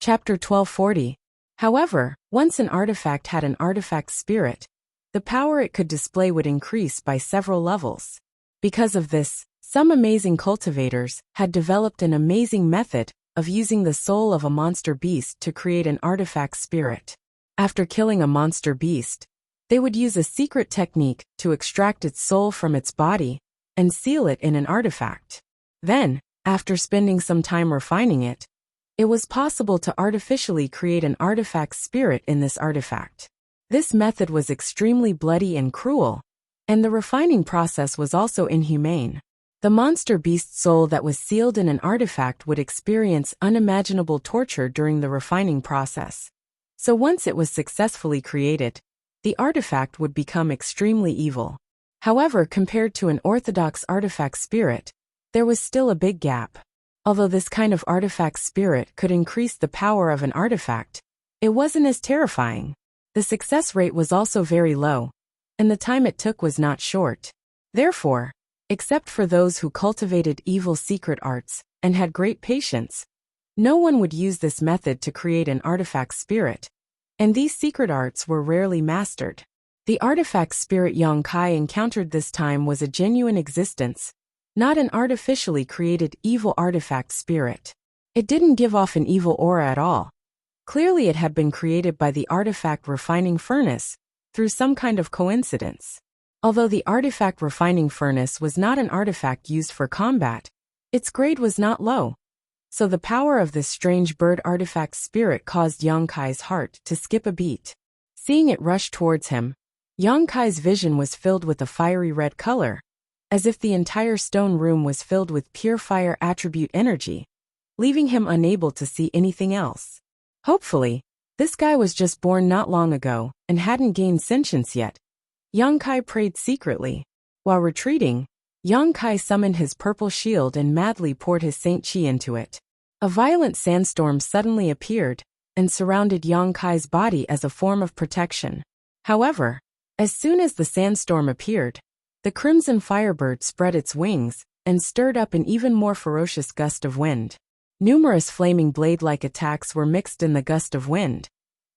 Chapter 1240. However, once an artifact had an artifact spirit, the power it could display would increase by several levels. Because of this, some amazing cultivators had developed an amazing method of using the soul of a monster beast to create an artifact spirit. After killing a monster beast, they would use a secret technique to extract its soul from its body and seal it in an artifact. Then, after spending some time refining it, it was possible to artificially create an artifact spirit in this artifact. This method was extremely bloody and cruel, and the refining process was also inhumane. The monster beast soul that was sealed in an artifact would experience unimaginable torture during the refining process. So once it was successfully created, the artifact would become extremely evil. However, compared to an orthodox artifact spirit, there was still a big gap. Although this kind of artifact spirit could increase the power of an artifact, it wasn't as terrifying. The success rate was also very low, and the time it took was not short. Therefore, except for those who cultivated evil secret arts and had great patience, no one would use this method to create an artifact spirit, and these secret arts were rarely mastered. The artifact spirit Yong-kai encountered this time was a genuine existence, not an artificially created evil artifact spirit. It didn't give off an evil aura at all. Clearly it had been created by the artifact refining furnace through some kind of coincidence. Although the artifact refining furnace was not an artifact used for combat, its grade was not low. So the power of this strange bird artifact spirit caused Yong-kai's heart to skip a beat. Seeing it rush towards him, Yong-kai's vision was filled with a fiery red color, as if the entire stone room was filled with pure fire attribute energy, leaving him unable to see anything else. Hopefully, this guy was just born not long ago and hadn't gained sentience yet. Yong-kai prayed secretly. While retreating, Yong-kai summoned his purple shield and madly poured his Saint Chi into it. A violent sandstorm suddenly appeared and surrounded Yong-kai's body as a form of protection. However, as soon as the sandstorm appeared, the crimson firebird spread its wings and stirred up an even more ferocious gust of wind. Numerous flaming blade-like attacks were mixed in the gust of wind,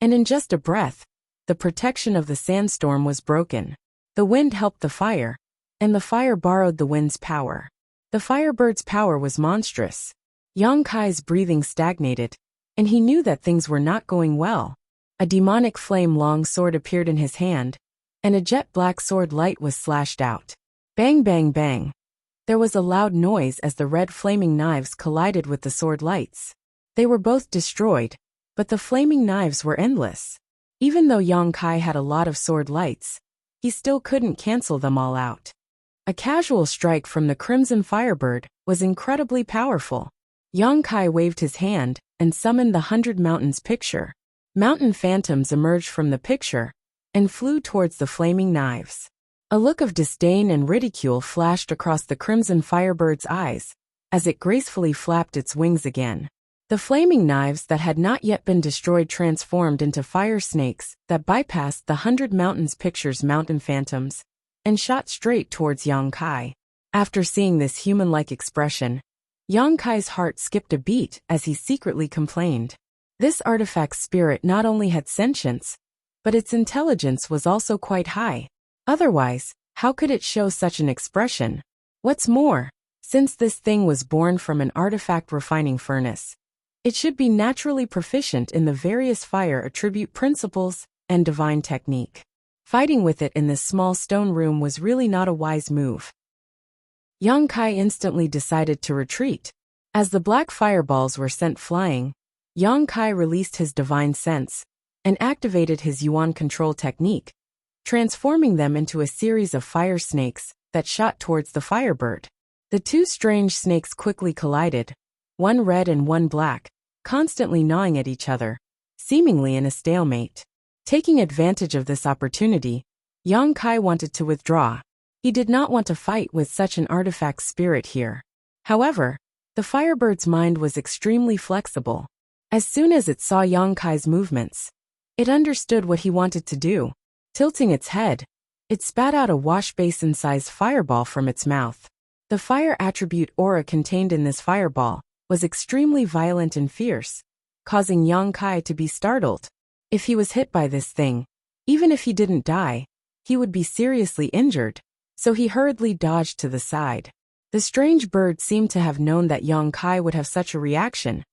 and in just a breath, the protection of the sandstorm was broken. The wind helped the fire, and the fire borrowed the wind's power. The firebird's power was monstrous. Yong-kai's breathing stagnated, and he knew that things were not going well. A demonic flame-long sword appeared in his hand, and a jet-black sword light was slashed out. Bang bang bang. There was a loud noise as the red flaming knives collided with the sword lights. They were both destroyed, but the flaming knives were endless. Even though Yong-kai had a lot of sword lights, he still couldn't cancel them all out. A casual strike from the crimson firebird was incredibly powerful. Yong-kai waved his hand and summoned the 100 Mountains picture. Mountain phantoms emerged from the picture and flew towards the flaming knives. A look of disdain and ridicule flashed across the crimson firebird's eyes as it gracefully flapped its wings again. The flaming knives that had not yet been destroyed transformed into fire snakes that bypassed the 100 Mountains picture's mountain phantoms and shot straight towards Yong-kai. After seeing this human-like expression, Yong-kai's heart skipped a beat as he secretly complained. This artifact spirit not only had sentience, but its intelligence was also quite high. Otherwise, how could it show such an expression? What's more, since this thing was born from an artifact refining furnace, it should be naturally proficient in the various fire attribute principles and divine technique. Fighting with it in this small stone room was really not a wise move. Yong-kai instantly decided to retreat. As the black fireballs were sent flying, Yong-kai released his divine sense and activated his Yuan control technique, transforming them into a series of fire snakes that shot towards the firebird. The two strange snakes quickly collided, one red and one black, constantly gnawing at each other, seemingly in a stalemate. Taking advantage of this opportunity, Yong-kai wanted to withdraw. He did not want to fight with such an artifact spirit here. However, the firebird's mind was extremely flexible. As soon as it saw Yong-kai's movements, it understood what he wanted to do. Tilting its head, it spat out a wash basin-sized fireball from its mouth. The fire attribute aura contained in this fireball was extremely violent and fierce, causing Yang Kai to be startled. If he was hit by this thing, even if he didn't die, he would be seriously injured, so he hurriedly dodged to the side. The strange bird seemed to have known that Yang Kai would have such a reaction,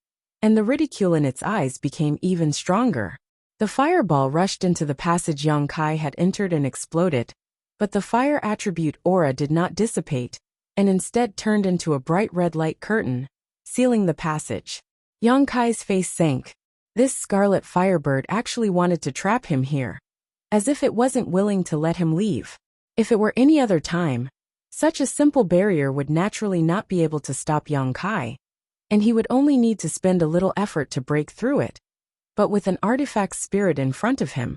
and the ridicule in its eyes became even stronger. The fireball rushed into the passage Yang Kai had entered and exploded, but the fire attribute aura did not dissipate, and instead turned into a bright red light curtain, sealing the passage. Yang Kai's face sank. This scarlet firebird actually wanted to trap him here, as if it wasn't willing to let him leave. If it were any other time, such a simple barrier would naturally not be able to stop Yang Kai, and he would only need to spend a little effort to break through it. But with an artifact spirit in front of him,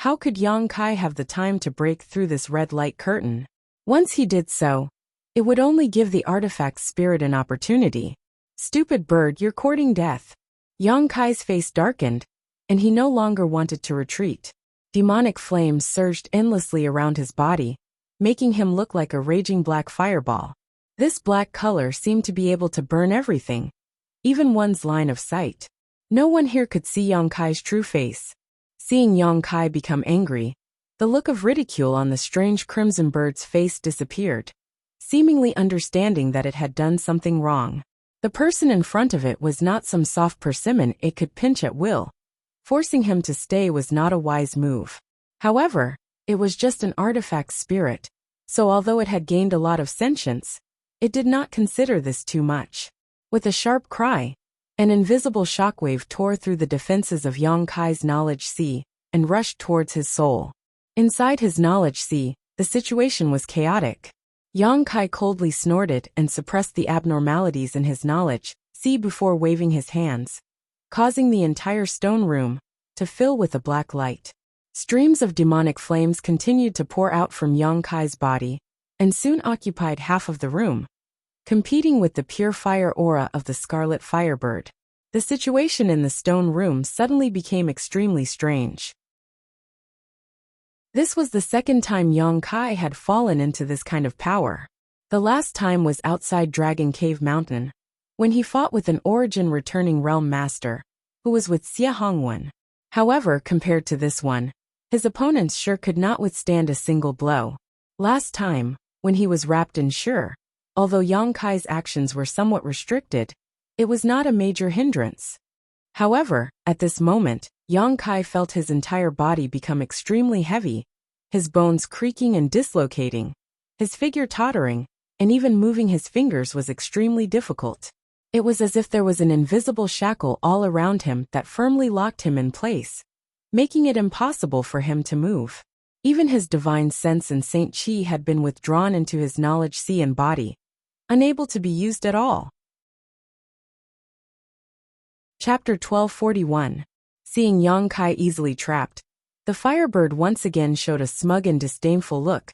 how could Yang Kai have the time to break through this red light curtain? Once he did so, it would only give the artifact spirit an opportunity. Stupid bird, you're courting death. Yang Kai's face darkened, and he no longer wanted to retreat. Demonic flames surged endlessly around his body, making him look like a raging black fireball. This black color seemed to be able to burn everything, even one's line of sight. No one here could see Yang Kai's true face. Seeing Yang Kai become angry, the look of ridicule on the strange crimson bird's face disappeared, seemingly understanding that it had done something wrong. The person in front of it was not some soft persimmon it could pinch at will. Forcing him to stay was not a wise move. However, it was just an artifact spirit, so although it had gained a lot of sentience, it did not consider this too much. With a sharp cry, an invisible shockwave tore through the defenses of Yang Kai's knowledge sea and rushed towards his soul. Inside his knowledge sea, the situation was chaotic. Yang Kai coldly snorted and suppressed the abnormalities in his knowledge sea before waving his hands, causing the entire stone room to fill with a black light. Streams of demonic flames continued to pour out from Yang Kai's body, and soon occupied half of the room, competing with the pure fire aura of the scarlet firebird. The situation in the stone room suddenly became extremely strange. This was the second time Yang Kai had fallen into this kind of power. The last time was outside Dragon Cave Mountain, when he fought with an origin returning realm master, who was with Xia Hongwen. However, compared to this one, his opponents sure could not withstand a single blow. Last time, when he was wrapped in Sure, although Yang Kai's actions were somewhat restricted, it was not a major hindrance. However, at this moment, Yang Kai felt his entire body become extremely heavy, his bones creaking and dislocating, his figure tottering, and even moving his fingers was extremely difficult. It was as if there was an invisible shackle all around him that firmly locked him in place, making it impossible for him to move. Even his divine sense and Saint Chi had been withdrawn into his knowledge sea and body, unable to be used at all. Chapter 1241. Seeing Yang Kai easily trapped, the firebird once again showed a smug and disdainful look,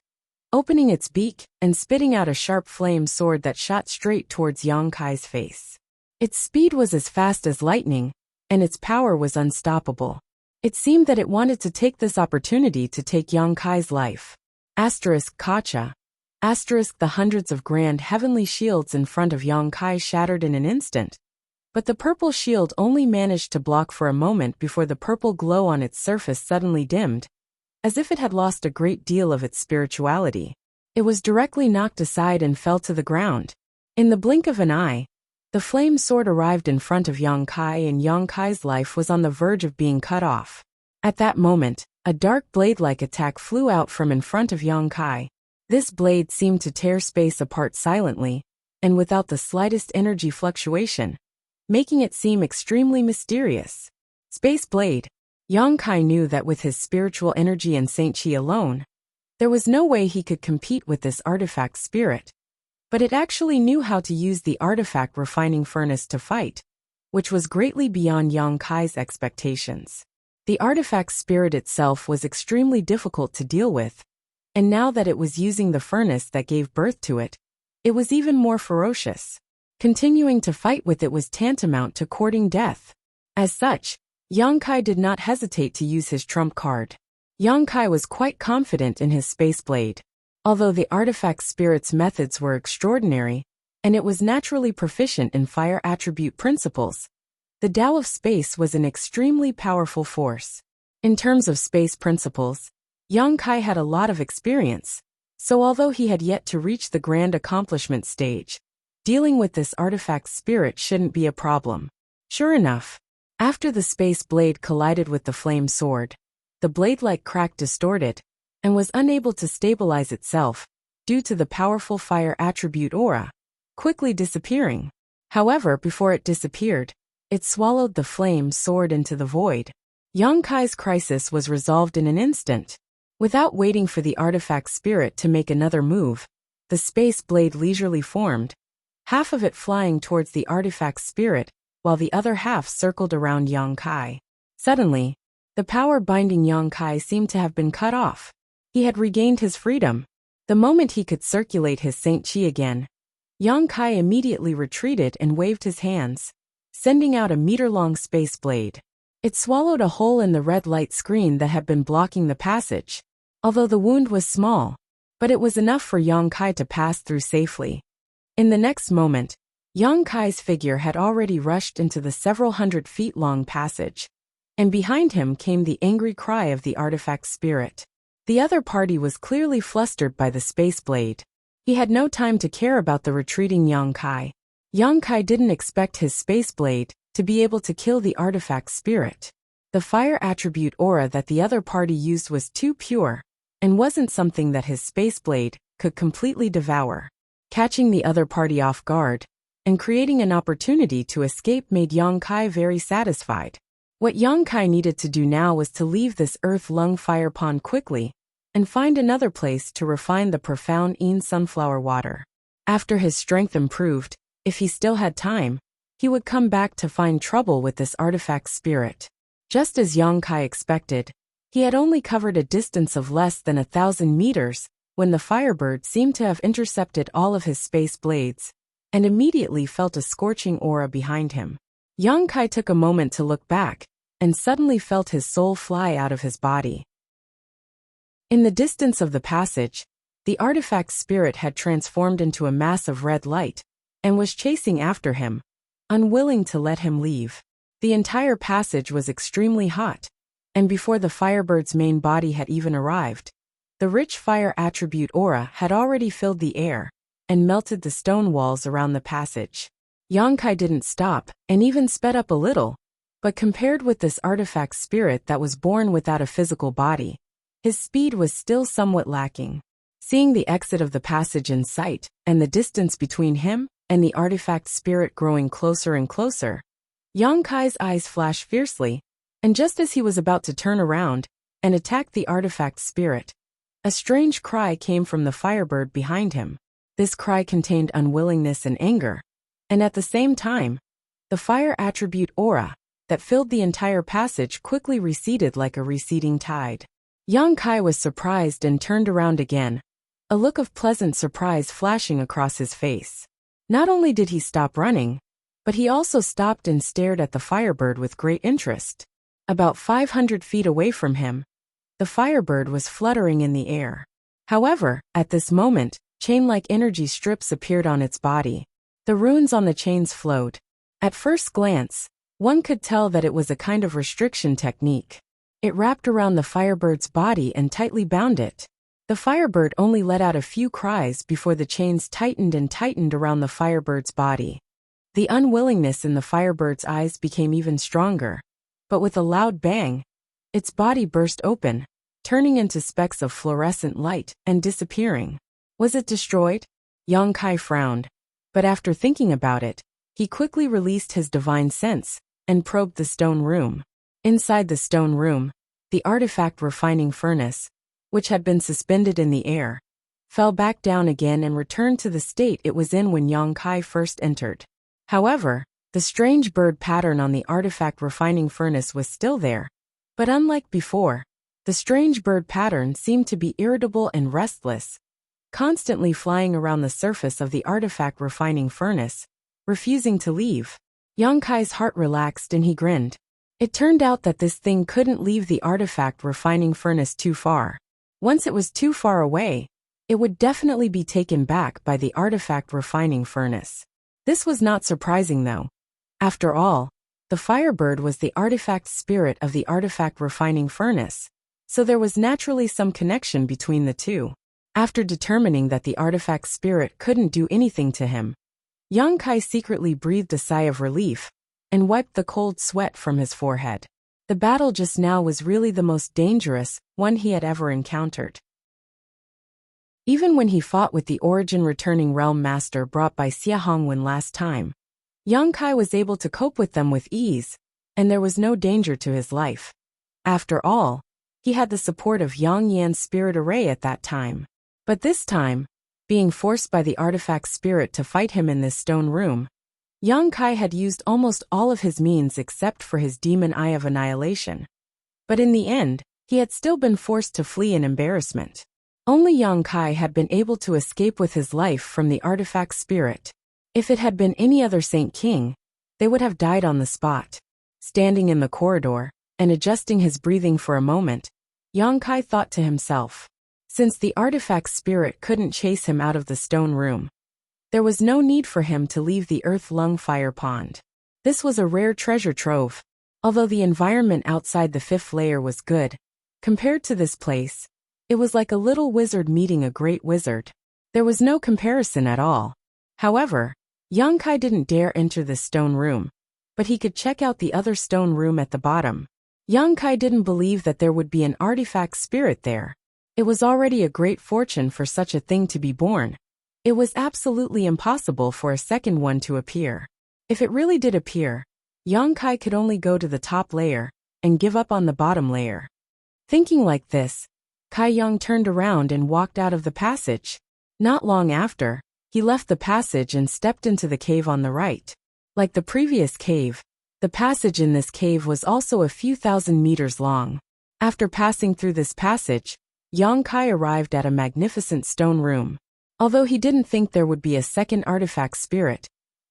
opening its beak and spitting out a sharp flame sword that shot straight towards Yang Kai's face. Its speed was as fast as lightning, and its power was unstoppable. It seemed that it wanted to take this opportunity to take Yang Kai's life. Kacha. The hundreds of grand heavenly shields in front of Yang Kai shattered in an instant, but the purple shield only managed to block for a moment before the purple glow on its surface suddenly dimmed, as if it had lost a great deal of its spirituality. It was directly knocked aside and fell to the ground. In the blink of an eye, the flame sword arrived in front of Yang Kai, and Yang Kai's life was on the verge of being cut off. At that moment, a dark blade-like attack flew out from in front of Yang Kai. This blade seemed to tear space apart silently, and without the slightest energy fluctuation, making it seem extremely mysterious. Space Blade. Yang Kai knew that with his spiritual energy and Saint Chi alone, there was no way he could compete with this artifact spirit. But it actually knew how to use the artifact refining furnace to fight, which was greatly beyond Yang Kai's expectations. The artifact spirit itself was extremely difficult to deal with, and now that it was using the furnace that gave birth to it, it was even more ferocious. Continuing to fight with it was tantamount to courting death. As such, Yang Kai did not hesitate to use his trump card. Yang Kai was quite confident in his space blade. Although the artifact spirit's methods were extraordinary, and it was naturally proficient in fire attribute principles, The Tao of space was an extremely powerful force. In terms of space principles, Yang Kai had a lot of experience, so although he had yet to reach the grand accomplishment stage, dealing with this artifact's spirit shouldn't be a problem. Sure enough, after the space blade collided with the flame sword, the blade-like crack distorted and was unable to stabilize itself due to the powerful fire attribute aura, quickly disappearing. However, before it disappeared, it swallowed the flame sword into the void. Yang Kai's crisis was resolved in an instant. Without waiting for the artifact spirit to make another move, the space blade leisurely formed, half of it flying towards the artifact spirit, while the other half circled around Yang Kai. Suddenly, the power binding Yang Kai seemed to have been cut off. He had regained his freedom. The moment he could circulate his Saint Chi again, Yang Kai immediately retreated and waved his hands, sending out a meter-long space blade. It swallowed a hole in the red light screen that had been blocking the passage. Although the wound was small, but it was enough for Yang Kai to pass through safely. In the next moment, Yang Kai's figure had already rushed into the several hundred feet long passage, and behind him came the angry cry of the artifact spirit. The other party was clearly flustered by the space blade. He had no time to care about the retreating Yang Kai. Yang Kai didn't expect his space blade to be able to kill the artifact spirit. The fire attribute aura that the other party used was too pure, and wasn't something that his space blade could completely devour. Catching the other party off guard and creating an opportunity to escape made Yang Kai very satisfied. What Yang Kai needed to do now was to leave this earth-lung fire pond quickly and find another place to refine the profound Yin sunflower water. After his strength improved, if he still had time, he would come back to find trouble with this artifact spirit. Just as Yang Kai expected, he had only covered a distance of less than 1,000 meters when the firebird seemed to have intercepted all of his space blades and immediately felt a scorching aura behind him. Yang Kai took a moment to look back and suddenly felt his soul fly out of his body. In the distance of the passage, the artifact spirit had transformed into a mass of red light and was chasing after him, unwilling to let him leave. The entire passage was extremely hot, and before the firebird's main body had even arrived, the rich fire attribute aura had already filled the air and melted the stone walls around the passage. Yang Kai didn't stop and even sped up a little, but compared with this artifact spirit that was born without a physical body, his speed was still somewhat lacking. Seeing the exit of the passage in sight and the distance between him and the artifact spirit growing closer and closer, Yang Kai's eyes flashed fiercely, and just as he was about to turn around and attack the artifact spirit, a strange cry came from the firebird behind him. This cry contained unwillingness and anger, and at the same time, the fire attribute aura that filled the entire passage quickly receded like a receding tide. Yang Kai was surprised and turned around again, a look of pleasant surprise flashing across his face. Not only did he stop running, but he also stopped and stared at the firebird with great interest. About 500 feet away from him, the firebird was fluttering in the air. However, at this moment, chain-like energy strips appeared on its body. The runes on the chains flowed. At first glance, one could tell that it was a kind of restriction technique. It wrapped around the firebird's body and tightly bound it. The firebird only let out a few cries before the chains tightened and tightened around the firebird's body. The unwillingness in the firebird's eyes became even stronger, but with a loud bang, its body burst open, turning into specks of fluorescent light and disappearing. Was it destroyed? Yang Kai frowned, but after thinking about it, he quickly released his divine sense and probed the stone room. Inside the stone room, the artifact refining furnace, which had been suspended in the air, fell back down again and returned to the state it was in when Yang Kai first entered. However, the strange bird pattern on the artifact refining furnace was still there, but unlike before, the strange bird pattern seemed to be irritable and restless, constantly flying around the surface of the artifact refining furnace, refusing to leave. Yang Kai's heart relaxed and he grinned. It turned out that this thing couldn't leave the artifact refining furnace too far. Once it was too far away, it would definitely be taken back by the artifact refining furnace. This was not surprising though. After all, The Firebird was the artifact spirit of the artifact refining furnace, so there was naturally some connection between the two. After determining that the artifact spirit couldn't do anything to him, Yang Kai secretly breathed a sigh of relief and wiped the cold sweat from his forehead. The battle just now was really the most dangerous one he had ever encountered. Even when he fought with the origin returning realm master brought by Xia Hongwen last time, Yang Kai was able to cope with them with ease, and there was no danger to his life. After all, he had the support of Yang Yan's spirit array at that time. But this time, being forced by the artifact spirit to fight him in this stone room, Yang Kai had used almost all of his means except for his demon eye of annihilation. But in the end, he had still been forced to flee in embarrassment. Only Yang Kai had been able to escape with his life from the artifact spirit. If it had been any other Saint King, they would have died on the spot. Standing in the corridor and adjusting his breathing for a moment, Yang Kai thought to himself, since the artifact spirit couldn't chase him out of the stone room, there was no need for him to leave the Earth Lung Fire Pond. This was a rare treasure trove. Although the environment outside the fifth layer was good, compared to this place, it was like a little wizard meeting a great wizard. There was no comparison at all. However, Yang Kai didn't dare enter this stone room, but he could check out the other stone room at the bottom. Yang Kai didn't believe that there would be an artifact spirit there. It was already a great fortune for such a thing to be born. It was absolutely impossible for a second one to appear. If it really did appear, Yang Kai could only go to the top layer and give up on the bottom layer. Thinking like this, Kai Yang turned around and walked out of the passage. Not long after, he left the passage and stepped into the cave on the right. Like the previous cave, the passage in this cave was also a few thousand meters long. After passing through this passage, Yang Kai arrived at a magnificent stone room. Although he didn't think there would be a second artifact spirit,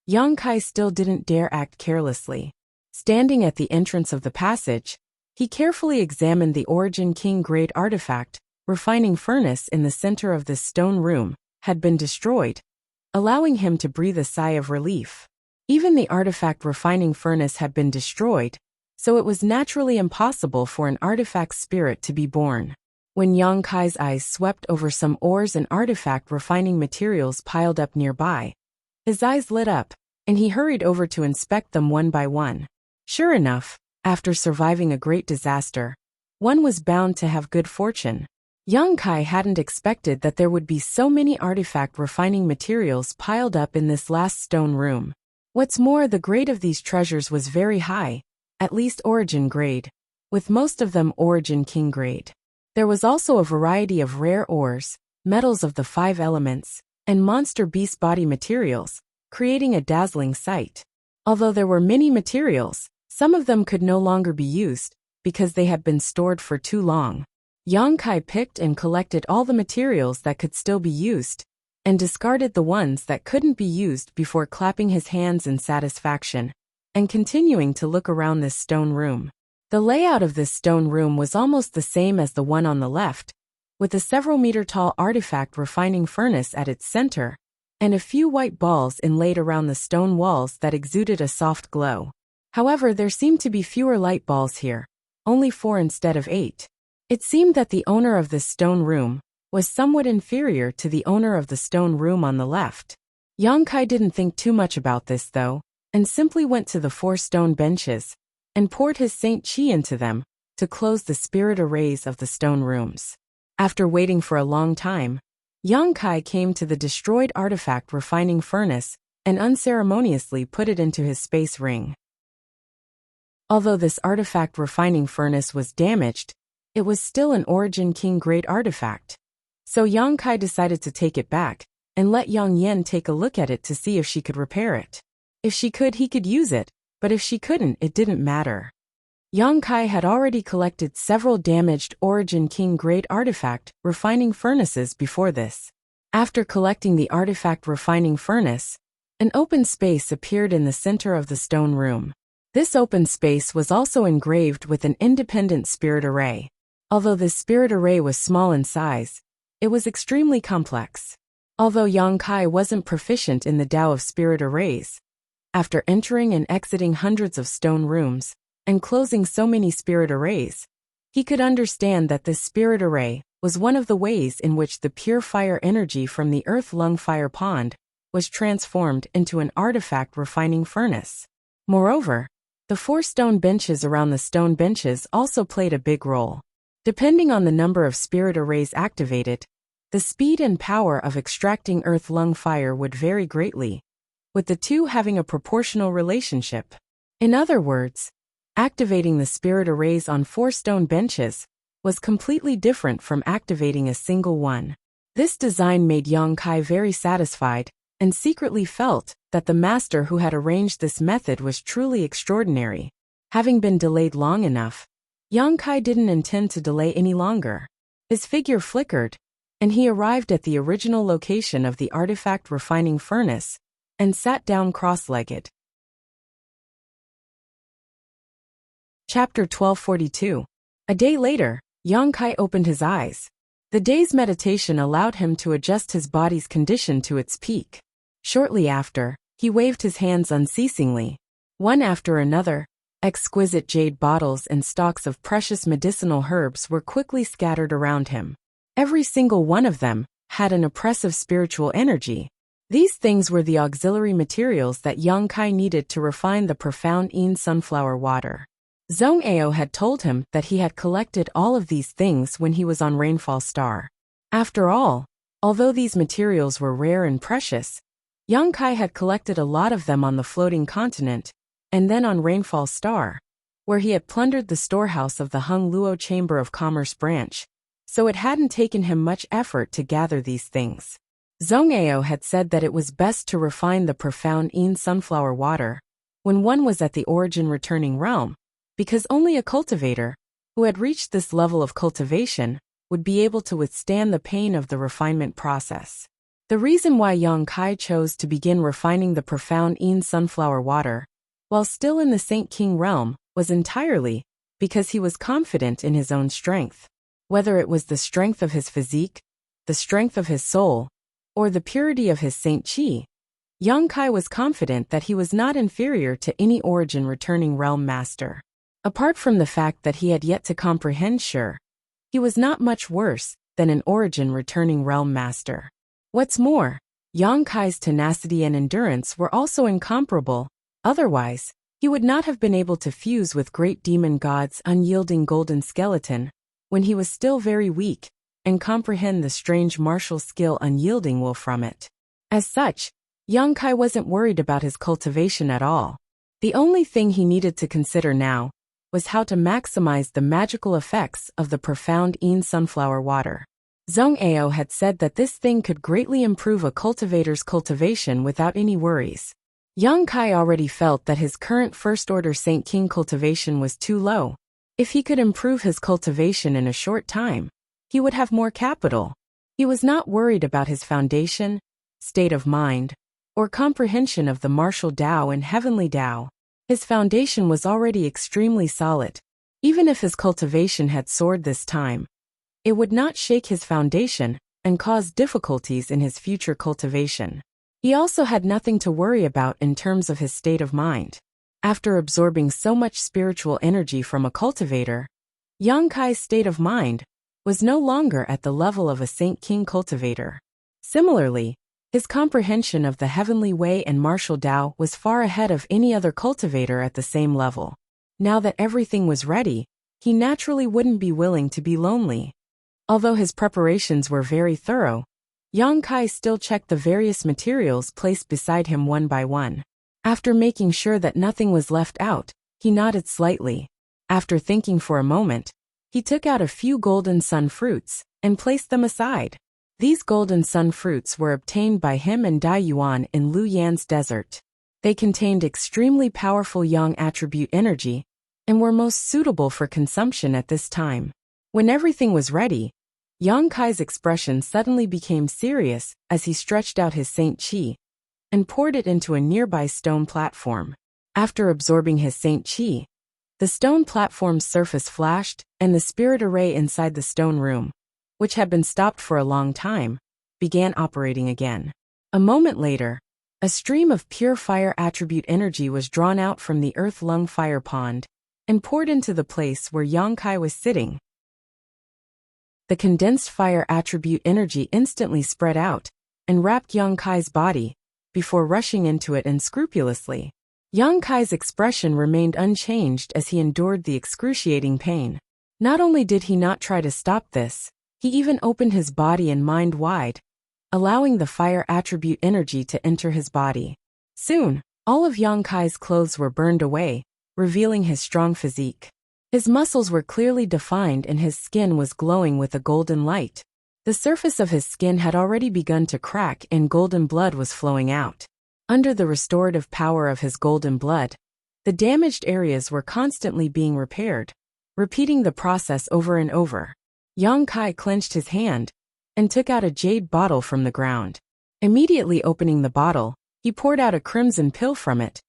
Yang Kai still didn't dare act carelessly. Standing at the entrance of the passage, he carefully examined the Origin King Grade artifact, refining furnace in the center of this stone room, had been destroyed, allowing him to breathe a sigh of relief. Even the artifact refining furnace had been destroyed, so it was naturally impossible for an artifact spirit to be born. When Yang Kai's eyes swept over some ores and artifact refining materials piled up nearby, his eyes lit up, and he hurried over to inspect them one by one. Sure enough, after surviving a great disaster, one was bound to have good fortune. Yang Kai hadn't expected that there would be so many artifact refining materials piled up in this last stone room. What's more, the grade of these treasures was very high, at least origin grade, with most of them origin king grade. There was also a variety of rare ores, metals of the 5 elements, and monster beast body materials, creating a dazzling sight. Although there were many materials, some of them could no longer be used, because they had been stored for too long. Yang Kai picked and collected all the materials that could still be used, and discarded the ones that couldn't be used before clapping his hands in satisfaction, and continuing to look around this stone room. The layout of this stone room was almost the same as the one on the left, with a several meter tall artifact refining furnace at its center, and a few white balls inlaid around the stone walls that exuded a soft glow. However, there seemed to be fewer light balls here, only 4 instead of 8. It seemed that the owner of this stone room was somewhat inferior to the owner of the stone room on the left. Yang Kai didn't think too much about this though, and simply went to the 4 stone benches, and poured his Saint Chi into them, to close the spirit arrays of the stone rooms. After waiting for a long time, Yang Kai came to the destroyed artifact refining furnace, and unceremoniously put it into his space ring. Although this artifact refining furnace was damaged, it was still an Origin King Grade artifact. So Yang Kai decided to take it back, and let Yang Yan take a look at it to see if she could repair it. If she could, he could use it, but if she couldn't, it didn't matter. Yang Kai had already collected several damaged Origin King Grade artifact refining furnaces before this. After collecting the artifact refining furnace, an open space appeared in the center of the stone room. This open space was also engraved with an independent spirit array. Although this spirit array was small in size, it was extremely complex. Although Yang Kai wasn't proficient in the Tao of spirit arrays, After entering and exiting hundreds of stone rooms, and closing so many spirit arrays, he could understand that this spirit array was one of the ways in which the pure fire energy from the earth lung fire pond was transformed into an artifact refining furnace. Moreover, the 4 stone benches around the stone benches also played a big role. Depending on the number of spirit arrays activated, the speed and power of extracting earth lung fire would vary greatly, with the two having a proportional relationship. In other words, activating the spirit arrays on 4 stone benches was completely different from activating a single one. This design made Yang Kai very satisfied, and secretly felt that the master who had arranged this method was truly extraordinary. Having been delayed long enough, Yang Kai didn't intend to delay any longer. His figure flickered, and he arrived at the original location of the artifact refining furnace and sat down cross-legged. Chapter 1242. A day later, Yang Kai opened his eyes. The day's meditation allowed him to adjust his body's condition to its peak. Shortly after, he waved his hands unceasingly. One after another, exquisite jade bottles and stalks of precious medicinal herbs were quickly scattered around him. Every single one of them had an oppressive spiritual energy. These things were the auxiliary materials that Yang Kai needed to refine the profound Yin sunflower water. Zhong Ao had told him that he had collected all of these things when he was on Rainfall Star. After all, although these materials were rare and precious, Yang Kai had collected a lot of them on the floating continent, and then on Rainfall Star, where he had plundered the storehouse of the Hung Luo Chamber of Commerce branch, so it hadn't taken him much effort to gather these things. Zhong Ao had said that it was best to refine the profound Yin sunflower water when one was at the origin returning realm, because only a cultivator who had reached this level of cultivation would be able to withstand the pain of the refinement process. The reason why Yang Kai chose to begin refining the profound Yin sunflower water while still in the Saint King realm was entirely because he was confident in his own strength. Whether it was the strength of his physique, the strength of his soul, or the purity of his Saint Qi, Yang Kai was confident that he was not inferior to any origin returning realm master. Apart from the fact that he had yet to comprehend Sure, he was not much worse than an origin returning realm master. What's more, Yang Kai's tenacity and endurance were also incomparable, otherwise, he would not have been able to fuse with great demon god's unyielding golden skeleton when he was still very weak, and comprehend the strange martial skill unyielding will from it. As such, Yang Kai wasn't worried about his cultivation at all. The only thing he needed to consider now was how to maximize the magical effects of the profound Yin sunflower water. Zhong Ao had said that this thing could greatly improve a cultivator's cultivation without any worries. Yang Kai already felt that his current first-order Saint King cultivation was too low. If he could improve his cultivation in a short time, he would have more capital. He was not worried about his foundation, state of mind, or comprehension of the martial Tao and heavenly Tao. His foundation was already extremely solid. Even if his cultivation had soared this time, it would not shake his foundation and cause difficulties in his future cultivation. He also had nothing to worry about in terms of his state of mind. After absorbing so much spiritual energy from a cultivator, Yang Kai's state of mind was no longer at the level of a Saint King cultivator. Similarly, his comprehension of the heavenly way and martial Tao was far ahead of any other cultivator at the same level. Now that everything was ready, he naturally wouldn't be willing to be lonely. Although his preparations were very thorough, Yang Kai still checked the various materials placed beside him one by one. After making sure that nothing was left out, he nodded slightly. After thinking for a moment, he took out a few golden sun fruits and placed them aside. These golden sun fruits were obtained by him and Dai Yuan in Lu Yan's desert. They contained extremely powerful yang attribute energy and were most suitable for consumption at this time. When everything was ready, Yang Kai's expression suddenly became serious as he stretched out his Saint Qi and poured it into a nearby stone platform. After absorbing his Saint Qi, the stone platform's surface flashed, and the spirit array inside the stone room, which had been stopped for a long time, began operating again. A moment later, A stream of pure fire attribute energy was drawn out from the earth lung fire pond and poured into the place where Yang Kai was sitting. The condensed fire attribute energy instantly spread out and wrapped Yang Kai's body before rushing into it unscrupulously. Yang Kai's expression remained unchanged as he endured the excruciating pain. Not only did he not try to stop this, he even opened his body and mind wide, allowing the fire attribute energy to enter his body. Soon, all of Yang Kai's clothes were burned away, revealing his strong physique. His muscles were clearly defined and his skin was glowing with a golden light. The surface of his skin had already begun to crack and golden blood was flowing out. Under the restorative power of his golden blood, the damaged areas were constantly being repaired, repeating the process over and over. Yang Kai clenched his hand and took out a jade bottle from the ground. Immediately opening the bottle, he poured out a crimson pill from it,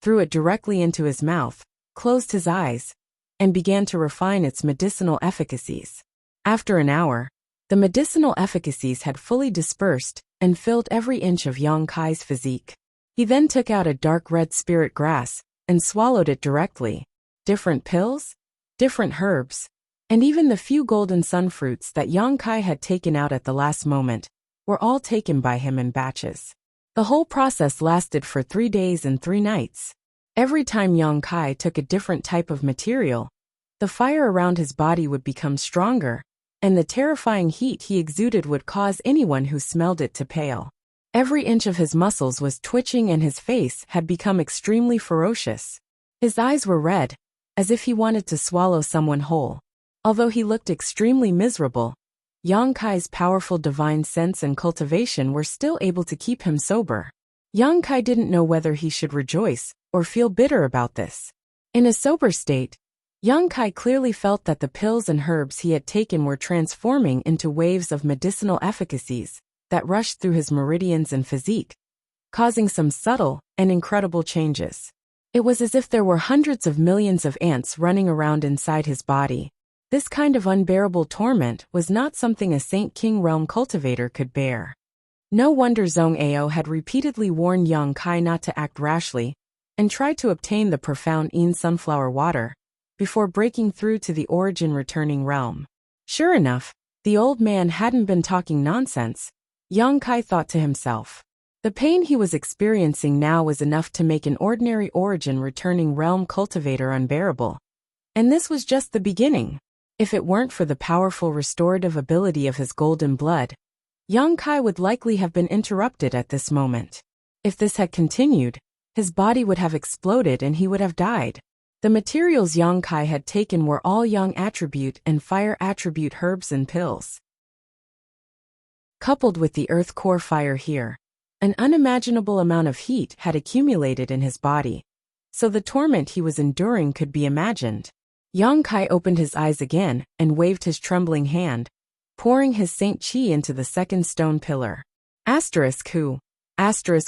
threw it directly into his mouth, closed his eyes, and began to refine its medicinal efficacies. After an hour, the medicinal efficacies had fully dispersed and filled every inch of Yang Kai's physique. He then took out a dark red spirit grass and swallowed it directly. Different pills, different herbs, and even the few golden sun fruits that Yang Kai had taken out at the last moment were all taken by him in batches. The whole process lasted for 3 days and 3 nights. Every time Yang Kai took a different type of material, the fire around his body would become stronger, and the terrifying heat he exuded would cause anyone who smelled it to pale. Every inch of his muscles was twitching and his face had become extremely ferocious. His eyes were red, as if he wanted to swallow someone whole. Although he looked extremely miserable, Yang Kai's powerful divine sense and cultivation were still able to keep him sober. Yang Kai didn't know whether he should rejoice or feel bitter about this. In a sober state, Yang Kai clearly felt that the pills and herbs he had taken were transforming into waves of medicinal efficacies that rushed through his meridians and physique, causing some subtle and incredible changes. It was as if there were hundreds of millions of ants running around inside his body. This kind of unbearable torment was not something a Saint King realm cultivator could bear. No wonder Zhong Ao had repeatedly warned Yang Kai not to act rashly and tried to obtain the profound Yin sunflower water before breaking through to the origin returning realm. Sure enough, the old man hadn't been talking nonsense, Yang Kai thought to himself. The pain he was experiencing now was enough to make an ordinary origin returning realm cultivator unbearable. And this was just the beginning. If it weren't for the powerful restorative ability of his golden blood, Yang Kai would likely have been interrupted at this moment. If this had continued, his body would have exploded and he would have died. The materials Yang Kai had taken were all Yang attribute and fire attribute herbs and pills. Coupled with the earth core fire here, an unimaginable amount of heat had accumulated in his body, so the torment he was enduring could be imagined. Yang Kai opened his eyes again and waved his trembling hand, pouring his Saint Qi into the second stone pillar. Who?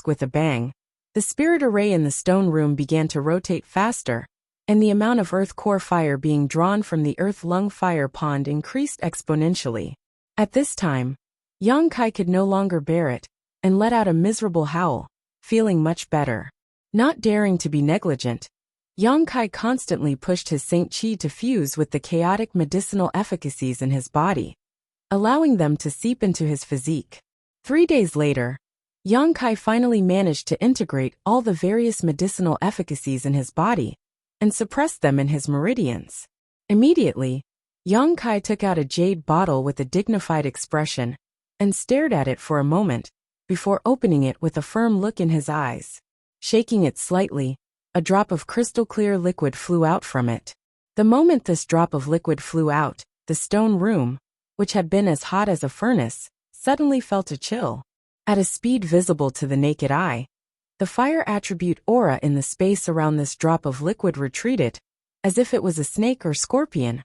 With a bang. The spirit array in the stone room began to rotate faster, and the amount of earth core fire being drawn from the earth lung fire pond increased exponentially. At this time, Yang Kai could no longer bear it, and let out a miserable howl, feeling much better. Not daring to be negligent, Yang Kai constantly pushed his Saint Qi to fuse with the chaotic medicinal efficacies in his body, allowing them to seep into his physique. 3 days later, Yang Kai finally managed to integrate all the various medicinal efficacies in his body and suppress them in his meridians. Immediately, Yang Kai took out a jade bottle with a dignified expression and stared at it for a moment before opening it with a firm look in his eyes. Shaking it slightly, a drop of crystal-clear liquid flew out from it. The moment this drop of liquid flew out, the stone room, which had been as hot as a furnace, suddenly felt a chill. At a speed visible to the naked eye, the fire attribute aura in the space around this drop of liquid retreated, as if it was a snake or scorpion,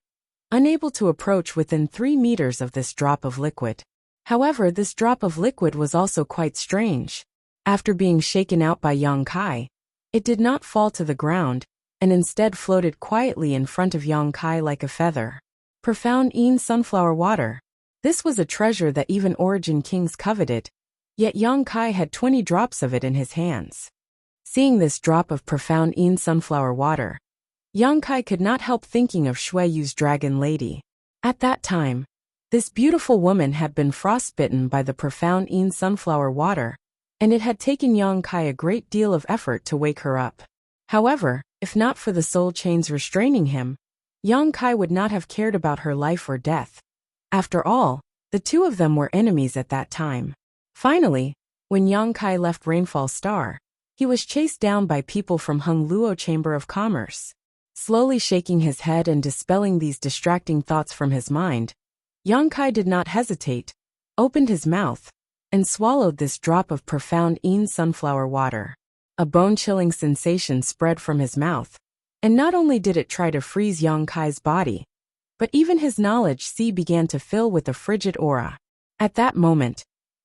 unable to approach within 3 meters of this drop of liquid. However, this drop of liquid was also quite strange. After being shaken out by Yang Kai, it did not fall to the ground, and instead floated quietly in front of Yang Kai like a feather. Profound Yin sunflower water. This was a treasure that even Origin Kings coveted, Yet Yang Kai had 20 drops of it in his hands. Seeing this drop of profound Yin sunflower water, Yang Kai could not help thinking of Shui Yu's dragon lady. At that time, this beautiful woman had been frostbitten by the profound Yin sunflower water, and it had taken Yang Kai a great deal of effort to wake her up. However, if not for the soul chains restraining him, Yang Kai would not have cared about her life or death. After all, the two of them were enemies at that time. Finally, when Yang Kai left Rainfall Star, he was chased down by people from Hung Luo Chamber of Commerce. Slowly shaking his head and dispelling these distracting thoughts from his mind, Yang Kai did not hesitate, opened his mouth, and swallowed this drop of profound Yin sunflower water. A bone-chilling sensation spread from his mouth, and not only did it try to freeze Yang Kai's body, but even his knowledge began to fill with a frigid aura. At that moment,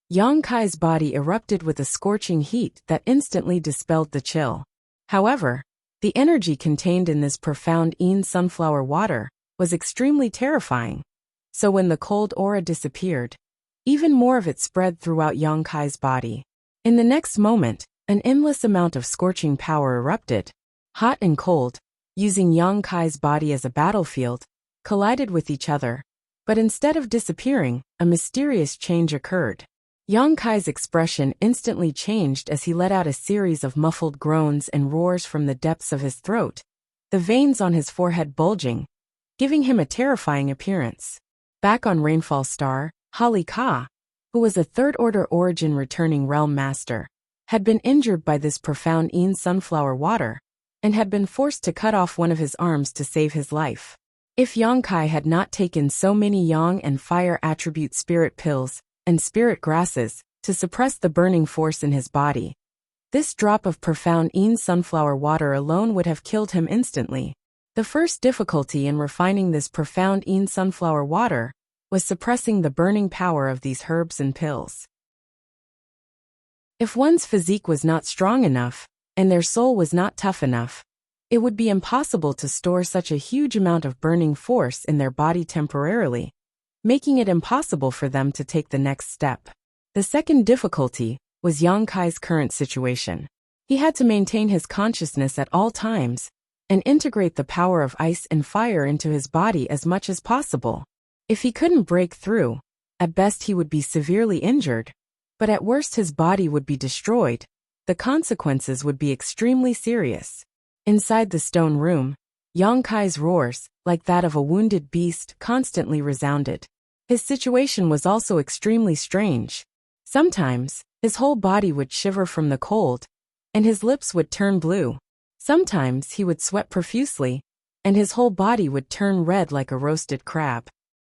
Yang Kai's body erupted with a scorching heat that instantly dispelled the chill. However, the energy contained in this profound Yin sunflower water was extremely terrifying, so when the cold aura disappeared, even more of it spread throughout Yang Kai's body. In the next moment, an endless amount of scorching power erupted. Hot and cold, using Yang Kai's body as a battlefield, collided with each other, but instead of disappearing, a mysterious change occurred. Yang Kai's expression instantly changed as he let out a series of muffled groans and roars from the depths of his throat, the veins on his forehead bulging, giving him a terrifying appearance. Back on Rainfall Star, Holly Ka, who was a third-order origin returning realm master, had been injured by this profound Yin sunflower water, and had been forced to cut off one of his arms to save his life. If Yang Kai had not taken so many Yang and Fire attribute spirit pills and spirit grasses to suppress the burning force in his body, this drop of profound Yin sunflower water alone would have killed him instantly. The first difficulty in refining this profound Yin sunflower water was suppressing the burning power of these herbs and pills. If one's physique was not strong enough, and their soul was not tough enough, it would be impossible to store such a huge amount of burning force in their body temporarily, making it impossible for them to take the next step. The second difficulty was Yang Kai's current situation. He had to maintain his consciousness at all times, and integrate the power of ice and fire into his body as much as possible. If he couldn't break through, at best he would be severely injured, but at worst his body would be destroyed. The consequences would be extremely serious. Inside the stone room, Yang Kai's roars, like that of a wounded beast, constantly resounded. His situation was also extremely strange. Sometimes, his whole body would shiver from the cold, and his lips would turn blue. Sometimes he would sweat profusely, and his whole body would turn red like a roasted crab.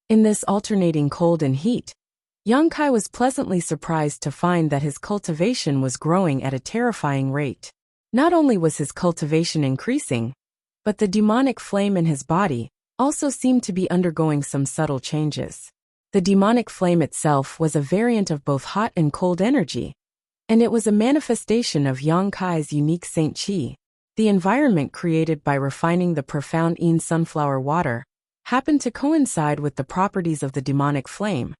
In this alternating cold and heat, Yang Kai was pleasantly surprised to find that his cultivation was growing at a terrifying rate. Not only was his cultivation increasing, but the demonic flame in his body also seemed to be undergoing some subtle changes. The demonic flame itself was a variant of both hot and cold energy, and it was a manifestation of Yang Kai's unique Saint Qi. The environment created by refining the profound Yin sunflower water happened to coincide with the properties of the demonic flame,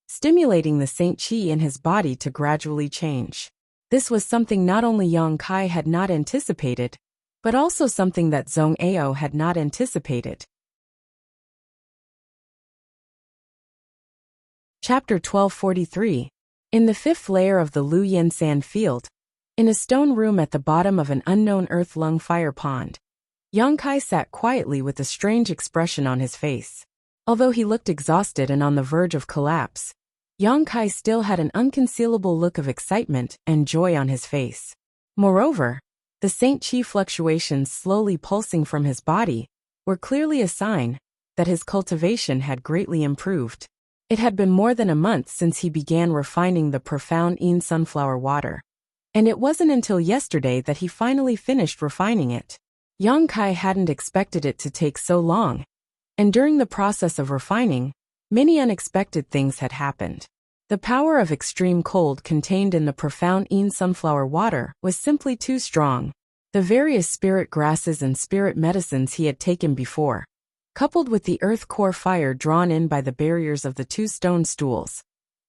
stimulating the Saint Qi in his body to gradually change. This was something not only Yang Kai had not anticipated, but also something that Zhong Ao had not anticipated. Chapter 1243. In the fifth layer of the Lu Yin sand field, in a stone room at the bottom of an unknown earth lung fire pond, Yang Kai sat quietly with a strange expression on his face. Although he looked exhausted and on the verge of collapse, Yang Kai still had an unconcealable look of excitement and joy on his face. Moreover, the Saint Qi fluctuations slowly pulsing from his body were clearly a sign that his cultivation had greatly improved. It had been more than a month since he began refining the profound Yin sunflower water, and it wasn't until yesterday that he finally finished refining it. Yang Kai hadn't expected it to take so long, and during the process of refining, many unexpected things had happened. The power of extreme cold contained in the profound Yin sunflower water was simply too strong. The various spirit grasses and spirit medicines he had taken before, coupled with the earth core fire drawn in by the barriers of the two stone stools,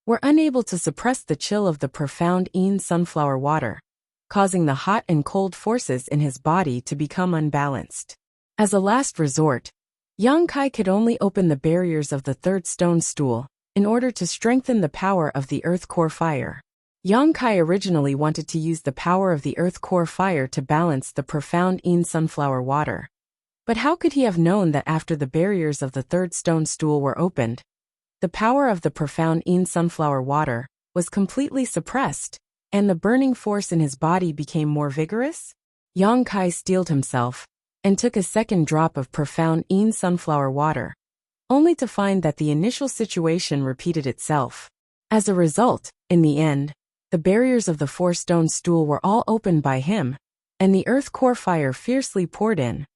were unable to suppress the chill of the profound Yin sunflower water, causing the hot and cold forces in his body to become unbalanced. As a last resort, Yang Kai could only open the barriers of the third stone stool in order to strengthen the power of the earth core fire. Yang Kai originally wanted to use the power of the earth core fire to balance the profound Yin sunflower water. But how could he have known that after the barriers of the third stone stool were opened, the power of the profound Yin sunflower water was completely suppressed, and the burning force in his body became more vigorous? Yang Kai steeled himself and took a second drop of profound Yin sunflower water, only to find that the initial situation repeated itself. As a result, in the end, the barriers of the four-stone stool were all opened by him, and the earth core fire fiercely poured in,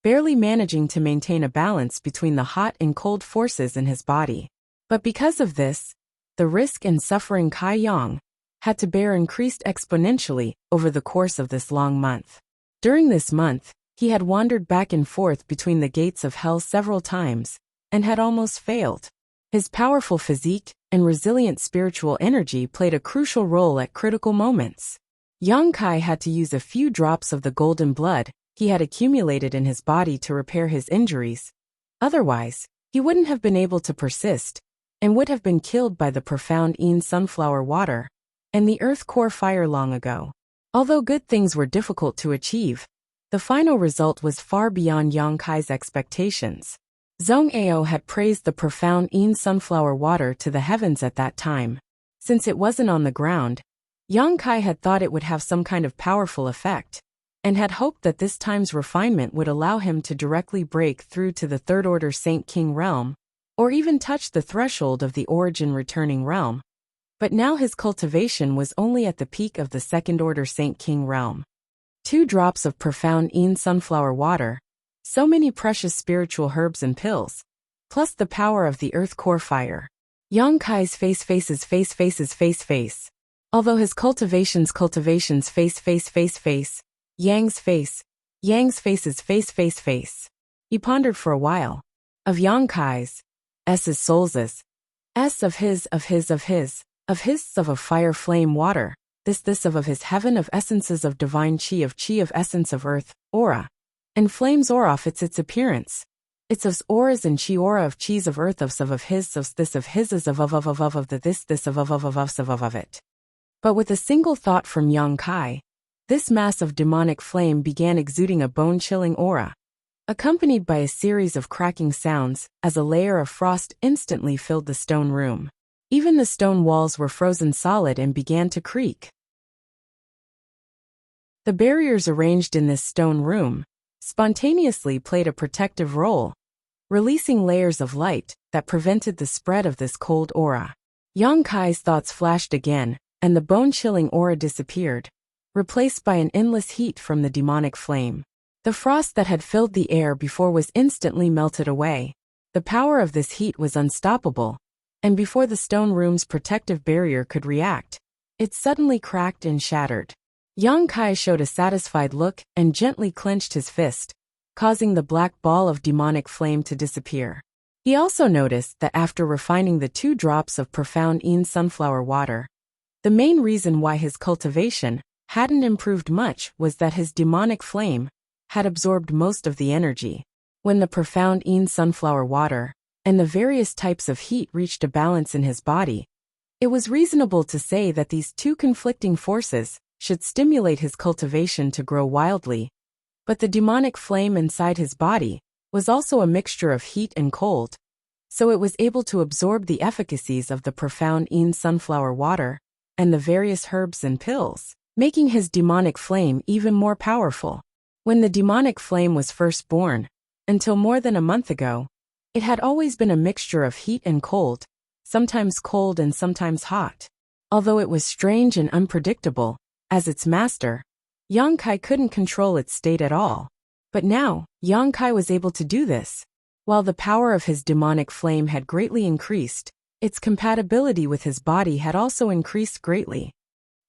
barely managing to maintain a balance between the hot and cold forces in his body. But because of this, the risk and suffering Kai Yang had to bear increased exponentially over the course of this long month. During this month, he had wandered back and forth between the gates of hell several times, and had almost failed. His powerful physique and resilient spiritual energy played a crucial role at critical moments. Yang Kai had to use a few drops of the golden blood he had accumulated in his body to repair his injuries. Otherwise, he wouldn't have been able to persist, and would have been killed by the profound Yin sunflower water and the earth core fire long ago. Although good things were difficult to achieve, the final result was far beyond Yang Kai's expectations. Zhong Ao had praised the profound Yin sunflower water to the heavens at that time. Since it wasn't on the ground, Yang Kai had thought it would have some kind of powerful effect, and had hoped that this time's refinement would allow him to directly break through to the Third Order Saint King realm, or even touch the threshold of the Origin Returning realm. But now his cultivation was only at the peak of the Second Order Saint King realm. 2 drops of profound Yin sunflower water, so many precious spiritual herbs and pills, plus the power of the earth core fire. Yang Kai's face. Although his cultivations face. Yang's face's face. He pondered for a while. Of Yang Kai's, S's soul's, S of his, of fire flame water, this of his heaven of essences of divine chi of essence of earth, aura. And flames aura fits its appearance. It's of auras and chi aura of chis of earth of his of this of his is of the this of it. But with a single thought from Yang Kai, this mass of demonic flame began exuding a bone-chilling aura, accompanied by a series of cracking sounds as a layer of frost instantly filled the stone room. Even the stone walls were frozen solid and began to creak. The barriers arranged in this stone room spontaneously played a protective role, releasing layers of light that prevented the spread of this cold aura. Yang Kai's thoughts flashed again, and the bone-chilling aura disappeared, replaced by an endless heat from the demonic flame. The frost that had filled the air before was instantly melted away. The power of this heat was unstoppable, and before the stone room's protective barrier could react, it suddenly cracked and shattered. Yang Kai showed a satisfied look and gently clenched his fist, causing the black ball of demonic flame to disappear. He also noticed that after refining the 2 drops of profound Yin sunflower water, the main reason why his cultivation hadn't improved much was that his demonic flame had absorbed most of the energy. When the profound Yin sunflower water and the various types of heat reached a balance in his body, it was reasonable to say that these 2 conflicting forces should stimulate his cultivation to grow wildly. But the demonic flame inside his body was also a mixture of heat and cold, so it was able to absorb the efficacies of the profound Yin sunflower water and the various herbs and pills, making his demonic flame even more powerful. When the demonic flame was first born, until more than a month ago, it had always been a mixture of heat and cold, sometimes cold and sometimes hot. Although it was strange and unpredictable, as its master, Yang Kai couldn't control its state at all. But now, Yang Kai was able to do this. While the power of his demonic flame had greatly increased, its compatibility with his body had also increased greatly.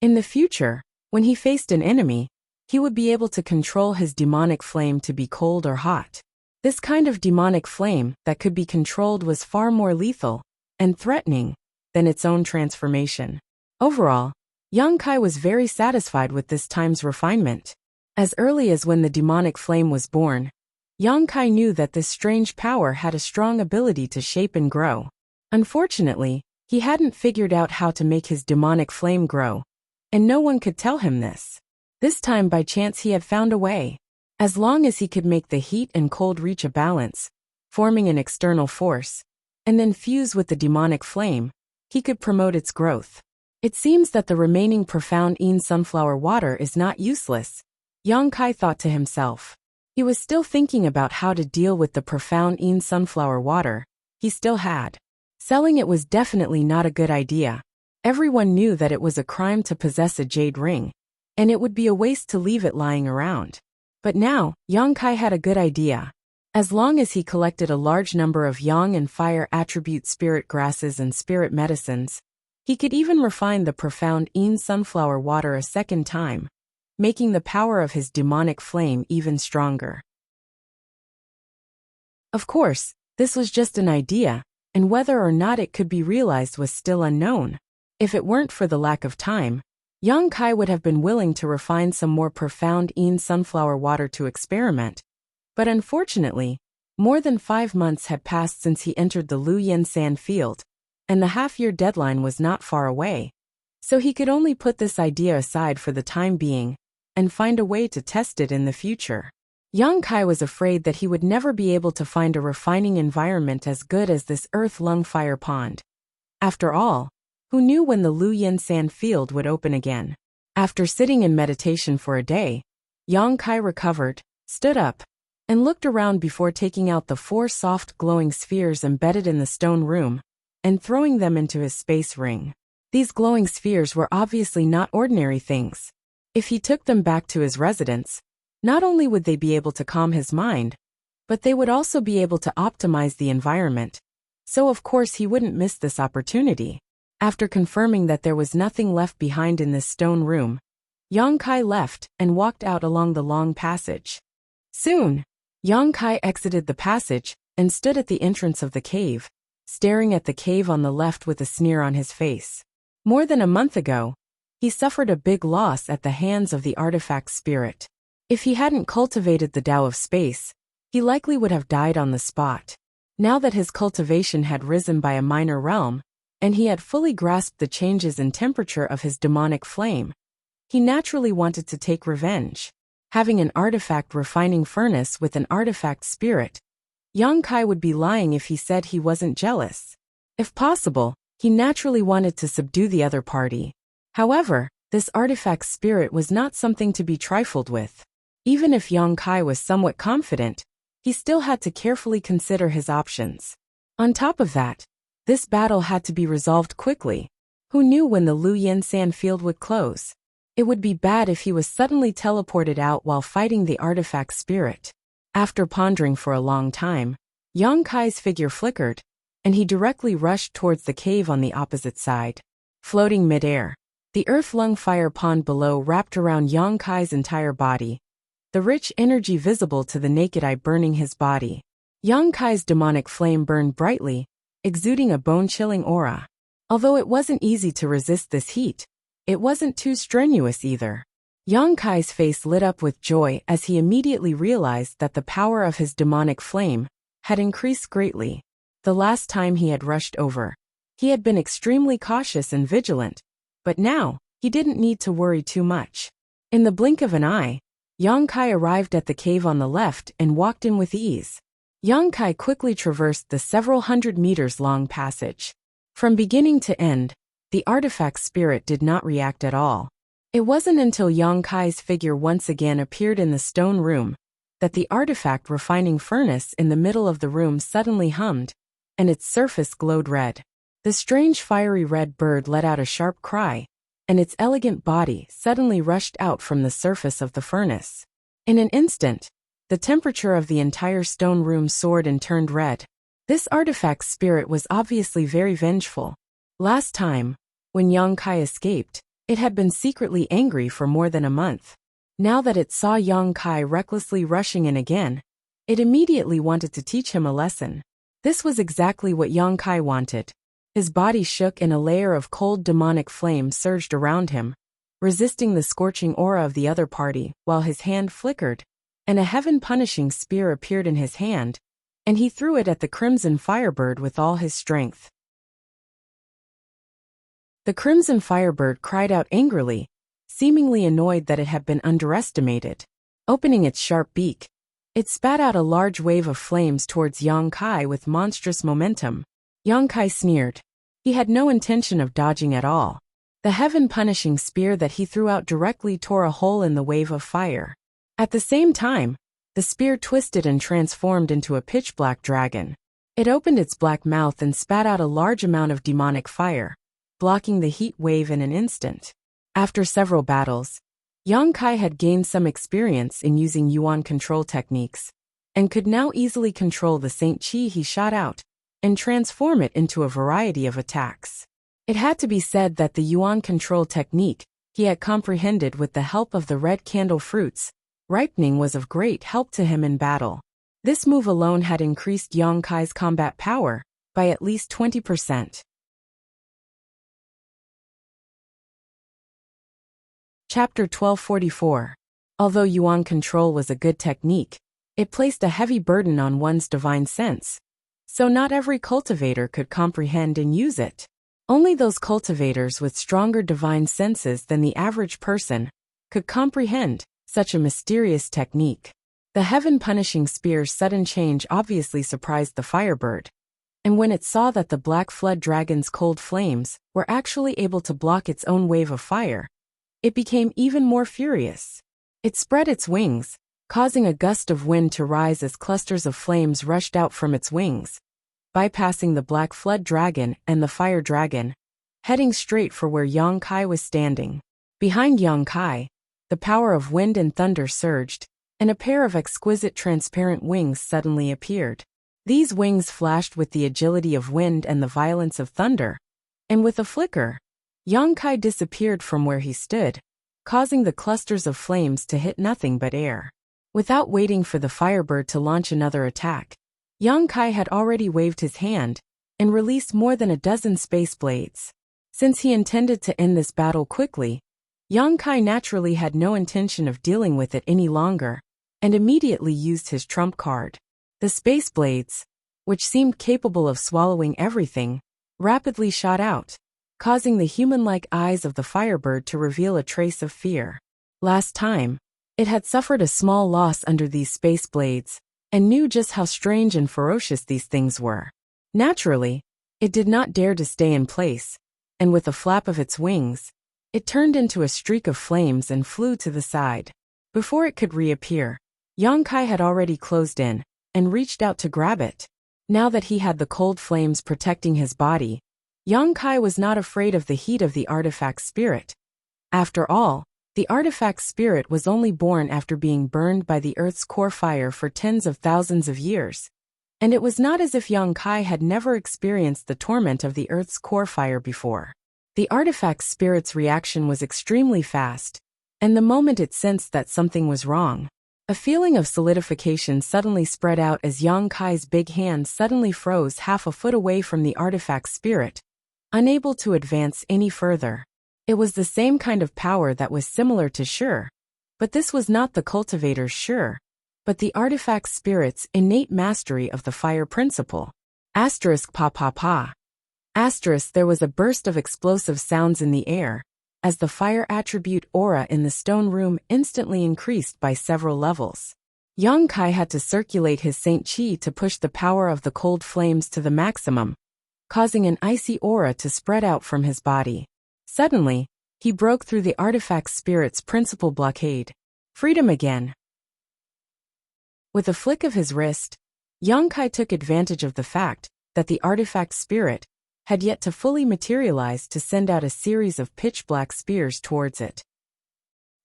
In the future, when he faced an enemy, he would be able to control his demonic flame to be cold or hot. This kind of demonic flame that could be controlled was far more lethal and threatening than its own transformation. Overall, Yang Kai was very satisfied with this time's refinement. As early as when the demonic flame was born, Yang Kai knew that this strange power had a strong ability to shape and grow. Unfortunately, he hadn't figured out how to make his demonic flame grow, and no one could tell him this. This time by chance he had found a way. As long as he could make the heat and cold reach a balance, forming an external force, and then fuse with the demonic flame, he could promote its growth. It seems that the remaining profound Yin sunflower water is not useless, Yang Kai thought to himself. He was still thinking about how to deal with the profound Yin sunflower water he still had. Selling it was definitely not a good idea. Everyone knew that it was a crime to possess a jade ring, and it would be a waste to leave it lying around. But now, Yang Kai had a good idea. As long as he collected a large number of yang and fire attribute spirit grasses and spirit medicines, he could even refine the profound Yin sunflower water a second time, making the power of his demonic flame even stronger. Of course, this was just an idea, and whether or not it could be realized was still unknown. If it weren't for the lack of time, Yang Kai would have been willing to refine some more profound Yin sunflower water to experiment. But unfortunately, more than 5 months had passed since he entered the Lu Yen Sand field, and the half-year deadline was not far away. So he could only put this idea aside for the time being, and find a way to test it in the future. Yang Kai was afraid that he would never be able to find a refining environment as good as this earth lung fire pond. After all, who knew when the Lu Yen Sand field would open again? After sitting in meditation for a day, Yang Kai recovered, stood up, and looked around before taking out the 4 soft glowing spheres embedded in the stone room, and throwing them into his space ring. These glowing spheres were obviously not ordinary things. If he took them back to his residence, not only would they be able to calm his mind, but they would also be able to optimize the environment. So of course he wouldn't miss this opportunity. After confirming that there was nothing left behind in this stone room, Yang Kai left and walked out along the long passage. Soon, Yang Kai exited the passage and stood at the entrance of the cave, staring at the cave on the left with a sneer on his face. More than a month ago, he suffered a big loss at the hands of the artifact spirit. If he hadn't cultivated the Tao of space, he likely would have died on the spot. Now that his cultivation had risen by a minor realm, and he had fully grasped the changes in temperature of his demonic flame, he naturally wanted to take revenge. Having an artifact refining furnace with an artifact spirit, Yang Kai would be lying if he said he wasn't jealous. If possible, he naturally wanted to subdue the other party. However, this artifact spirit was not something to be trifled with. Even if Yang Kai was somewhat confident, he still had to carefully consider his options. On top of that, this battle had to be resolved quickly. Who knew when the Lu Yen Sand field would close? It would be bad if he was suddenly teleported out while fighting the artifact spirit. After pondering for a long time, Yang Kai's figure flickered, and he directly rushed towards the cave on the opposite side. Floating midair, the earth lung fire pond below wrapped around Yang Kai's entire body, the rich energy visible to the naked eye burning his body. Yang Kai's demonic flame burned brightly, exuding a bone-chilling aura. Although it wasn't easy to resist this heat, it wasn't too strenuous either. Yang Kai's face lit up with joy as he immediately realized that the power of his demonic flame had increased greatly. The last time he had rushed over, he had been extremely cautious and vigilant, but now, he didn't need to worry too much. In the blink of an eye, Yang Kai arrived at the cave on the left and walked in with ease. Yang Kai quickly traversed the several hundred meters long passage. From beginning to end, the artifact spirit did not react at all. It wasn't until Yang Kai's figure once again appeared in the stone room that the artifact refining furnace in the middle of the room suddenly hummed, and its surface glowed red. The strange fiery red bird let out a sharp cry, and its elegant body suddenly rushed out from the surface of the furnace. In an instant, the temperature of the entire stone room soared and turned red. This artifact spirit was obviously very vengeful. Last time, when Yang Kai escaped, it had been secretly angry for more than a month. Now that it saw Yang Kai recklessly rushing in again, it immediately wanted to teach him a lesson. This was exactly what Yang Kai wanted. His body shook and a layer of cold demonic flame surged around him, resisting the scorching aura of the other party, while his hand flickered, and a heaven-punishing spear appeared in his hand, and he threw it at the Crimson Firebird with all his strength. The Crimson Firebird cried out angrily, seemingly annoyed that it had been underestimated. Opening its sharp beak, it spat out a large wave of flames towards Yang Kai with monstrous momentum. Yang Kai sneered. He had no intention of dodging at all. The heaven-punishing spear that he threw out directly tore a hole in the wave of fire. At the same time, the spear twisted and transformed into a pitch-black dragon. It opened its black mouth and spat out a large amount of demonic fire, blocking the heat wave in an instant. After several battles, Yang Kai had gained some experience in using Yuan control techniques, and could now easily control the Saint Chi he shot out, and transform it into a variety of attacks. It had to be said that the Yuan control technique he had comprehended with the help of the red candle fruits ripening was of great help to him in battle. This move alone had increased Yang Kai's combat power by at least 20%. Chapter 1244. Although Yuan control was a good technique, it placed a heavy burden on one's divine sense, so not every cultivator could comprehend and use it. Only those cultivators with stronger divine senses than the average person could comprehend such a mysterious technique. The heaven-punishing spear's sudden change obviously surprised the Firebird, and when it saw that the Black Flood Dragon's cold flames were actually able to block its own wave of fire, it became even more furious. It spread its wings, causing a gust of wind to rise as clusters of flames rushed out from its wings, bypassing the Black Flood Dragon and the Fire Dragon, heading straight for where Yang Kai was standing. Behind Yang Kai, the power of wind and thunder surged, and a pair of exquisite transparent wings suddenly appeared. These wings flashed with the agility of wind and the violence of thunder, and with a flicker, Yang Kai disappeared from where he stood, causing the clusters of flames to hit nothing but air. Without waiting for the Firebird to launch another attack, Yang Kai had already waved his hand and released more than a dozen space blades. Since he intended to end this battle quickly, Yang Kai naturally had no intention of dealing with it any longer, and immediately used his trump card. The space blades, which seemed capable of swallowing everything, rapidly shot out, causing the human-like eyes of the Firebird to reveal a trace of fear. Last time, it had suffered a small loss under these space blades, and knew just how strange and ferocious these things were. Naturally, it did not dare to stay in place, and with a flap of its wings, it turned into a streak of flames and flew to the side. Before it could reappear, Yang Kai had already closed in, and reached out to grab it. Now that he had the cold flames protecting his body, Yang Kai was not afraid of the heat of the artifact spirit. After all, the artifact spirit was only born after being burned by the Earth's core fire for tens of thousands of years, and it was not as if Yang Kai had never experienced the torment of the Earth's core fire before. The artifact spirit's reaction was extremely fast, and the moment it sensed that something was wrong, a feeling of solidification suddenly spread out as Yang Kai's big hand suddenly froze half a foot away from the artifact spirit, unable to advance any further. It was the same kind of power that was similar to Sure, but this was not the cultivator's Sure, but the artifact spirit's innate mastery of the fire principle. Asterisk pa pa pa. Asterisk there was a burst of explosive sounds in the air, as the fire attribute aura in the stone room instantly increased by several levels. Yang Kai had to circulate his Saint Chi to push the power of the cold flames to the maximum, causing an icy aura to spread out from his body. Suddenly, he broke through the artifact spirit's principal blockade. Freedom again. With a flick of his wrist, Yang Kai took advantage of the fact that the artifact spirit had yet to fully materialize to send out a series of pitch-black spears towards it.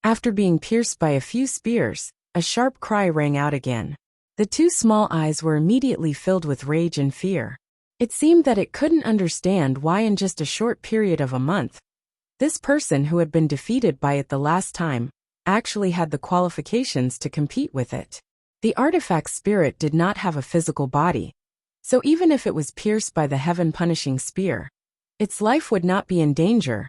After being pierced by a few spears, a sharp cry rang out again. The two small eyes were immediately filled with rage and fear. It seemed that it couldn't understand why in just a short period of a month, this person who had been defeated by it the last time actually had the qualifications to compete with it. The artifact spirit did not have a physical body, so even if it was pierced by the heaven-punishing spear, Its life would not be in danger,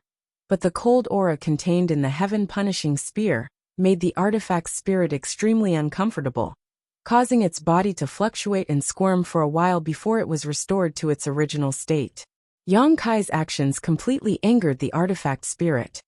but the cold aura contained in the heaven-punishing spear made the artifact's spirit extremely uncomfortable, causing its body to fluctuate and squirm for a while before it was restored to its original state. Yang Kai's actions completely angered the artifact spirit.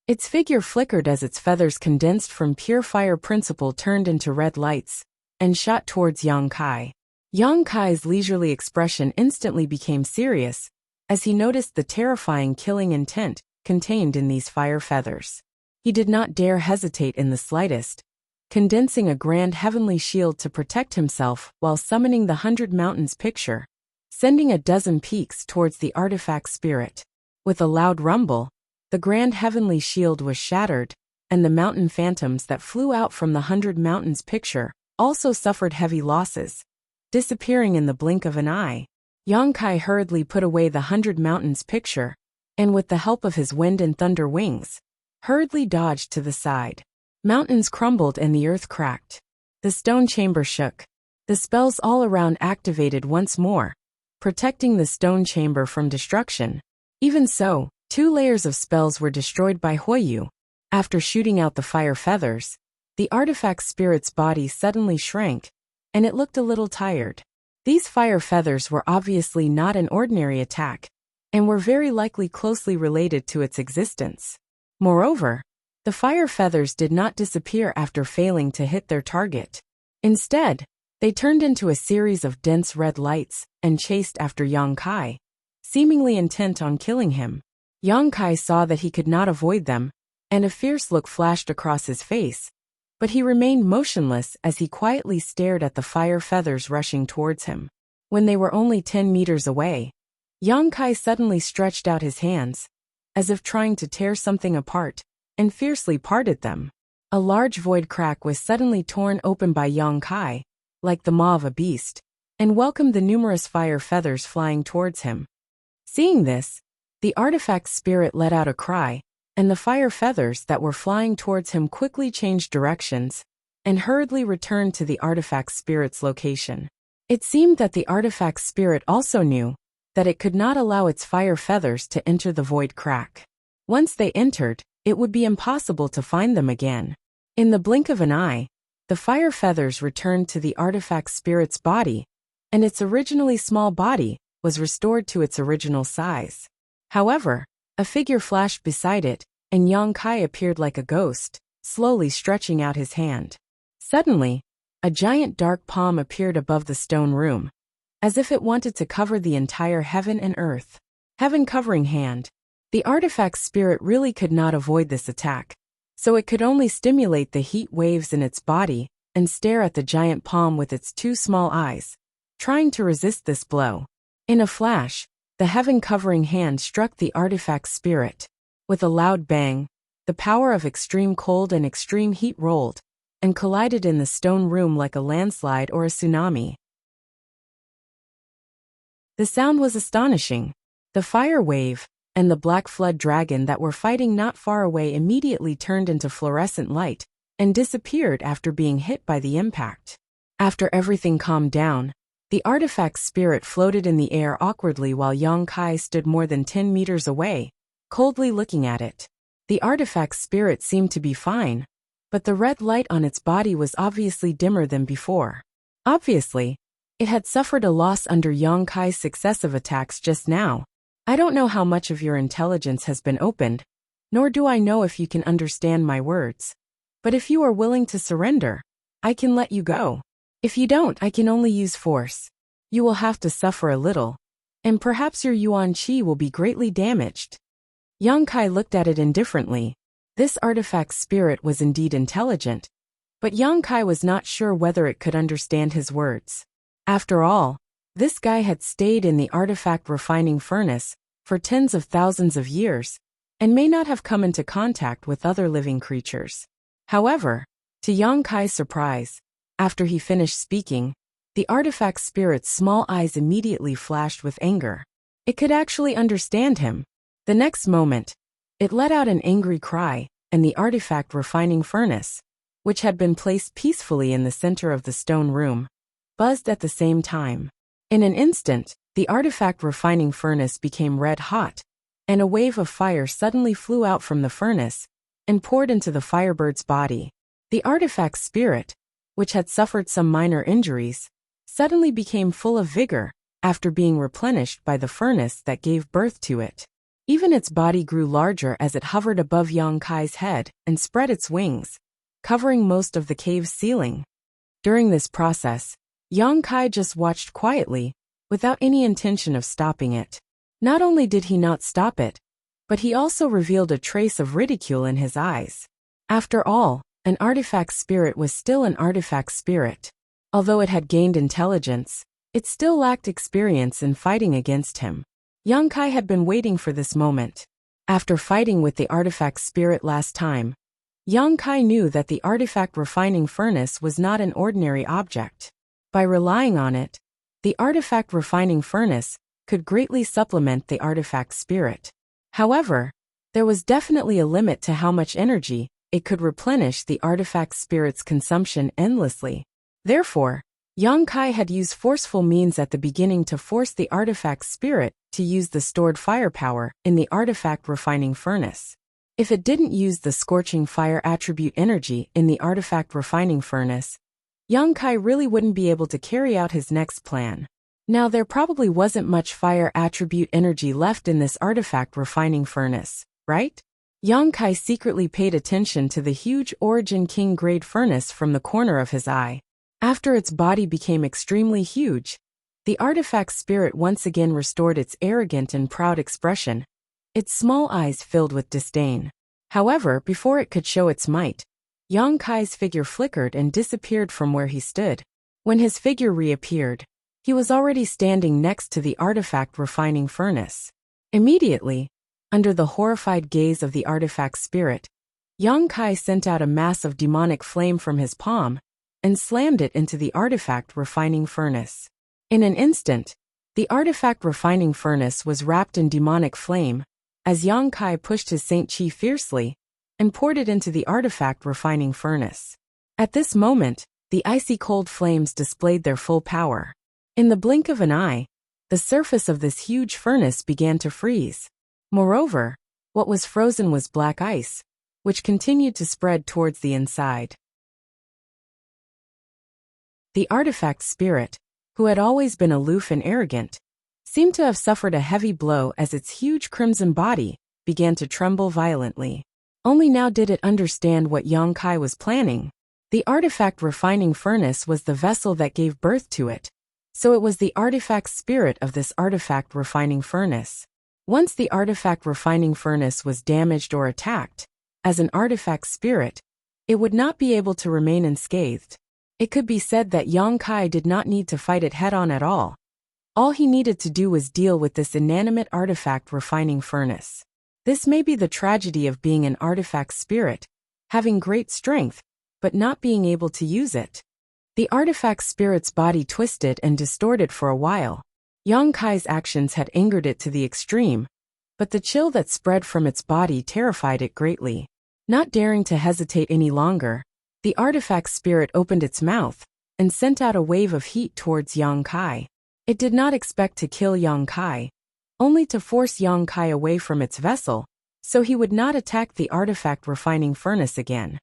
Its figure flickered as its feathers condensed from pure fire principle turned into red lights and shot towards Yang Kai. Yang Kai's leisurely expression instantly became serious as he noticed the terrifying killing intent contained in these fire feathers. He did not dare hesitate in the slightest, condensing a grand heavenly shield to protect himself while summoning the 100 Mountains picture, sending a dozen peaks towards the artifact spirit. With a loud rumble, the grand heavenly shield was shattered, and the mountain phantoms that flew out from the 100 Mountains picture also suffered heavy losses, disappearing in the blink of an eye. Yang Kai hurriedly put away the 100 Mountains picture, and with the help of his wind and thunder wings, hurriedly dodged to the side. Mountains crumbled and the earth cracked. The stone chamber shook. The spells all around activated once more, protecting the stone chamber from destruction. Even so, 2 layers of spells were destroyed by Huoyu. After shooting out the fire feathers, the artifact spirit's body suddenly shrank, and it looked a little tired. These fire feathers were obviously not an ordinary attack, and were very likely closely related to its existence. Moreover, the fire feathers did not disappear after failing to hit their target. Instead, they turned into a series of dense red lights and chased after Yang Kai, seemingly intent on killing him. Yang Kai saw that he could not avoid them, and a fierce look flashed across his face, but he remained motionless as he quietly stared at the fire feathers rushing towards him. When they were only 10 meters away, Yang Kai suddenly stretched out his hands, as if trying to tear something apart, and fiercely parted them. A large void crack was suddenly torn open by Yang Kai, like the maw of a beast, and welcomed the numerous fire feathers flying towards him. Seeing this, the artifact spirit let out a cry, and the fire feathers that were flying towards him quickly changed directions and hurriedly returned to the artifact spirit's location. It seemed that the artifact spirit also knew that it could not allow its fire feathers to enter the void crack. Once they entered, it would be impossible to find them again. In the blink of an eye, the fire feathers returned to the artifact spirit's body, and its originally small body was restored to its original size. However, a figure flashed beside it, and Yang Kai appeared like a ghost, slowly stretching out his hand. Suddenly, a giant dark palm appeared above the stone room, as if it wanted to cover the entire heaven and earth. Heaven-covering hand. The artifact spirit really could not avoid this attack, so it could only stimulate the heat waves in its body and stare at the giant palm with its 2 small eyes, trying to resist this blow. In a flash, the heaven-covering hand struck the artifact spirit. With a loud bang, the power of extreme cold and extreme heat rolled and collided in the stone room like a landslide or a tsunami. The sound was astonishing. The fire wave and the black flood dragon that were fighting not far away immediately turned into fluorescent light and disappeared after being hit by the impact. After everything calmed down, the artifact spirit floated in the air awkwardly while Yang Kai stood more than 10 meters away, coldly looking at it. The artifact spirit seemed to be fine, but the red light on its body was obviously dimmer than before. Obviously, it had suffered a loss under Yang Kai's successive attacks just now. I don't know how much of your intelligence has been opened, nor do I know if you can understand my words. But if you are willing to surrender, I can let you go. If you don't, I can only use force. You will have to suffer a little, and perhaps your Yuan Qi will be greatly damaged. Yang Kai looked at it indifferently. This artifact spirit was indeed intelligent, but Yang Kai was not sure whether it could understand his words. After all, this guy had stayed in the artifact refining furnace for tens of thousands of years, and may not have come into contact with other living creatures. However, to Yang Kai's surprise, after he finished speaking, the artifact spirit's small eyes immediately flashed with anger. It could actually understand him. The next moment, it let out an angry cry, and the artifact refining furnace, which had been placed peacefully in the center of the stone room, buzzed at the same time. In an instant, the artifact refining furnace became red hot, and a wave of fire suddenly flew out from the furnace and poured into the firebird's body. The artifact's spirit, which had suffered some minor injuries, suddenly became full of vigor after being replenished by the furnace that gave birth to it. Even its body grew larger as it hovered above Yang Kai's head and spread its wings, covering most of the cave's ceiling. During this process, Yang Kai just watched quietly, without any intention of stopping it. Not only did he not stop it, but he also revealed a trace of ridicule in his eyes. After all, an artifact spirit was still an artifact spirit. Although it had gained intelligence, it still lacked experience in fighting against him. Yang Kai had been waiting for this moment. After fighting with the artifact spirit last time, Yang Kai knew that the artifact refining furnace was not an ordinary object. By relying on it, the artifact refining furnace could greatly supplement the artifact spirit. However, there was definitely a limit to how much energy it could replenish the artifact spirit's consumption endlessly. Therefore, Yang Kai had used forceful means at the beginning to force the artifact spirit to use the stored firepower in the artifact refining furnace. If it didn't use the scorching fire attribute energy in the artifact refining furnace, Yang Kai really wouldn't be able to carry out his next plan. Now there probably wasn't much fire attribute energy left in this artifact refining furnace, right? Yang Kai secretly paid attention to the huge Origin King grade furnace from the corner of his eye. After its body became extremely huge, the artifact spirit once again restored its arrogant and proud expression, its small eyes filled with disdain. However, before it could show its might, Yang Kai's figure flickered and disappeared from where he stood. When his figure reappeared, he was already standing next to the artifact refining furnace. Immediately, under the horrified gaze of the artifact spirit, Yang Kai sent out a mass of demonic flame from his palm and slammed it into the artifact refining furnace. In an instant, the artifact refining furnace was wrapped in demonic flame, as Yang Kai pushed his Saint Chi fiercely and poured it into the artifact refining furnace. At this moment, the icy cold flames displayed their full power. In the blink of an eye, the surface of this huge furnace began to freeze. Moreover, what was frozen was black ice, which continued to spread towards the inside. The artifact spirit, who had always been aloof and arrogant, seemed to have suffered a heavy blow as its huge crimson body began to tremble violently. Only now did it understand what Yang Kai was planning. The artifact refining furnace was the vessel that gave birth to it, so it was the artifact spirit of this artifact refining furnace. Once the artifact refining furnace was damaged or attacked, as an artifact spirit, it would not be able to remain unscathed. It could be said that Yang Kai did not need to fight it head-on at all. All he needed to do was deal with this inanimate artifact refining furnace. This may be the tragedy of being an artifact spirit, having great strength, but not being able to use it. The artifact spirit's body twisted and distorted for a while. Yang Kai's actions had angered it to the extreme, but the chill that spread from its body terrified it greatly. Not daring to hesitate any longer, the artifact spirit opened its mouth and sent out a wave of heat towards Yang Kai. It did not expect to kill Yang Kai, only to force Yang Kai away from its vessel, so he would not attack the artifact refining furnace again.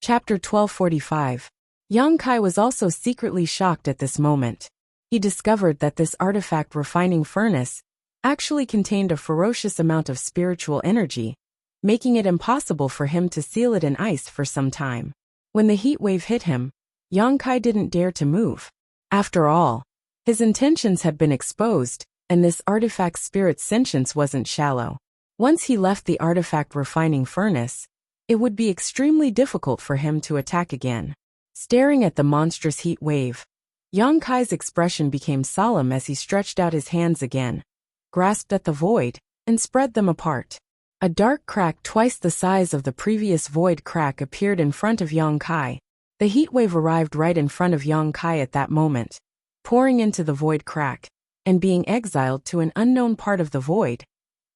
Chapter 1245. Yang Kai was also secretly shocked at this moment. He discovered that this artifact refining furnace actually contained a ferocious amount of spiritual energy, making it impossible for him to seal it in ice for some time. When the heat wave hit him, Yang Kai didn't dare to move. After all, his intentions had been exposed, and this artifact spirit's sentience wasn't shallow. Once he left the artifact refining furnace, it would be extremely difficult for him to attack again. Staring at the monstrous heat wave, Yang Kai's expression became solemn as he stretched out his hands again, grasped at the void, and spread them apart. A dark crack twice the size of the previous void crack appeared in front of Yang Kai. The heat wave arrived right in front of Yang Kai at that moment, pouring into the void crack, and being exiled to an unknown part of the void,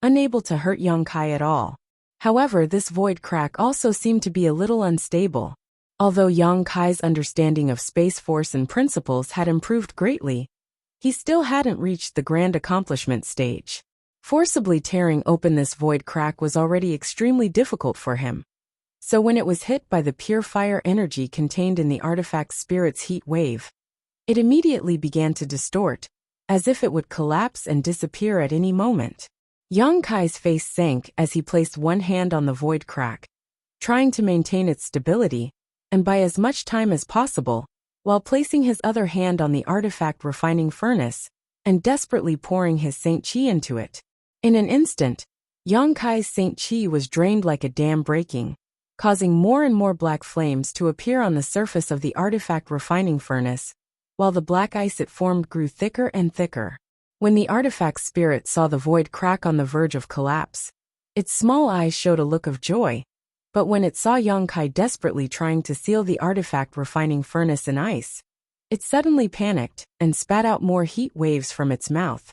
unable to hurt Yang Kai at all. However, this void crack also seemed to be a little unstable. Although Yang Kai's understanding of space force and principles had improved greatly, he still hadn't reached the grand accomplishment stage. Forcibly tearing open this void crack was already extremely difficult for him. So when it was hit by the pure fire energy contained in the artifact spirit's heat wave, it immediately began to distort, as if it would collapse and disappear at any moment. Yang Kai's face sank as he placed one hand on the void crack, trying to maintain its stability, and buy as much time as possible, while placing his other hand on the artifact refining furnace, and desperately pouring his Saint Chi into it. In an instant, Yang Kai's Saint Chi was drained like a dam breaking, causing more and more black flames to appear on the surface of the artifact refining furnace, while the black ice it formed grew thicker and thicker. When the artifact spirit saw the void crack on the verge of collapse, its small eyes showed a look of joy, but when it saw Yang Kai desperately trying to seal the artifact refining furnace in ice, it suddenly panicked and spat out more heat waves from its mouth,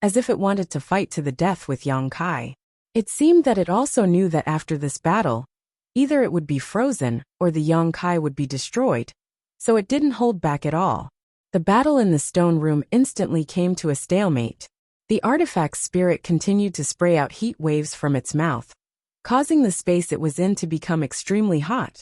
as if it wanted to fight to the death with Yang Kai. It seemed that it also knew that after this battle, either it would be frozen or the Yang Kai would be destroyed, so it didn't hold back at all. The battle in the stone room instantly came to a stalemate. The artifact spirit continued to spray out heat waves from its mouth, causing the space it was in to become extremely hot.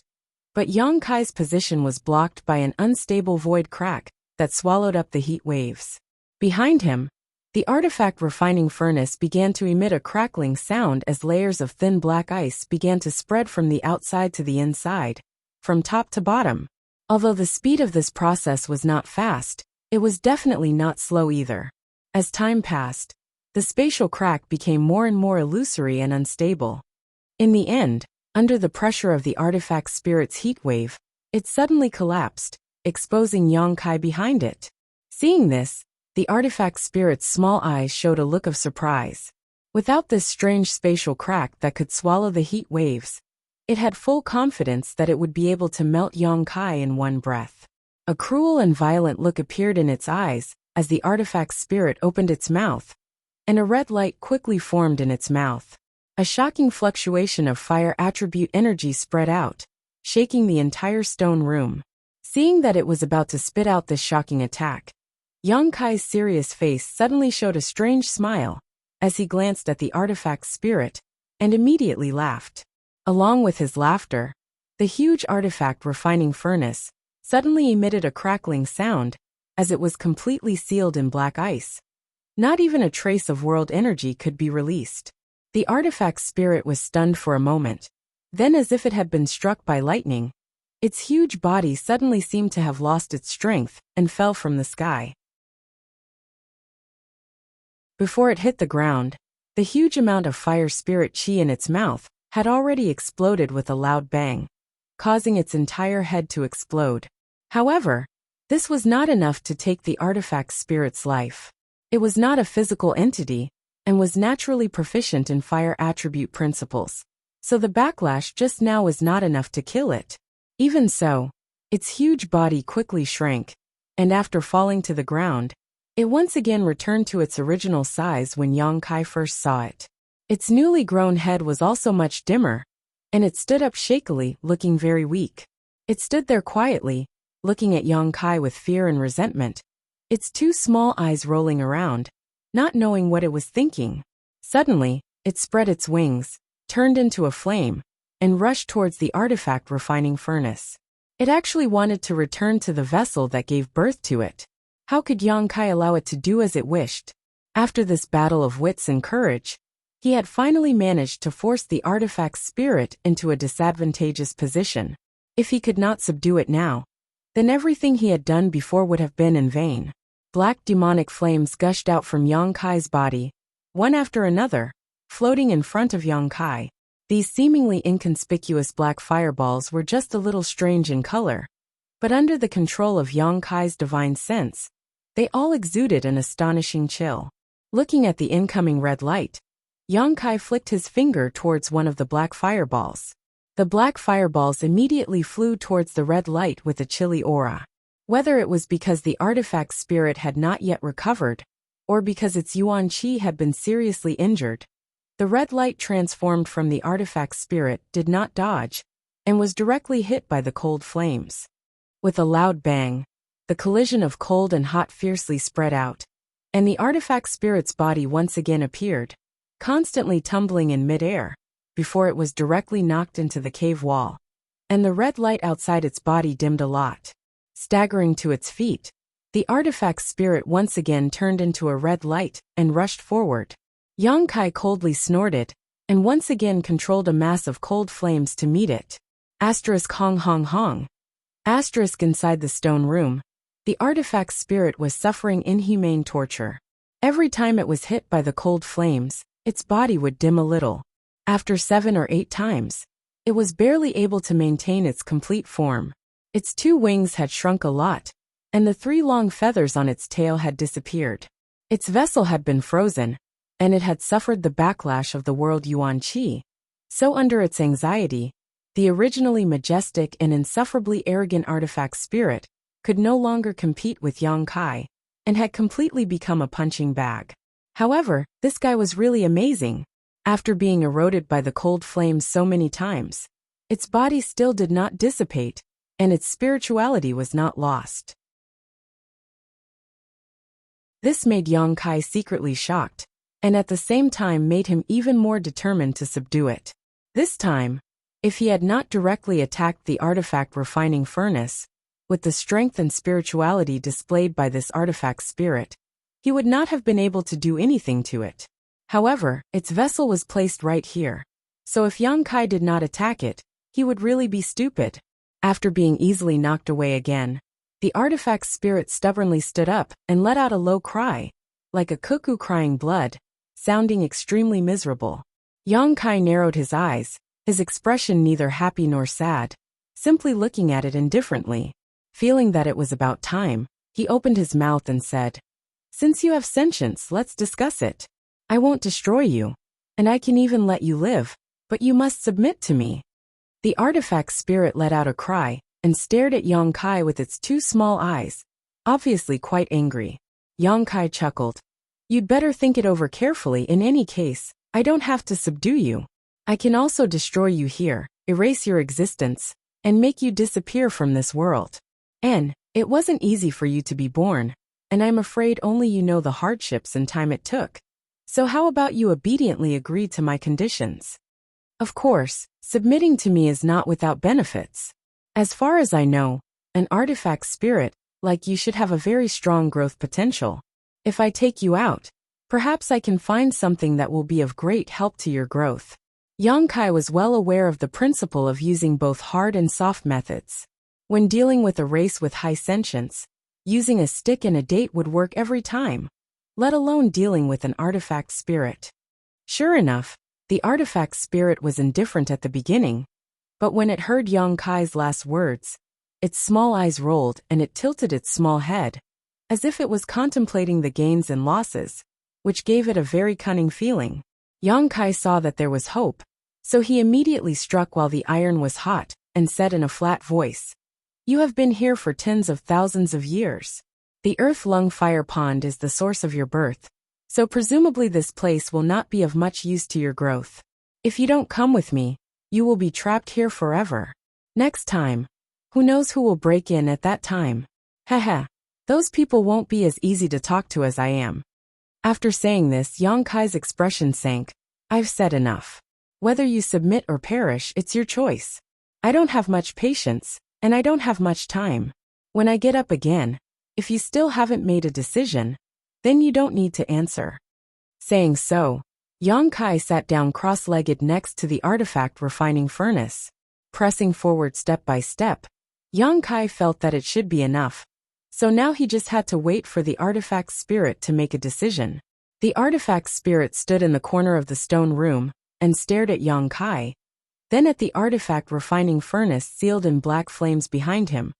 But Yang Kai's position was blocked by an unstable void crack that swallowed up the heat waves. Behind him, the artifact refining furnace began to emit a crackling sound as layers of thin black ice began to spread from the outside to the inside, from top to bottom. Although the speed of this process was not fast, it was definitely not slow either. As time passed, the spatial crack became more and more illusory and unstable. In the end, under the pressure of the artifact spirit's heat wave, it suddenly collapsed, exposing Yang Kai behind it. Seeing this, the artifact spirit's small eyes showed a look of surprise. Without this strange spatial crack that could swallow the heat waves, it had full confidence that it would be able to melt Yang Kai in one breath. A cruel and violent look appeared in its eyes as the artifact spirit opened its mouth, and a red light quickly formed in its mouth. A shocking fluctuation of fire attribute energy spread out, shaking the entire stone room. Seeing that it was about to spit out this shocking attack, Yang Kai's serious face suddenly showed a strange smile as he glanced at the artifact spirit and immediately laughed. Along with his laughter, the huge artifact refining furnace suddenly emitted a crackling sound as it was completely sealed in black ice. Not even a trace of world energy could be released. The artifact spirit was stunned for a moment. Then, as if it had been struck by lightning, its huge body suddenly seemed to have lost its strength and fell from the sky. Before it hit the ground, the huge amount of fire spirit chi in its mouth had already exploded with a loud bang, causing its entire head to explode. However, this was not enough to take the artifact spirit's life. It was not a physical entity, and was naturally proficient in fire attribute principles, so the backlash just now was not enough to kill it. Even so, its huge body quickly shrank, and after falling to the ground, it once again returned to its original size when Yang Kai first saw it. Its newly grown head was also much dimmer, and it stood up shakily, looking very weak. It stood there quietly, looking at Yang Kai with fear and resentment, its two small eyes rolling around, not knowing what it was thinking. Suddenly, it spread its wings, turned into a flame, and rushed towards the artifact refining furnace. It actually wanted to return to the vessel that gave birth to it. How could Yang Kai allow it to do as it wished? After this battle of wits and courage, he had finally managed to force the artifact's spirit into a disadvantageous position. If he could not subdue it now, then everything he had done before would have been in vain. Black demonic flames gushed out from Yang Kai's body, one after another, floating in front of Yang Kai. These seemingly inconspicuous black fireballs were just a little strange in color, but under the control of Yang Kai's divine sense, they all exuded an astonishing chill. Looking at the incoming red light, Yang Kai flicked his finger towards one of the black fireballs. The black fireballs immediately flew towards the red light with a chilly aura. Whether it was because the artifact spirit had not yet recovered, or because its yuan qi had been seriously injured, the red light transformed from the artifact spirit did not dodge, and was directly hit by the cold flames. With a loud bang, the collision of cold and hot fiercely spread out, and the artifact spirit's body once again appeared, constantly tumbling in midair, before it was directly knocked into the cave wall, and the red light outside its body dimmed a lot. Staggering to its feet, the artifact spirit once again turned into a red light and rushed forward. Yang Kai coldly snorted, and once again controlled a mass of cold flames to meet it. Asterisk hong hong hong. Asterisk inside the stone room, the artifact spirit was suffering inhumane torture. Every time it was hit by the cold flames, its body would dim a little. After 7 or 8 times, it was barely able to maintain its complete form. Its 2 wings had shrunk a lot, and the 3 long feathers on its tail had disappeared. Its vessel had been frozen, and it had suffered the backlash of the world Yuan Qi. So under its anxiety, the originally majestic and insufferably arrogant artifact spirit could no longer compete with Yang Kai, and had completely become a punching bag. However, this guy was really amazing. After being eroded by the cold flames so many times, its body still did not dissipate, and its spirituality was not lost. This made Yang Kai secretly shocked, and at the same time made him even more determined to subdue it. This time, if he had not directly attacked the artifact refining furnace, with the strength and spirituality displayed by this artifact spirit, he would not have been able to do anything to it. However, its vessel was placed right here, so if Yang Kai did not attack it, he would really be stupid. After being easily knocked away again, the artifact spirit stubbornly stood up and let out a low cry, like a cuckoo crying blood, sounding extremely miserable. Yang Kai narrowed his eyes, his expression neither happy nor sad, simply looking at it indifferently. Feeling that it was about time, he opened his mouth and said, "Since you have sentience, let's discuss it. I won't destroy you, and I can even let you live, but you must submit to me." The artifact spirit let out a cry, and stared at Yang Kai with its 2 small eyes, obviously quite angry. Yang Kai chuckled. "You'd better think it over carefully. In any case, I don't have to subdue you. I can also destroy you here, erase your existence, and make you disappear from this world. And it wasn't easy for you to be born, and I'm afraid only you know the hardships and time it took. So how about you obediently agree to my conditions? Of course, submitting to me is not without benefits. As far as I know, an artifact spirit like you should have a very strong growth potential. If I take you out, perhaps I can find something that will be of great help to your growth." Yang Kai was well aware of the principle of using both hard and soft methods. When dealing with a race with high sentience, using a stick and a date would work every time, let alone dealing with an artifact spirit. Sure enough, the artifact spirit was indifferent at the beginning, but when it heard Yang Kai's last words, its small eyes rolled and it tilted its small head, as if it was contemplating the gains and losses, which gave it a very cunning feeling. Yang Kai saw that there was hope, so he immediately struck while the iron was hot, and said in a flat voice, "You have been here for tens of thousands of years. The earth-lung fire pond is the source of your birth, so presumably this place will not be of much use to your growth. If you don't come with me, you will be trapped here forever. Next time, who knows who will break in at that time? Haha, those people won't be as easy to talk to as I am." After saying this, Yang Kai's expression sank. "I've said enough. Whether you submit or perish, it's your choice. I don't have much patience, and I don't have much time. When I get up again, if you still haven't made a decision, then you don't need to answer." Saying so, Yang Kai sat down cross-legged next to the artifact refining furnace. Pressing forward step by step, Yang Kai felt that it should be enough. So now he just had to wait for the artifact spirit to make a decision. The artifact spirit stood in the corner of the stone room and stared at Yang Kai, then at the artifact refining furnace sealed in black flames behind him,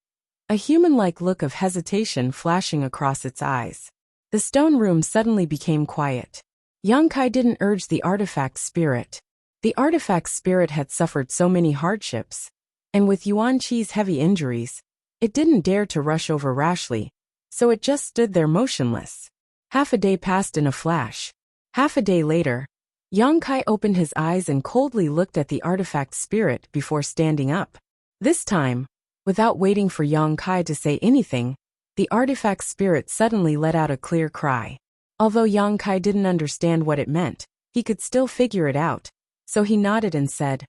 a human-like look of hesitation flashing across its eyes. The stone room suddenly became quiet. Yang Kai didn't urge the artifact spirit. The artifact spirit had suffered so many hardships, and with Yuan Qi's heavy injuries, it didn't dare to rush over rashly, so it just stood there motionless. Half a day passed in a flash. Half a day later, Yang Kai opened his eyes and coldly looked at the artifact spirit before standing up. This time, without waiting for Yang Kai to say anything, the artifact spirit suddenly let out a clear cry. Although Yang Kai didn't understand what it meant, he could still figure it out, so he nodded and said,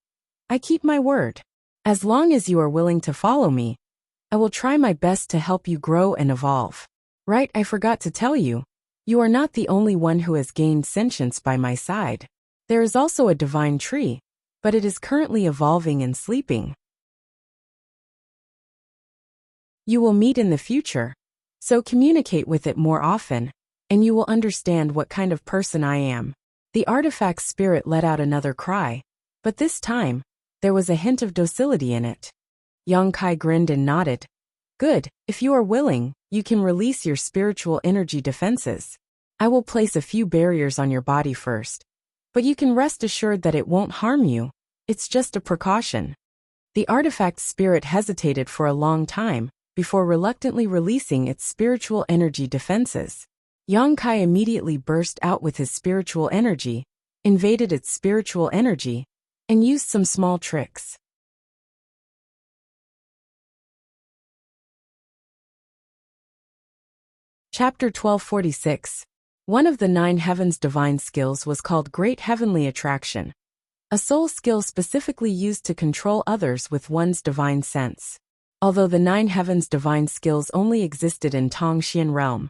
"I keep my word. As long as you are willing to follow me, I will try my best to help you grow and evolve. Right, I forgot to tell you, you are not the only one who has gained sentience by my side. There is also a divine tree, but it is currently evolving and sleeping. You will meet in the future, so communicate with it more often, and you will understand what kind of person I am." The artifact spirit let out another cry, but this time, there was a hint of docility in it. Yang Kai grinned and nodded. "Good, if you are willing, you can release your spiritual energy defenses. I will place a few barriers on your body first, but you can rest assured that it won't harm you. It's just a precaution." The artifact spirit hesitated for a long time, before reluctantly releasing its spiritual energy defenses. Yang Kai immediately burst out with his spiritual energy, invaded its spiritual energy, and used some small tricks. Chapter 1246. One of the 9 heavens divine skills was called Great Heavenly Attraction, a soul skill specifically used to control others with one's divine sense. Although the 9 heavens divine skills only existed in Tongxian realm,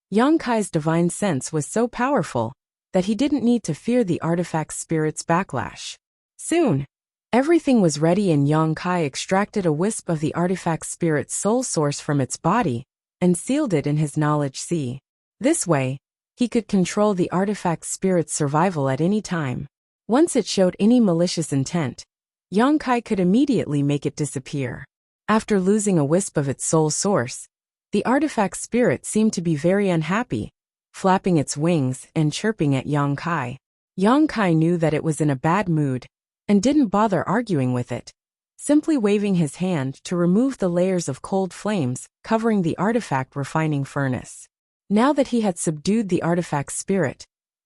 Yang Kai's divine sense was so powerful that he didn't need to fear the artifact spirit's backlash. Soon, everything was ready and Yang Kai extracted a wisp of the artifact spirit's soul source from its body and sealed it in his knowledge sea. This way, he could control the artifact spirit's survival at any time. Once it showed any malicious intent, Yang Kai could immediately make it disappear. After losing a wisp of its soul source, the artifact spirit seemed to be very unhappy, flapping its wings and chirping at Yang Kai. Yang Kai knew that it was in a bad mood, and didn't bother arguing with it, simply waving his hand to remove the layers of cold flames covering the artifact refining furnace. Now that he had subdued the artifact spirit,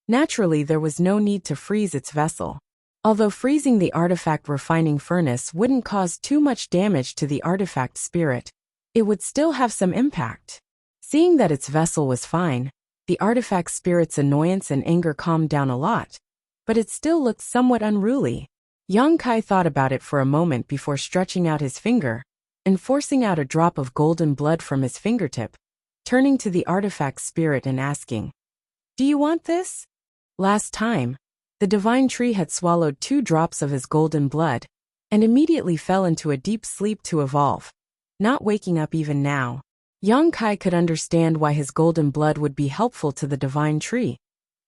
naturally there was no need to freeze its vessel. Although freezing the artifact refining furnace wouldn't cause too much damage to the artifact spirit, it would still have some impact. Seeing that its vessel was fine, the artifact spirit's annoyance and anger calmed down a lot, but it still looked somewhat unruly. Yang Kai thought about it for a moment before stretching out his finger and forcing out a drop of golden blood from his fingertip, turning to the artifact spirit and asking, "Do you want this?" Last time, the divine tree had swallowed 2 drops of his golden blood and immediately fell into a deep sleep to evolve, not waking up even now. Yang Kai could understand why his golden blood would be helpful to the divine tree.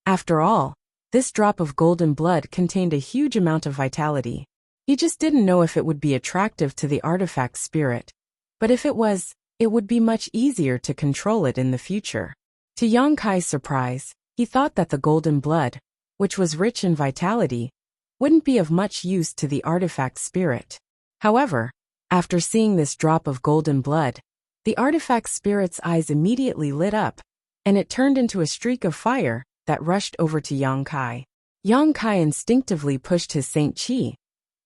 After all, this drop of golden blood contained a huge amount of vitality. He just didn't know if it would be attractive to the artifact spirit, but if it was, it would be much easier to control it in the future. To Yang Kai's surprise, he thought that the golden blood, which was rich in vitality, wouldn't be of much use to the artifact spirit. However, after seeing this drop of golden blood, the artifact spirit's eyes immediately lit up, and it turned into a streak of fire that rushed over to Yang Kai. Yang Kai instinctively pushed his Saint Chi,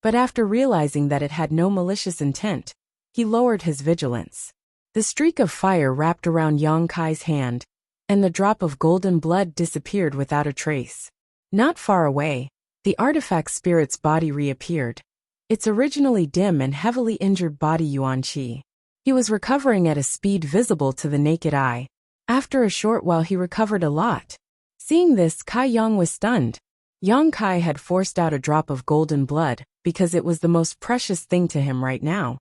but after realizing that it had no malicious intent, he lowered his vigilance. The streak of fire wrapped around Yang Kai's hand, and the drop of golden blood disappeared without a trace. Not far away, the artifact spirit's body reappeared, its originally dim and heavily injured body Yuan Qi. He was recovering at a speed visible to the naked eye. After a short while he recovered a lot. Seeing this, Kai Yang was stunned. Yang Kai had forced out a drop of golden blood because it was the most precious thing to him right now,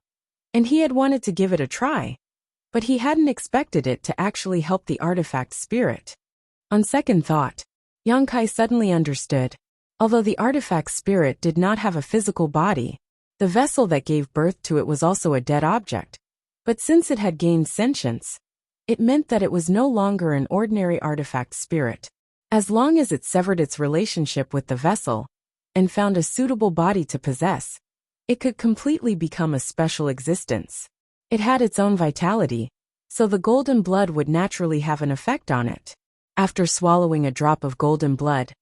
and he had wanted to give it a try, but he hadn't expected it to actually help the artifact spirit. On second thought, Yang Kai suddenly understood. Although the artifact spirit did not have a physical body, the vessel that gave birth to it was also a dead object. But since it had gained sentience, it meant that it was no longer an ordinary artifact spirit. As long as it severed its relationship with the vessel and found a suitable body to possess, it could completely become a special existence. It had its own vitality, so the golden blood would naturally have an effect on it. After swallowing a drop of golden blood,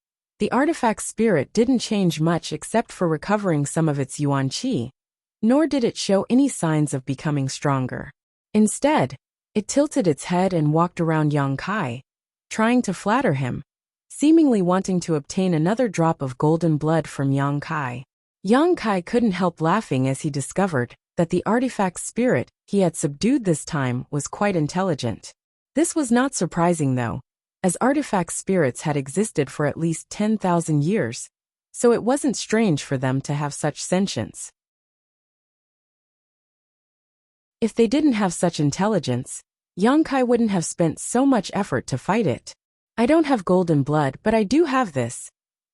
The artifact spirit didn't change much except for recovering some of its yuan qi, nor did it show any signs of becoming stronger. Instead, it tilted its head and walked around Yang Kai, trying to flatter him, seemingly wanting to obtain another drop of golden blood from Yang Kai. Yang Kai couldn't help laughing as he discovered that the artifact spirit he had subdued this time was quite intelligent. This was not surprising though, as artifact spirits had existed for at least 10,000 years, so it wasn't strange for them to have such sentience. If they didn't have such intelligence, Yang Kai wouldn't have spent so much effort to fight it. I don't have golden blood, but I do have this.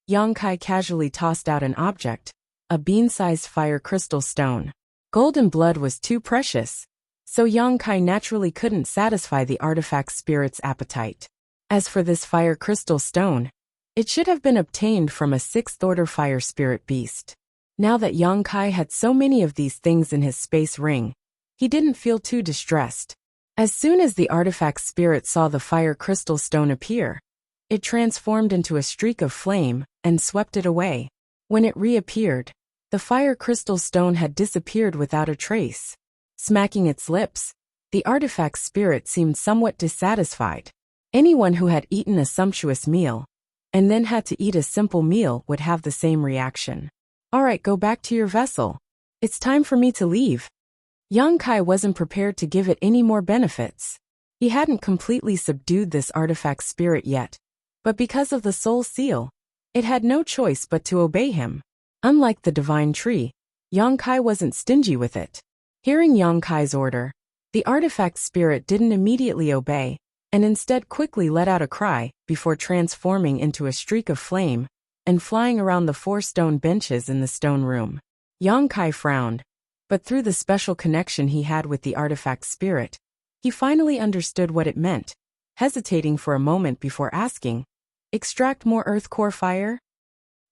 Yang Kai casually tossed out an object, a bean-sized fire crystal stone. Golden blood was too precious, so Yang Kai naturally couldn't satisfy the artifact spirit's appetite. As for this fire crystal stone, it should have been obtained from a 6th-order fire spirit beast. Now that Yang Kai had so many of these things in his space ring, he didn't feel too distressed. As soon as the artifact spirit saw the fire crystal stone appear, it transformed into a streak of flame and swept it away. When it reappeared, the fire crystal stone had disappeared without a trace. Smacking its lips, the artifact spirit seemed somewhat dissatisfied. Anyone who had eaten a sumptuous meal and then had to eat a simple meal would have the same reaction. Alright, go back to your vessel. It's time for me to leave. Yang Kai wasn't prepared to give it any more benefits. He hadn't completely subdued this artifact spirit yet, but because of the soul seal, it had no choice but to obey him. Unlike the divine tree, Yang Kai wasn't stingy with it. Hearing Yang Kai's order, the artifact spirit didn't immediately obey, and instead quickly let out a cry before transforming into a streak of flame and flying around the 4 stone benches in the stone room. Yang Kai frowned, but through the special connection he had with the artifact spirit, he finally understood what it meant, hesitating for a moment before asking, "Extract more earth core fire?"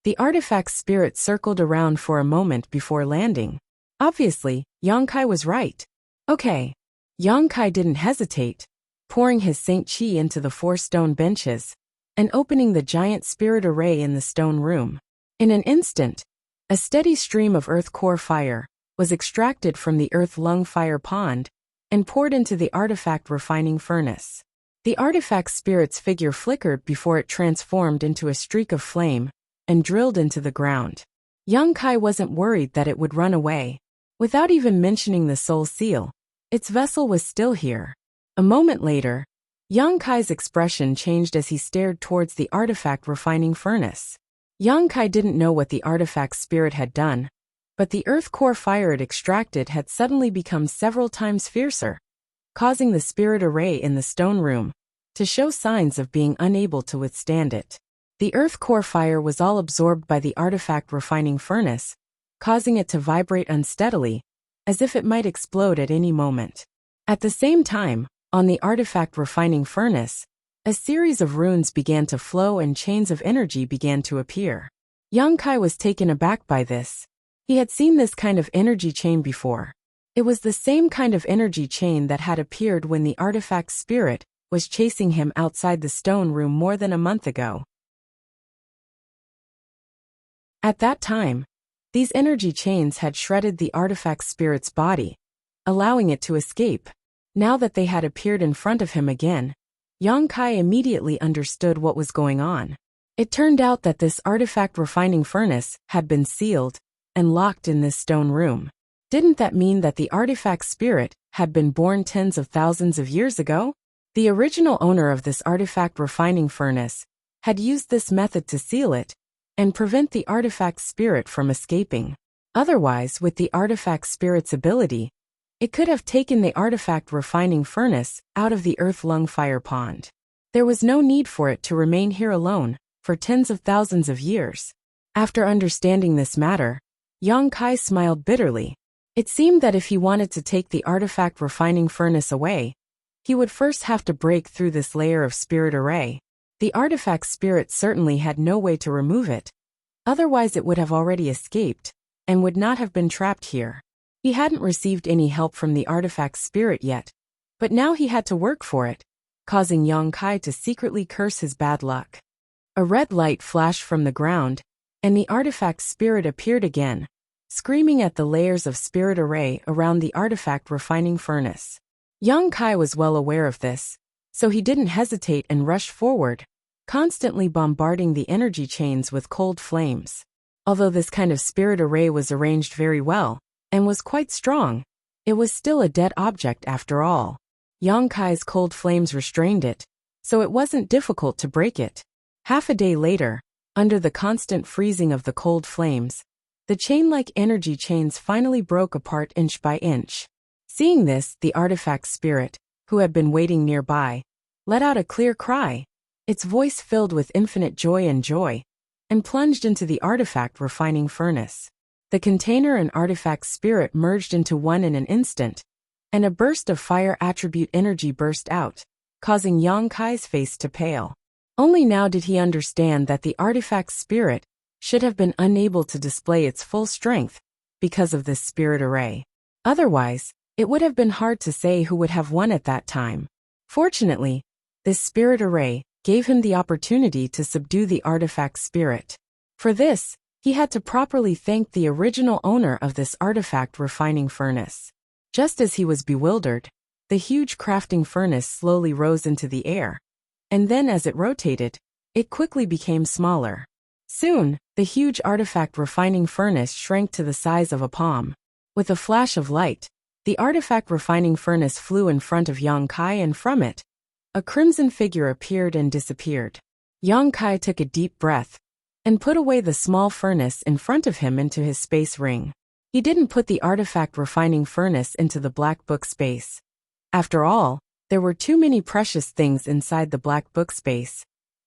The artifact spirit circled around for a moment before landing. Obviously, Yang Kai was right. Okay. Yang Kai didn't hesitate, pouring his Saint Qi into the 4 stone benches and opening the giant spirit array in the stone room. In an instant, a steady stream of earth core fire was extracted from the earth lung fire pond and poured into the artifact refining furnace. The artifact spirit's figure flickered before it transformed into a streak of flame and drilled into the ground. Yang Kai wasn't worried that it would run away. Without even mentioning the soul seal, its vessel was still here. A moment later, Yang Kai's expression changed as he stared towards the artifact refining furnace. Yang Kai didn't know what the artifact spirit had done, but the earth core fire it extracted had suddenly become several times fiercer, causing the spirit array in the stone room to show signs of being unable to withstand it. The earth core fire was all absorbed by the artifact refining furnace, causing it to vibrate unsteadily, as if it might explode at any moment. At the same time, on the artifact refining furnace, a series of runes began to flow and chains of energy began to appear. Yang Kai was taken aback by this. He had seen this kind of energy chain before. It was the same kind of energy chain that had appeared when the artifact spirit was chasing him outside the stone room more than a month ago. At that time, these energy chains had shredded the artifact spirit's body, allowing it to escape. Now that they had appeared in front of him again, Yang Kai immediately understood what was going on. It turned out that this artifact refining furnace had been sealed and locked in this stone room. Didn't that mean that the artifact spirit had been born tens of thousands of years ago? The original owner of this artifact refining furnace had used this method to seal it and prevent the artifact spirit from escaping. Otherwise, with the artifact spirit's ability, it could have taken the artifact refining furnace out of the earth lung fire pond. There was no need for it to remain here alone for tens of thousands of years. After understanding this matter, Yang Kai smiled bitterly. It seemed that if he wanted to take the artifact refining furnace away, he would first have to break through this layer of spirit array. The artifact spirit certainly had no way to remove it. Otherwise it would have already escaped and would not have been trapped here. He hadn't received any help from the artifact spirit yet, but now he had to work for it, causing Yang Kai to secretly curse his bad luck. A red light flashed from the ground, and the artifact spirit appeared again, screaming at the layers of spirit array around the artifact refining furnace. Yang Kai was well aware of this, so he didn't hesitate and rushed forward, constantly bombarding the energy chains with cold flames. Although this kind of spirit array was arranged very well, and was quite strong, it was still a dead object after all. Yang Kai's cold flames restrained it, so it wasn't difficult to break it. Half a day later, under the constant freezing of the cold flames, the chain-like energy chains finally broke apart inch by inch. Seeing this, the artifact spirit, who had been waiting nearby, let out a clear cry, its voice filled with infinite joy, and plunged into the artifact refining furnace. The container and artifact spirit merged into one in an instant, and a burst of fire attribute energy burst out, causing Yang Kai's face to pale. Only now did he understand that the artifact spirit should have been unable to display its full strength because of this spirit array. Otherwise, it would have been hard to say who would have won at that time. Fortunately, this spirit array gave him the opportunity to subdue the artifact spirit. For this, he had to properly thank the original owner of this artifact refining furnace. Just as he was bewildered, the huge crafting furnace slowly rose into the air, and then as it rotated, it quickly became smaller. Soon, the huge artifact refining furnace shrank to the size of a palm. With a flash of light, the artifact refining furnace flew in front of Yang Kai, and from it, a crimson figure appeared and disappeared. Yang Kai took a deep breath and put away the small furnace in front of him into his space ring. He didn't put the artifact refining furnace into the black book space. After all, there were too many precious things inside the black book space,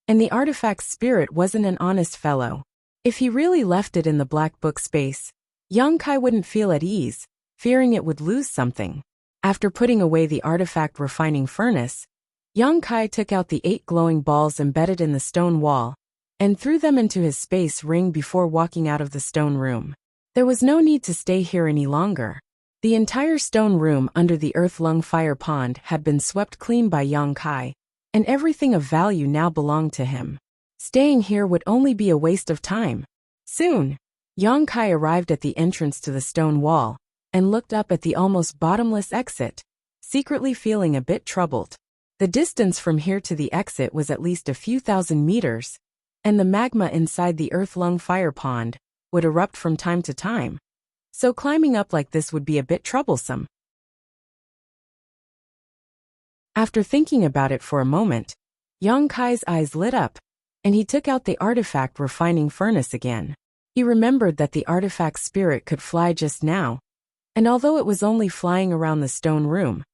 and the artifact spirit wasn't an honest fellow. If he really left it in the black book space, Yang Kai wouldn't feel at ease, fearing it would lose something. After putting away the artifact refining furnace, Yang Kai took out the 8 glowing balls embedded in the stone wall and threw them into his space ring before walking out of the stone room. There was no need to stay here any longer. The entire stone room under the earth-lung fire pond had been swept clean by Yang Kai, and everything of value now belonged to him. Staying here would only be a waste of time. Soon, Yang Kai arrived at the entrance to the stone wall and looked up at the almost bottomless exit, secretly feeling a bit troubled. The distance from here to the exit was at least a few thousand meters, and the magma inside the earth-lung fire pond would erupt from time to time, so climbing up like this would be a bit troublesome. After thinking about it for a moment, Yang Kai's eyes lit up, and he took out the artifact refining furnace again. He remembered that the artifact spirit could fly just now, and although it was only flying around the stone room,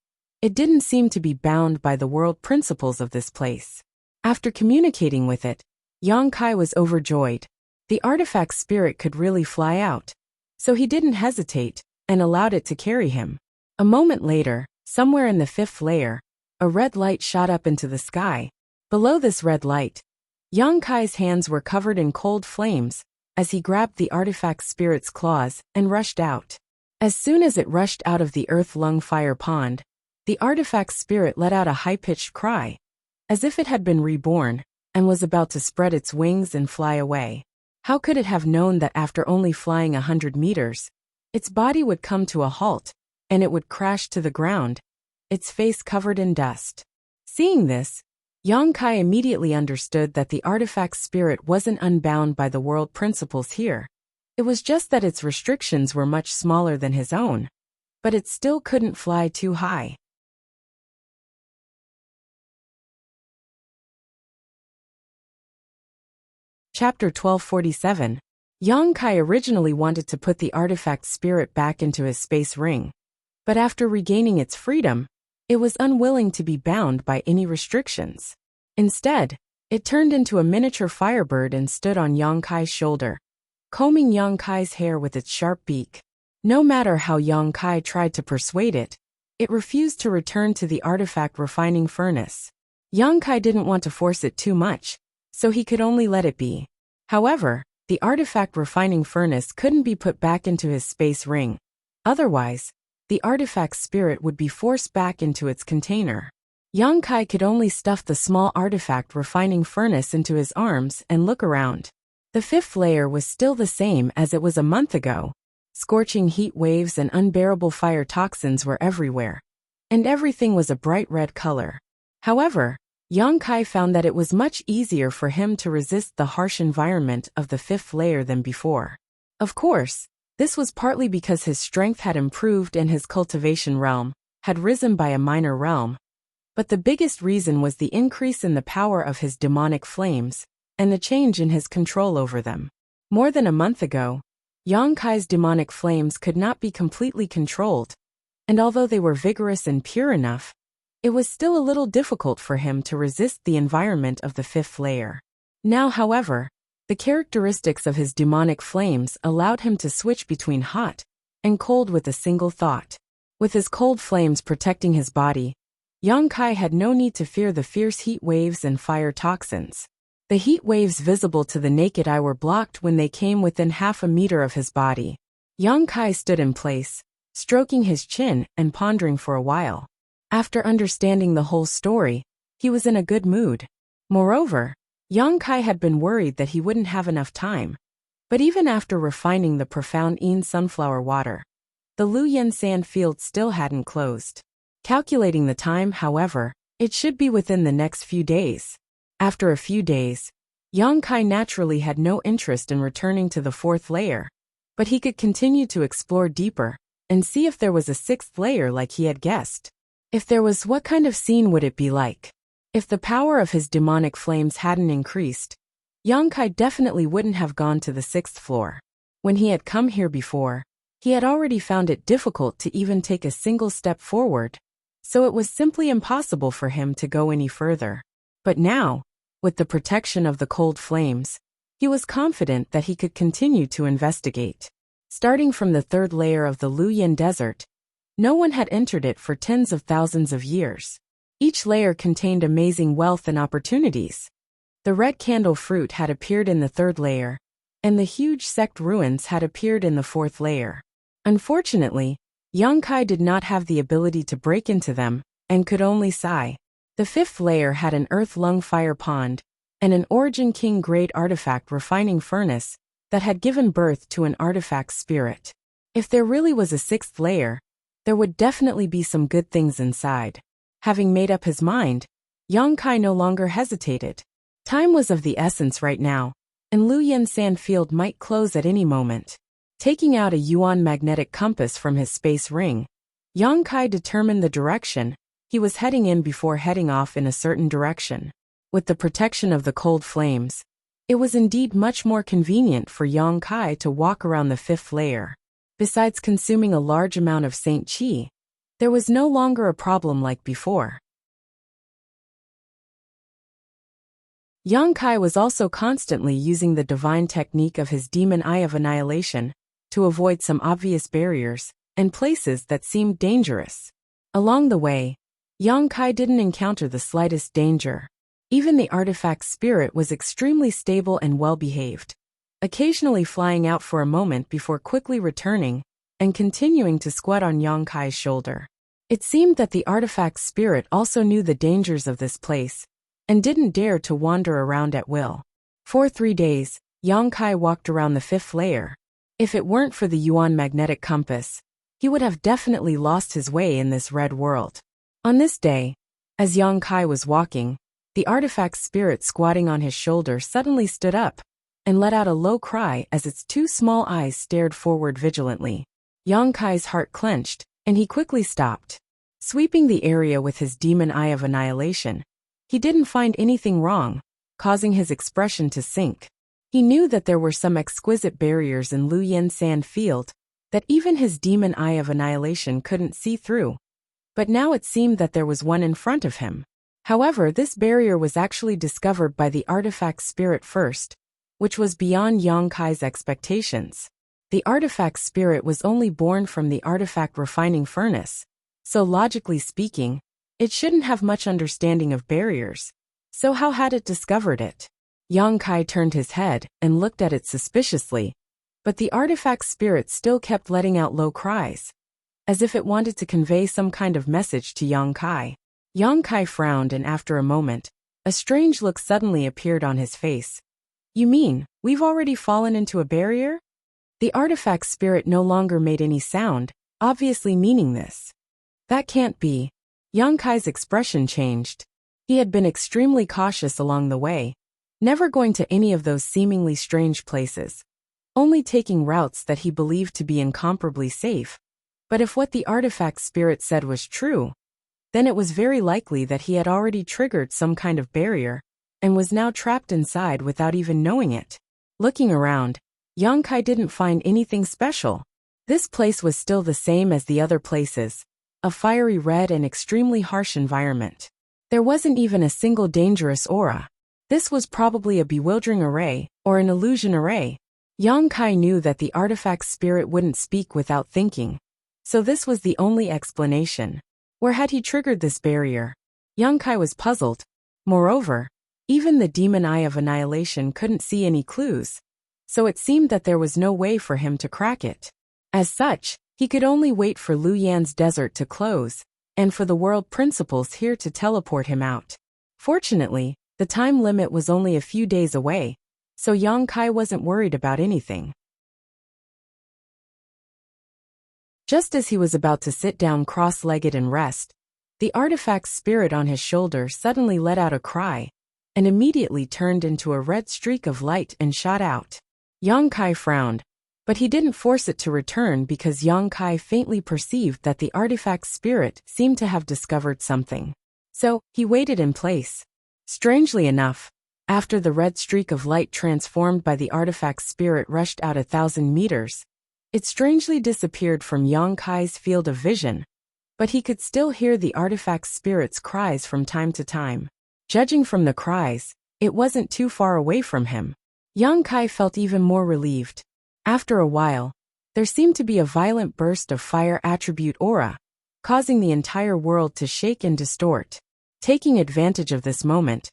it didn't seem to be bound by the world principles of this place. After communicating with it, Yang Kai was overjoyed. The artifact spirit could really fly out, so he didn't hesitate and allowed it to carry him. A moment later, somewhere in the 5th layer, a red light shot up into the sky. Below this red light, Yang Kai's hands were covered in cold flames as he grabbed the artifact spirit's claws and rushed out. As soon as it rushed out of the earth-lung fire pond, the artifact spirit let out a high-pitched cry, as if it had been reborn, and was about to spread its wings and fly away. How could it have known that after only flying 100 meters, its body would come to a halt, and it would crash to the ground, its face covered in dust? Seeing this, Yang Kai immediately understood that the artifact spirit wasn't unbound by the world principles here. It was just that its restrictions were much smaller than his own, but it still couldn't fly too high. Chapter 1247. Yang Kai originally wanted to put the artifact spirit back into his space ring, but after regaining its freedom, it was unwilling to be bound by any restrictions. Instead, it turned into a miniature firebird and stood on Yang Kai's shoulder, combing Yang Kai's hair with its sharp beak. No matter how Yang Kai tried to persuade it, it refused to return to the artifact refining furnace. Yang Kai didn't want to force it too much, so he could only let it be. However, the artifact refining furnace couldn't be put back into his space ring. Otherwise, the artifact spirit would be forced back into its container. Yang Kai could only stuff the small artifact refining furnace into his arms and look around. The fifth layer was still the same as it was a month ago. Scorching heat waves and unbearable fire toxins were everywhere, and everything was a bright red color. However, Yang Kai found that it was much easier for him to resist the harsh environment of the fifth layer than before. Of course, this was partly because his strength had improved and his cultivation realm had risen by a minor realm, but the biggest reason was the increase in the power of his demonic flames and the change in his control over them. More than a month ago, Yang Kai's demonic flames could not be completely controlled, and although they were vigorous and pure enough, it was still a little difficult for him to resist the environment of the fifth layer. Now, however, the characteristics of his demonic flames allowed him to switch between hot and cold with a single thought. With his cold flames protecting his body, Yang Kai had no need to fear the fierce heat waves and fire toxins. The heat waves visible to the naked eye were blocked when they came within half a meter of his body. Yang Kai stood in place, stroking his chin and pondering for a while. After understanding the whole story, he was in a good mood. Moreover, Yang Kai had been worried that he wouldn't have enough time. But even after refining the profound Yin sunflower water, the Luoyan sand field still hadn't closed. Calculating the time, however, it should be within the next few days. After a few days, Yang Kai naturally had no interest in returning to the fourth layer, but he could continue to explore deeper and see if there was a sixth layer like he had guessed. If there was, what kind of scene would it be like? If the power of his demonic flames hadn't increased, Yang Kai definitely wouldn't have gone to the sixth floor. When he had come here before, he had already found it difficult to even take a single step forward, so it was simply impossible for him to go any further. But now, with the protection of the cold flames, he was confident that he could continue to investigate. Starting from the third layer of the Luoyan desert, no one had entered it for tens of thousands of years. Each layer contained amazing wealth and opportunities. The red candle fruit had appeared in the third layer, and the huge sect ruins had appeared in the fourth layer. Unfortunately, Yang Kai did not have the ability to break into them, and could only sigh. The fifth layer had an earth-lung fire pond, and an Origin King grade artifact refining furnace that had given birth to an artifact spirit. If there really was a sixth layer, there would definitely be some good things inside. Having made up his mind, Yang Kai no longer hesitated. Time was of the essence right now, and Luoyan sand field might close at any moment. Taking out a yuan magnetic compass from his space ring, Yang Kai determined the direction he was heading in before heading off in a certain direction. With the protection of the cold flames, it was indeed much more convenient for Yang Kai to walk around the fifth layer. Besides consuming a large amount of Saint Qi, there was no longer a problem like before. Yang Kai was also constantly using the divine technique of his demon eye of annihilation to avoid some obvious barriers and places that seemed dangerous. Along the way, Yang Kai didn't encounter the slightest danger. Even the artifact spirit was extremely stable and well-behaved, occasionally flying out for a moment before quickly returning and continuing to squat on Yang Kai's shoulder. It seemed that the artifact spirit also knew the dangers of this place and didn't dare to wander around at will. For 3 days, Yang Kai walked around the fifth layer. If it weren't for the Yuan magnetic compass, he would have definitely lost his way in this red world. On this day, as Yang Kai was walking, the artifact spirit squatting on his shoulder suddenly stood up and let out a low cry as its 2 small eyes stared forward vigilantly. Yang Kai's heart clenched, and he quickly stopped. Sweeping the area with his demon eye of annihilation, he didn't find anything wrong, causing his expression to sink. He knew that there were some exquisite barriers in Luoyan sand field that even his demon eye of annihilation couldn't see through. But now it seemed that there was one in front of him. However, this barrier was actually discovered by the artifact spirit first, which was beyond Yang Kai's expectations. The artifact spirit was only born from the artifact refining furnace, so logically speaking, it shouldn't have much understanding of barriers. So how had it discovered it? Yang Kai turned his head and looked at it suspiciously, but the artifact spirit still kept letting out low cries, as if it wanted to convey some kind of message to Yang Kai. Yang Kai frowned, and after a moment, a strange look suddenly appeared on his face. You mean, we've already fallen into a barrier? The artifact's spirit no longer made any sound, obviously meaning this. That can't be. Yang Kai's expression changed. He had been extremely cautious along the way, never going to any of those seemingly strange places, only taking routes that he believed to be incomparably safe. But if what the artifact's spirit said was true, then it was very likely that he had already triggered some kind of barrier and was now trapped inside without even knowing it. Looking around, Yang Kai didn't find anything special. This place was still the same as the other places, a fiery red and extremely harsh environment. There wasn't even a single dangerous aura. This was probably a bewildering array, or an illusion array. Yang Kai knew that the artifact's spirit wouldn't speak without thinking, so this was the only explanation. Where had he triggered this barrier? Yang Kai was puzzled. Moreover, even the demon eye of annihilation couldn't see any clues, so it seemed that there was no way for him to crack it. As such, he could only wait for Lu Yan's desert to close, and for the world principles here to teleport him out. Fortunately, the time limit was only a few days away, so Yang Kai wasn't worried about anything. Just as he was about to sit down cross-legged and rest, the artifact's spirit on his shoulder suddenly let out a cry, and immediately turned into a red streak of light and shot out. Yang Kai frowned, but he didn't force it to return because Yang Kai faintly perceived that the artifact's spirit seemed to have discovered something. So, he waited in place. Strangely enough, after the red streak of light transformed by the artifact's spirit rushed out 1,000 meters, it strangely disappeared from Yang Kai's field of vision, but he could still hear the artifact's spirit's cries from time to time. Judging from the cries, it wasn't too far away from him. Yang Kai felt even more relieved. After a while, there seemed to be a violent burst of fire attribute aura, causing the entire world to shake and distort. Taking advantage of this moment,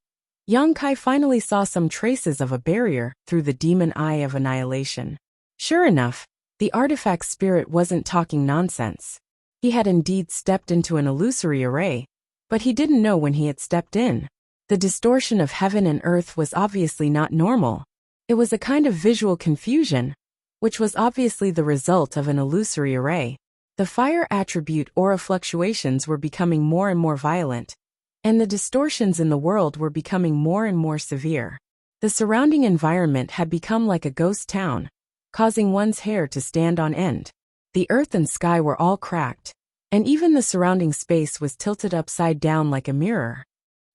Yang Kai finally saw some traces of a barrier through the demon eye of annihilation. Sure enough, the artifact's spirit wasn't talking nonsense. He had indeed stepped into an illusory array, but he didn't know when he had stepped in. The distortion of heaven and earth was obviously not normal. It was a kind of visual confusion, which was obviously the result of an illusory array. The fire attribute aura fluctuations were becoming more and more violent, and the distortions in the world were becoming more and more severe. The surrounding environment had become like a ghost town, causing one's hair to stand on end. The earth and sky were all cracked, and even the surrounding space was tilted upside down like a mirror.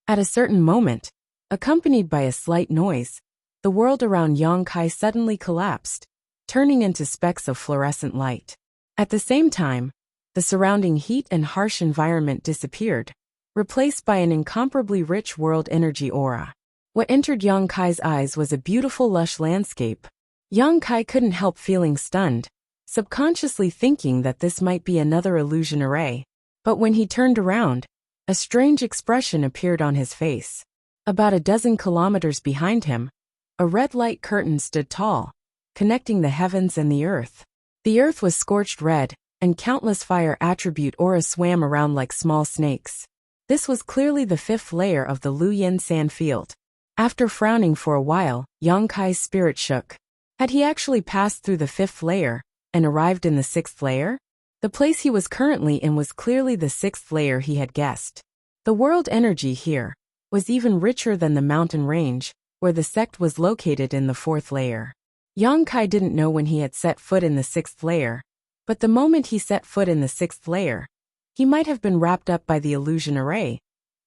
At a certain moment, accompanied by a slight noise, the world around Yang Kai suddenly collapsed, turning into specks of fluorescent light. At the same time, the surrounding heat and harsh environment disappeared, replaced by an incomparably rich world energy aura. What entered Yang Kai's eyes was a beautiful lush landscape. Yang Kai couldn't help feeling stunned, subconsciously thinking that this might be another illusion array. But when he turned around, a strange expression appeared on his face. About 12 kilometers behind him, a red light curtain stood tall, connecting the heavens and the earth. The earth was scorched red, and countless fire attribute auras swam around like small snakes. This was clearly the 5th layer of the Lu Yin sand field. After frowning for a while, Yang Kai's spirit shook. Had he actually passed through the 5th layer and arrived in the 6th layer? The place he was currently in was clearly the 6th layer he had guessed. The world energy here was even richer than the mountain range, where the sect was located in the 4th layer. Yang Kai didn't know when he had set foot in the 6th layer, but the moment he set foot in the 6th layer, he might have been wrapped up by the illusion array,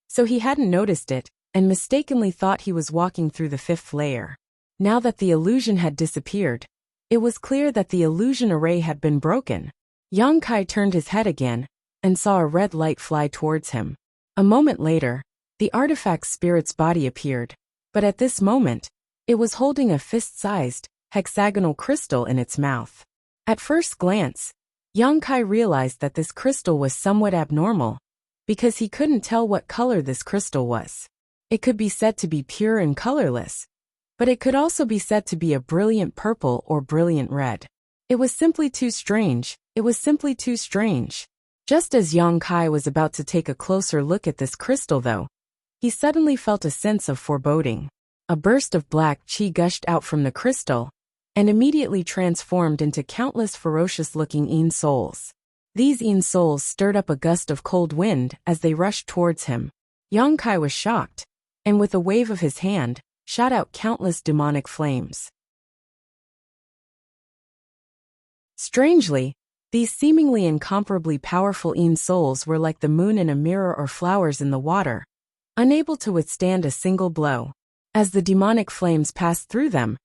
so he hadn't noticed it and mistakenly thought he was walking through the 5th layer. Now that the illusion had disappeared, it was clear that the illusion array had been broken. Yang Kai turned his head again and saw a red light fly towards him. A moment later, the artifact's spirit's body appeared, but at this moment, it was holding a fist-sized, hexagonal crystal in its mouth. At first glance, Yang Kai realized that this crystal was somewhat abnormal, because he couldn't tell what color this crystal was. It could be said to be pure and colorless, but it could also be said to be a brilliant purple or brilliant red. It was simply too strange. Just as Yang Kai was about to take a closer look at this crystal though, he suddenly felt a sense of foreboding. A burst of black qi gushed out from the crystal, and immediately transformed into countless ferocious-looking Yin souls. These Yin souls stirred up a gust of cold wind as they rushed towards him. Yang Kai was shocked, and with a wave of his hand, shot out countless demonic flames. Strangely, these seemingly incomparably powerful Yin souls were like the moon in a mirror or flowers in the water, unable to withstand a single blow. As the demonic flames passed through them,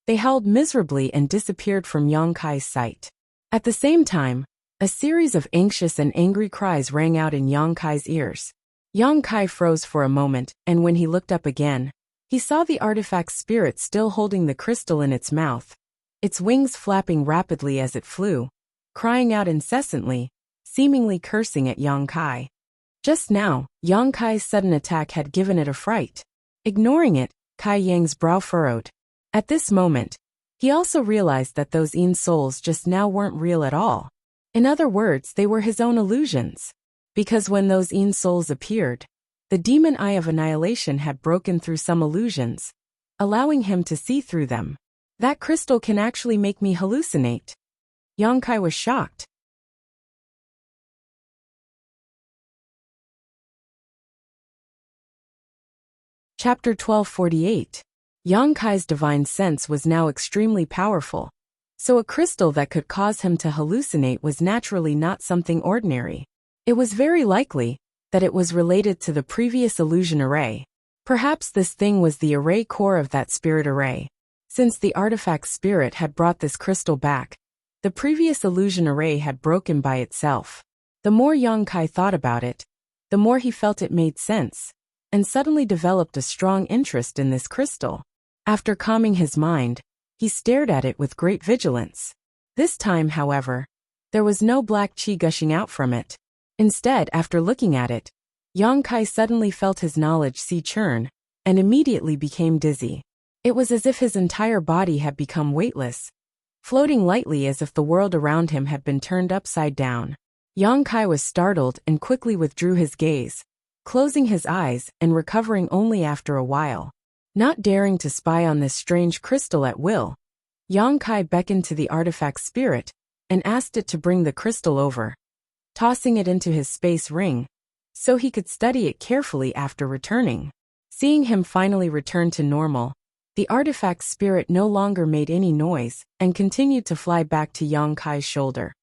they howled miserably and disappeared from Yang Kai's sight. At the same time, a series of anxious and angry cries rang out in Yang Kai's ears. Yang Kai froze for a moment, and when he looked up again, he saw the artifact's spirit still holding the crystal in its mouth, its wings flapping rapidly as it flew, crying out incessantly, seemingly cursing at Yang Kai. Just now, Yang Kai's sudden attack had given it a fright. Ignoring it, Kai Yang's brow furrowed. At this moment, he also realized that those Yin souls just now weren't real at all. In other words, they were his own illusions. Because when those Yin souls appeared, the demon eye of annihilation had broken through some illusions, allowing him to see through them. That crystal can actually make me hallucinate. Yang Kai was shocked. Chapter 1248. Yang Kai's divine sense was now extremely powerful, so a crystal that could cause him to hallucinate was naturally not something ordinary. It was very likely that it was related to the previous illusion array. Perhaps this thing was the array core of that spirit array. Since the artifact spirit had brought this crystal back, the previous illusion array had broken by itself. The more Yang Kai thought about it, the more he felt it made sense, and suddenly developed a strong interest in this crystal. After calming his mind, he stared at it with great vigilance. This time, however, there was no black qi gushing out from it. Instead, after looking at it, Yang Kai suddenly felt his knowledge sea churn, and immediately became dizzy. It was as if his entire body had become weightless, floating lightly as if the world around him had been turned upside down. Yang Kai was startled and quickly withdrew his gaze, closing his eyes and recovering only after a while. Not daring to spy on this strange crystal at will, Yang Kai beckoned to the artifact spirit and asked it to bring the crystal over, tossing it into his space ring, so he could study it carefully after returning. Seeing him finally return to normal, the artifact spirit no longer made any noise and continued to fly back to Yang Kai's shoulder,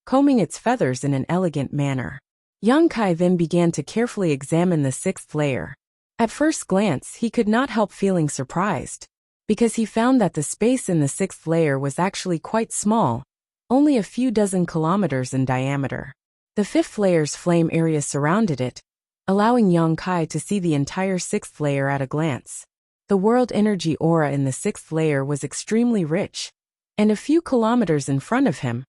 combing its feathers in an elegant manner. Yang Kai then began to carefully examine the sixth layer. At first glance, he could not help feeling surprised, because he found that the space in the sixth layer was actually quite small, only a few dozen kilometers in diameter. The fifth layer's flame area surrounded it, allowing Yang Kai to see the entire sixth layer at a glance. The world energy aura in the sixth layer was extremely rich, and a few kilometers in front of him,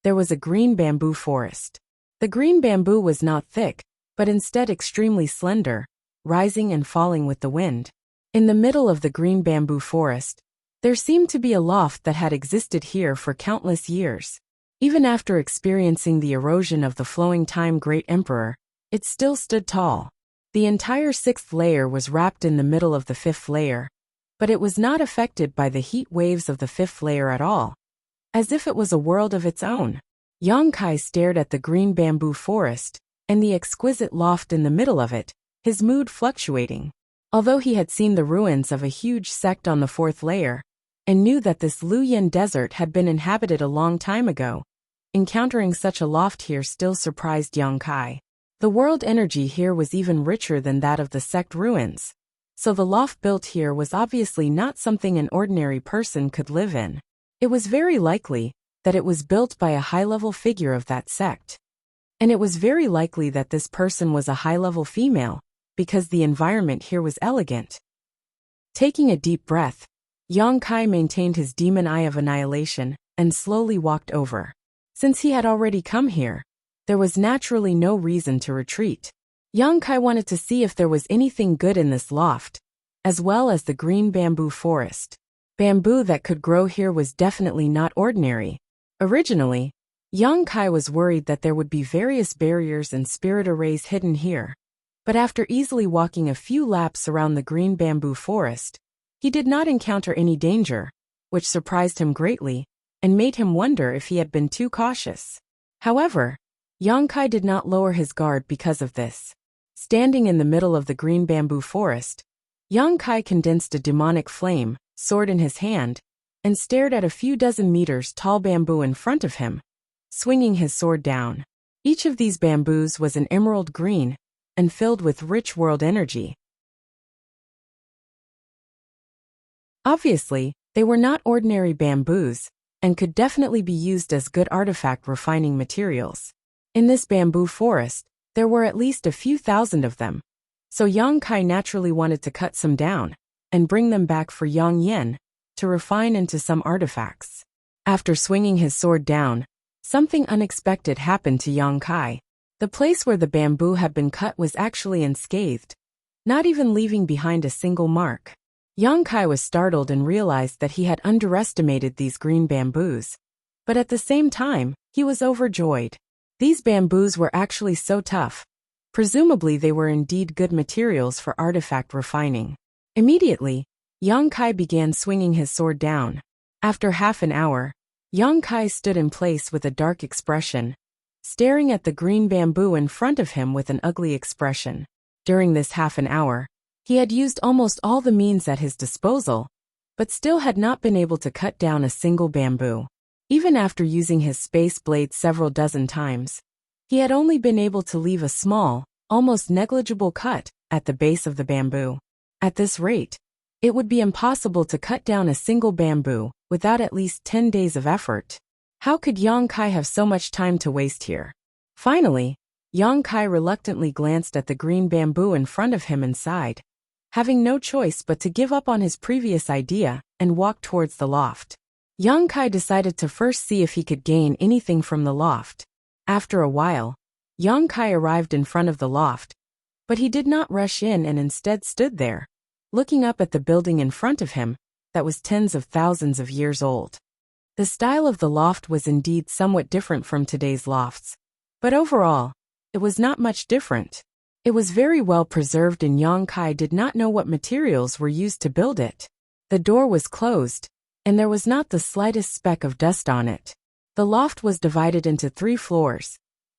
there was a green bamboo forest. The green bamboo was not thick, but instead extremely slender, rising and falling with the wind. In the middle of the green bamboo forest, there seemed to be a loft that had existed here for countless years. Even after experiencing the erosion of the flowing time Great Emperor, it still stood tall. The entire sixth layer was wrapped in the middle of the fifth layer, but it was not affected by the heat waves of the fifth layer at all, as if it was a world of its own. Yang Kai stared at the green bamboo forest and the exquisite loft in the middle of it, his mood fluctuating. Although he had seen the ruins of a huge sect on the fourth layer, and knew that this Luyan desert had been inhabited a long time ago, encountering such a loft here still surprised Yang Kai. The world energy here was even richer than that of the sect ruins, so the loft built here was obviously not something an ordinary person could live in. It was very likely that it was built by a high-level figure of that sect. And it was very likely that this person was a high-level female, because the environment here was elegant. Taking a deep breath, Yang Kai maintained his demon eye of annihilation and slowly walked over. Since he had already come here, there was naturally no reason to retreat. Yang Kai wanted to see if there was anything good in this loft, as well as the green bamboo forest. Bamboo that could grow here was definitely not ordinary. Originally, Yang Kai was worried that there would be various barriers and spirit arrays hidden here. But after easily walking a few laps around the green bamboo forest, he did not encounter any danger, which surprised him greatly and made him wonder if he had been too cautious. However, Yang Kai did not lower his guard because of this. Standing in the middle of the green bamboo forest, Yang Kai condensed a demonic flame, sword in his hand, and stared at a few dozen meters tall bamboo in front of him, swinging his sword down. Each of these bamboos was an emerald green and filled with rich world energy. Obviously, they were not ordinary bamboos and could definitely be used as good artifact refining materials. In this bamboo forest, there were at least a few thousand of them, so Yang Kai naturally wanted to cut some down and bring them back for Yang Yen to refine into some artifacts. After swinging his sword down, something unexpected happened to Yang Kai. The place where the bamboo had been cut was actually unscathed, not even leaving behind a single mark. Yang Kai was startled and realized that he had underestimated these green bamboos, but at the same time, he was overjoyed. These bamboos were actually so tough. Presumably they were indeed good materials for artifact refining. Immediately, Yang Kai began swinging his sword down. After half an hour, Yang Kai stood in place with a dark expression, staring at the green bamboo in front of him with an ugly expression. During this half an hour, he had used almost all the means at his disposal, but still had not been able to cut down a single bamboo. Even after using his space blade several dozen times, he had only been able to leave a small, almost negligible cut at the base of the bamboo. At this rate, it would be impossible to cut down a single bamboo without at least 10 days of effort. How could Yang Kai have so much time to waste here? Finally, Yang Kai reluctantly glanced at the green bamboo in front of him and sighed, having no choice but to give up on his previous idea and walk towards the loft. Yang Kai decided to first see if he could gain anything from the loft. After a while, Yang Kai arrived in front of the loft, but he did not rush in and instead stood there, looking up at the building in front of him that was tens of thousands of years old. The style of the loft was indeed somewhat different from today's lofts, but overall, it was not much different. It was very well preserved and Yang Kai did not know what materials were used to build it. The door was closed, and there was not the slightest speck of dust on it. The loft was divided into 3 floors,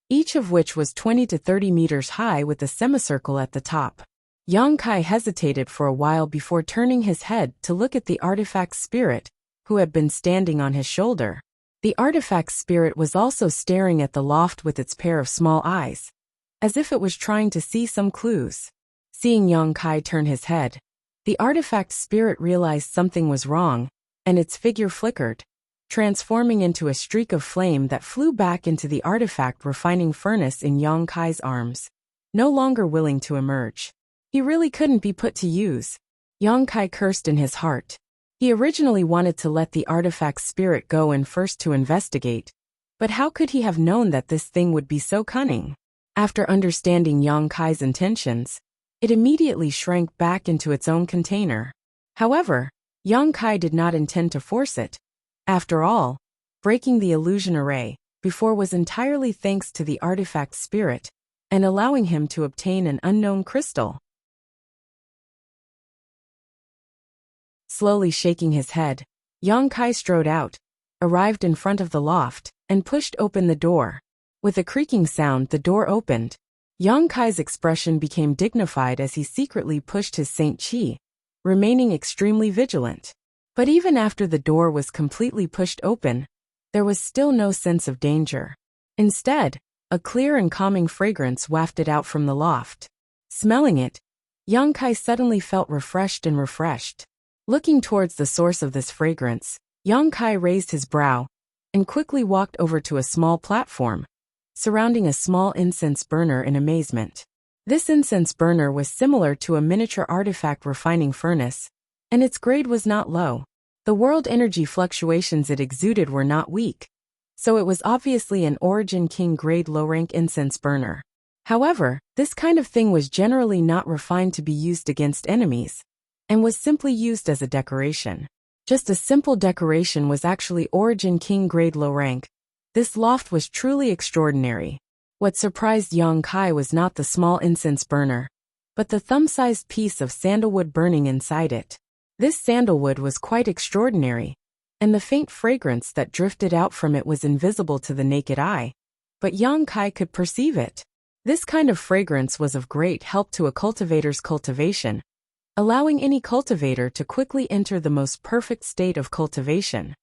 each of which was 20 to 30 meters high with a semicircle at the top. Yang Kai hesitated for a while before turning his head to look at the artifact spirit, who had been standing on his shoulder. The artifact spirit was also staring at the loft with its pair of small eyes, as if it was trying to see some clues. Seeing Yang Kai turn his head, the artifact spirit realized something was wrong, and its figure flickered, transforming into a streak of flame that flew back into the artifact refining furnace in Yang Kai's arms, no longer willing to emerge. He really couldn't be put to use. Yang Kai cursed in his heart. He originally wanted to let the artifact spirit go in first to investigate, but how could he have known that this thing would be so cunning? After understanding Yang Kai's intentions, it immediately shrank back into its own container. However, Yang Kai did not intend to force it. After all, breaking the illusion array before was entirely thanks to the artifact spirit and allowing him to obtain an unknown crystal. Slowly shaking his head, Yang Kai strode out, arrived in front of the loft, and pushed open the door. With a creaking sound, the door opened. Yang Kai's expression became dignified as he secretly pushed his Saint Chi, remaining extremely vigilant. But even after the door was completely pushed open, there was still no sense of danger. Instead, a clear and calming fragrance wafted out from the loft. Smelling it, Yang Kai suddenly felt refreshed and refreshed. Looking towards the source of this fragrance, Yang Kai raised his brow and quickly walked over to a small platform, surrounding a small incense burner in amazement. This incense burner was similar to a miniature artifact refining furnace, and its grade was not low. The world energy fluctuations it exuded were not weak, so it was obviously an Origin King grade low-rank incense burner. However, this kind of thing was generally not refined to be used against enemies, and was simply used as a decoration. Just a simple decoration was actually Origin King grade low rank, This loft was truly extraordinary. What surprised Yang Kai was not the small incense burner, but the thumb-sized piece of sandalwood burning inside it. This sandalwood was quite extraordinary, and the faint fragrance that drifted out from it was invisible to the naked eye, but Yang Kai could perceive it. This kind of fragrance was of great help to a cultivator's cultivation, allowing any cultivator to quickly enter the most perfect state of cultivation.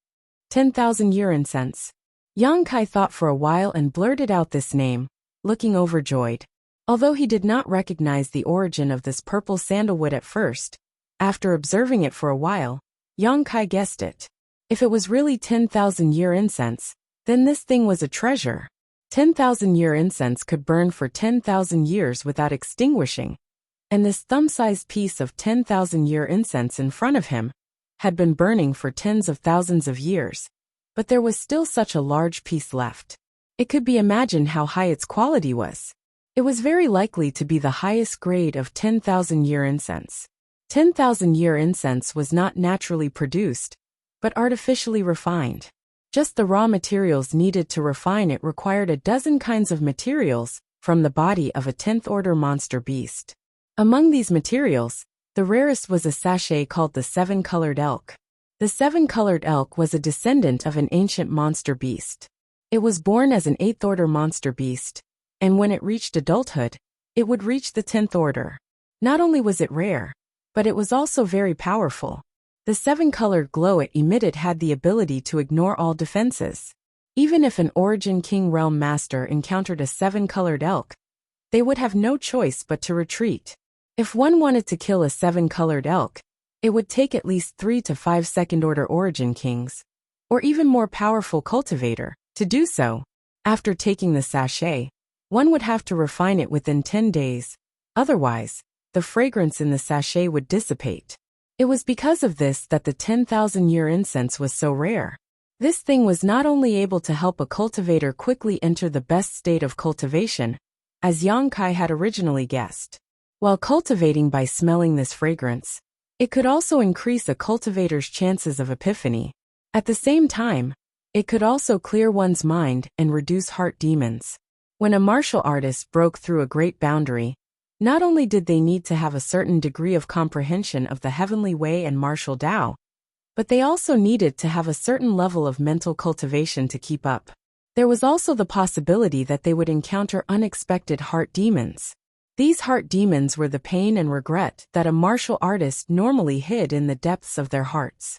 10,000-year incense. Yang Kai thought for a while and blurted out this name, looking overjoyed. Although he did not recognize the origin of this purple sandalwood at first, after observing it for a while, Yang Kai guessed it. If it was really 10,000-year incense, then this thing was a treasure. 10,000-year incense could burn for 10,000 years without extinguishing, and this thumb-sized piece of 10,000-year incense in front of him had been burning for tens of thousands of years, but there was still such a large piece left. It could be imagined how high its quality was. It was very likely to be the highest grade of 10,000-year incense. 10,000-year incense was not naturally produced, but artificially refined. Just the raw materials needed to refine it required a dozen kinds of materials from the body of a 10th-order monster beast. Among these materials, the rarest was a sachet called the Seven-Colored Elk. The Seven-Colored Elk was a descendant of an ancient monster beast. It was born as an 8th-order monster beast, and when it reached adulthood, it would reach the 10th order. Not only was it rare, but it was also very powerful. The seven-colored glow it emitted had the ability to ignore all defenses. Even if an Origin King Realm Master encountered a seven-colored elk, they would have no choice but to retreat. If one wanted to kill a seven-colored elk, it would take at least 3 to 5 second-order Origin Kings, or even more powerful cultivator, to do so. After taking the sachet, one would have to refine it within 10 days. Otherwise, the fragrance in the sachet would dissipate. It was because of this that the 10,000-year incense was so rare. This thing was not only able to help a cultivator quickly enter the best state of cultivation, as Yang Kai had originally guessed. While cultivating by smelling this fragrance, it could also increase a cultivator's chances of epiphany. At the same time, it could also clear one's mind and reduce heart demons. When a martial artist broke through a great boundary, not only did they need to have a certain degree of comprehension of the heavenly way and martial Tao, but they also needed to have a certain level of mental cultivation to keep up. There was also the possibility that they would encounter unexpected heart demons. These heart demons were the pain and regret that a martial artist normally hid in the depths of their hearts.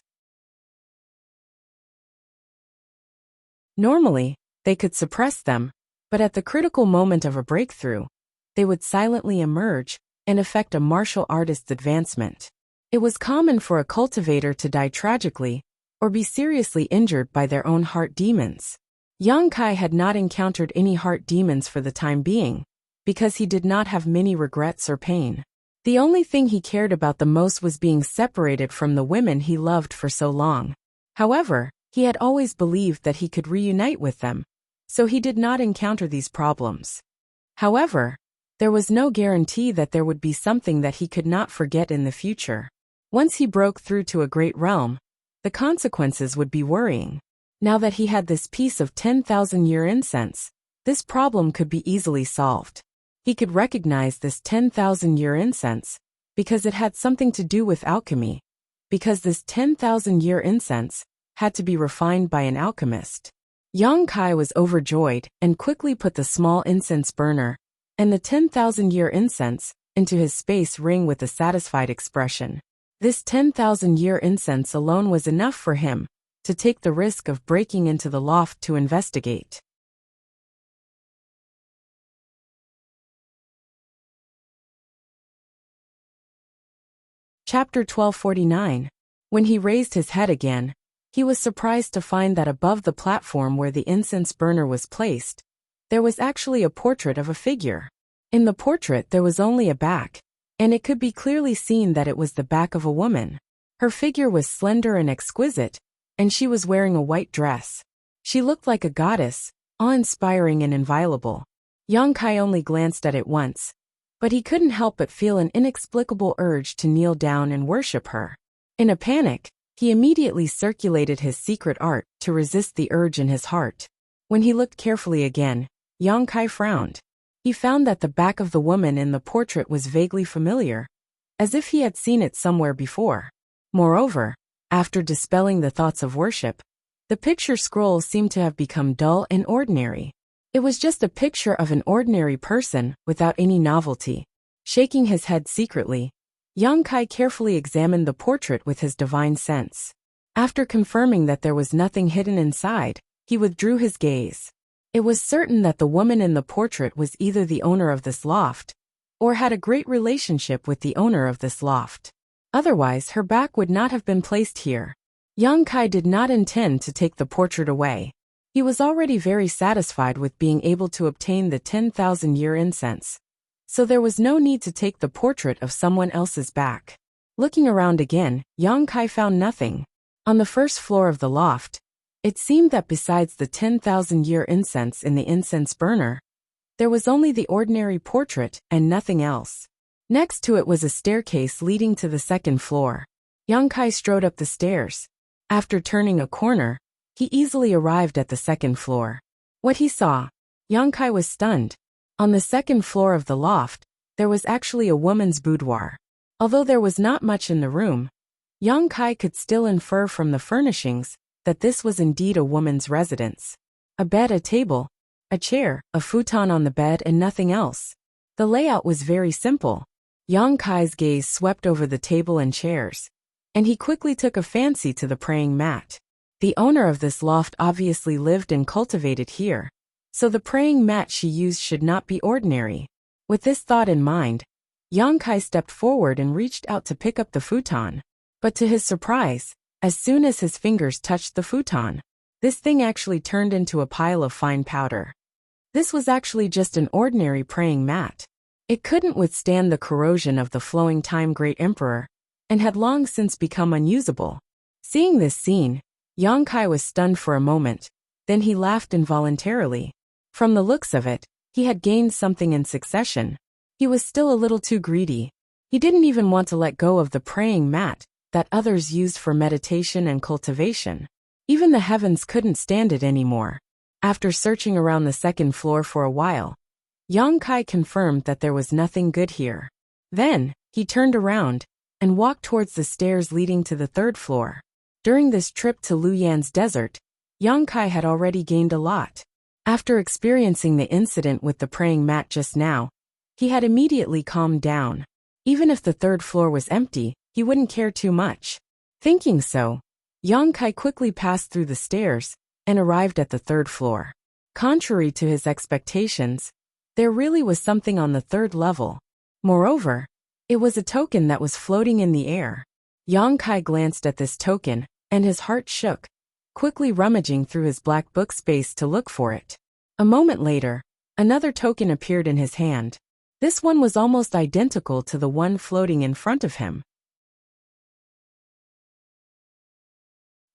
Normally, they could suppress them, but at the critical moment of a breakthrough, they would silently emerge and affect a martial artist's advancement. It was common for a cultivator to die tragically or be seriously injured by their own heart demons. Yang Kai had not encountered any heart demons for the time being, because he did not have many regrets or pain. The only thing he cared about the most was being separated from the women he loved for so long. However, he had always believed that he could reunite with them, so he did not encounter these problems. However, there was no guarantee that there would be something that he could not forget in the future. Once he broke through to a great realm, the consequences would be worrying. Now that he had this piece of 10,000-year incense, this problem could be easily solved. He could recognize this 10,000-year incense because it had something to do with alchemy, because this 10,000-year incense had to be refined by an alchemist. Yang Kai was overjoyed and quickly put the small incense burner and the 10,000-year incense into his space ring with a satisfied expression. This 10,000-year incense alone was enough for him to take the risk of breaking into the loft to investigate. Chapter 1249. When he raised his head again, he was surprised to find that above the platform where the incense burner was placed, there was actually a portrait of a figure. In the portrait there was only a back, and it could be clearly seen that it was the back of a woman. Her figure was slender and exquisite, and she was wearing a white dress. She looked like a goddess, awe-inspiring and inviolable. Yang Kai only glanced at it once, but he couldn't help but feel an inexplicable urge to kneel down and worship her. In a panic, he immediately circulated his secret art to resist the urge in his heart. When he looked carefully again, Yang Kai frowned. He found that the back of the woman in the portrait was vaguely familiar, as if he had seen it somewhere before. Moreover, after dispelling the thoughts of worship, the picture scroll seemed to have become dull and ordinary. It was just a picture of an ordinary person without any novelty. Shaking his head secretly, Yang Kai carefully examined the portrait with his divine sense. After confirming that there was nothing hidden inside, he withdrew his gaze. It was certain that the woman in the portrait was either the owner of this loft, or had a great relationship with the owner of this loft. Otherwise, her back would not have been placed here. Yang Kai did not intend to take the portrait away. He was already very satisfied with being able to obtain the 10,000-year incense, so there was no need to take the portrait of someone else's back. Looking around again, Yang Kai found nothing. On the first floor of the loft, it seemed that besides the 10,000-year incense in the incense burner, there was only the ordinary portrait and nothing else. Next to it was a staircase leading to the second floor. Yang Kai strode up the stairs. After turning a corner, he easily arrived at the second floor. What he saw, Yang Kai was stunned. On the second floor of the loft, there was actually a woman's boudoir. Although there was not much in the room, Yang Kai could still infer from the furnishings that this was indeed a woman's residence. A bed, a table, a chair, a futon on the bed, and nothing else. The layout was very simple. Yang Kai's gaze swept over the table and chairs, and he quickly took a fancy to the praying mat. The owner of this loft obviously lived and cultivated here, so the praying mat she used should not be ordinary. With this thought in mind, Yang Kai stepped forward and reached out to pick up the futon. But to his surprise, as soon as his fingers touched the futon, this thing actually turned into a pile of fine powder. This was actually just an ordinary praying mat. It couldn't withstand the corrosion of the flowing time Great Emperor, and had long since become unusable. Seeing this scene, Yang Kai was stunned for a moment, then he laughed involuntarily. From the looks of it, he had gained something in succession. He was still a little too greedy. He didn't even want to let go of the praying mat that others used for meditation and cultivation. Even the heavens couldn't stand it anymore. After searching around the second floor for a while, Yang Kai confirmed that there was nothing good here. Then, he turned around and walked towards the stairs leading to the third floor. During this trip to Luyan's desert, Yang Kai had already gained a lot. After experiencing the incident with the praying mat just now, he had immediately calmed down. Even if the third floor was empty, he wouldn't care too much. Thinking so, Yang Kai quickly passed through the stairs and arrived at the third floor. Contrary to his expectations, there really was something on the third level. Moreover, it was a token that was floating in the air. Yang Kai glanced at this token, and his heart shook, quickly rummaging through his black book space to look for it. A moment later, another token appeared in his hand. This one was almost identical to the one floating in front of him.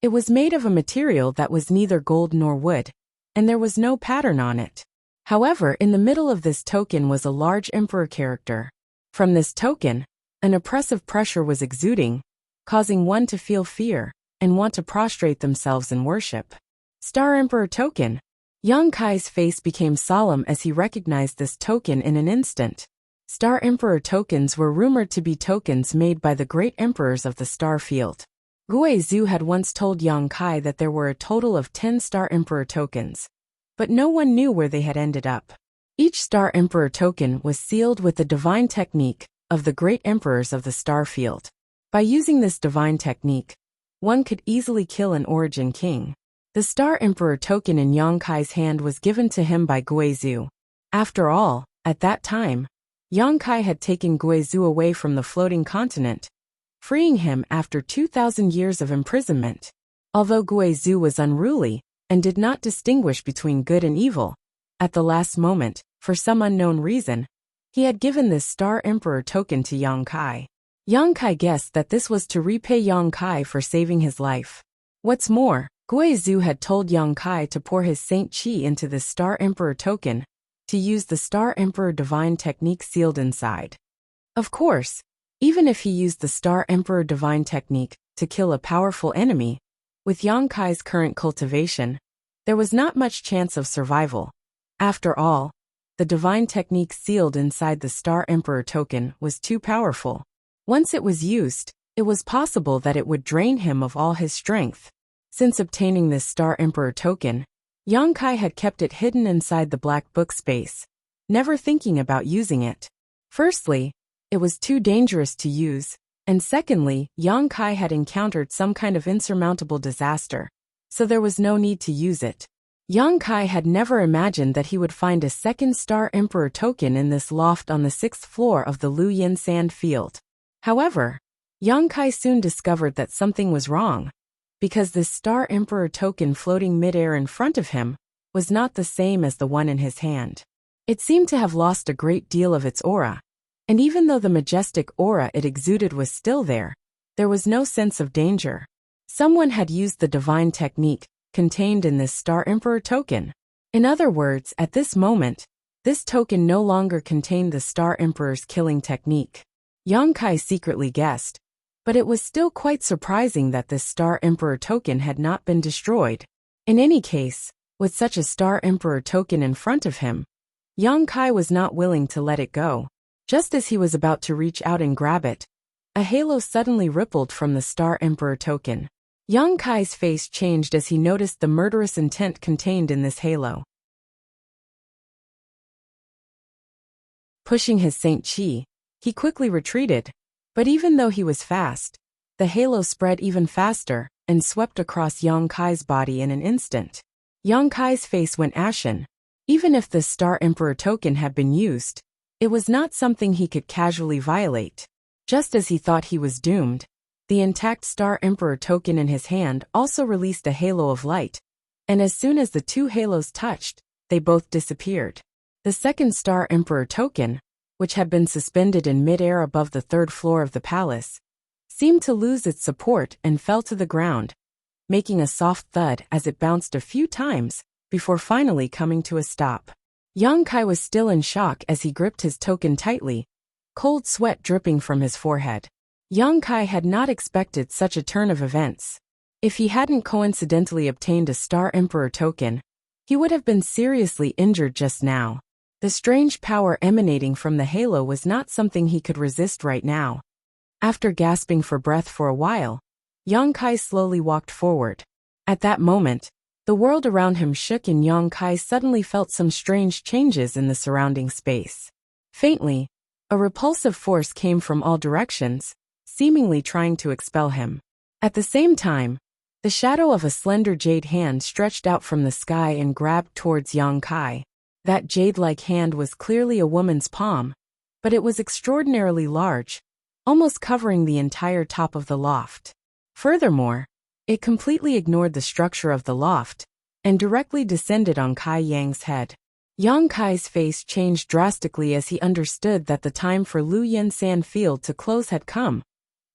It was made of a material that was neither gold nor wood, and there was no pattern on it. However, in the middle of this token was a large emperor character. From this token, an oppressive pressure was exuding, causing one to feel fear and want to prostrate themselves in worship. Star Emperor Token. Yang Kai's face became solemn as he recognized this token in an instant. Star Emperor tokens were rumored to be tokens made by the great emperors of the star field. Guizhu had once told Yang Kai that there were a total of 10 Star Emperor tokens, but no one knew where they had ended up. Each Star Emperor token was sealed with the divine technique of the great emperors of the star field. By using this divine technique, one could easily kill an origin king. The Star Emperor token in Yang Kai's hand was given to him by Guizhu. After all, at that time, Yang Kai had taken Guizhu away from the floating continent, freeing him after 2,000 years of imprisonment. Although Guizhu was unruly and did not distinguish between good and evil, at the last moment, for some unknown reason, he had given this Star Emperor token to Yang Kai. Yang Kai guessed that this was to repay Yang Kai for saving his life. What's more, Guizhu had told Yang Kai to pour his Saint Qi into this Star Emperor token, to use the Star Emperor divine technique sealed inside. Of course, even if he used the Star Emperor divine technique to kill a powerful enemy, with Yang Kai's current cultivation, there was not much chance of survival. After all, the divine technique sealed inside the Star Emperor token was too powerful. Once it was used, it was possible that it would drain him of all his strength. Since obtaining this Star Emperor token, Yang Kai had kept it hidden inside the black book space, never thinking about using it. Firstly, it was too dangerous to use, and secondly, Yang Kai had encountered some kind of insurmountable disaster, so there was no need to use it. Yang Kai had never imagined that he would find a second Star Emperor token in this loft on the 6th floor of the Luyin sand field. However, Yang Kai soon discovered that something was wrong, because this Star Emperor token floating midair in front of him was not the same as the one in his hand. It seemed to have lost a great deal of its aura, and even though the majestic aura it exuded was still there was no sense of danger. Someone had used the divine technique contained in this Star Emperor token. In other words, at this moment, this token no longer contained the Star Emperor's killing technique. Yang Kai secretly guessed, but it was still quite surprising that this Star Emperor token had not been destroyed. In any case, with such a Star Emperor token in front of him, Yang Kai was not willing to let it go. Just as he was about to reach out and grab it, a halo suddenly rippled from the Star Emperor token. Yang Kai's face changed as he noticed the murderous intent contained in this halo. Pushing his Saint Chi, he quickly retreated, but even though he was fast, the halo spread even faster and swept across Yang Kai's body in an instant. Yang Kai's face went ashen. Even if the Star Emperor token had been used, it was not something he could casually violate. Just as he thought he was doomed, the intact Star Emperor token in his hand also released a halo of light, and as soon as the two halos touched, they both disappeared. The second Star Emperor token, which had been suspended in mid-air above the 3rd floor of the palace, seemed to lose its support and fell to the ground, making a soft thud as it bounced a few times before finally coming to a stop. Yang Kai was still in shock as he gripped his token tightly, cold sweat dripping from his forehead. Yang Kai had not expected such a turn of events. If he hadn't coincidentally obtained a Star Emperor token, he would have been seriously injured just now. The strange power emanating from the halo was not something he could resist right now. After gasping for breath for a while, Yang Kai slowly walked forward. At that moment, the world around him shook and Yang Kai suddenly felt some strange changes in the surrounding space. Faintly, a repulsive force came from all directions, seemingly trying to expel him. At the same time, the shadow of a slender jade hand stretched out from the sky and grabbed towards Yang Kai. That jade-like hand was clearly a woman's palm, but it was extraordinarily large, almost covering the entire top of the loft. Furthermore, it completely ignored the structure of the loft and directly descended on Kai Yang's head. Yang Kai's face changed drastically as he understood that the time for Luyin Sand Field to close had come,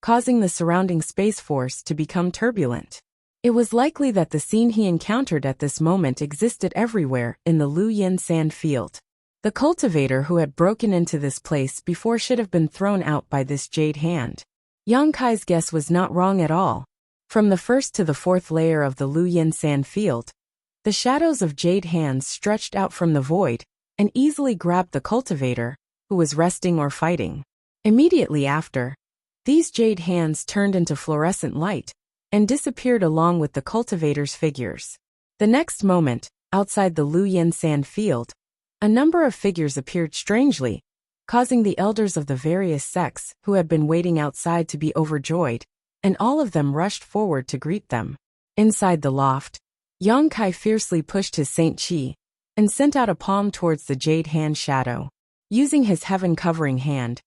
causing the surrounding space force to become turbulent. It was likely that the scene he encountered at this moment existed everywhere in the Luyin Sand Field. The cultivator who had broken into this place before should have been thrown out by this jade hand. Yang Kai's guess was not wrong at all. From the 1st to the 4th layer of the Luyin Sand Field, the shadows of jade hands stretched out from the void and easily grabbed the cultivator, who was resting or fighting. Immediately after, these jade hands turned into fluorescent light and disappeared along with the cultivator's figures. The next moment, outside the Luyin Sand Field, a number of figures appeared strangely, causing the elders of the various sects who had been waiting outside to be overjoyed, and all of them rushed forward to greet them. Inside the loft, Yang Kai fiercely pushed his Saint Chi and sent out a palm towards the jade hand shadow. Using his heaven-covering hand,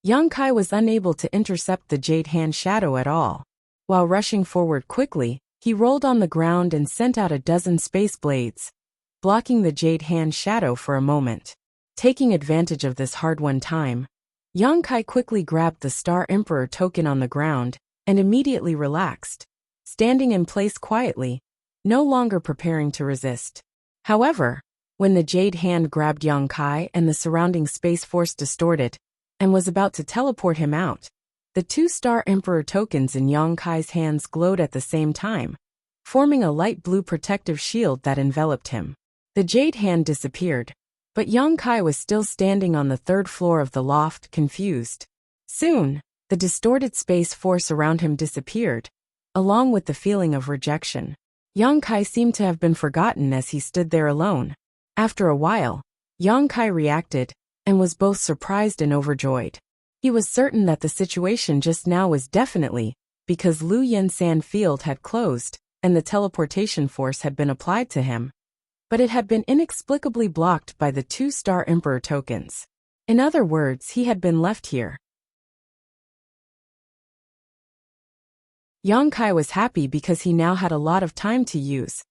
Yang Kai was unable to intercept the jade hand shadow at all. While rushing forward quickly, he rolled on the ground and sent out a dozen space blades, blocking the jade hand shadow for a moment. Taking advantage of this hard-won time, Yang Kai quickly grabbed the Star Emperor token on the ground and immediately relaxed, standing in place quietly, no longer preparing to resist. However, when the jade hand grabbed Yang Kai and the surrounding space force distorted and was about to teleport him out, the 2 Star Emperor tokens in Yang Kai's hands glowed at the same time, forming a light blue protective shield that enveloped him. The jade hand disappeared, but Yang Kai was still standing on the third floor of the loft, confused. Soon, the distorted space force around him disappeared, along with the feeling of rejection. Yang Kai seemed to have been forgotten as he stood there alone. After a while, Yang Kai reacted, and was both surprised and overjoyed. He was certain that the situation just now was definitely because Lu Yinsan field had closed, and the teleportation force had been applied to him. But it had been inexplicably blocked by the 2-star Emperor tokens. In other words, he had been left here. Yang Kai was happy because he now had a lot of time to use,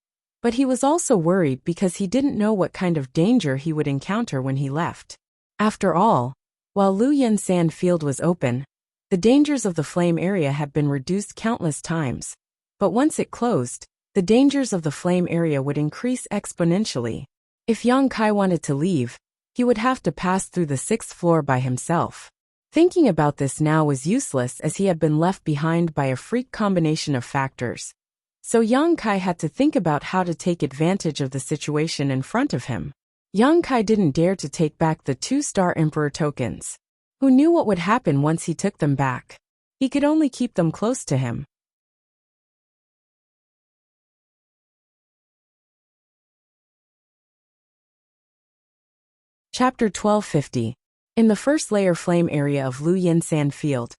but he was also worried because he didn't know what kind of danger he would encounter when he left. After all, while Lu Yinsan field was open, the dangers of the flame area had been reduced countless times, but once it closed, the dangers of the flame area would increase exponentially. If Yang Kai wanted to leave, he would have to pass through the 6th floor by himself. Thinking about this now was useless as he had been left behind by a freak combination of factors. So Yang Kai had to think about how to take advantage of the situation in front of him. Yang Kai didn't dare to take back the 2-star Emperor tokens. Who knew what would happen once he took them back? He could only keep them close to him. Chapter 1250. In the first layer flame area of Lu Yinsan field,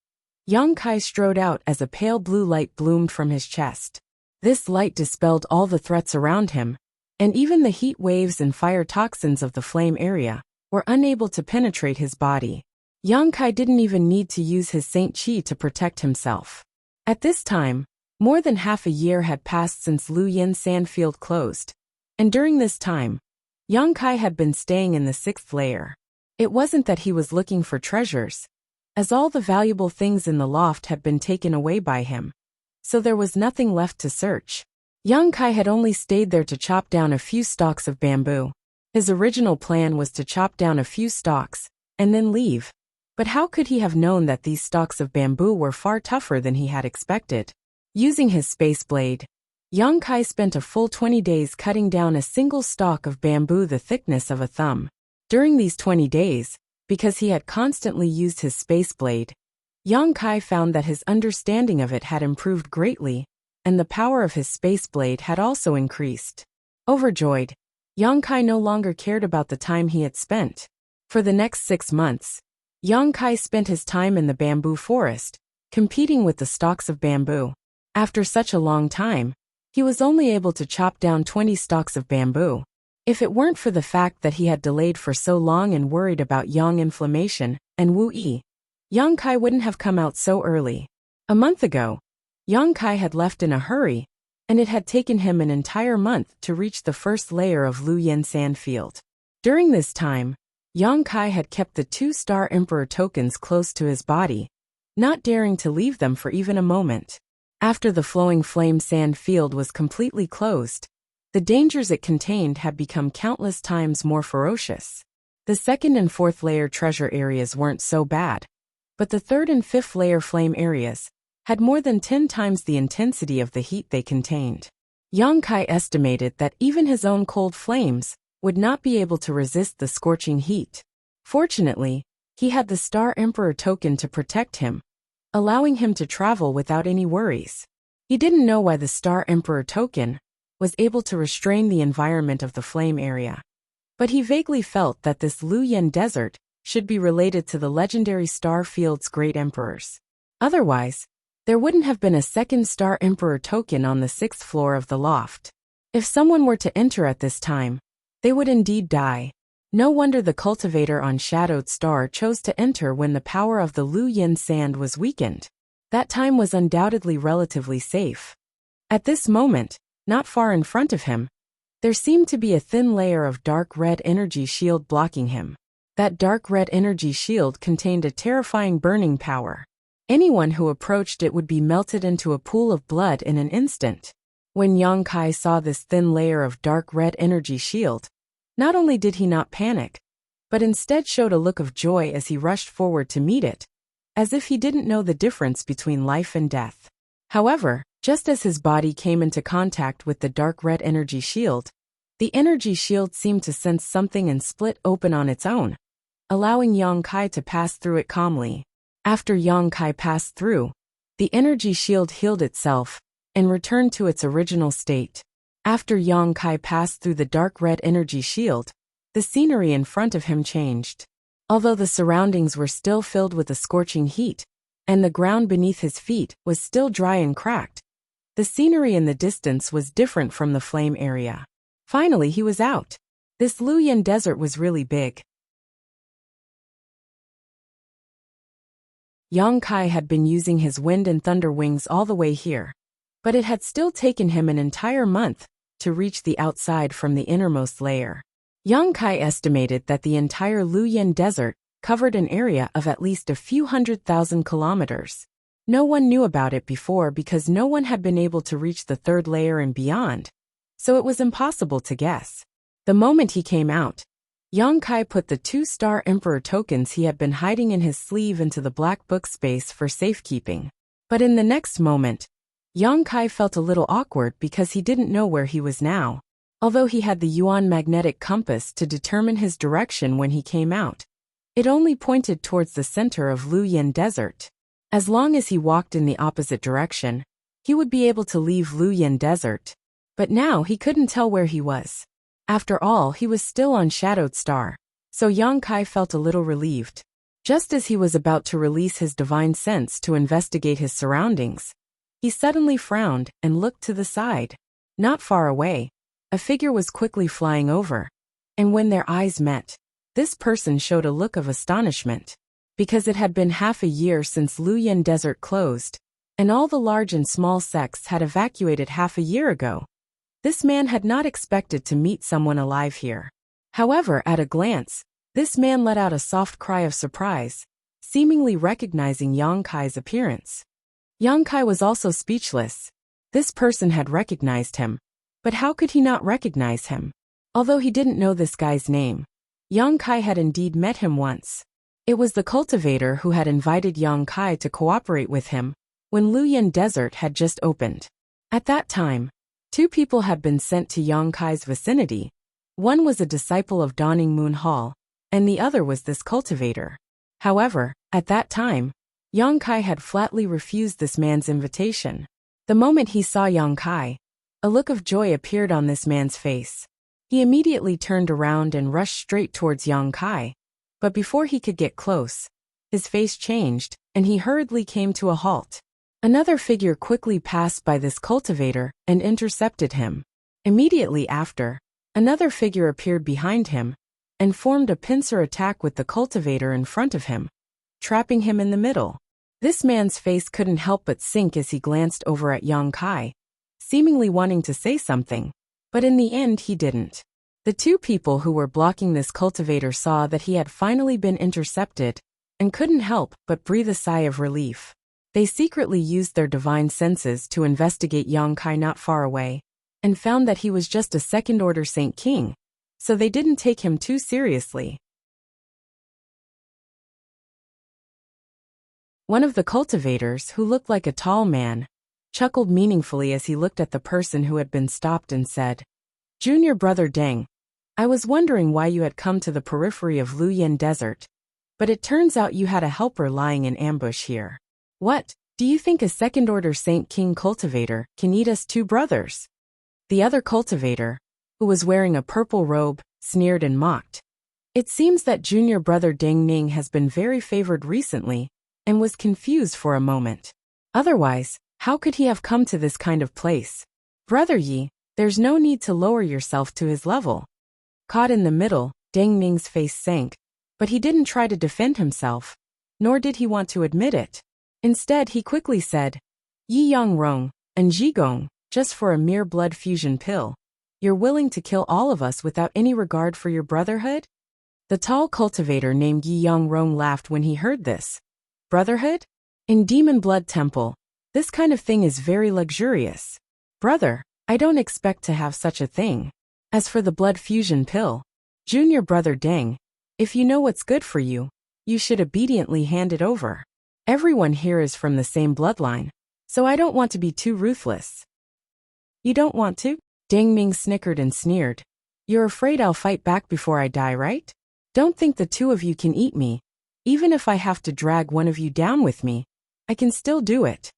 Yang Kai strode out as a pale blue light bloomed from his chest. This light dispelled all the threats around him, and even the heat waves and fire toxins of the flame area were unable to penetrate his body. Yang Kai didn't even need to use his Saint Qi to protect himself. At this time, more than half a year had passed since Lu Yinsan field closed, and during this time, Yang Kai had been staying in the 6th layer. It wasn't that he was looking for treasures, as all the valuable things in the loft had been taken away by him, so there was nothing left to search. Yang Kai had only stayed there to chop down a few stalks of bamboo. His original plan was to chop down a few stalks, and then leave. But how could he have known that these stalks of bamboo were far tougher than he had expected? Using his space blade, Yang Kai spent a full 20 days cutting down a single stalk of bamboo the thickness of a thumb. During these 20 days, because he had constantly used his space blade, Yang Kai found that his understanding of it had improved greatly, and the power of his space blade had also increased. Overjoyed, Yang Kai no longer cared about the time he had spent. For the next 6 months, Yang Kai spent his time in the bamboo forest, competing with the stalks of bamboo. After such a long time, he was only able to chop down 20 stalks of bamboo. If it weren't for the fact that he had delayed for so long and worried about yang inflammation and Wu Yi, Yang Kai wouldn't have come out so early. A month ago, Yang Kai had left in a hurry, and it had taken him an entire month to reach the 1st layer of Lu Yinsan field. During this time, Yang Kai had kept the 2-star Emperor tokens close to his body, not daring to leave them for even a moment. After the flowing flame sand field was completely closed, the dangers it contained had become countless times more ferocious. The 2nd and 4th layer treasure areas weren't so bad, but the 3rd and 5th layer flame areas had more than 10 times the intensity of the heat they contained. Yang Kai estimated that even his own cold flames would not be able to resist the scorching heat. Fortunately, he had the Star Emperor token to protect him, allowing him to travel without any worries. He didn't know why the Star Emperor token was able to restrain the environment of the flame area, but he vaguely felt that this Lu Yen desert should be related to the legendary Star Field's great emperors. Otherwise, there wouldn't have been a 2nd Star Emperor token on the 6th floor of the loft. If someone were to enter at this time, they would indeed die. No wonder the cultivator on Shadowed Star chose to enter when the power of the Lu Yin sand was weakened. That time was undoubtedly relatively safe. At this moment, not far in front of him, there seemed to be a thin layer of dark red energy shield blocking him. That dark red energy shield contained a terrifying burning power. Anyone who approached it would be melted into a pool of blood in an instant. When Yang Kai saw this thin layer of dark red energy shield, not only did he not panic, but instead showed a look of joy as he rushed forward to meet it, as if he didn't know the difference between life and death. However, Just as his body came into contact with the dark red energy shield, the energy shield seemed to sense something and split open on its own, allowing Yang Kai to pass through it calmly. After Yang Kai passed through, the energy shield healed itself and returned to its original state. After Yang Kai passed through the dark red energy shield, the scenery in front of him changed. Although the surroundings were still filled with a scorching heat, and the ground beneath his feet was still dry and cracked, the scenery in the distance was different from the flame area. Finally, he was out. This Luoyan desert was really big. Yang Kai had been using his wind and thunder wings all the way here, but it had still taken him an entire month to reach the outside from the innermost layer. Yang Kai estimated that the entire Luoyan desert covered an area of at least a few 100,000 kilometers. No one knew about it before because no one had been able to reach the third layer and beyond, so it was impossible to guess. The moment he came out, Yang Kai put the 2-star Emperor tokens he had been hiding in his sleeve into the black book space for safekeeping. But in the next moment, Yang Kai felt a little awkward because he didn't know where he was now. Although he had the Yuan magnetic compass to determine his direction when he came out, it only pointed towards the center of Luoyan Desert. As long as he walked in the opposite direction, he would be able to leave Luoyan Desert. But now he couldn't tell where he was. After all, he was still on Shadowed Star, so Yang Kai felt a little relieved. Just as he was about to release his divine sense to investigate his surroundings, he suddenly frowned and looked to the side. Not far away, a figure was quickly flying over, and when their eyes met, this person showed a look of astonishment. Because it had been half a year since Luoyan Desert closed, and all the large and small sects had evacuated half a year ago, this man had not expected to meet someone alive here. However, at a glance, this man let out a soft cry of surprise, seemingly recognizing Yang Kai's appearance. Yang Kai was also speechless. This person had recognized him, but how could he not recognize him? Although he didn't know this guy's name, Yang Kai had indeed met him once. It was the cultivator who had invited Yang Kai to cooperate with him when Luoyan Desert had just opened. At that time, 2 people had been sent to Yang Kai's vicinity. One was a disciple of Dawning Moon Hall, and the other was this cultivator. However, at that time, Yang Kai had flatly refused this man's invitation. The moment he saw Yang Kai, a look of joy appeared on this man's face. He immediately turned around and rushed straight towards Yang Kai. But before he could get close, his face changed, and he hurriedly came to a halt. Another figure quickly passed by this cultivator and intercepted him. Immediately after, another figure appeared behind him and formed a pincer attack with the cultivator in front of him, trapping him in the middle. This man's face couldn't help but sink as he glanced over at Yang Kai, seemingly wanting to say something, but in the end he didn't. The 2 people who were blocking this cultivator saw that he had finally been intercepted and couldn't help but breathe a sigh of relief. They secretly used their divine senses to investigate Yang Kai not far away and found that he was just a second-order Saint King, so they didn't take him too seriously. One of the cultivators, who looked like a tall man, chuckled meaningfully as he looked at the person who had been stopped and said, "Junior brother Deng, I was wondering why you had come to the periphery of Luoyan Desert, but it turns out you had a helper lying in ambush here. What, do you think a second-order Saint King cultivator can eat us 2 brothers?" The other cultivator, who was wearing a purple robe, sneered and mocked. It seems that junior brother Deng Ning has been very favored recently, and was confused for a moment. Otherwise, how could he have come to this kind of place? Brother Yi, there's no need to lower yourself to his level. Caught in the middle, Deng Ning's face sank, but he didn't try to defend himself, nor did he want to admit it. Instead, he quickly said, "Yi Yang Rong and Ji Gong, just for a mere blood fusion pill, you're willing to kill all of us without any regard for your brotherhood?" The tall cultivator named Yi Yang Rong laughed when he heard this. Brotherhood? In Demon Blood Temple, this kind of thing is very luxurious. Brother, I don't expect to have such a thing. As for the blood fusion pill, junior brother Deng, if you know what's good for you, you should obediently hand it over. Everyone here is from the same bloodline. so I don't want to be too ruthless. You don't want to? Ding Ming snickered and sneered. You're afraid I'll fight back before I die, right? Don't think the two of you can eat me. Even if I have to drag one of you down with me, I can still do it.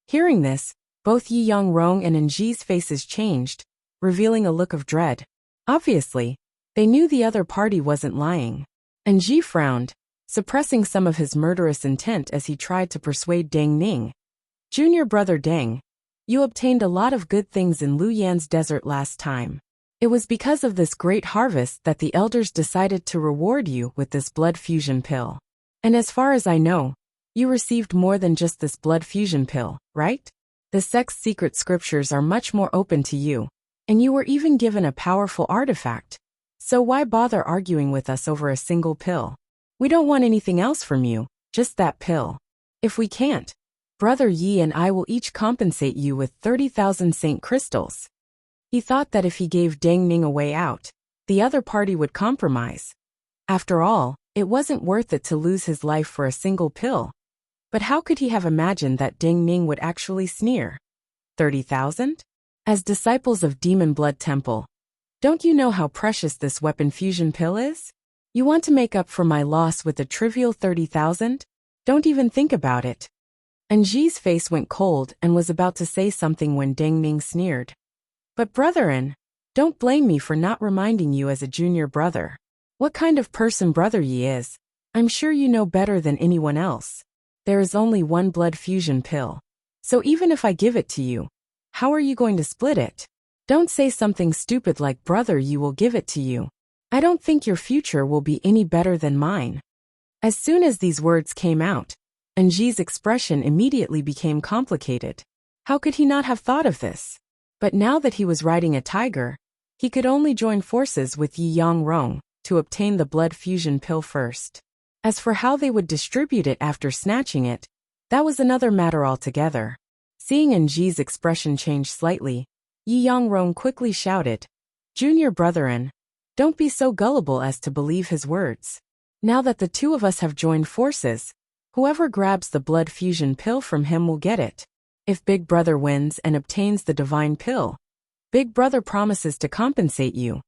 Hearing this, both Yi Yangrong and Enji's faces changed, revealing a look of dread. Obviously, they knew the other party wasn't lying. Enji frowned, suppressing some of his murderous intent as he tried to persuade Deng Ning. Junior brother Deng, you obtained a lot of good things in Luyan's desert last time. It was because of this great harvest that the elders decided to reward you with this blood fusion pill. And as far as I know, you received more than just this blood fusion pill, right? The sect's secret scriptures are much more open to you, and you were even given a powerful artifact. So why bother arguing with us over a single pill? We don't want anything else from you, just that pill. If we can't, Brother Yi and I will each compensate you with 30,000 Saint Crystals. He thought that if he gave Deng Ning a way out, the other party would compromise. After all, it wasn't worth it to lose his life for a single pill. But how could he have imagined that Deng Ning would actually sneer? 30,000? As disciples of Demon Blood Temple, don't you know how precious this weapon fusion pill is? You want to make up for my loss with a trivial 30,000? Don't even think about it. Enji's face went cold and was about to say something when Deng Ning sneered. But brethren, don't blame me for not reminding you as a junior brother. What kind of person Brother Yi is, I'm sure you know better than anyone else. There is only one blood fusion pill. So even if I give it to you, how are you going to split it? Don't say something stupid like Brother Yi will give it to you. I don't think your future will be any better than mine. As soon as these words came out, Enji's expression immediately became complicated. How could he not have thought of this? But now that he was riding a tiger, he could only join forces with Yi Yangrong to obtain the blood fusion pill first. As for how they would distribute it after snatching it, that was another matter altogether. Seeing Enji's expression change slightly, Yi Yangrong quickly shouted, Junior brethren, don't be so gullible as to believe his words. Now that the two of us have joined forces, whoever grabs the blood fusion pill from him will get it. If Big Brother wins and obtains the divine pill, Big Brother promises to compensate you.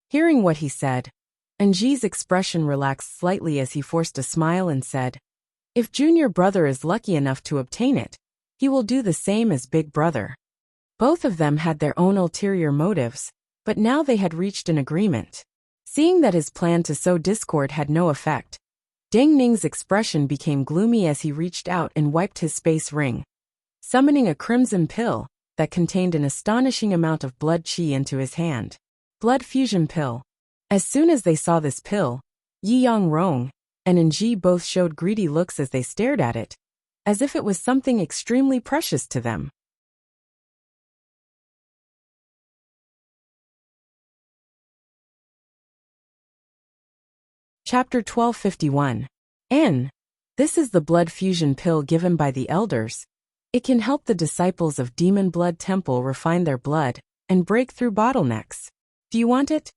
Hearing what he said, Enji's expression relaxed slightly as he forced a smile and said, if Junior Brother is lucky enough to obtain it, he will do the same as Big Brother. Both of them had their own ulterior motives, but now they had reached an agreement. Seeing that his plan to sow discord had no effect, Deng Ning's expression became gloomy as he reached out and wiped his space ring, summoning a crimson pill that contained an astonishing amount of blood chi into his hand. Blood fusion pill. As soon as they saw this pill, Yi Yangrong and Enji both showed greedy looks as they stared at it, as if it was something extremely precious to them. Chapter 1251. This is the blood fusion pill given by the elders. It can help the disciples of Demon Blood Temple refine their blood and break through bottlenecks. Do you want it?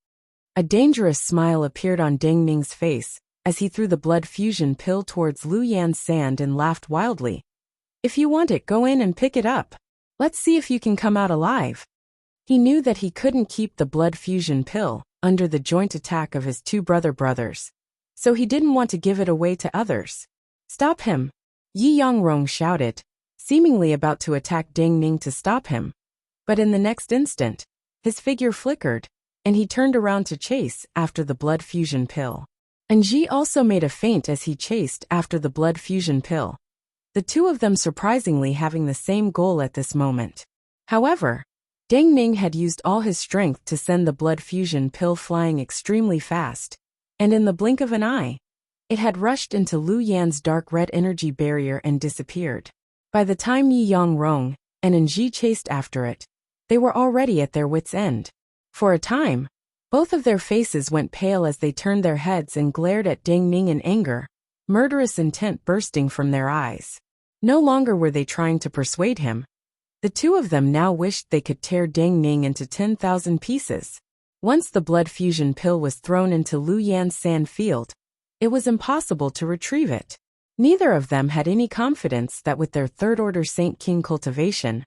A dangerous smile appeared on Deng Ning's face as he threw the blood fusion pill towards Luyan's sand and laughed wildly. If you want it, go in and pick it up. Let's see if you can come out alive. He knew that he couldn't keep the blood fusion pill under the joint attack of his two brothers, so he didn't want to give it away to others. Stop him! Yi Yangrong shouted, seemingly about to attack Deng Ning to stop him. But in the next instant, his figure flickered, and he turned around to chase after the blood fusion pill. Enji also made a feint as he chased after the blood fusion pill, the two of them surprisingly having the same goal at this moment. However, Deng Ning had used all his strength to send the blood fusion pill flying extremely fast, and in the blink of an eye, it had rushed into Luyan's dark red energy barrier and disappeared. By the time Yi Yangrong and Enji chased after it, they were already at their wits' end. For a time, both of their faces went pale as they turned their heads and glared at Deng Ning in anger, murderous intent bursting from their eyes. No longer were they trying to persuade him. The two of them now wished they could tear Deng Ning into 10,000 pieces. Once the blood fusion pill was thrown into Luyan's sand field, It was impossible to retrieve it. Neither of them had any confidence that with their third-order Saint King cultivation,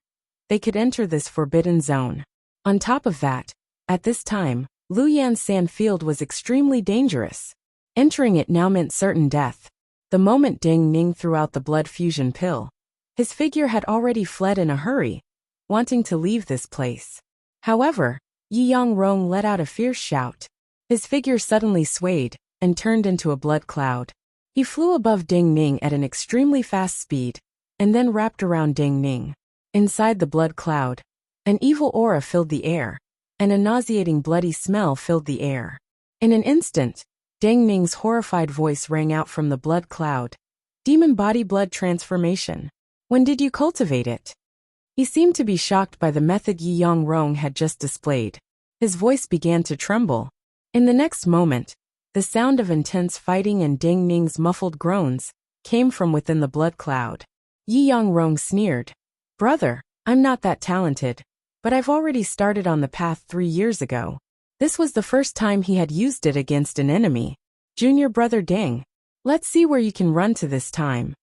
they could enter this forbidden zone. On top of that, at this time, Luyan's sand field was extremely dangerous. Entering it now meant certain death. The moment Ding Ning threw out the blood fusion pill, his figure had already fled in a hurry, wanting to leave this place. However, Yi Yangrong let out a fierce shout. His figure suddenly swayed and turned into a blood cloud. He flew above Ding Ning at an extremely fast speed, and then wrapped around Ding Ning. Inside the blood cloud, an evil aura filled the air, and a nauseating bloody smell filled the air. In an instant, Ding Ning's horrified voice rang out from the blood cloud. Demon body blood transformation. When did you cultivate it? He seemed to be shocked by the method Yi Yangrong had just displayed. His voice began to tremble. In the next moment, the sound of intense fighting and Ding Ning's muffled groans came from within the blood cloud. Yi Yangrong sneered. Brother, I'm not that talented, but I've already started on the path 3 years ago. This was the first time he had used it against an enemy. Junior brother Ding, let's see where you can run to this time.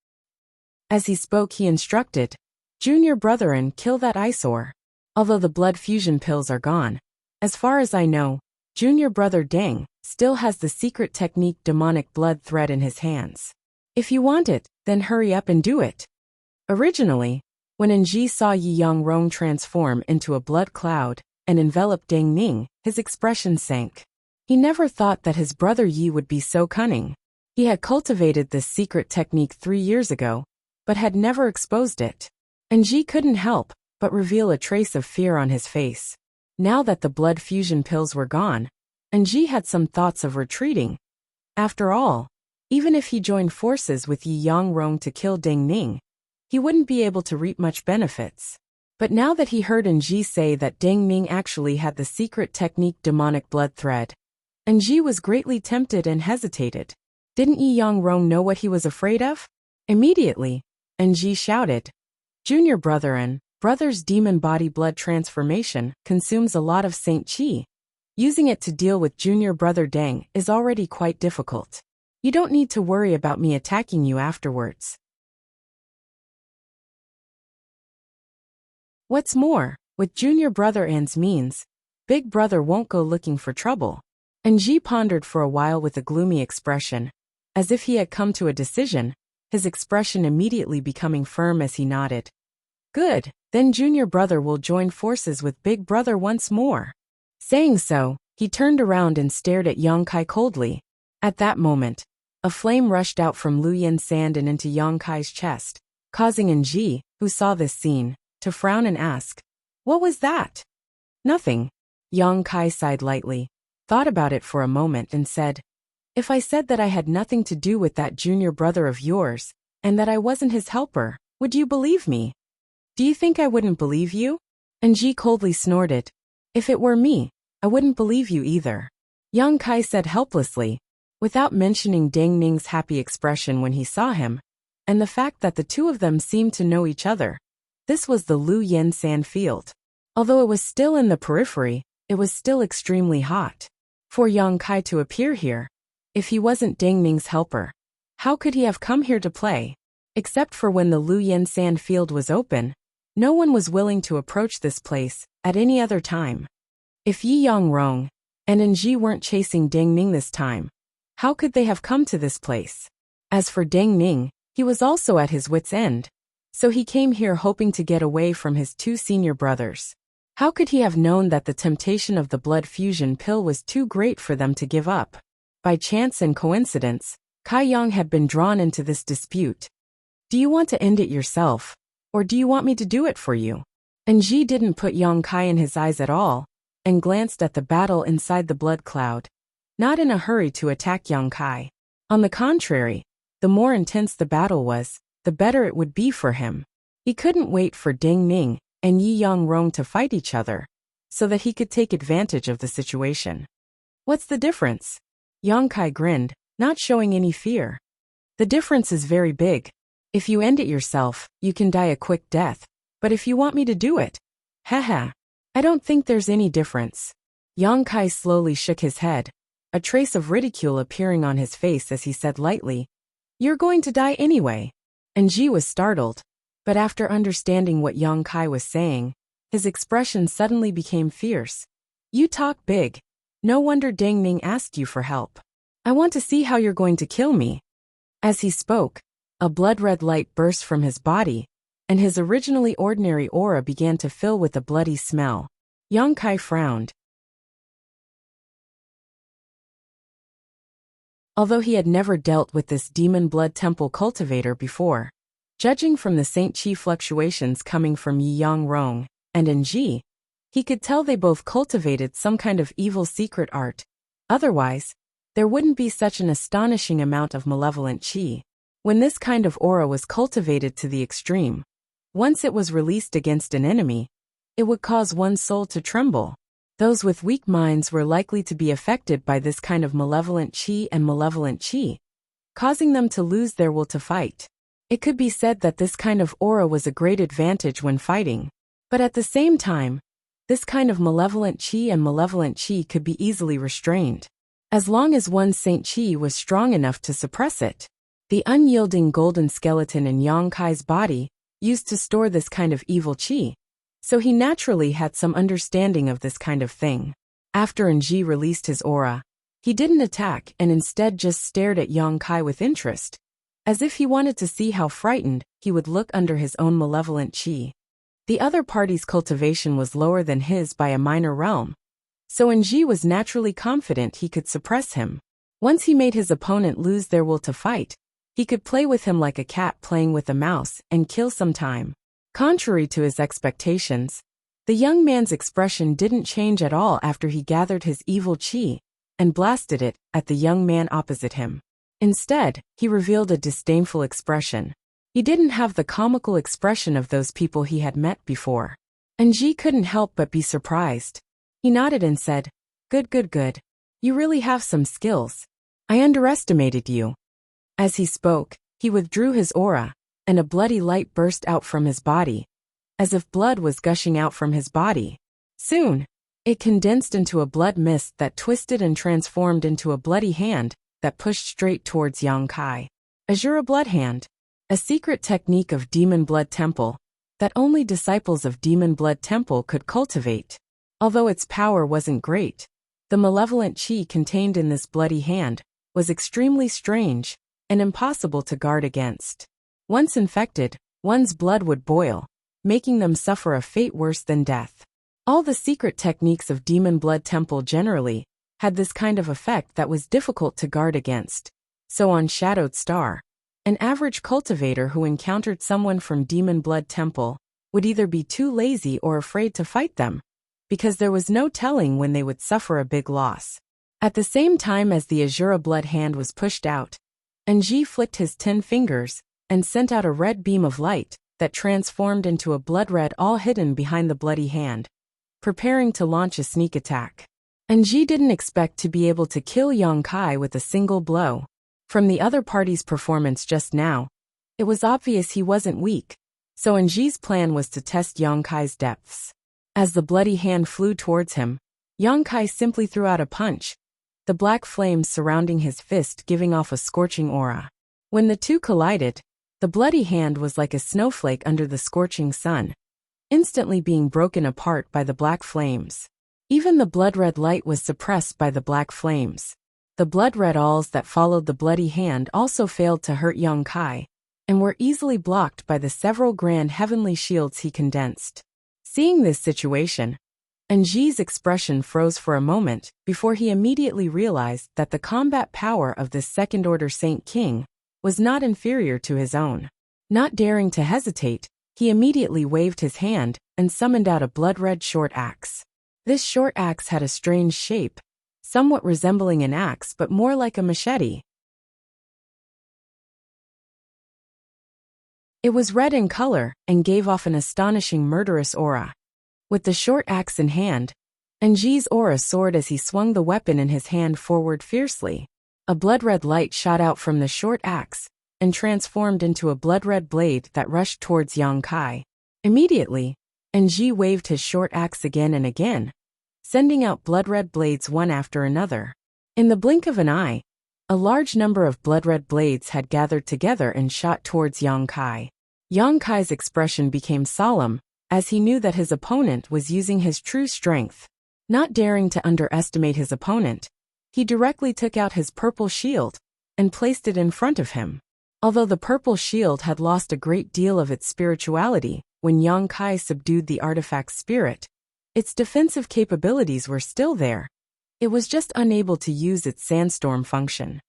As he spoke, he instructed, Junior brethren, kill that eyesore. Although the blood fusion pills are gone, as far as I know, Junior brother Ding still has the secret technique demonic blood thread in his hands. If you want it, then hurry up and do it. Originally, when Enji saw Yi Yangrong transform into a blood cloud and envelop Ding Ning, his expression sank. He never thought that his brother Yi would be so cunning. He had cultivated this secret technique 3 years ago, but had never exposed it. Enji couldn't help but reveal a trace of fear on his face. Now that the blood fusion pills were gone, Enji had some thoughts of retreating. After all, even if he joined forces with Yi Yangrong to kill Ding Ning, he wouldn't be able to reap much benefits. But now that he heard Enji say that Ding Ning actually had the secret technique demonic blood thread, Enji was greatly tempted and hesitated. Didn't Yi Yangrong know what he was afraid of? Immediately, Enji shouted, Junior brother's demon body blood transformation consumes a lot of Saint Qi. Using it to deal with junior brother Deng is already quite difficult. You don't need to worry about me attacking you afterwards. What's more, with junior brother An's means, big brother won't go looking for trouble. Enji pondered for a while with a gloomy expression, as if he had come to a decision, his expression immediately becoming firm as he nodded. Good, then junior brother will join forces with big brother once more. Saying so, he turned around and stared at Yang Kai coldly. At that moment, a flame rushed out from Lu Yin's sand and into Yang Kai's chest, causing Enji, who saw this scene, to frown and ask, "What was that?" "Nothing." Yang Kai sighed lightly, thought about it for a moment and said, "If I said that I had nothing to do with that junior brother of yours, and that I wasn't his helper, would you believe me?" "Do you think I wouldn't believe you?" Enji coldly snorted. "If it were me, I wouldn't believe you either." Yang Kai said helplessly, without mentioning Ding Ning's happy expression when he saw him, and the fact that the two of them seemed to know each other. This was the Lu Yin sand field. Although it was still in the periphery, it was still extremely hot. For Yang Kai to appear here, if he wasn't Ding Ning's helper, how could he have come here to play? Except for when the Lu Yin sand field was open, no one was willing to approach this place at any other time. If Yi Yangrong and Enji weren't chasing Ding Ning this time, how could they have come to this place? As for Ding Ning, he was also at his wit's end, so he came here hoping to get away from his two senior brothers. How could he have known that the temptation of the blood fusion pill was too great for them to give up? By chance and coincidence, Kai Yang had been drawn into this dispute. "Do you want to end it yourself, or do you want me to do it for you?" Enji didn't put Yang Kai in his eyes at all, and glanced at the battle inside the blood cloud, not in a hurry to attack Yang Kai. On the contrary, the more intense the battle was, the better it would be for him. He couldn't wait for Ding Ning and Yi Yangrong to fight each other, so that he could take advantage of the situation. "What's the difference?" Yang Kai grinned, not showing any fear. "The difference is very big. If you end it yourself, you can die a quick death, but if you want me to do it, haha, I don't think there's any difference." Yang Kai slowly shook his head, a trace of ridicule appearing on his face as he said lightly, "You're going to die anyway." Ji was startled, but after understanding what Yang Kai was saying, his expression suddenly became fierce. "You talk big. No wonder Deng Ning asked you for help. I want to see how you're going to kill me." As he spoke, a blood-red light burst from his body, and his originally ordinary aura began to fill with a bloody smell. Yang Kai frowned. Although he had never dealt with this demon blood temple cultivator before, judging from the Saint Qi fluctuations coming from Yi Yang Rong and Ji, he could tell they both cultivated some kind of evil secret art. Otherwise, there wouldn't be such an astonishing amount of malevolent qi. When this kind of aura was cultivated to the extreme, once it was released against an enemy, it would cause one's soul to tremble. Those with weak minds were likely to be affected by this kind of malevolent qi, causing them to lose their will to fight. It could be said that this kind of aura was a great advantage when fighting. But at the same time, this kind of malevolent qi could be easily restrained, as long as one's Saint Qi was strong enough to suppress it. The unyielding golden skeleton in Yang Kai's body used to store this kind of evil qi, so he naturally had some understanding of this kind of thing. After Ji released his aura, he didn't attack and instead just stared at Yang Kai with interest, as if he wanted to see how frightened he would look under his own malevolent qi. The other party's cultivation was lower than his by a minor realm, so Ji was naturally confident he could suppress him. Once he made his opponent lose their will to fight, he could play with him like a cat playing with a mouse and kill some time. Contrary to his expectations, the young man's expression didn't change at all after he gathered his evil qi and blasted it at the young man opposite him. Instead, he revealed a disdainful expression. He didn't have the comical expression of those people he had met before. Ji couldn't help but be surprised. He nodded and said, Good. You really have some skills. I underestimated you." As he spoke, he withdrew his aura, and a bloody light burst out from his body, as if blood was gushing out from his body. Soon, it condensed into a blood mist that twisted and transformed into a bloody hand that pushed straight towards Yang Kai. Azura Blood Hand, a secret technique of Demon Blood Temple that only disciples of Demon Blood Temple could cultivate. Although its power wasn't great, the malevolent qi contained in this bloody hand was extremely strange and impossible to guard against. Once infected, one's blood would boil, making them suffer a fate worse than death. All the secret techniques of Demon Blood Temple generally had this kind of effect that was difficult to guard against. So on Shadowed Star, an average cultivator who encountered someone from Demon Blood Temple would either be too lazy or afraid to fight them, because there was no telling when they would suffer a big loss. At the same time as the Azura Blood Hand was pushed out, Ji flicked his 10 fingers and sent out a red beam of light that transformed into a blood red, all hidden behind the bloody hand, preparing to launch a sneak attack. Ji didn't expect to be able to kill Yang Kai with a single blow. From the other party's performance just now, it was obvious he wasn't weak, so Ji's plan was to test Yang Kai's depths. As the bloody hand flew towards him, Yang Kai simply threw out a punch, the black flames surrounding his fist giving off a scorching aura. When the two collided, the bloody hand was like a snowflake under the scorching sun, instantly being broken apart by the black flames. Even the blood-red light was suppressed by the black flames. The blood-red alls that followed the bloody hand also failed to hurt Yang Kai, and were easily blocked by the several grand heavenly shields he condensed. Seeing this situation, Ji's expression froze for a moment before he immediately realized that the combat power of this second-order Saint King was not inferior to his own. Not daring to hesitate, he immediately waved his hand and summoned out a blood-red short axe. This short axe had a strange shape, somewhat resembling an axe but more like a machete. It was red in color and gave off an astonishing murderous aura. With the short axe in hand, Ji's aura soared as he swung the weapon in his hand forward fiercely. A blood-red light shot out from the short axe and transformed into a blood-red blade that rushed towards Yang Kai. Immediately, Ji waved his short axe again and again, sending out blood-red blades one after another. In the blink of an eye, a large number of blood-red blades had gathered together and shot towards Yang Kai. Yang Kai's expression became solemn, as he knew that his opponent was using his true strength. Not daring to underestimate his opponent, he directly took out his purple shield and placed it in front of him. Although the purple shield had lost a great deal of its spirituality when Yang Kai subdued the artifact's spirit, its defensive capabilities were still there. It was just unable to use its sandstorm function.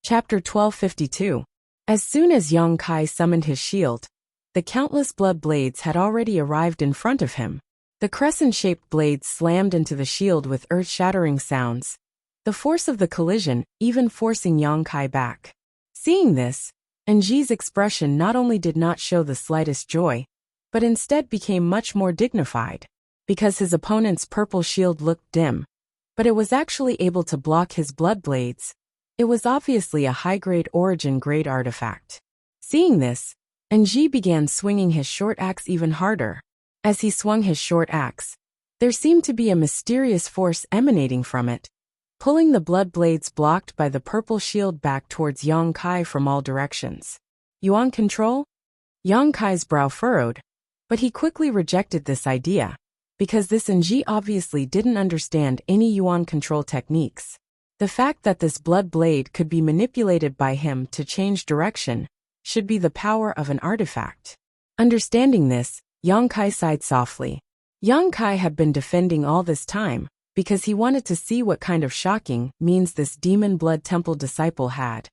Chapter 1252. As soon as Yang Kai summoned his shield, the countless blood blades had already arrived in front of him. The crescent-shaped blades slammed into the shield with earth-shattering sounds, the force of the collision even forcing Yang Kai back. Seeing this, Enji's expression not only did not show the slightest joy, but instead became much more dignified. Because his opponent's purple shield looked dim, but it was actually able to block his blood blades, it was obviously a high-grade origin-grade artifact. Seeing this, Enji began swinging his short axe even harder. As he swung his short axe, there seemed to be a mysterious force emanating from it, pulling the blood blades blocked by the purple shield back towards Yang Kai from all directions. Yuan control? Yang Kai's brow furrowed, but he quickly rejected this idea, because this Enji obviously didn't understand any Yuan control techniques. The fact that this blood blade could be manipulated by him to change direction should be the power of an artifact. Understanding this, Yang Kai sighed softly. Yang Kai had been defending all this time, because he wanted to see what kind of shocking means this demon blood temple disciple had.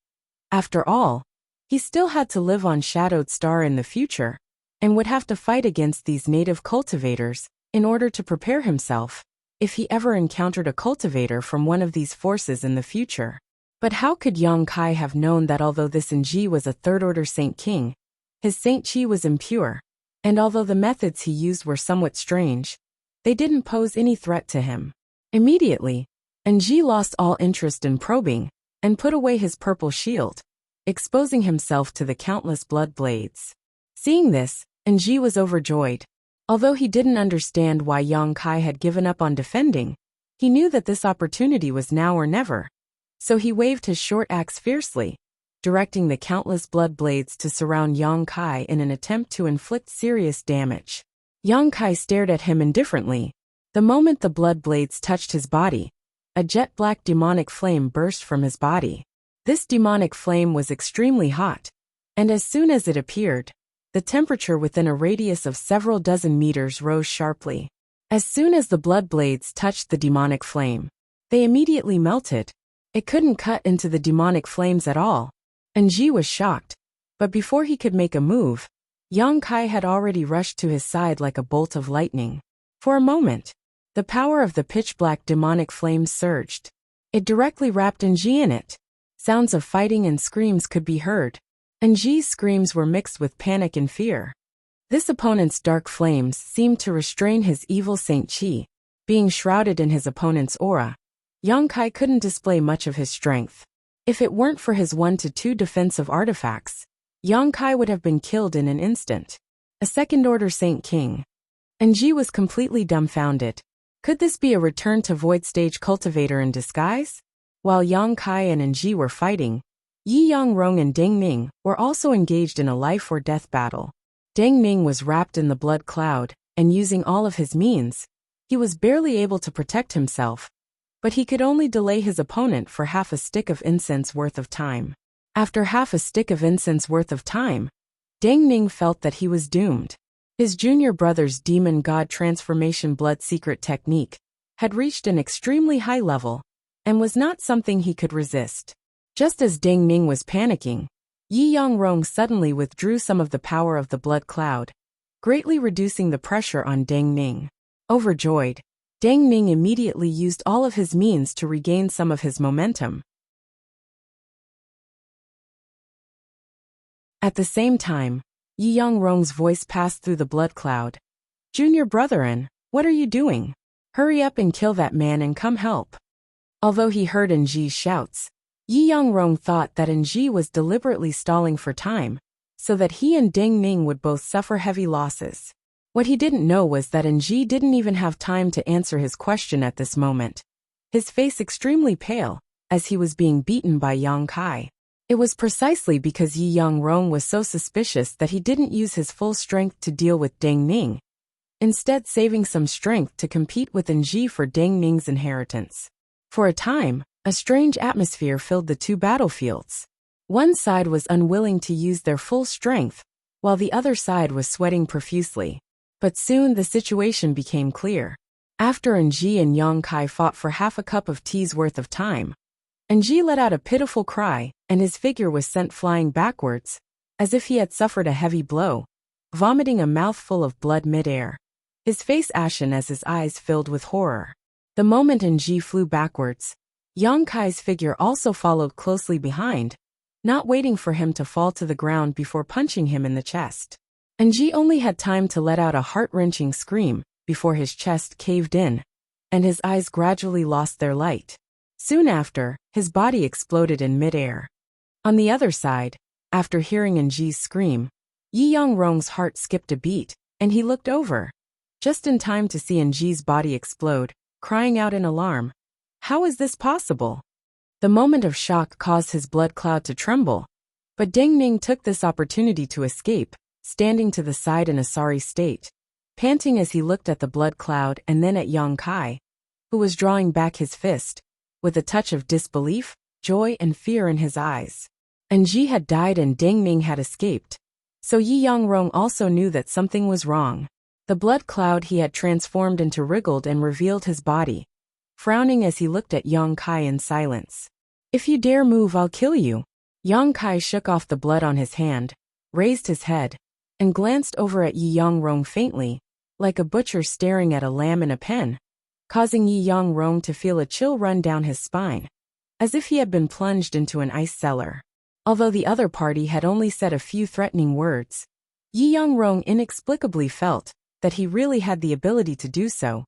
After all, he still had to live on Shadowed Star in the future, and would have to fight against these native cultivators in order to prepare himself, if he ever encountered a cultivator from one of these forces in the future. But how could Yang Kai have known that although this Enji was a third-order Saint King, his Saint Chi was impure, and although the methods he used were somewhat strange, they didn't pose any threat to him? Immediately, Enji lost all interest in probing, and put away his purple shield, exposing himself to the countless blood blades. Seeing this, Enji was overjoyed. Although he didn't understand why Yang Kai had given up on defending, he knew that this opportunity was now or never. So he waved his short axe fiercely, directing the countless blood blades to surround Yang Kai in an attempt to inflict serious damage. Yang Kai stared at him indifferently. The moment the blood blades touched his body, a jet-black demonic flame burst from his body. This demonic flame was extremely hot, and as soon as it appeared, the temperature within a radius of several dozen meters rose sharply. As soon as the blood blades touched the demonic flame, they immediately melted. It couldn't cut into the demonic flames at all. Enji was shocked, but before he could make a move, Yang Kai had already rushed to his side like a bolt of lightning. For a moment, the power of the pitch-black demonic flames surged. It directly wrapped Enji in it. Sounds of fighting and screams could be heard. Enji's screams were mixed with panic and fear. This opponent's dark flames seemed to restrain his evil Saint Chi. Being shrouded in his opponent's aura, Yang Kai couldn't display much of his strength. If it weren't for his 1-2 defensive artifacts, Yang Kai would have been killed in an instant. A second-order Saint King. Enji was completely dumbfounded. Could this be a return to Void Stage cultivator in disguise? While Yang Kai and Enji were fighting, Yi Yangrong and Deng Ning were also engaged in a life-or-death battle. Deng Ning was wrapped in the blood cloud, and using all of his means, he was barely able to protect himself, but he could only delay his opponent for half a stick of incense worth of time. After half a stick of incense worth of time, Deng Ning felt that he was doomed. His junior brother's demon god transformation blood secret technique had reached an extremely high level, and was not something he could resist. Just as Deng Ning was panicking, Yi Yangrong suddenly withdrew some of the power of the blood cloud, greatly reducing the pressure on Deng Ning. Overjoyed, Deng Ning immediately used all of his means to regain some of his momentum. At the same time, Yi Yangrong's voice passed through the blood cloud. "Junior Brotherin, what are you doing? Hurry up and kill that man and come help." Although he heard Enji's shouts, Yi Yangrong thought that Enji was deliberately stalling for time, so that he and Ding Ning would both suffer heavy losses. What he didn't know was that Ji didn't even have time to answer his question at this moment. His face extremely pale, as he was being beaten by Yang Kai. It was precisely because Yi Yang-rong was so suspicious that he didn't use his full strength to deal with Ding Ning, instead saving some strength to compete with Ji for Ding Ning's inheritance. For a time, a strange atmosphere filled the two battlefields. One side was unwilling to use their full strength, while the other side was sweating profusely. But soon the situation became clear. After Ji and Yang Kai fought for half a cup of tea's worth of time, Ji let out a pitiful cry, and his figure was sent flying backwards, as if he had suffered a heavy blow, vomiting a mouthful of blood mid-air, his face ashen as his eyes filled with horror. The moment Ji flew backwards, Yang Kai's figure also followed closely behind, not waiting for him to fall to the ground before punching him in the chest. Ji only had time to let out a heart-wrenching scream before his chest caved in, and his eyes gradually lost their light. Soon after, his body exploded in mid-air. On the other side, after hearing Ji's scream, Yi Yang-rong's heart skipped a beat, and he looked over, just in time to see Ji's body explode, crying out in alarm. How is this possible? The moment of shock caused his blood cloud to tremble, but Ding Ning took this opportunity to escape, standing to the side in a sorry state, panting as he looked at the blood cloud and then at Yang Kai, who was drawing back his fist, with a touch of disbelief, joy and fear in his eyes. Ji had died and Ding Ning had escaped, so Yi Yang-rong also knew that something was wrong. The blood cloud he had transformed into wriggled and revealed his body, frowning as he looked at Yang Kai in silence. If you dare move, I'll kill you. Yang Kai shook off the blood on his hand, raised his head, and glanced over at Yi Yang-rong faintly, like a butcher staring at a lamb in a pen, causing Yi Yang-rong to feel a chill run down his spine, as if he had been plunged into an ice cellar. Although the other party had only said a few threatening words, Yi Yang-rong inexplicably felt that he really had the ability to do so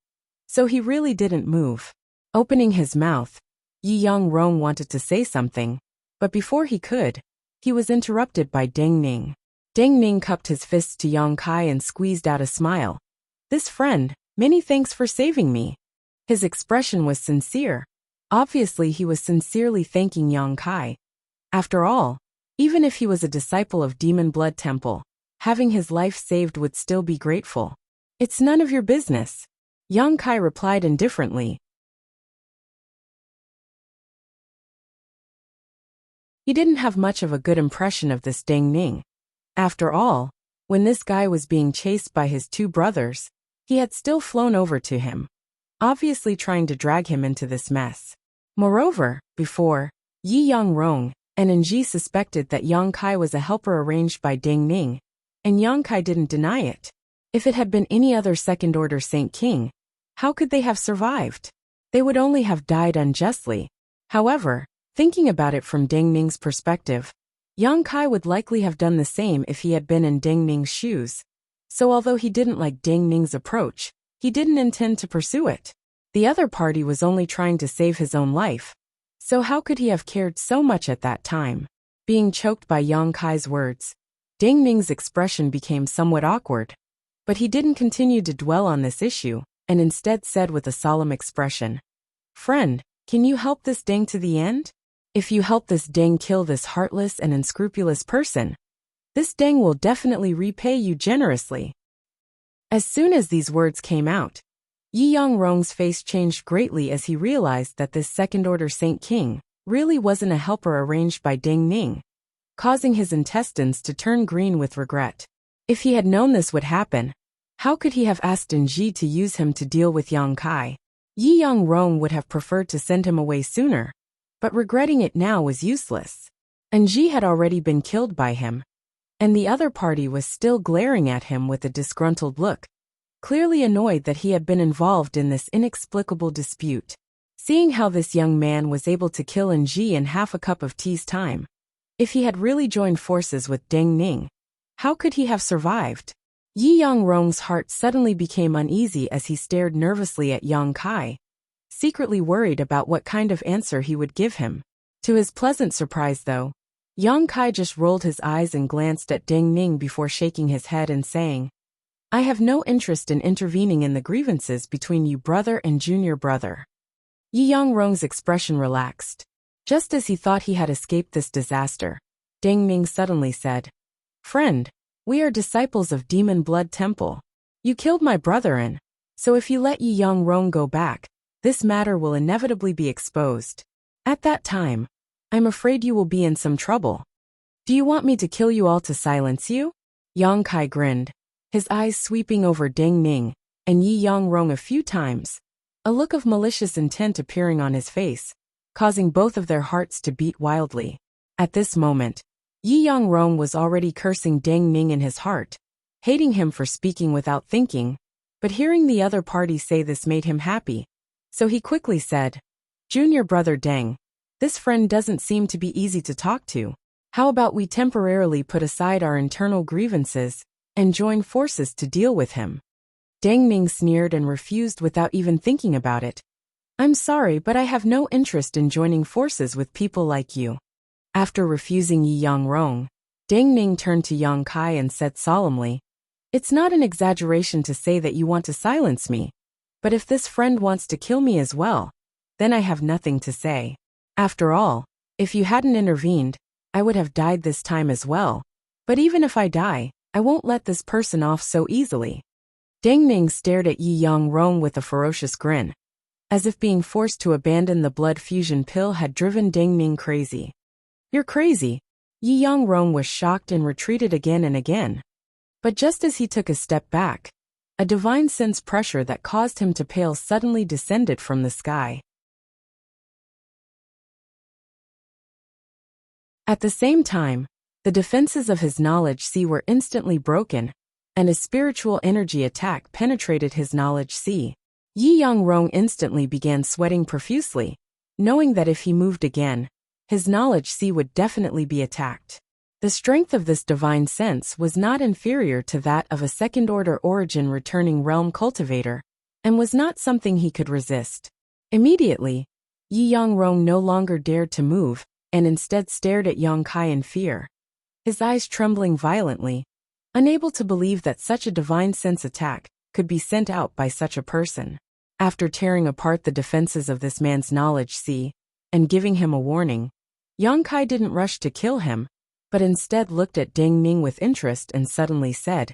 he really didn't move. Opening his mouth, Yi Yang-rong wanted to say something, but before he could, he was interrupted by Ding Ning. Ding Ning cupped his fists to Yang Kai and squeezed out a smile. This friend, many thanks for saving me. His expression was sincere. Obviously he was sincerely thanking Yang Kai. After all, even if he was a disciple of Demon Blood Temple, having his life saved would still be grateful. It's none of your business, Yang Kai replied indifferently. He didn't have much of a good impression of this Ding Ning. After all, when this guy was being chased by his two brothers, he had still flown over to him, obviously trying to drag him into this mess. Moreover, before, Yi Yang-rong and Ji suspected that Yang Kai was a helper arranged by Ding Ning, and Yang Kai didn't deny it. If it had been any other second-order Saint King, how could they have survived? They would only have died unjustly. However, thinking about it from Ding Ning's perspective, Yang Kai would likely have done the same if he had been in Ding Ning's shoes. So although he didn't like Ding Ning's approach, he didn't intend to pursue it. The other party was only trying to save his own life. So how could he have cared so much at that time? Being choked by Yang Kai's words, Ding Ning's expression became somewhat awkward. But he didn't continue to dwell on this issue, and instead said with a solemn expression, "Friend, can you help this Ding to the end? If you help this Ding kill this heartless and unscrupulous person, this Ding will definitely repay you generously." As soon as these words came out, Yi Yang-rong's face changed greatly as he realized that this second-order Saint King really wasn't a helper arranged by Ding Ning, causing his intestines to turn green with regret. If he had known this would happen, how could he have asked Ji to use him to deal with Yang Kai? Yi Yang-rong would have preferred to send him away sooner, but regretting it now was useless. Ji had already been killed by him, and the other party was still glaring at him with a disgruntled look, clearly annoyed that he had been involved in this inexplicable dispute. Seeing how this young man was able to kill Ji in half a cup of tea's time, if he had really joined forces with Ding Ning, how could he have survived? Yi Yang-rong's heart suddenly became uneasy as he stared nervously at Yang Kai, secretly worried about what kind of answer he would give him. To his pleasant surprise though, Yang Kai just rolled his eyes and glanced at Ding Ning before shaking his head and saying, I have no interest in intervening in the grievances between you brother and junior brother. Yi Yangrong's expression relaxed. Just as he thought he had escaped this disaster, Ding Ning suddenly said, Friend, we are disciples of Demon Blood Temple. You killed my brother so if you let Yi Yangrong go back, this matter will inevitably be exposed. At that time, I'm afraid you will be in some trouble. Do you want me to kill you all to silence you? Yang Kai grinned, his eyes sweeping over Ding Ning and Yi Yangrong a few times, a look of malicious intent appearing on his face, causing both of their hearts to beat wildly. At this moment, Yi Yangrong was already cursing Ding Ning in his heart, hating him for speaking without thinking, but hearing the other party say this made him happy, so he quickly said, Junior brother Deng, this friend doesn't seem to be easy to talk to. How about we temporarily put aside our internal grievances and join forces to deal with him? Deng Ning sneered and refused without even thinking about it. I'm sorry, but I have no interest in joining forces with people like you. After refusing Yi Yangrong, Deng Ning turned to Yang Kai and said solemnly, It's not an exaggeration to say that you want to silence me, but if this friend wants to kill me as well, then I have nothing to say. After all, if you hadn't intervened, I would have died this time as well, but even if I die, I won't let this person off so easily. Deng Ning stared at Yi Yangrong with a ferocious grin, as if being forced to abandon the blood fusion pill had driven Deng Ning crazy. You're crazy. Yi Yangrong was shocked and retreated again and again. But just as he took a step back, a divine sense pressure that caused him to pale suddenly descended from the sky. At the same time, the defenses of his knowledge sea were instantly broken, and a spiritual energy attack penetrated his knowledge sea. Yi Yangrong instantly began sweating profusely, knowing that if he moved again, his knowledge sea would definitely be attacked. The strength of this divine sense was not inferior to that of a second-order origin returning realm cultivator, and was not something he could resist. Immediately, Yi Yangrong no longer dared to move, and instead stared at Yang Kai in fear, his eyes trembling violently, unable to believe that such a divine sense attack could be sent out by such a person. After tearing apart the defenses of this man's knowledge sea, and giving him a warning, Yang Kai didn't rush to kill him, but instead looked at Deng Ning with interest and suddenly said,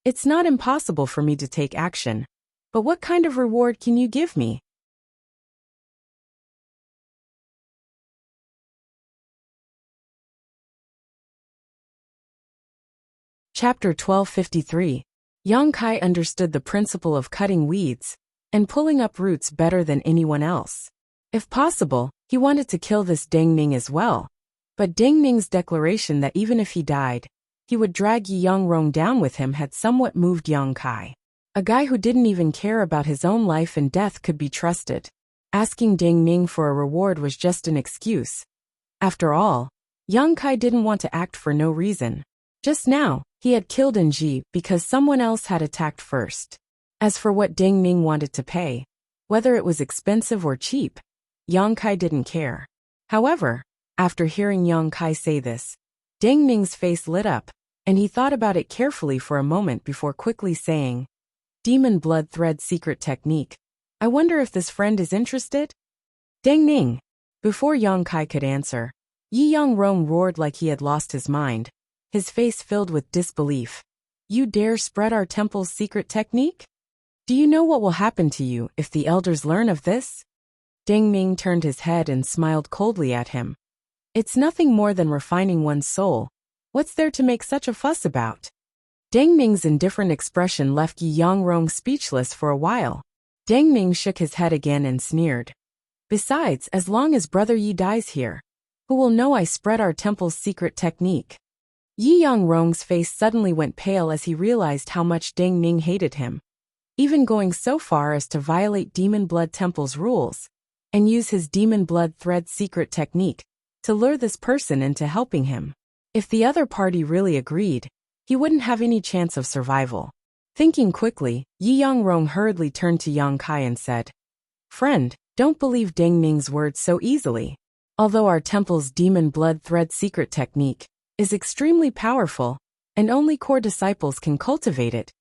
It's not impossible for me to take action, but what kind of reward can you give me? Chapter 1253. Yang Kai understood the principle of cutting weeds and pulling up roots better than anyone else. If possible, he wanted to kill this Deng Ning as well, but Deng Ning's declaration that even if he died, he would drag Yi Yangrong down with him had somewhat moved Yang Kai. A guy who didn't even care about his own life and death could be trusted. Asking Deng Ning for a reward was just an excuse. After all, Yang Kai didn't want to act for no reason. Just now, he had killed Ji because someone else had attacked first. As for what Deng Ning wanted to pay, whether it was expensive or cheap, Yang Kai didn't care. However, after hearing Yang Kai say this, Deng Ning's face lit up, and he thought about it carefully for a moment before quickly saying, Demon Blood Thread Secret Technique. I wonder if this friend is interested? Deng Ning. Before Yang Kai could answer, Yi Yangrong roared like he had lost his mind, his face filled with disbelief. You dare spread our temple's secret technique? Do you know what will happen to you if the elders learn of this? Deng Ning turned his head and smiled coldly at him. It's nothing more than refining one's soul. What's there to make such a fuss about? Deng Ning's indifferent expression left Yi Yangrong speechless for a while. Deng Ning shook his head again and sneered. Besides, as long as Brother Yi dies here, who will know I spread our temple's secret technique? Yi Yangrong's face suddenly went pale as he realized how much Deng Ning hated him, even going so far as to violate Demon Blood Temple's rules, and use his Demon Blood Thread secret technique to lure this person into helping him. If the other party really agreed, he wouldn't have any chance of survival. Thinking quickly, Yi Yangrong hurriedly turned to Yang Kai and said, Friend, don't believe Deng Ning's words so easily. Although our temple's demon blood thread secret technique is extremely powerful, and only core disciples can cultivate it,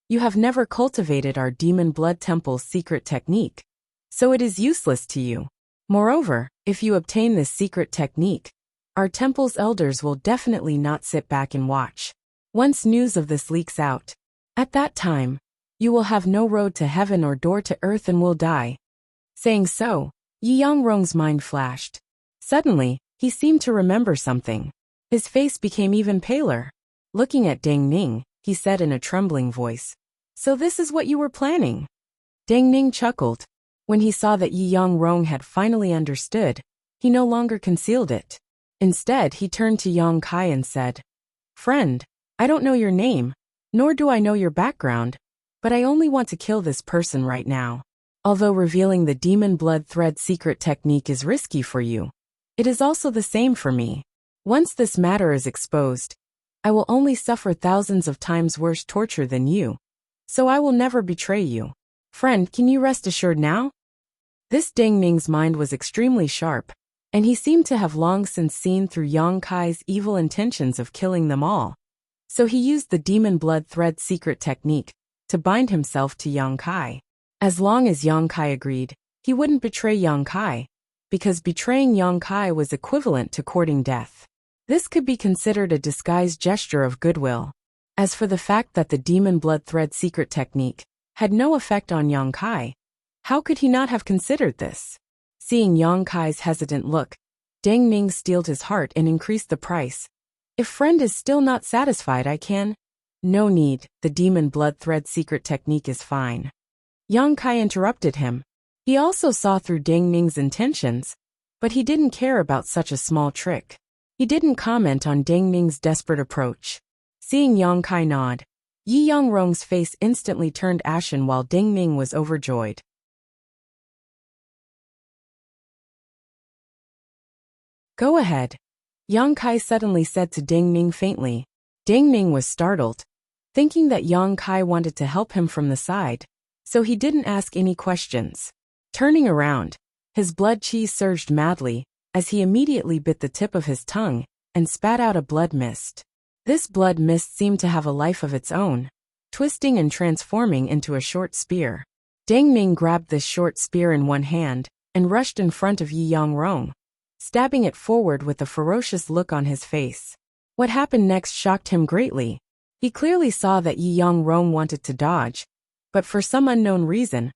you have never cultivated our demon blood temple's secret technique, so it is useless to you. Moreover, if you obtain this secret technique, our temple's elders will definitely not sit back and watch. Once news of this leaks out, at that time, you will have no road to heaven or door to earth and will die. Saying so, Yi Yangrong's mind flashed. Suddenly, he seemed to remember something. His face became even paler. Looking at Deng Ning, he said in a trembling voice, "So this is what you were planning?" Deng Ning chuckled. When he saw that Yi Yangrong had finally understood, he no longer concealed it. Instead, he turned to Yang Kai and said, "Friend, I don't know your name, nor do I know your background, but I only want to kill this person right now. Although revealing the demon blood thread secret technique is risky for you, it is also the same for me. Once this matter is exposed, I will only suffer thousands of times worse torture than you, so I will never betray you. Friend, can you rest assured now?" This Deng Ning's mind was extremely sharp, and he seemed to have long since seen through Yang Kai's evil intentions of killing them all. So he used the demon blood thread secret technique to bind himself to Yang Kai. As long as Yang Kai agreed, he wouldn't betray Yang Kai, because betraying Yang Kai was equivalent to courting death. This could be considered a disguised gesture of goodwill. As for the fact that the demon blood thread secret technique had no effect on Yang Kai, how could he not have considered this? Seeing Yang Kai's hesitant look, Deng Ning steeled his heart and increased the price. "If friend is still not satisfied, I can—" "No need, the demon blood thread secret technique is fine." Yang Kai interrupted him. He also saw through Deng Ning's intentions, but he didn't care about such a small trick. He didn't comment on Deng Ning's desperate approach. Seeing Yang Kai nod, Yi Yangrong's face instantly turned ashen while Deng Ning was overjoyed. "Go ahead," Yang Kai suddenly said to Deng Ning faintly. Deng Ning was startled, thinking that Yang Kai wanted to help him from the side, so he didn't ask any questions. Turning around, his blood qi surged madly, as he immediately bit the tip of his tongue and spat out a blood mist. This blood mist seemed to have a life of its own, twisting and transforming into a short spear. Deng Ning grabbed this short spear in one hand and rushed in front of Yi Yangrong, stabbing it forward with a ferocious look on his face. What happened next shocked him greatly. He clearly saw that Yi Yangrong wanted to dodge, but for some unknown reason,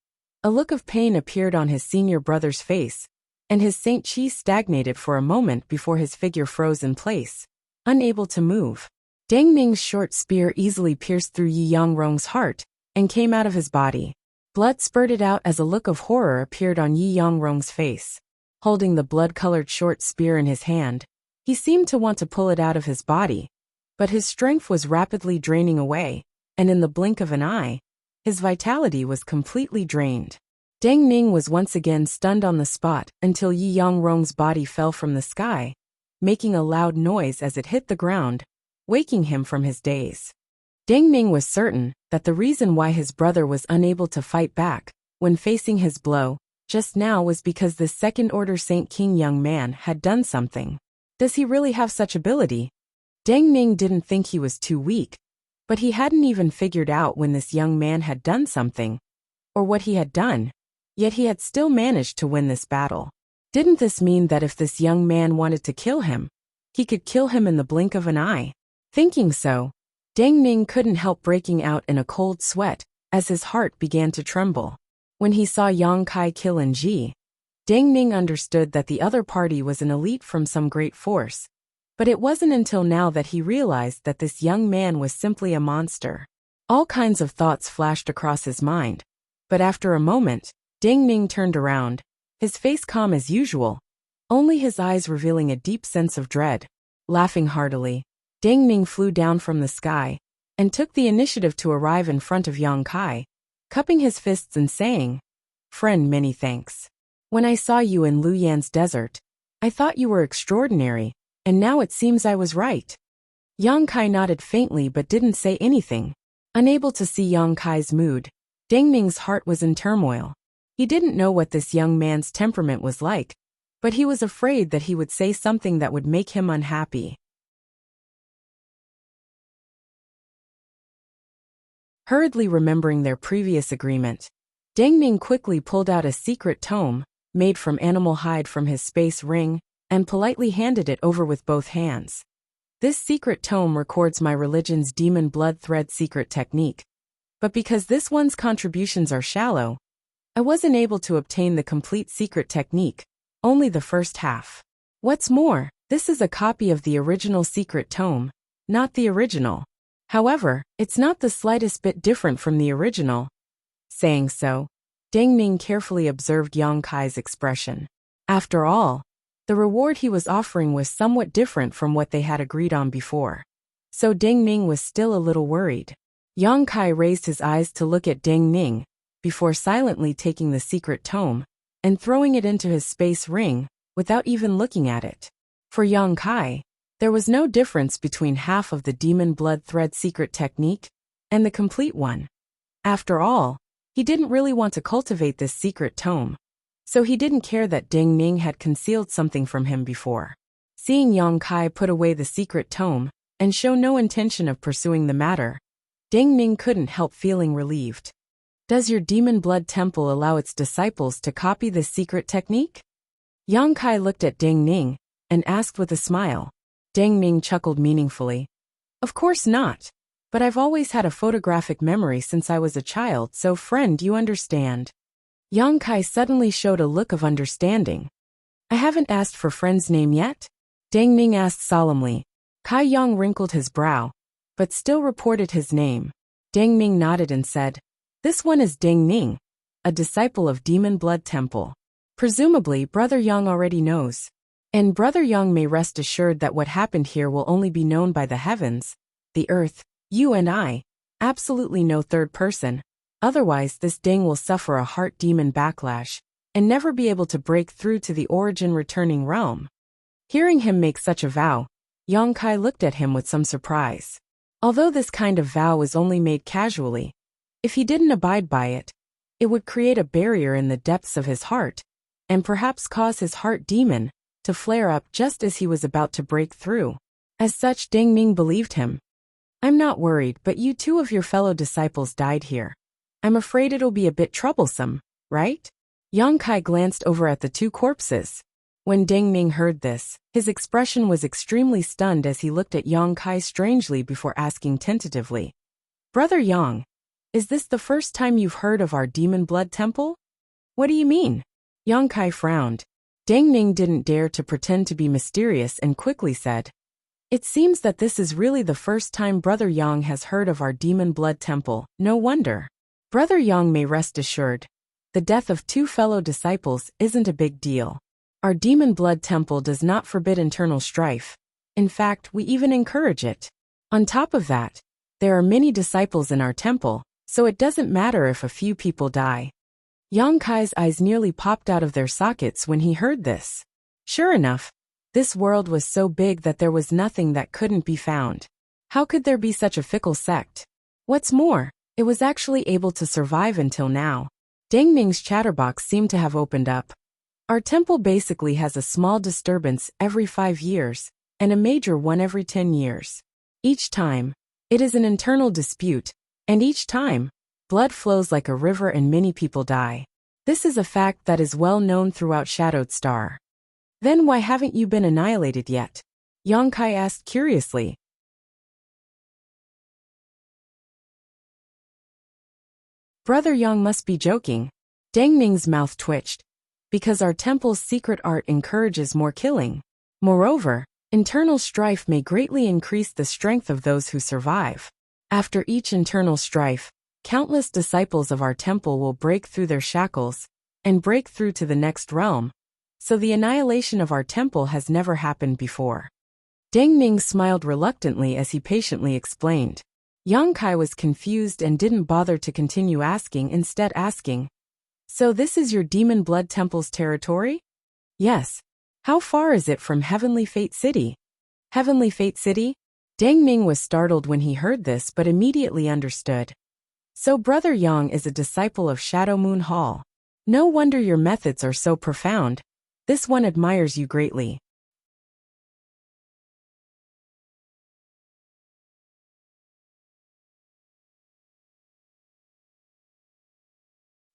a look of pain appeared on his senior brother's face, and his Saint Chi stagnated for a moment before his figure froze in place, unable to move. Deng Ning's short spear easily pierced through Yi Yangrong's heart and came out of his body. Blood spurted out as a look of horror appeared on Yi Yangrong's face. Holding the blood-colored short spear in his hand, he seemed to want to pull it out of his body, but his strength was rapidly draining away, and in the blink of an eye, his vitality was completely drained. Deng Ning was once again stunned on the spot until Yi Yangrong's body fell from the sky, making a loud noise as it hit the ground, waking him from his daze. Deng Ning was certain that the reason why his brother was unable to fight back when facing his blow just now was because this second-order Saint King young man had done something. Does he really have such ability? Deng Ning didn't think he was too weak, but he hadn't even figured out when this young man had done something, or what he had done, yet he had still managed to win this battle. Didn't this mean that if this young man wanted to kill him, he could kill him in the blink of an eye? Thinking so, Deng Ning couldn't help breaking out in a cold sweat as his heart began to tremble. When he saw Yang Kai kill Ji, Deng Ning understood that the other party was an elite from some great force, but it wasn't until now that he realized that this young man was simply a monster. All kinds of thoughts flashed across his mind, but after a moment, Deng Ning turned around, his face calm as usual, only his eyes revealing a deep sense of dread. Laughing heartily, Deng Ning flew down from the sky and took the initiative to arrive in front of Yang Kai, cupping his fists and saying, "Friend, many thanks. When I saw you in Luyan's desert, I thought you were extraordinary, and now it seems I was right." Yang Kai nodded faintly but didn't say anything. Unable to see Yang Kai's mood, Deng Ning's heart was in turmoil. He didn't know what this young man's temperament was like, but he was afraid that he would say something that would make him unhappy. Hurriedly remembering their previous agreement, Deng Ning quickly pulled out a secret tome, made from animal hide from his space ring, and politely handed it over with both hands. This secret tome records my religion's demon blood thread secret technique. But because this one's contributions are shallow, I wasn't able to obtain the complete secret technique, only the first half. What's more, this is a copy of the original secret tome, not the original. However, it's not the slightest bit different from the original. Saying so, Deng Ning carefully observed Yang Kai's expression. After all, the reward he was offering was somewhat different from what they had agreed on before. So Deng Ning was still a little worried. Yang Kai raised his eyes to look at Deng Ning, before silently taking the secret tome and throwing it into his space ring, without even looking at it. For Yang Kai, there was no difference between half of the demon blood thread secret technique and the complete one. After all, he didn't really want to cultivate this secret tome, so he didn't care that Deng Ning had concealed something from him before. Seeing Yang Kai put away the secret tome and show no intention of pursuing the matter, Deng Ning couldn't help feeling relieved. Does your demon blood temple allow its disciples to copy this secret technique? Yang Kai looked at Deng Ning and asked with a smile. Deng Ning chuckled meaningfully. Of course not, but I've always had a photographic memory since I was a child, so friend, you understand. Yang Kai suddenly showed a look of understanding. I haven't asked for friend's name yet? Deng Ning asked solemnly. Kai Yang wrinkled his brow, but still reported his name. Deng Ning nodded and said, this one is Deng Ning, a disciple of Demon Blood Temple. Presumably, Brother Yang already knows. And Brother Yang may rest assured that what happened here will only be known by the heavens, the earth, you and I, absolutely no third person. Otherwise, this Deng will suffer a heart demon backlash and never be able to break through to the origin returning realm. Hearing him make such a vow, Yang Kai looked at him with some surprise. Although this kind of vow was only made casually, if he didn't abide by it, it would create a barrier in the depths of his heart, and perhaps cause his heart demon to flare up just as he was about to break through. As such, Deng Ning believed him. I'm not worried, but you two of your fellow disciples died here. I'm afraid it'll be a bit troublesome, right? Yang Kai glanced over at the two corpses. When Deng Ning heard this, his expression was extremely stunned as he looked at Yang Kai strangely before asking tentatively. Brother Yang, is this the first time you've heard of our demon blood temple? What do you mean? Yang Kai frowned. Deng Ning didn't dare to pretend to be mysterious and quickly said, it seems that this is really the first time Brother Yang has heard of our demon blood temple. No wonder. Brother Yang may rest assured. The death of two fellow disciples isn't a big deal. Our demon blood temple does not forbid internal strife. In fact, we even encourage it. On top of that, there are many disciples in our temple, so it doesn't matter if a few people die. Yang Kai's eyes nearly popped out of their sockets when he heard this. Sure enough, this world was so big that there was nothing that couldn't be found. How could there be such a fickle sect? What's more, it was actually able to survive until now. Deng Ning's chatterbox seemed to have opened up. Our temple basically has a small disturbance every 5 years, and a major one every 10 years. Each time, it is an internal dispute, and each time, blood flows like a river and many people die. This is a fact that is well known throughout Shadowed Star. Then why haven't you been annihilated yet? Yang Kai asked curiously. Brother Yang must be joking. Deng Ning's mouth twitched. Because our temple's secret art encourages more killing. Moreover, internal strife may greatly increase the strength of those who survive. After each internal strife, countless disciples of our temple will break through their shackles and break through to the next realm, so the annihilation of our temple has never happened before. Deng Ning smiled reluctantly as he patiently explained. Yang Kai was confused and didn't bother to continue asking, instead asking, so this is your Demon Blood Temple's territory? Yes. How far is it from Heavenly Fate City? Heavenly Fate City? Deng Ning was startled when he heard this but immediately understood. So Brother Yang is a disciple of Shadow Moon Hall. No wonder your methods are so profound. This one admires you greatly.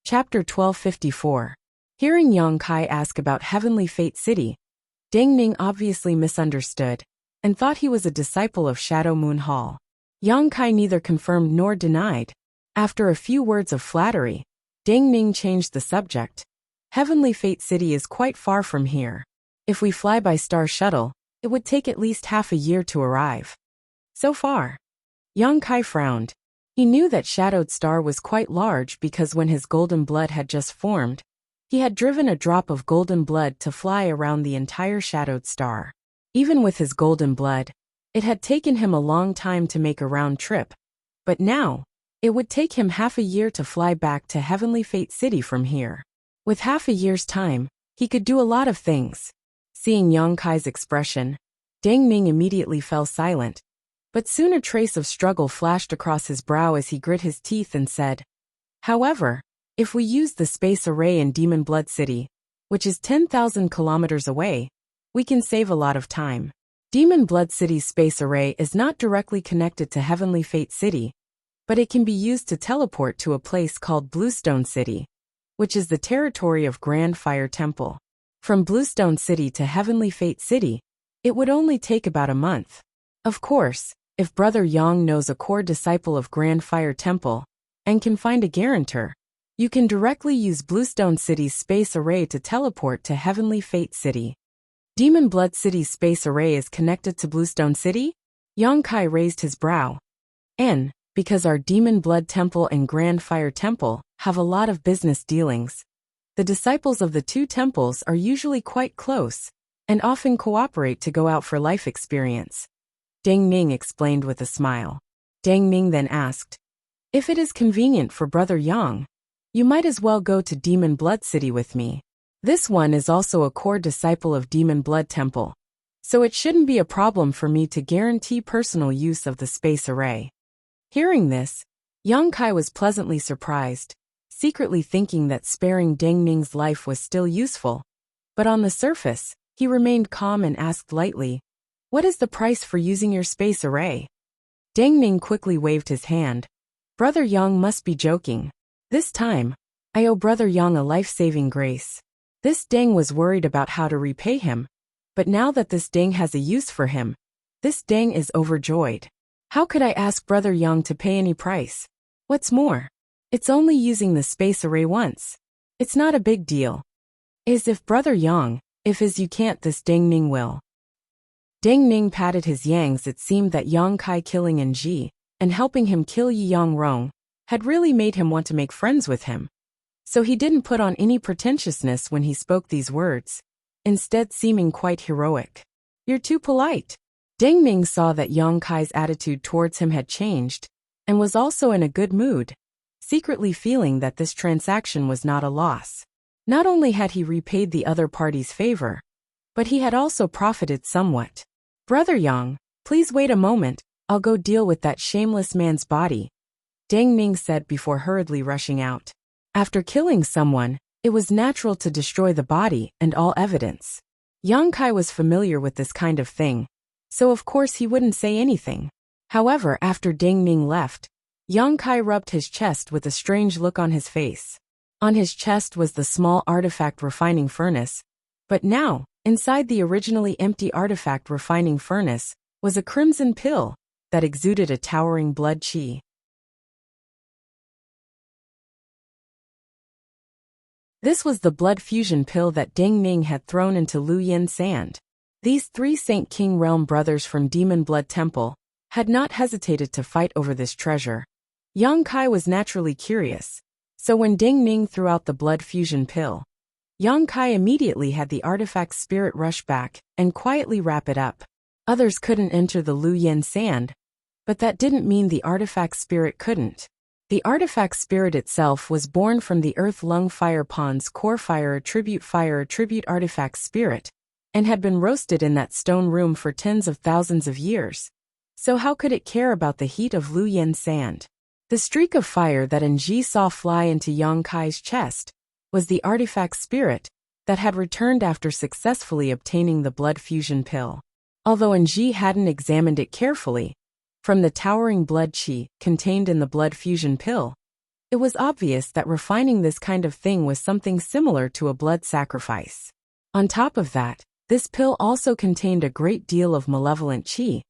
Chapter 1254. Hearing Yang Kai ask about Heavenly Fate City, Ding Ning obviously misunderstood and thought he was a disciple of Shadow Moon Hall. Yang Kai neither confirmed nor denied. After a few words of flattery, Ding Ning changed the subject. Heavenly Fate City is quite far from here. If we fly by Star Shuttle, it would take at least half a year to arrive. So far. Yang Kai frowned. He knew that Shadowed Star was quite large because when his golden blood had just formed, he had driven a drop of golden blood to fly around the entire Shadowed Star. Even with his golden blood, it had taken him a long time to make a round trip, but now, it would take him half a year to fly back to Heavenly Fate City from here. With half a year's time, he could do a lot of things. Seeing Yang Kai's expression, Ding Ning immediately fell silent. But soon a trace of struggle flashed across his brow as he grit his teeth and said, "However, if we use the space array in Demon Blood City, which is 10,000 kilometers away, we can save a lot of time." Demon Blood City's space array is not directly connected to Heavenly Fate City, but it can be used to teleport to a place called Bluestone City, which is the territory of Grand Fire Temple. From Bluestone City to Heavenly Fate City, it would only take about a month. Of course, if Brother Yang knows a core disciple of Grand Fire Temple and can find a guarantor, you can directly use Bluestone City's space array to teleport to Heavenly Fate City. Demon Blood City's space array is connected to Bluestone City? Yang Kai raised his brow. And, because our Demon Blood Temple and Grand Fire Temple have a lot of business dealings, the disciples of the two temples are usually quite close and often cooperate to go out for life experience. Ding Ning explained with a smile. Ding Ning then asked, "If it is convenient for Brother Yang, you might as well go to Demon Blood City with me. This one is also a core disciple of Demon Blood Temple, so it shouldn't be a problem for me to guarantee personal use of the space array." Hearing this, Yang Kai was pleasantly surprised, secretly thinking that sparing Ding Ning's life was still useful. But on the surface, he remained calm and asked lightly, "What is the price for using your space array?" Ding Ning quickly waved his hand. "Brother Yang must be joking. This time, I owe Brother Yang a life-saving grace." This Ding was worried about how to repay him, but now that this Ding has a use for him, this Ding is overjoyed. "How could I ask Brother Yang to pay any price? What's more, it's only using the space array once. It's not a big deal. As if Brother Yang, if as you can't, this Ding Ning will." Ding Ning patted his yangs. It seemed that Yang Kai killing Nji and helping him kill Yi Yang Rong had really made him want to make friends with him. So he didn't put on any pretentiousness when he spoke these words, instead seeming quite heroic. "You're too polite." Ding Ning saw that Yang Kai's attitude towards him had changed, and was also in a good mood, secretly feeling that this transaction was not a loss. Not only had he repaid the other party's favor, but he had also profited somewhat. "Brother Yang, please wait a moment, I'll go deal with that shameless man's body," Ding Ning said before hurriedly rushing out. After killing someone, it was natural to destroy the body and all evidence. Yang Kai was familiar with this kind of thing, so of course he wouldn't say anything. However, after Ding Ning left, Yang Kai rubbed his chest with a strange look on his face. On his chest was the small artifact refining furnace, but now, inside the originally empty artifact refining furnace, was a crimson pill that exuded a towering blood qi. This was the blood fusion pill that Ding Ning had thrown into Lu Yin sand. These three Saint King Realm brothers from Demon Blood Temple had not hesitated to fight over this treasure. Yang Kai was naturally curious, so when Ding Ning threw out the blood fusion pill, Yang Kai immediately had the artifact's spirit rush back and quietly wrap it up. Others couldn't enter the Lu Yin sand, but that didn't mean the artifact's spirit couldn't. The artifact spirit itself was born from the Earth Lung Fire Pond's core fire attribute artifact spirit, and had been roasted in that stone room for tens of thousands of years. So how could it care about the heat of Lu Yin sand? The streak of fire that Nji saw fly into Yang Kai's chest was the artifact spirit that had returned after successfully obtaining the blood fusion pill. Although Ji hadn't examined it carefully, from the towering blood qi contained in the blood fusion pill, it was obvious that refining this kind of thing was something similar to a blood sacrifice. On top of that, this pill also contained a great deal of malevolent qi,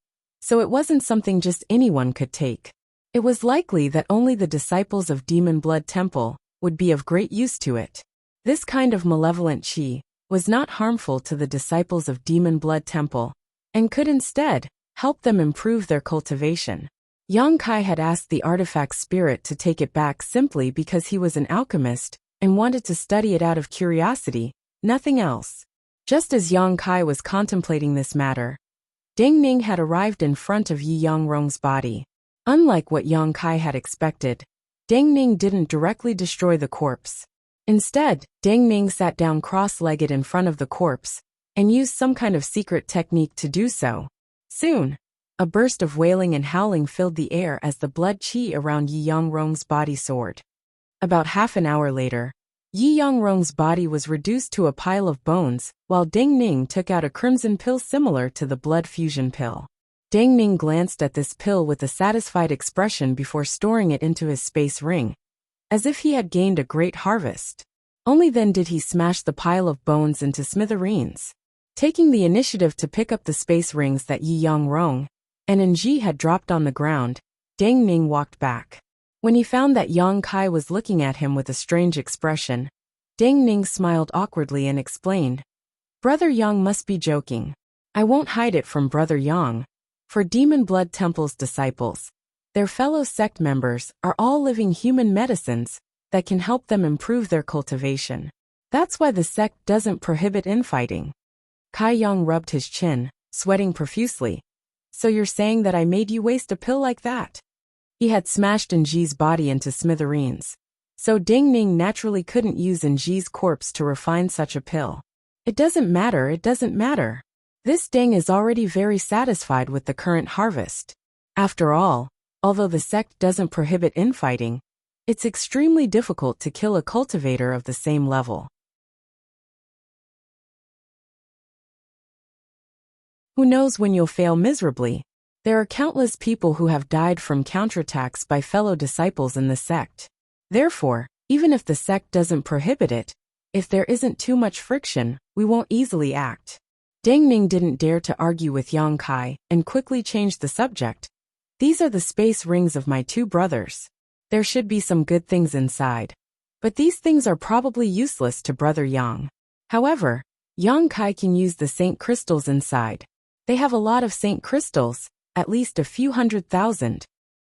so it wasn't something just anyone could take. It was likely that only the disciples of Demon Blood Temple would be of great use to it. This kind of malevolent qi was not harmful to the disciples of Demon Blood Temple, and could instead help them improve their cultivation. Yang Kai had asked the artifact spirit to take it back simply because he was an alchemist and wanted to study it out of curiosity, nothing else. Just as Yang Kai was contemplating this matter, Ding Ning had arrived in front of Yi Yangrong's body. Unlike what Yang Kai had expected, Ding Ning didn't directly destroy the corpse. Instead, Ding Ning sat down cross-legged in front of the corpse and used some kind of secret technique to do so. Soon, a burst of wailing and howling filled the air as the blood qi around Yi Yangrong's body soared. About half an hour later, Yi Yangrong's body was reduced to a pile of bones, while Ding Ning took out a crimson pill similar to the blood fusion pill. Ding Ning glanced at this pill with a satisfied expression before storing it into his space ring, as if he had gained a great harvest. Only then did he smash the pile of bones into smithereens. Taking the initiative to pick up the space rings that Yi Yangrong and Ji had dropped on the ground, Ding Ning walked back. When he found that Yang Kai was looking at him with a strange expression, Ding Ning smiled awkwardly and explained, "Brother Yang must be joking. I won't hide it from Brother Yang. For Demon Blood Temple's disciples, their fellow sect members are all living human medicines that can help them improve their cultivation. That's why the sect doesn't prohibit infighting." Kai Yang rubbed his chin, sweating profusely. "So you're saying that I made you waste a pill like that?" He had smashed Ji's body into smithereens, so Ding Ning naturally couldn't use Ji's corpse to refine such a pill. It doesn't matter. This Ding is already very satisfied with the current harvest. After all, although the sect doesn't prohibit infighting, it's extremely difficult to kill a cultivator of the same level. Who knows when you'll fail miserably? There are countless people who have died from counterattacks by fellow disciples in the sect. Therefore, even if the sect doesn't prohibit it, if there isn't too much friction, we won't easily act. Ding Ning didn't dare to argue with Yang Kai and quickly changed the subject. "These are the space rings of my two brothers. There should be some good things inside. But these things are probably useless to Brother Yang. However, Yang Kai can use the Saint crystals inside. They have a lot of Saint crystals, at least a few 100,000.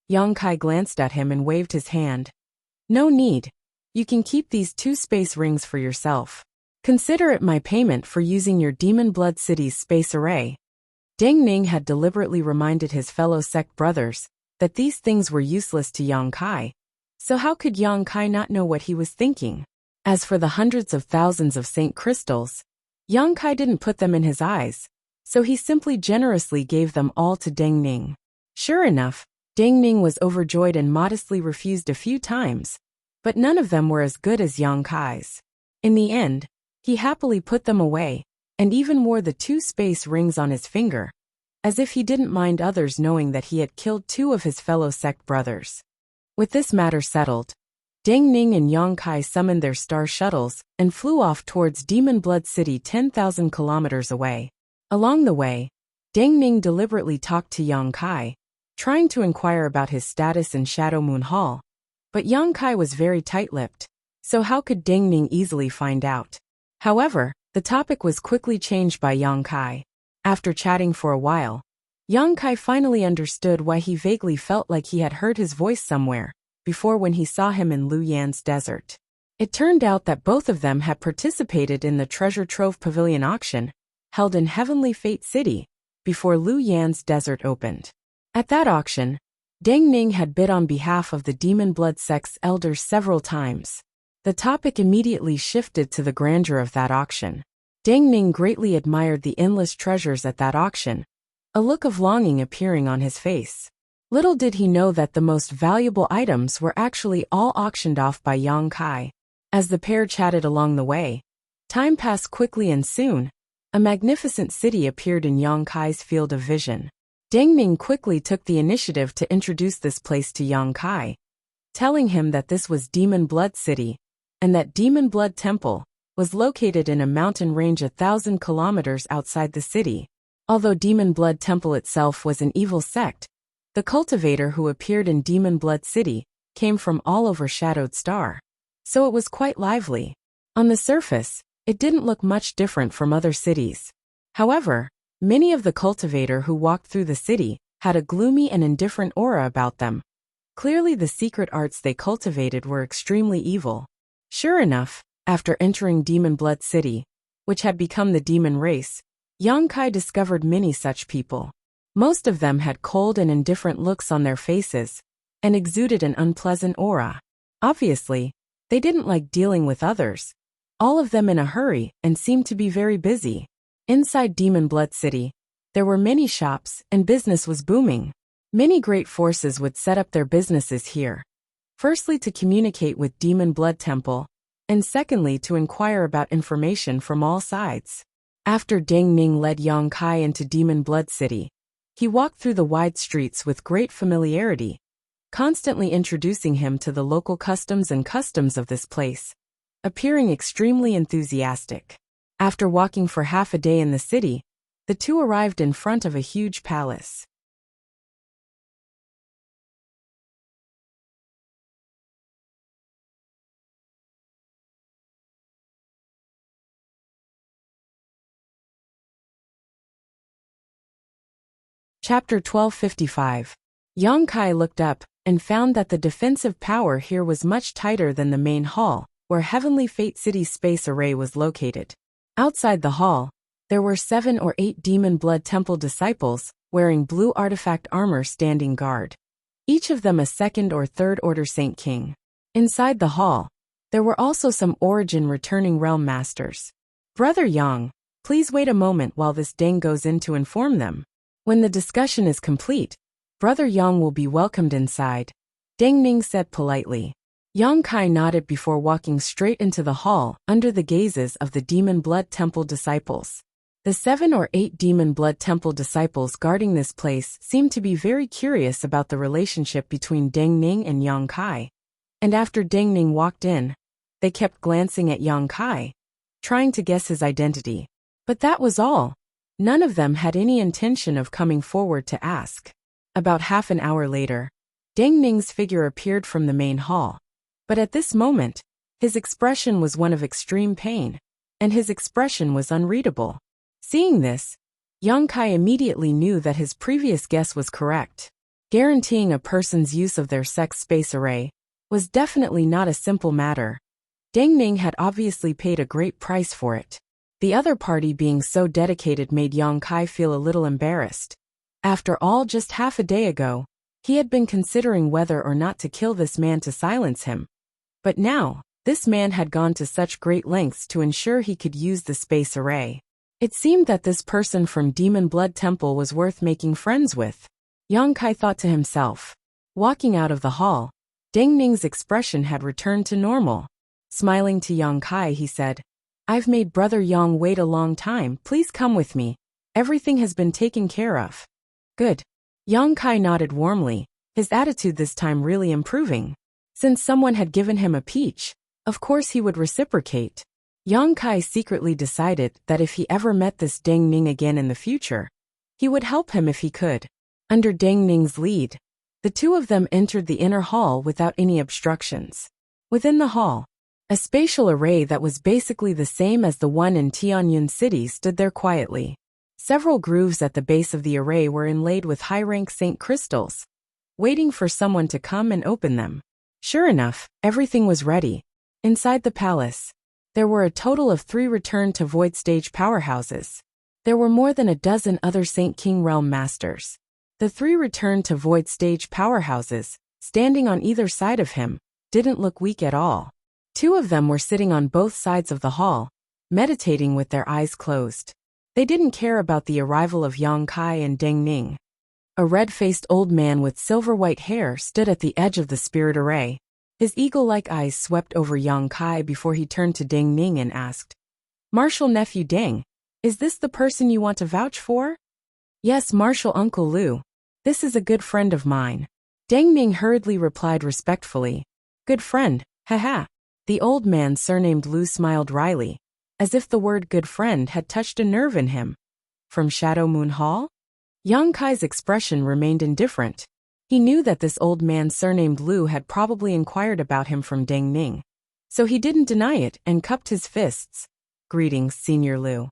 Yang Kai glanced at him and waved his hand. "No need. You can keep these two space rings for yourself. Consider it my payment for using your Demon Blood City's space array." Ding Ning had deliberately reminded his fellow sect brothers that these things were useless to Yang Kai, so how could Yang Kai not know what he was thinking? As for the hundreds of thousands of Saint crystals, Yang Kai didn't put them in his eyes, so he simply generously gave them all to Ding Ning. Sure enough, Ding Ning was overjoyed and modestly refused a few times, but none of them were as good as Yang Kai's. In the end, he happily put them away, and even wore the two space rings on his finger, as if he didn't mind others knowing that he had killed two of his fellow sect brothers. With this matter settled, Ding Ning and Yang Kai summoned their star shuttles and flew off towards Demon Blood City 10,000 kilometers away. Along the way, Ding Ning deliberately talked to Yang Kai, trying to inquire about his status in Shadow Moon Hall, but Yang Kai was very tight-lipped, so how could Ding Ning easily find out? However, the topic was quickly changed by Yang Kai. After chatting for a while, Yang Kai finally understood why he vaguely felt like he had heard his voice somewhere before when he saw him in Lu Yan's desert. It turned out that both of them had participated in the Treasure Trove Pavilion auction held in Heavenly Fate City before Lu Yan's desert opened. At that auction, Ding Ning had bid on behalf of the Demon Blood Sect's elders several times. The topic immediately shifted to the grandeur of that auction. Ding Ning greatly admired the endless treasures at that auction, a look of longing appearing on his face. Little did he know that the most valuable items were actually all auctioned off by Yang Kai. As the pair chatted along the way, Time passed quickly and soon, a magnificent city appeared in Yang Kai's field of vision. Deng Ning quickly took the initiative to introduce this place to Yang Kai, telling him that this was Demon Blood City, and that Demon Blood Temple was located in a mountain range 1,000 kilometers outside the city. Although Demon Blood Temple itself was an evil sect, the cultivator who appeared in Demon Blood City came from all over Shadowed Star, so it was quite lively. On the surface, it didn't look much different from other cities. However, many of the cultivator who walked through the city had a gloomy and indifferent aura about them. Clearly the secret arts they cultivated were extremely evil. Sure enough, after entering Demon Blood City, which had become the demon race, Yang Kai discovered many such people. Most of them had cold and indifferent looks on their faces, and exuded an unpleasant aura. Obviously, they didn't like dealing with others, all of them in a hurry and seemed to be very busy. Inside Demon Blood City, there were many shops and business was booming. Many great forces would set up their businesses here. Firstly, to communicate with Demon Blood Temple, and secondly, to inquire about information from all sides. After Deng Ning led Yang Kai into Demon Blood City, he walked through the wide streets with great familiarity, constantly introducing him to the local customs of this place, appearing extremely enthusiastic. After walking for half a day in the city, the two arrived in front of a huge palace. Chapter 1255. Yang Kai looked up and found that the defensive power here was much tighter than the main hall, where Heavenly Fate City's space array was located. Outside the hall, there were 7 or 8 Demon Blood Temple disciples, wearing blue artifact armor standing guard. Each of them a 2nd or 3rd order Saint King. Inside the hall, there were also some Origin returning realm masters. Brother Yang, please wait a moment while this Deng goes in to inform them. When the discussion is complete, Brother Yang will be welcomed inside, Deng Ning said politely. Yang Kai nodded before walking straight into the hall under the gazes of the Demon Blood Temple disciples. The 7 or 8 Demon Blood Temple disciples guarding this place seemed to be very curious about the relationship between Deng Ning and Yang Kai. And after Deng Ning walked in, they kept glancing at Yang Kai, trying to guess his identity. But that was all. None of them had any intention of coming forward to ask. About half an hour later, Deng Ning's figure appeared from the main hall. But at this moment, his expression was one of extreme pain, and his expression was unreadable. Seeing this, Yang Kai immediately knew that his previous guess was correct. Guaranteeing a person's use of their sex space array was definitely not a simple matter. Deng Ning had obviously paid a great price for it. The other party being so dedicated made Yang Kai feel a little embarrassed. After all, just half a day ago, he had been considering whether or not to kill this man to silence him. But now, this man had gone to such great lengths to ensure he could use the space array. It seemed that this person from Demon Blood Temple was worth making friends with. Yang Kai thought to himself. Walking out of the hall, Deng Ning's expression had returned to normal. Smiling to Yang Kai, he said, "I've made Brother Yang wait a long time, please come with me. Everything has been taken care of." Good. Yang Kai nodded warmly, his attitude this time really improving. Since someone had given him a peach, of course he would reciprocate. Yang Kai secretly decided that if he ever met this Deng Ning again in the future, he would help him if he could. Under Deng Ning's lead, the two of them entered the inner hall without any obstructions. Within the hall, a spatial array that was basically the same as the one in Tianyun City stood there quietly. Several grooves at the base of the array were inlaid with high-rank Saint crystals, waiting for someone to come and open them. Sure enough, everything was ready. Inside the palace, there were a total of 3 Return to Void stage powerhouses. There were more than a dozen other Saint King Realm Masters. The 3 Return to Void stage powerhouses, standing on either side of him, didn't look weak at all. 2 of them were sitting on both sides of the hall, meditating with their eyes closed. They didn't care about the arrival of Yang Kai and Deng Ning. A red-faced old man with silver-white hair stood at the edge of the spirit array. His eagle-like eyes swept over Yang Kai before he turned to Deng Ning and asked, Martial nephew Deng, is this the person you want to vouch for? Yes, Martial Uncle Lu. This is a good friend of mine. Deng Ning hurriedly replied respectfully. Good friend, haha. The old man surnamed Lu smiled wryly, as if the word good friend had touched a nerve in him. From Shadow Moon Hall? Yang Kai's expression remained indifferent. He knew that this old man surnamed Lu had probably inquired about him from Deng Ning. So he didn't deny it and cupped his fists. Greetings, Senior Lu.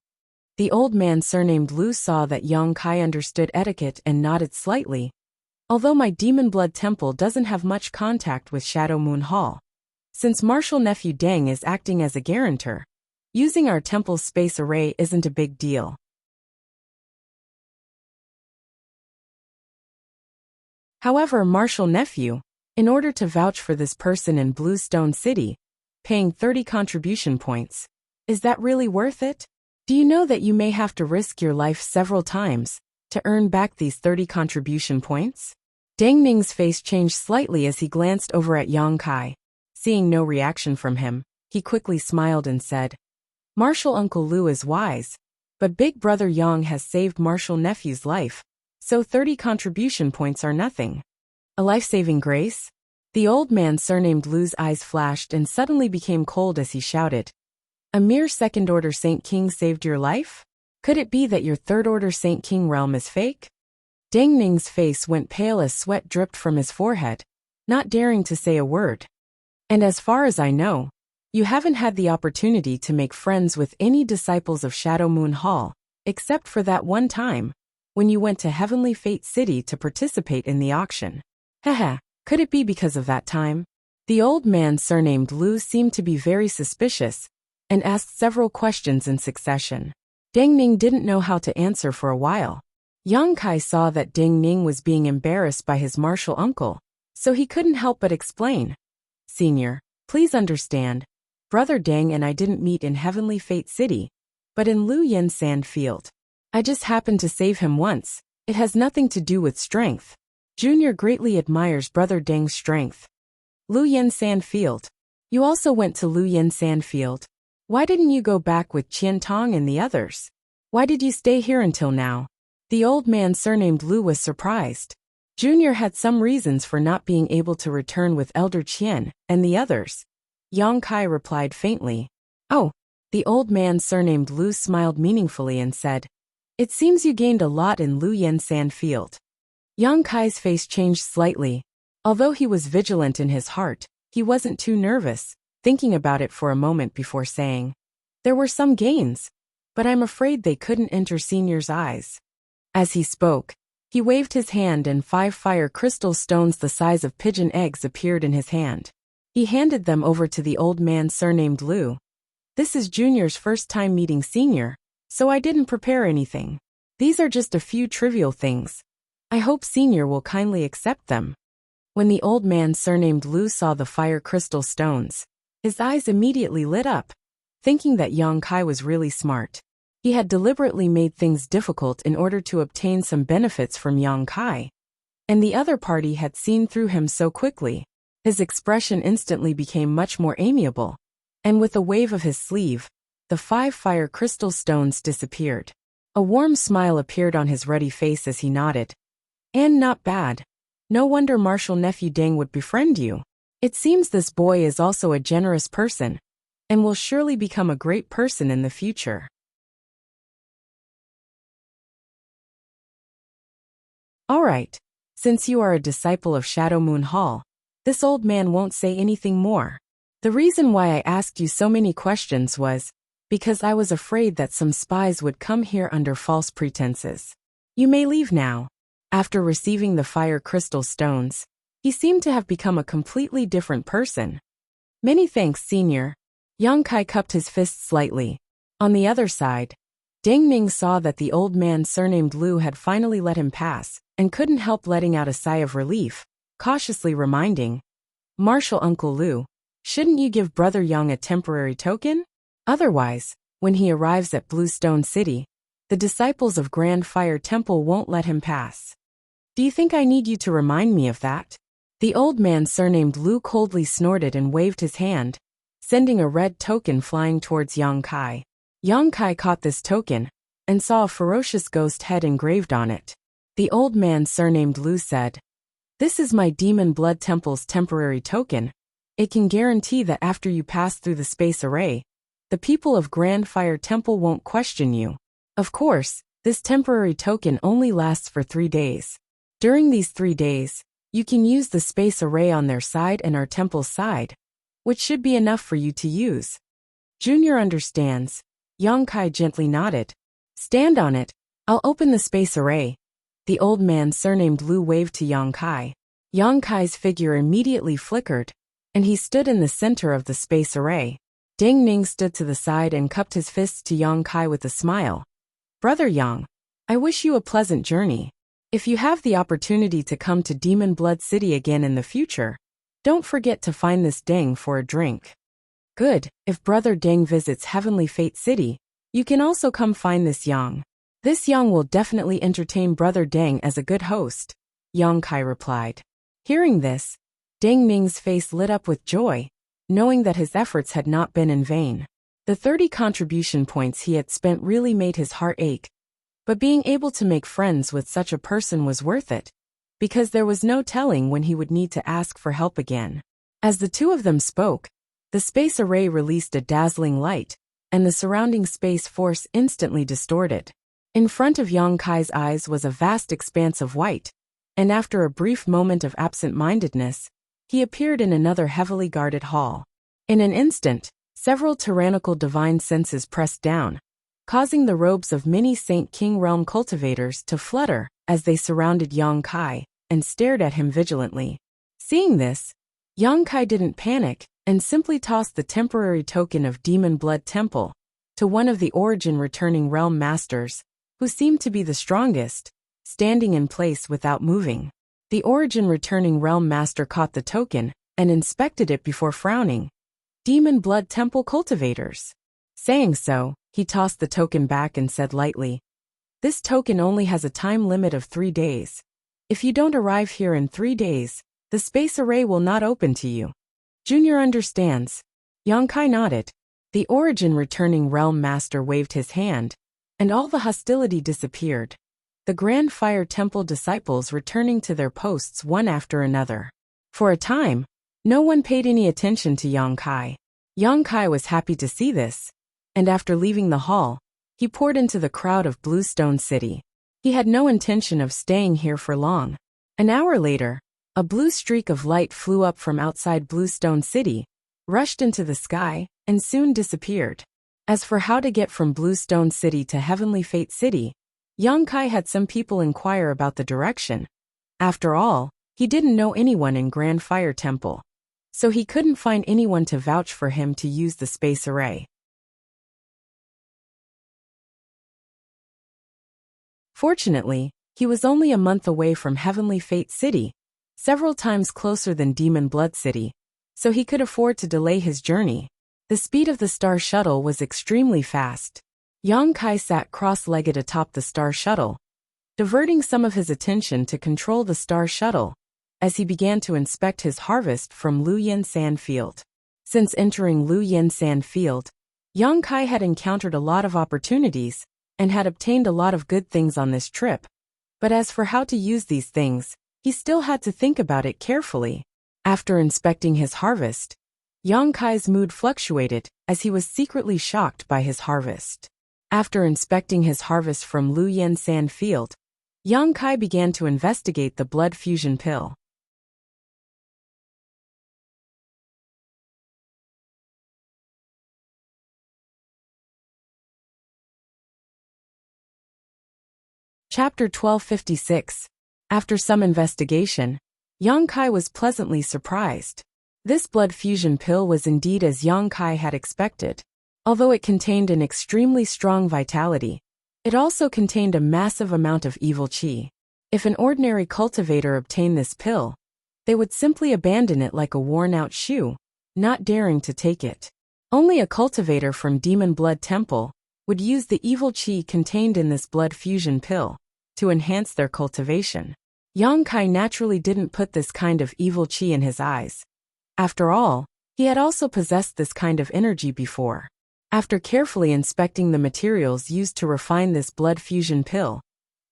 The old man surnamed Lu saw that Yang Kai understood etiquette and nodded slightly. Although my demon blood temple doesn't have much contact with Shadow Moon Hall, since Martial nephew Deng is acting as a guarantor, using our temple's space array isn't a big deal. However, Martial nephew, in order to vouch for this person in Bluestone City, paying 30 contribution points, is that really worth it? Do you know that you may have to risk your life several times to earn back these 30 contribution points? Deng Ning's face changed slightly as he glanced over at Yang Kai. Seeing no reaction from him, he quickly smiled and said, Martial Uncle Lu is wise, but Big Brother Yang has saved Martial Nephew's life, so 30 contribution points are nothing. A life-saving grace? The old man surnamed Lu's eyes flashed and suddenly became cold as he shouted, a mere second-order Saint King saved your life? Could it be that your third-order Saint King realm is fake? Deng Ning's face went pale as sweat dripped from his forehead, not daring to say a word. And as far as I know, you haven't had the opportunity to make friends with any disciples of Shadow Moon Hall, except for that one time, when you went to Heavenly Fate City to participate in the auction. Haha, could it be because of that time? The old man surnamed Lu seemed to be very suspicious, and asked several questions in succession. Deng Ning didn't know how to answer for a while. Yang Kai saw that Deng Ning was being embarrassed by his martial uncle, so he couldn't help but explain. Senior, please understand, Brother Deng and I didn't meet in Heavenly Fate City, but in Lu Yen Sand Field. I just happened to save him once. It has nothing to do with strength. Junior greatly admires Brother Deng's strength. Lu Yen Sand Field. You also went to Lu Yen Sand Field. Why didn't you go back with Qian Tong and the others? Why did you stay here until now? The old man surnamed Lu was surprised. Junior had some reasons for not being able to return with Elder Qian and the others. Yang Kai replied faintly. Oh, the old man surnamed Lu smiled meaningfully and said, it seems you gained a lot in Lu Yen Sand Field. Yang Kai's face changed slightly. Although he was vigilant in his heart, he wasn't too nervous, thinking about it for a moment before saying, there were some gains, but I'm afraid they couldn't enter Senior's eyes. As he spoke, he waved his hand and 5 fire crystal stones the size of pigeon eggs appeared in his hand. He handed them over to the old man surnamed Lu. This is Junior's first time meeting Senior, so I didn't prepare anything. These are just a few trivial things. I hope Senior will kindly accept them. When the old man surnamed Lu saw the fire crystal stones, his eyes immediately lit up, thinking that Yang Kai was really smart. He had deliberately made things difficult in order to obtain some benefits from Yang Kai, and the other party had seen through him so quickly. His expression instantly became much more amiable, and with a wave of his sleeve, the 5 fire crystal stones disappeared. A warm smile appeared on his ruddy face as he nodded. And not bad. No wonder Martial Nephew Deng would befriend you. It seems this boy is also a generous person, and will surely become a great person in the future. Alright, since you are a disciple of Shadow Moon Hall, this old man won't say anything more. The reason why I asked you so many questions was because I was afraid that some spies would come here under false pretenses. You may leave now. After receiving the fire crystal stones, he seemed to have become a completely different person. Many thanks, Senior. Yang Kai cupped his fist slightly. On the other side, Deng Ning saw that the old man surnamed Lu had finally let him pass, and couldn't help letting out a sigh of relief, cautiously reminding, Martial Uncle Lu, shouldn't you give Brother Yang a temporary token? Otherwise, when he arrives at Bluestone City, the disciples of Grand Fire Temple won't let him pass. Do you think I need you to remind me of that? The old man surnamed Lu coldly snorted and waved his hand, sending a red token flying towards Yang Kai. Yang Kai caught this token and saw a ferocious ghost head engraved on it. The old man surnamed Lu said, "This is my Demon Blood Temple's temporary token. It can guarantee that after you pass through the space array, the people of Grand Fire Temple won't question you. Of course, this temporary token only lasts for 3 days. During these 3 days, you can use the space array on their side and our temple's side, which should be enough for you to use." Junior understands. Yang Kai gently nodded. "Stand on it. I'll open the space array." The old man surnamed Lu waved to Yang Kai. Yang Kai's figure immediately flickered, and he stood in the center of the space array. Ding Ning stood to the side and cupped his fists to Yang Kai with a smile. "Brother Yang, I wish you a pleasant journey. If you have the opportunity to come to Demon Blood City again in the future, don't forget to find this Deng for a drink." "Good, if Brother Deng visits Heavenly Fate City, you can also come find this Yang. This Yang will definitely entertain Brother Deng as a good host," Yang Kai replied. Hearing this, Deng Ning's face lit up with joy, knowing that his efforts had not been in vain. The 30 contribution points he had spent really made his heart ache, but being able to make friends with such a person was worth it, because there was no telling when he would need to ask for help again. As the two of them spoke, the space array released a dazzling light, and the surrounding space force instantly distorted. In front of Yang Kai's eyes was a vast expanse of white, and after a brief moment of absent-mindedness, he appeared in another heavily guarded hall. In an instant, several tyrannical divine senses pressed down, causing the robes of many Saint King Realm cultivators to flutter as they surrounded Yang Kai and stared at him vigilantly. Seeing this, Yang Kai didn't panic and simply tossed the temporary token of Demon Blood Temple to one of the Origin Returning Realm Masters, who seemed to be the strongest, standing in place without moving. The Origin Returning Realm Master caught the token and inspected it before frowning. "Demon Blood Temple cultivators." Saying so, he tossed the token back and said lightly, "This token only has a time limit of 3 days. If you don't arrive here in 3 days, the space array will not open to you." Junior understands. Yang Kai nodded. The Origin Returning Realm Master waved his hand, and all the hostility disappeared. The Grand Fire Temple disciples returning to their posts one after another. For a time, no one paid any attention to Yang Kai. Yang Kai was happy to see this, and after leaving the hall, he poured into the crowd of Bluestone City. He had no intention of staying here for long. An hour later, a blue streak of light flew up from outside Bluestone City, rushed into the sky, and soon disappeared. As for how to get from Bluestone City to Heavenly Fate City, Yang Kai had some people inquire about the direction. After all, he didn't know anyone in Grand Fire Temple, so he couldn't find anyone to vouch for him to use the space array. Fortunately, he was only a month away from Heavenly Fate City, several times closer than Demon Blood City, so he could afford to delay his journey. The speed of the Star Shuttle was extremely fast. Yang Kai sat cross-legged atop the Star Shuttle, diverting some of his attention to control the Star Shuttle, as he began to inspect his harvest from Luyen Sand Field. Since entering Luyen Sand Field, Yang Kai had encountered a lot of opportunities, and had obtained a lot of good things on this trip. But as for how to use these things, he still had to think about it carefully. After inspecting his harvest, Yang Kai's mood fluctuated as he was secretly shocked by his harvest. After inspecting his harvest from Luyen Sand Field, Yang Kai began to investigate the blood fusion pill. Chapter 1256. After some investigation, Yang Kai was pleasantly surprised. This blood fusion pill was indeed as Yang Kai had expected. Although it contained an extremely strong vitality, it also contained a massive amount of evil qi. If an ordinary cultivator obtained this pill, they would simply abandon it like a worn-out shoe, not daring to take it. Only a cultivator from Demon Blood Temple would use the evil qi contained in this blood fusion pill to enhance their cultivation. Yang Kai naturally didn't put this kind of evil qi in his eyes. After all, he had also possessed this kind of energy before. After carefully inspecting the materials used to refine this blood fusion pill,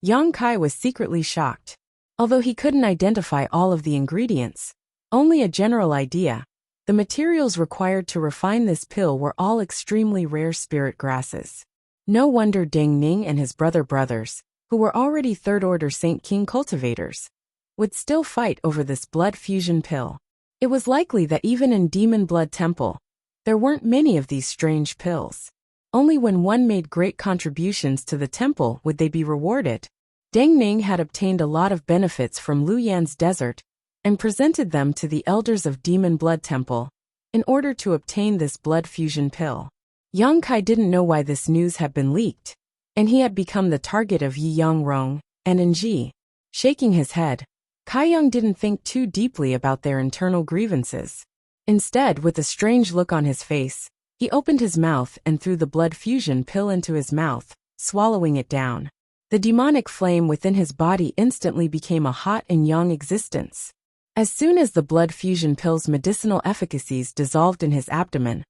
Yang Kai was secretly shocked. Although he couldn't identify all of the ingredients, only a general idea, the materials required to refine this pill were all extremely rare spirit grasses. No wonder Deng Ning and his brothers, who were already third-order Saint King cultivators, would still fight over this blood fusion pill. It was likely that even in Demon Blood Temple, there weren't many of these strange pills. Only when one made great contributions to the temple would they be rewarded. Deng Ning had obtained a lot of benefits from Luyan's desert and presented them to the elders of Demon Blood Temple in order to obtain this blood fusion pill. Yang Kai didn't know why this news had been leaked, and he had become the target of Yi Yangrong and Enji. Shaking his head, Kai Yang didn't think too deeply about their internal grievances. Instead, with a strange look on his face, he opened his mouth and threw the blood fusion pill into his mouth, swallowing it down. The demonic flame within his body instantly became a hot and yang existence. As soon as the blood fusion pill's medicinal efficacies dissolved in his abdomen,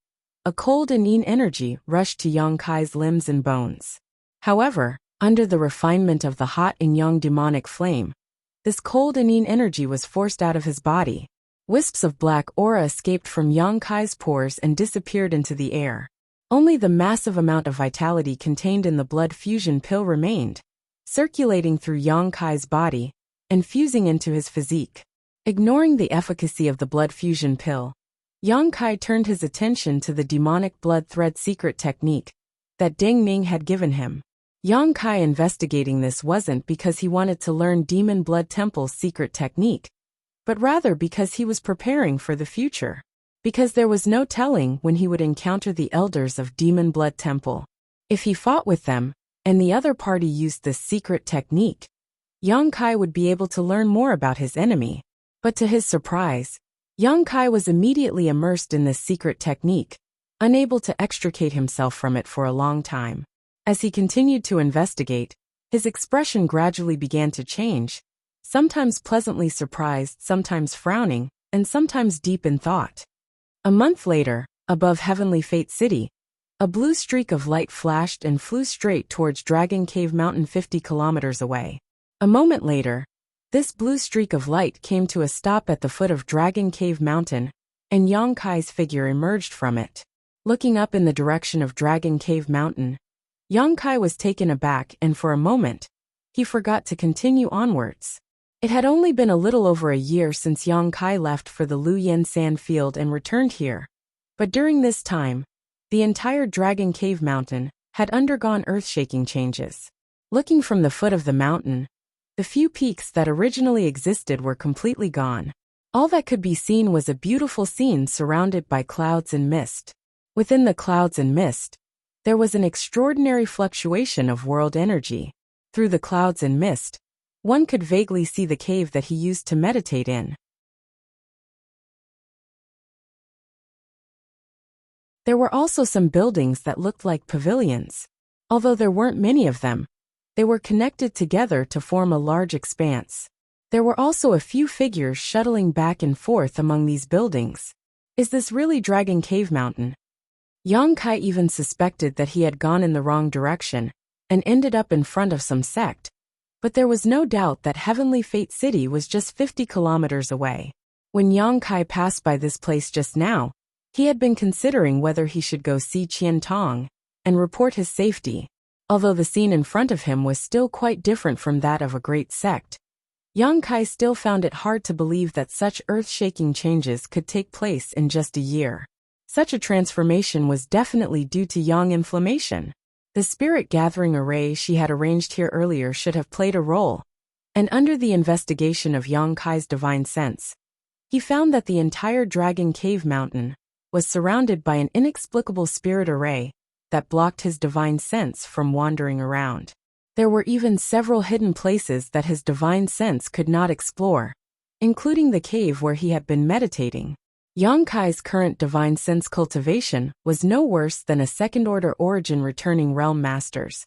a cold and yin energy rushed to Yang Kai's limbs and bones. However, under the refinement of the hot and yang demonic flame, this cold and yin energy was forced out of his body. Wisps of black aura escaped from Yang Kai's pores and disappeared into the air. Only the massive amount of vitality contained in the blood fusion pill remained, circulating through Yang Kai's body and fusing into his physique. Ignoring the efficacy of the blood fusion pill, Yang Kai turned his attention to the demonic blood thread secret technique that Deng Ning had given him. Yang Kai investigating this wasn't because he wanted to learn Demon Blood Temple's secret technique, but rather because he was preparing for the future. Because there was no telling when he would encounter the elders of Demon Blood Temple. If he fought with them, and the other party used this secret technique, Yang Kai would be able to learn more about his enemy. But to his surprise, Yang Kai was immediately immersed in this secret technique, unable to extricate himself from it for a long time. As he continued to investigate, his expression gradually began to change, sometimes pleasantly surprised, sometimes frowning, and sometimes deep in thought. A month later, above Heavenly Fate City, a blue streak of light flashed and flew straight towards Dragon Cave Mountain 50 kilometers away. A moment later, this blue streak of light came to a stop at the foot of Dragon Cave Mountain, and Yang Kai's figure emerged from it. Looking up in the direction of Dragon Cave Mountain, Yang Kai was taken aback and for a moment, he forgot to continue onwards. It had only been a little over a year since Yang Kai left for the Luyan Sand Field and returned here. But during this time, the entire Dragon Cave Mountain had undergone earth-shaking changes. Looking from the foot of the mountain, the few peaks that originally existed were completely gone. All that could be seen was a beautiful scene surrounded by clouds and mist. Within the clouds and mist, there was an extraordinary fluctuation of world energy. Through the clouds and mist, one could vaguely see the cave that he used to meditate in. There were also some buildings that looked like pavilions. Although there weren't many of them, they were connected together to form a large expanse. There were also a few figures shuttling back and forth among these buildings. Is this really Dragon Cave Mountain? Yang Kai even suspected that he had gone in the wrong direction and ended up in front of some sect. But there was no doubt that Heavenly Fate City was just 50 kilometers away. When Yang Kai passed by this place just now, he had been considering whether he should go see Qian Tong and report his safety. Although the scene in front of him was still quite different from that of a great sect, Yang Kai still found it hard to believe that such earth-shaking changes could take place in just a year. Such a transformation was definitely due to yang inflammation. The spirit gathering array she had arranged here earlier should have played a role, and under the investigation of Yang Kai's divine sense, he found that the entire Dragon Cave Mountain was surrounded by an inexplicable spirit array that blocked his divine sense from wandering around. There were even several hidden places that his divine sense could not explore, including the cave where he had been meditating. Yang Kai's current divine sense cultivation was no worse than a second-order origin returning realm masters.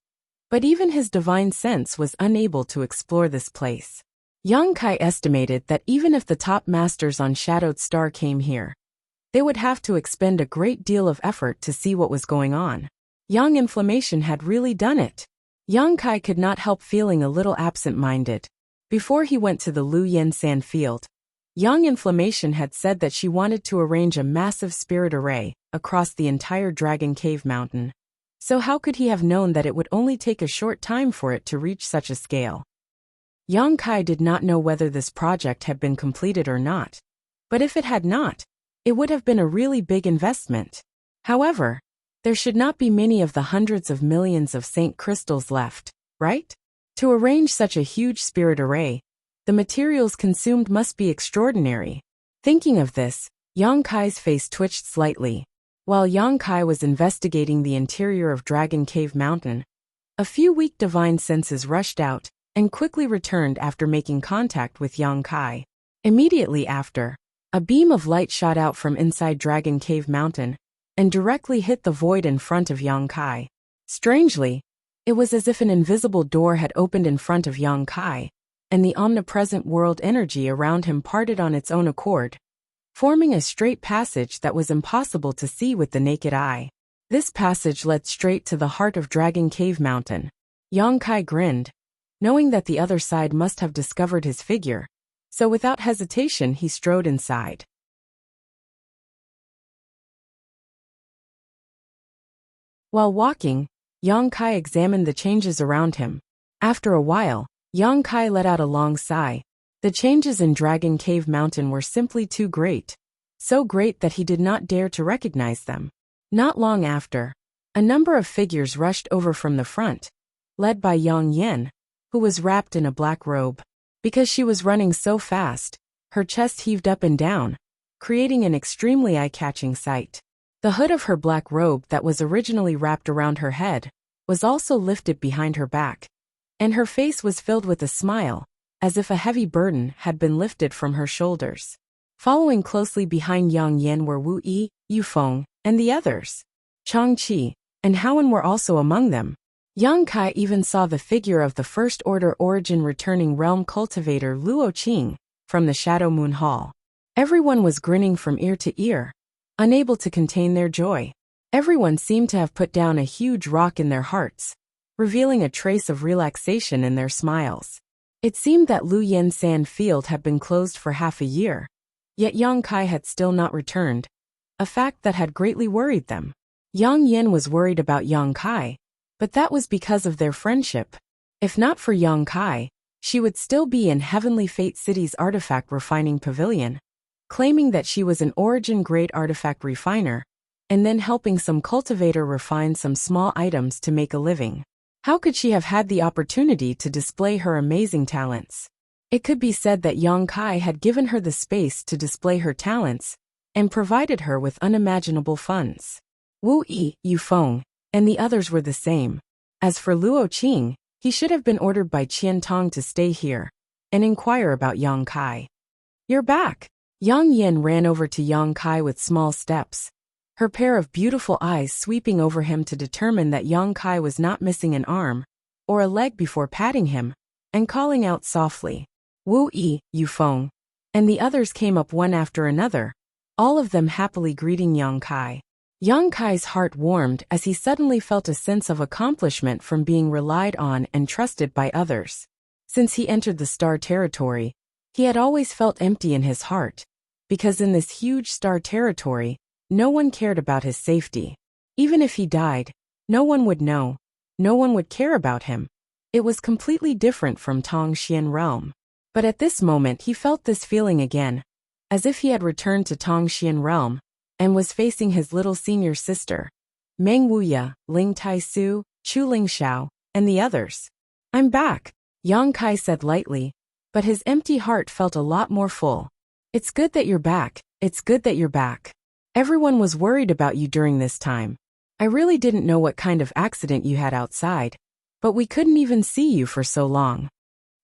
But even his divine sense was unable to explore this place. Yang Kai estimated that even if the top masters on Shadowed Star came here, They would have to expend a great deal of effort to see what was going on. Young Inflammation had really done it. Young Kai could not help feeling a little absent-minded. Before he went to the Lu Yen San field, Young Inflammation had said that she wanted to arrange a massive spirit array across the entire Dragon Cave Mountain. So how could he have known that it would only take a short time for it to reach such a scale? Young Kai did not know whether this project had been completed or not. But if it had not, it would have been a really big investment. However, there should not be many of the hundreds of millions of Saint crystals left, right? To arrange such a huge spirit array, the materials consumed must be extraordinary. Thinking of this, Yang Kai's face twitched slightly. While Yang Kai was investigating the interior of Dragon Cave Mountain, a few weak divine senses rushed out and quickly returned after making contact with Yang Kai. Immediately after, a beam of light shot out from inside Dragon Cave Mountain and directly hit the void in front of Yang Kai. Strangely, it was as if an invisible door had opened in front of Yang Kai, and the omnipresent world energy around him parted on its own accord, forming a straight passage that was impossible to see with the naked eye. This passage led straight to the heart of Dragon Cave Mountain. Yang Kai grinned, knowing that the other side must have discovered his figure, so without hesitation he strode inside. While walking, Yang Kai examined the changes around him. After a while, Yang Kai let out a long sigh. The changes in Dragon Cave Mountain were simply too great. So great that he did not dare to recognize them. Not long after, a number of figures rushed over from the front, led by Yang Yen, who was wrapped in a black robe. Because she was running so fast, her chest heaved up and down, creating an extremely eye-catching sight. The hood of her black robe that was originally wrapped around her head was also lifted behind her back, and her face was filled with a smile, as if a heavy burden had been lifted from her shoulders. Following closely behind Yang Yen were Wu Yi, Yu Feng, and the others. Chang Qi and Haowen were also among them. Yang Kai even saw the figure of the First Order Origin returning realm cultivator Luo Qing from the Shadow Moon Hall. Everyone was grinning from ear to ear, unable to contain their joy. Everyone seemed to have put down a huge rock in their hearts, revealing a trace of relaxation in their smiles. It seemed that Lu Yen San field had been closed for half a year, yet Yang Kai had still not returned, a fact that had greatly worried them. Yang Yen was worried about Yang Kai, but that was because of their friendship. If not for Yang Kai, she would still be in Heavenly Fate City's artifact refining pavilion, claiming that she was an origin-grade artifact refiner, and then helping some cultivator refine some small items to make a living. How could she have had the opportunity to display her amazing talents? It could be said that Yang Kai had given her the space to display her talents, and provided her with unimaginable funds. Wu Yi, Yu Feng, and the others were the same. As for Luo Qing, he should have been ordered by Qian Tong to stay here and inquire about Yang Kai. "You're back." Yang Yen ran over to Yang Kai with small steps, her pair of beautiful eyes sweeping over him to determine that Yang Kai was not missing an arm or a leg before patting him and calling out softly, "Wu Yi, Yu Feng," and the others came up one after another, all of them happily greeting Yang Kai. Yang Kai's heart warmed as he suddenly felt a sense of accomplishment from being relied on and trusted by others. Since he entered the star territory, he had always felt empty in his heart, because in this huge star territory, no one cared about his safety. Even if he died, no one would know, no one would care about him. It was completely different from Tongxian realm. But at this moment he felt this feeling again, as if he had returned to Tongxian realm, and was facing his little senior sister, Meng Wuya, Ling Taisu, Chu Lingxiao, and the others. "I'm back," Yang Kai said lightly, but his empty heart felt a lot more full. "It's good that you're back, it's good that you're back. Everyone was worried about you during this time. I really didn't know what kind of accident you had outside, but we couldn't even see you for so long."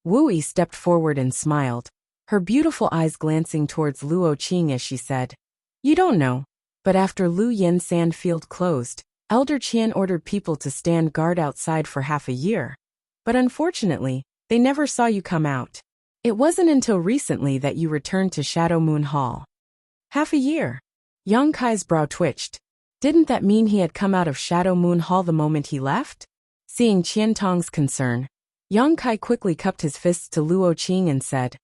Wu Yi stepped forward and smiled, her beautiful eyes glancing towards Luo Qing as she said, "You don't know, but after Lu Yen San field closed, Elder Qian ordered people to stand guard outside for half a year. But unfortunately, they never saw you come out. It wasn't until recently that you returned to Shadow Moon Hall." "Half a year?" Yang Kai's brow twitched. Didn't that mean he had come out of Shadow Moon Hall the moment he left? Seeing Qian Tong's concern, Yang Kai quickly cupped his fists to Luo Qing and said,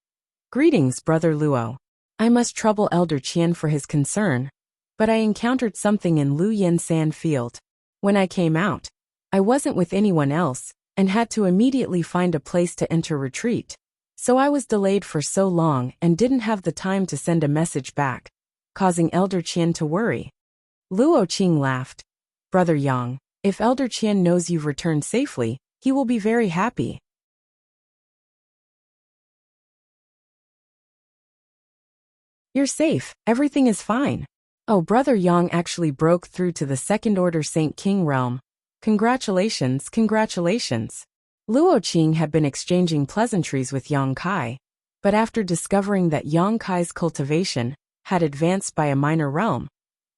"Greetings, brother Luo. I must trouble Elder Qian for his concern, but I encountered something in Lu Yin Sand Field. When I came out, I wasn't with anyone else, and had to immediately find a place to enter retreat. So I was delayed for so long and didn't have the time to send a message back, causing Elder Qian to worry." Luo Qing laughed. "Brother Yang, if Elder Qian knows you've returned safely, he will be very happy." "You're safe, everything is fine. Oh, Brother Yang actually broke through to the Second Order Saint King realm. Congratulations, congratulations." Luo Qing had been exchanging pleasantries with Yang Kai, but after discovering that Yang Kai's cultivation had advanced by a minor realm,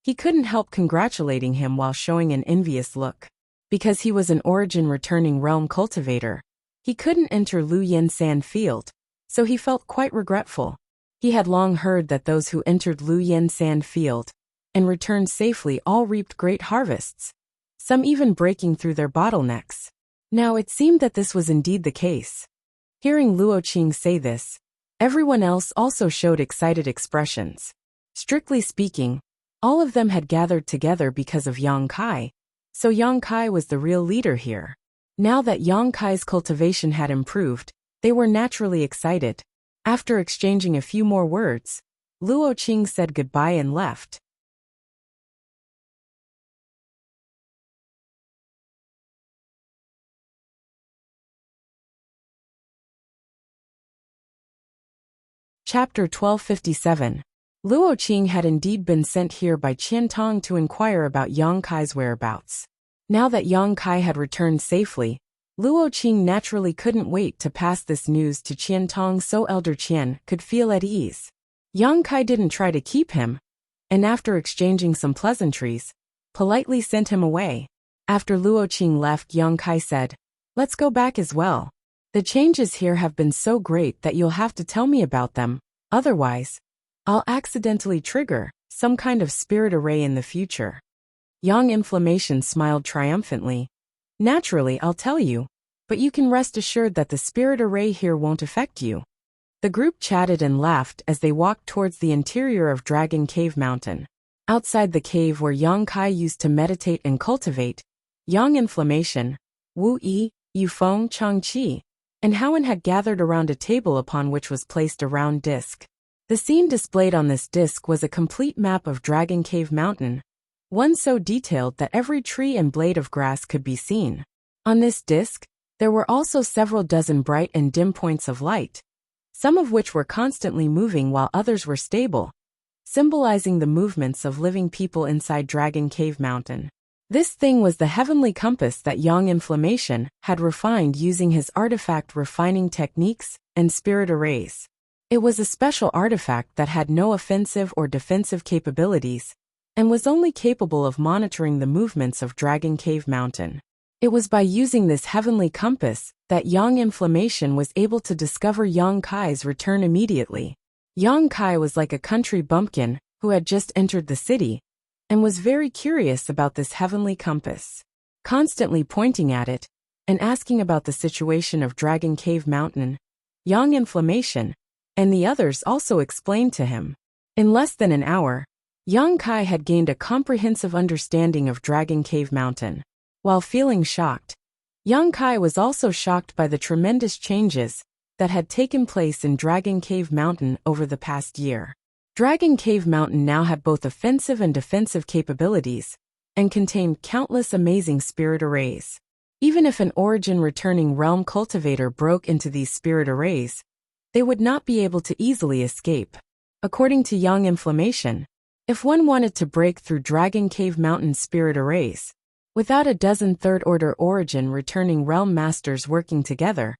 he couldn't help congratulating him while showing an envious look. Because he was an origin-returning realm cultivator, he couldn't enter Lu Yin Sand Field, so he felt quite regretful. He had long heard that those who entered Lu Yin Sand Field and returned safely all reaped great harvests, some even breaking through their bottlenecks. Now it seemed that this was indeed the case. Hearing Luo Qing say this, everyone else also showed excited expressions. Strictly speaking, all of them had gathered together because of Yang Kai, so Yang Kai was the real leader here. Now that Yang Kai's cultivation had improved, they were naturally excited. After exchanging a few more words, Luo Qing said goodbye and left. Chapter 1257. Luo Qing had indeed been sent here by Qian Tong to inquire about Yang Kai's whereabouts. Now that Yang Kai had returned safely, Luo Qing naturally couldn't wait to pass this news to Qian Tong so Elder Qian could feel at ease. Yang Kai didn't try to keep him, and after exchanging some pleasantries, politely sent him away. After Luo Qing left, Yang Kai said, "Let's go back as well. The changes here have been so great that you'll have to tell me about them, otherwise, I'll accidentally trigger some kind of spirit array in the future." Yang Inflammation smiled triumphantly. "Naturally, I'll tell you, but you can rest assured that the spirit array here won't affect you." The group chatted and laughed as they walked towards the interior of Dragon Cave Mountain. Outside the cave where Yang Kai used to meditate and cultivate, Yang Inflammation, Wu Yi, Yufeng, Changqi, and Howen had gathered around a table upon which was placed a round disc. The scene displayed on this disc was a complete map of Dragon Cave Mountain, one so detailed that every tree and blade of grass could be seen. On this disc, there were also several dozen bright and dim points of light, some of which were constantly moving while others were stable, symbolizing the movements of living people inside Dragon Cave Mountain. This thing was the heavenly compass that Yang Inflammation had refined using his artifact refining techniques and spirit arrays. It was a special artifact that had no offensive or defensive capabilities, and was only capable of monitoring the movements of Dragon Cave Mountain. It was by using this heavenly compass that Yang Inflammation was able to discover Yang Kai's return immediately. Yang Kai was like a country bumpkin who had just entered the city, and was very curious about this heavenly compass. Constantly pointing at it, and asking about the situation of Dragon Cave Mountain, Yang Inflammation and the others also explained to him. In less than an hour, Yang Kai had gained a comprehensive understanding of Dragon Cave Mountain. While feeling shocked, Yang Kai was also shocked by the tremendous changes that had taken place in Dragon Cave Mountain over the past year. Dragon Cave Mountain now had both offensive and defensive capabilities, and contained countless amazing spirit arrays. Even if an origin-returning realm cultivator broke into these spirit arrays, they would not be able to easily escape. According to Yang Inflammation, if one wanted to break through Dragon Cave Mountain spirit arrays, without a dozen third-order origin-returning realm masters working together,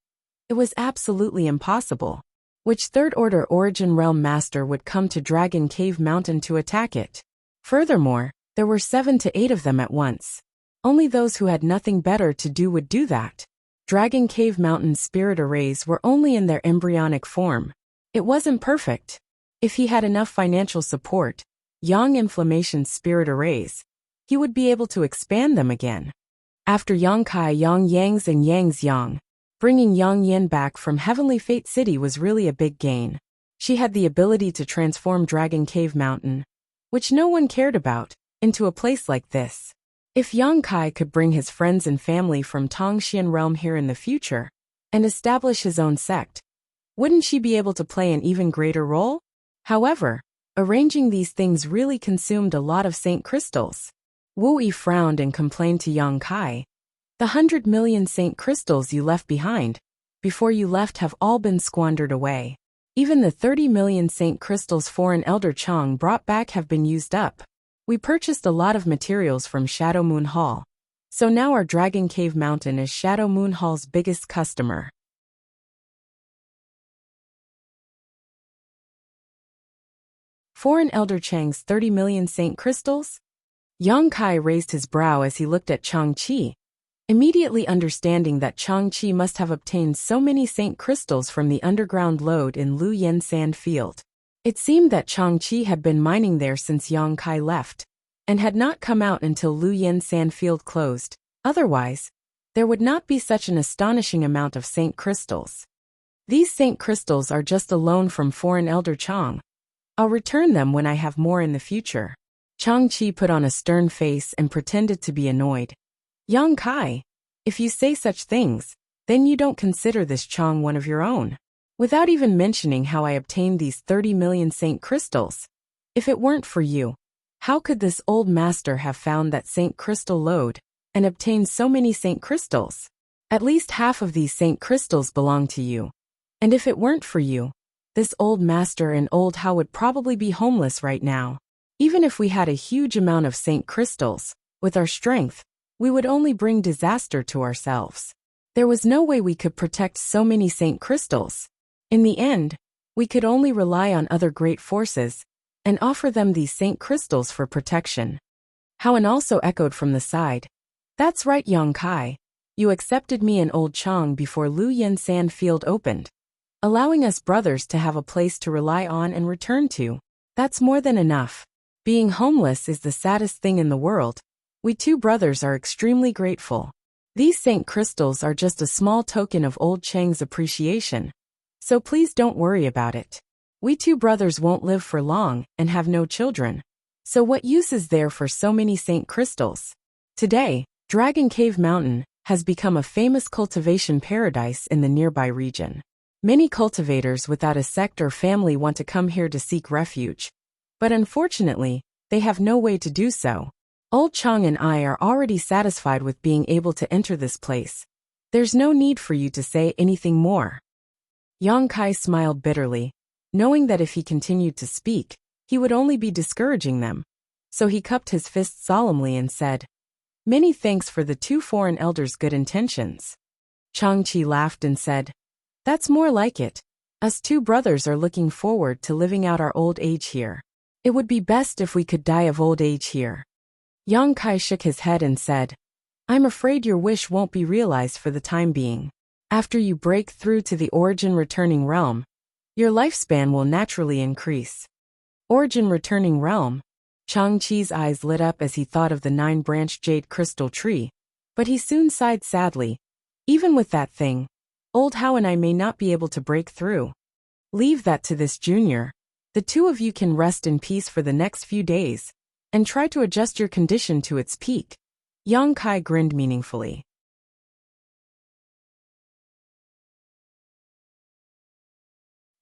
it was absolutely impossible. Which third-order origin realm master would come to Dragon Cave Mountain to attack it? Furthermore, there were 7 to 8 of them at once. Only those who had nothing better to do would do that. Dragon Cave Mountain's spirit arrays were only in their embryonic form. It wasn't perfect. If he had enough financial support, Yang Inflammation's spirit arrays, he would be able to expand them again. After Yang Kai, Yang Yang's and Yang's Yang, bringing Yang Yin back from Heavenly Fate City was really a big gain. She had the ability to transform Dragon Cave Mountain, which no one cared about, into a place like this. If Yang Kai could bring his friends and family from Tongxian realm here in the future, and establish his own sect, wouldn't she be able to play an even greater role? However, arranging these things really consumed a lot of Saint Crystals. Wu Yi frowned and complained to Yang Kai. The 100 million Saint Crystals you left behind, before you left, have all been squandered away. Even the 30 million Saint Crystals foreign Elder Chang brought back have been used up. We purchased a lot of materials from Shadow Moon Hall, so now our Dragon Cave Mountain is Shadow Moon Hall's biggest customer. Foreign Elder Chang's 30 million Saint Crystals? Yang Kai raised his brow as he looked at Chang-Chi, immediately understanding that Chang-Chi must have obtained so many Saint Crystals from the underground lode in Lu Yen Sand Field. It seemed that Chang-Chi had been mining there since Yang Kai left, and had not come out until Lu Yen Sand Field closed. Otherwise, there would not be such an astonishing amount of Saint Crystals. These Saint Crystals are just a loan from foreign Elder Chang. I'll return them when I have more in the future. Chang-Chi put on a stern face and pretended to be annoyed. Yang Kai, if you say such things, then you don't consider this Chang one of your own. Without even mentioning how I obtained these 30 million Saint Crystals. If it weren't for you, how could this old master have found that Saint Crystal lode, and obtained so many Saint Crystals? At least half of these Saint Crystals belong to you. And if it weren't for you, this old master and old Hao would probably be homeless right now. Even if we had a huge amount of Saint Crystals, with our strength, we would only bring disaster to ourselves. There was no way we could protect so many Saint Crystals. In the end, we could only rely on other great forces, and offer them these Saint Crystals for protection. Hoan also echoed from the side. That's right, Yang Kai. You accepted me and old Chang before Lu Yen Sand Field opened, allowing us brothers to have a place to rely on and return to. That's more than enough. Being homeless is the saddest thing in the world. We two brothers are extremely grateful. These Saint Crystals are just a small token of old Chang's appreciation. So please don't worry about it. We two brothers won't live for long and have no children. So what use is there for so many Saint Crystals? Today, Dragon Cave Mountain has become a famous cultivation paradise in the nearby region. Many cultivators without a sect or family want to come here to seek refuge. But unfortunately, they have no way to do so. Old Chang and I are already satisfied with being able to enter this place. There's no need for you to say anything more. Yang Kai smiled bitterly, knowing that if he continued to speak, he would only be discouraging them. So he cupped his fist solemnly and said, "Many thanks for the two foreign elders' good intentions." Chang-Chi laughed and said, "That's more like it. Us two brothers are looking forward to living out our old age here. It would be best if we could die of old age here." Yang Kai shook his head and said, "I'm afraid your wish won't be realized for the time being. After you break through to the Origin Returning Realm, your lifespan will naturally increase." Origin Returning Realm? Chang-Chi's eyes lit up as he thought of the 9-branched jade crystal tree, but he soon sighed sadly. Even with that thing, old Hao and I may not be able to break through. Leave that to this junior. The two of you can rest in peace for the next few days, and try to adjust your condition to its peak. Yang Kai grinned meaningfully.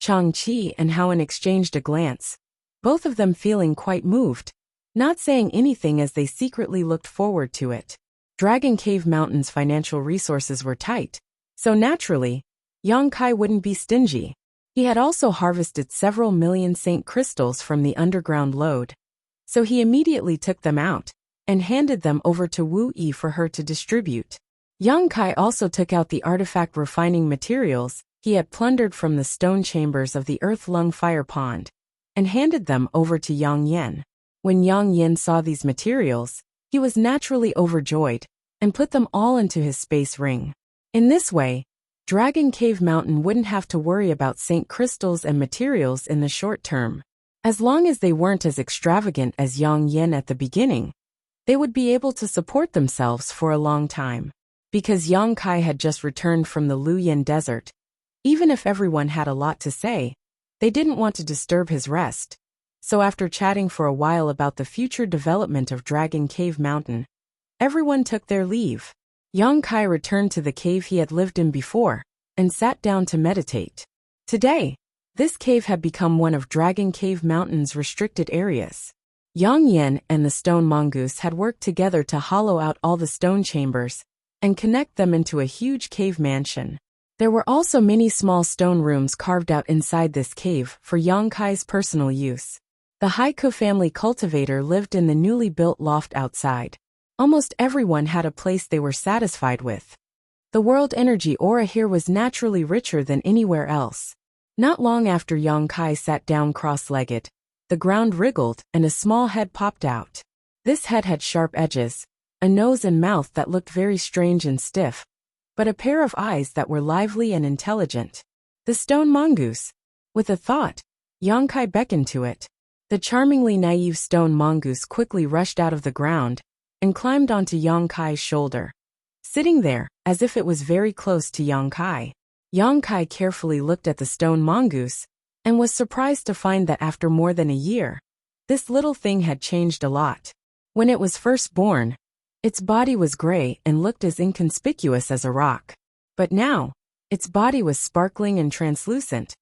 Chang-Chi and Hoan exchanged a glance, both of them feeling quite moved, not saying anything as they secretly looked forward to it. Dragon Cave Mountain's financial resources were tight, so naturally, Yang Kai wouldn't be stingy. He had also harvested several million Saint Crystals from the underground lode, so he immediately took them out and handed them over to Wu Yi for her to distribute. Yang Kai also took out the artifact refining materials he had plundered from the stone chambers of the Earth Lung Fire Pond, and handed them over to Yang Yen. When Yang Yen saw these materials, he was naturally overjoyed, and put them all into his space ring. In this way, Dragon Cave Mountain wouldn't have to worry about Saint Crystals and materials in the short term. As long as they weren't as extravagant as Yang Yin at the beginning, they would be able to support themselves for a long time. Because Yang Kai had just returned from the Luyin Desert, even if everyone had a lot to say, they didn't want to disturb his rest. So after chatting for a while about the future development of Dragon Cave Mountain, everyone took their leave. Yang Kai returned to the cave he had lived in before, and sat down to meditate. Today, this cave had become one of Dragon Cave Mountain's restricted areas. Yang Yin and the stone mongoose had worked together to hollow out all the stone chambers and connect them into a huge cave mansion. There were also many small stone rooms carved out inside this cave for Yang Kai's personal use. The Haiku family cultivator lived in the newly built loft outside. Almost everyone had a place they were satisfied with. The world energy aura here was naturally richer than anywhere else. Not long after Yang Kai sat down cross-legged, the ground wriggled and a small head popped out. This head had sharp edges, a nose and mouth that looked very strange and stiff, but a pair of eyes that were lively and intelligent. The stone mongoose. With a thought, Yang Kai beckoned to it. The charmingly naive stone mongoose quickly rushed out of the ground and climbed onto Yang Kai's shoulder, sitting there as if it was very close to Yang Kai. Yang Kai carefully looked at the stone mongoose and was surprised to find that after more than a year, this little thing had changed a lot. When it was first born, its body was gray and looked as inconspicuous as a rock. But now, its body was sparkling and translucent,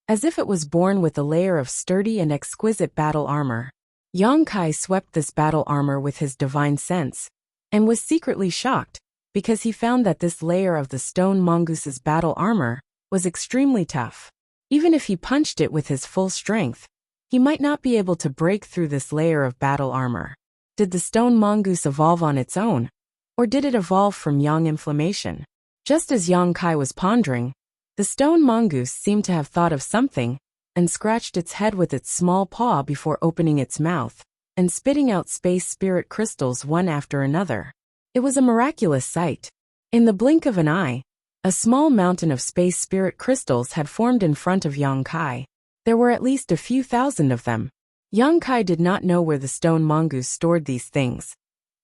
as if it was born with a layer of sturdy and exquisite battle armor. Yang Kai swept this battle armor with his divine sense, and was secretly shocked, because he found that this layer of the stone mongoose's battle armor was extremely tough. Even if he punched it with his full strength, he might not be able to break through this layer of battle armor. Did the stone mongoose evolve on its own, or did it evolve from yang inflammation? Just as Yang Kai was pondering, the stone mongoose seemed to have thought of something, and scratched its head with its small paw before opening its mouth, and spitting out space spirit crystals one after another. It was a miraculous sight. In the blink of an eye, a small mountain of space spirit crystals had formed in front of Yang Kai. There were at least a few thousand of them. Yang Kai did not know where the stone mongoose stored these things,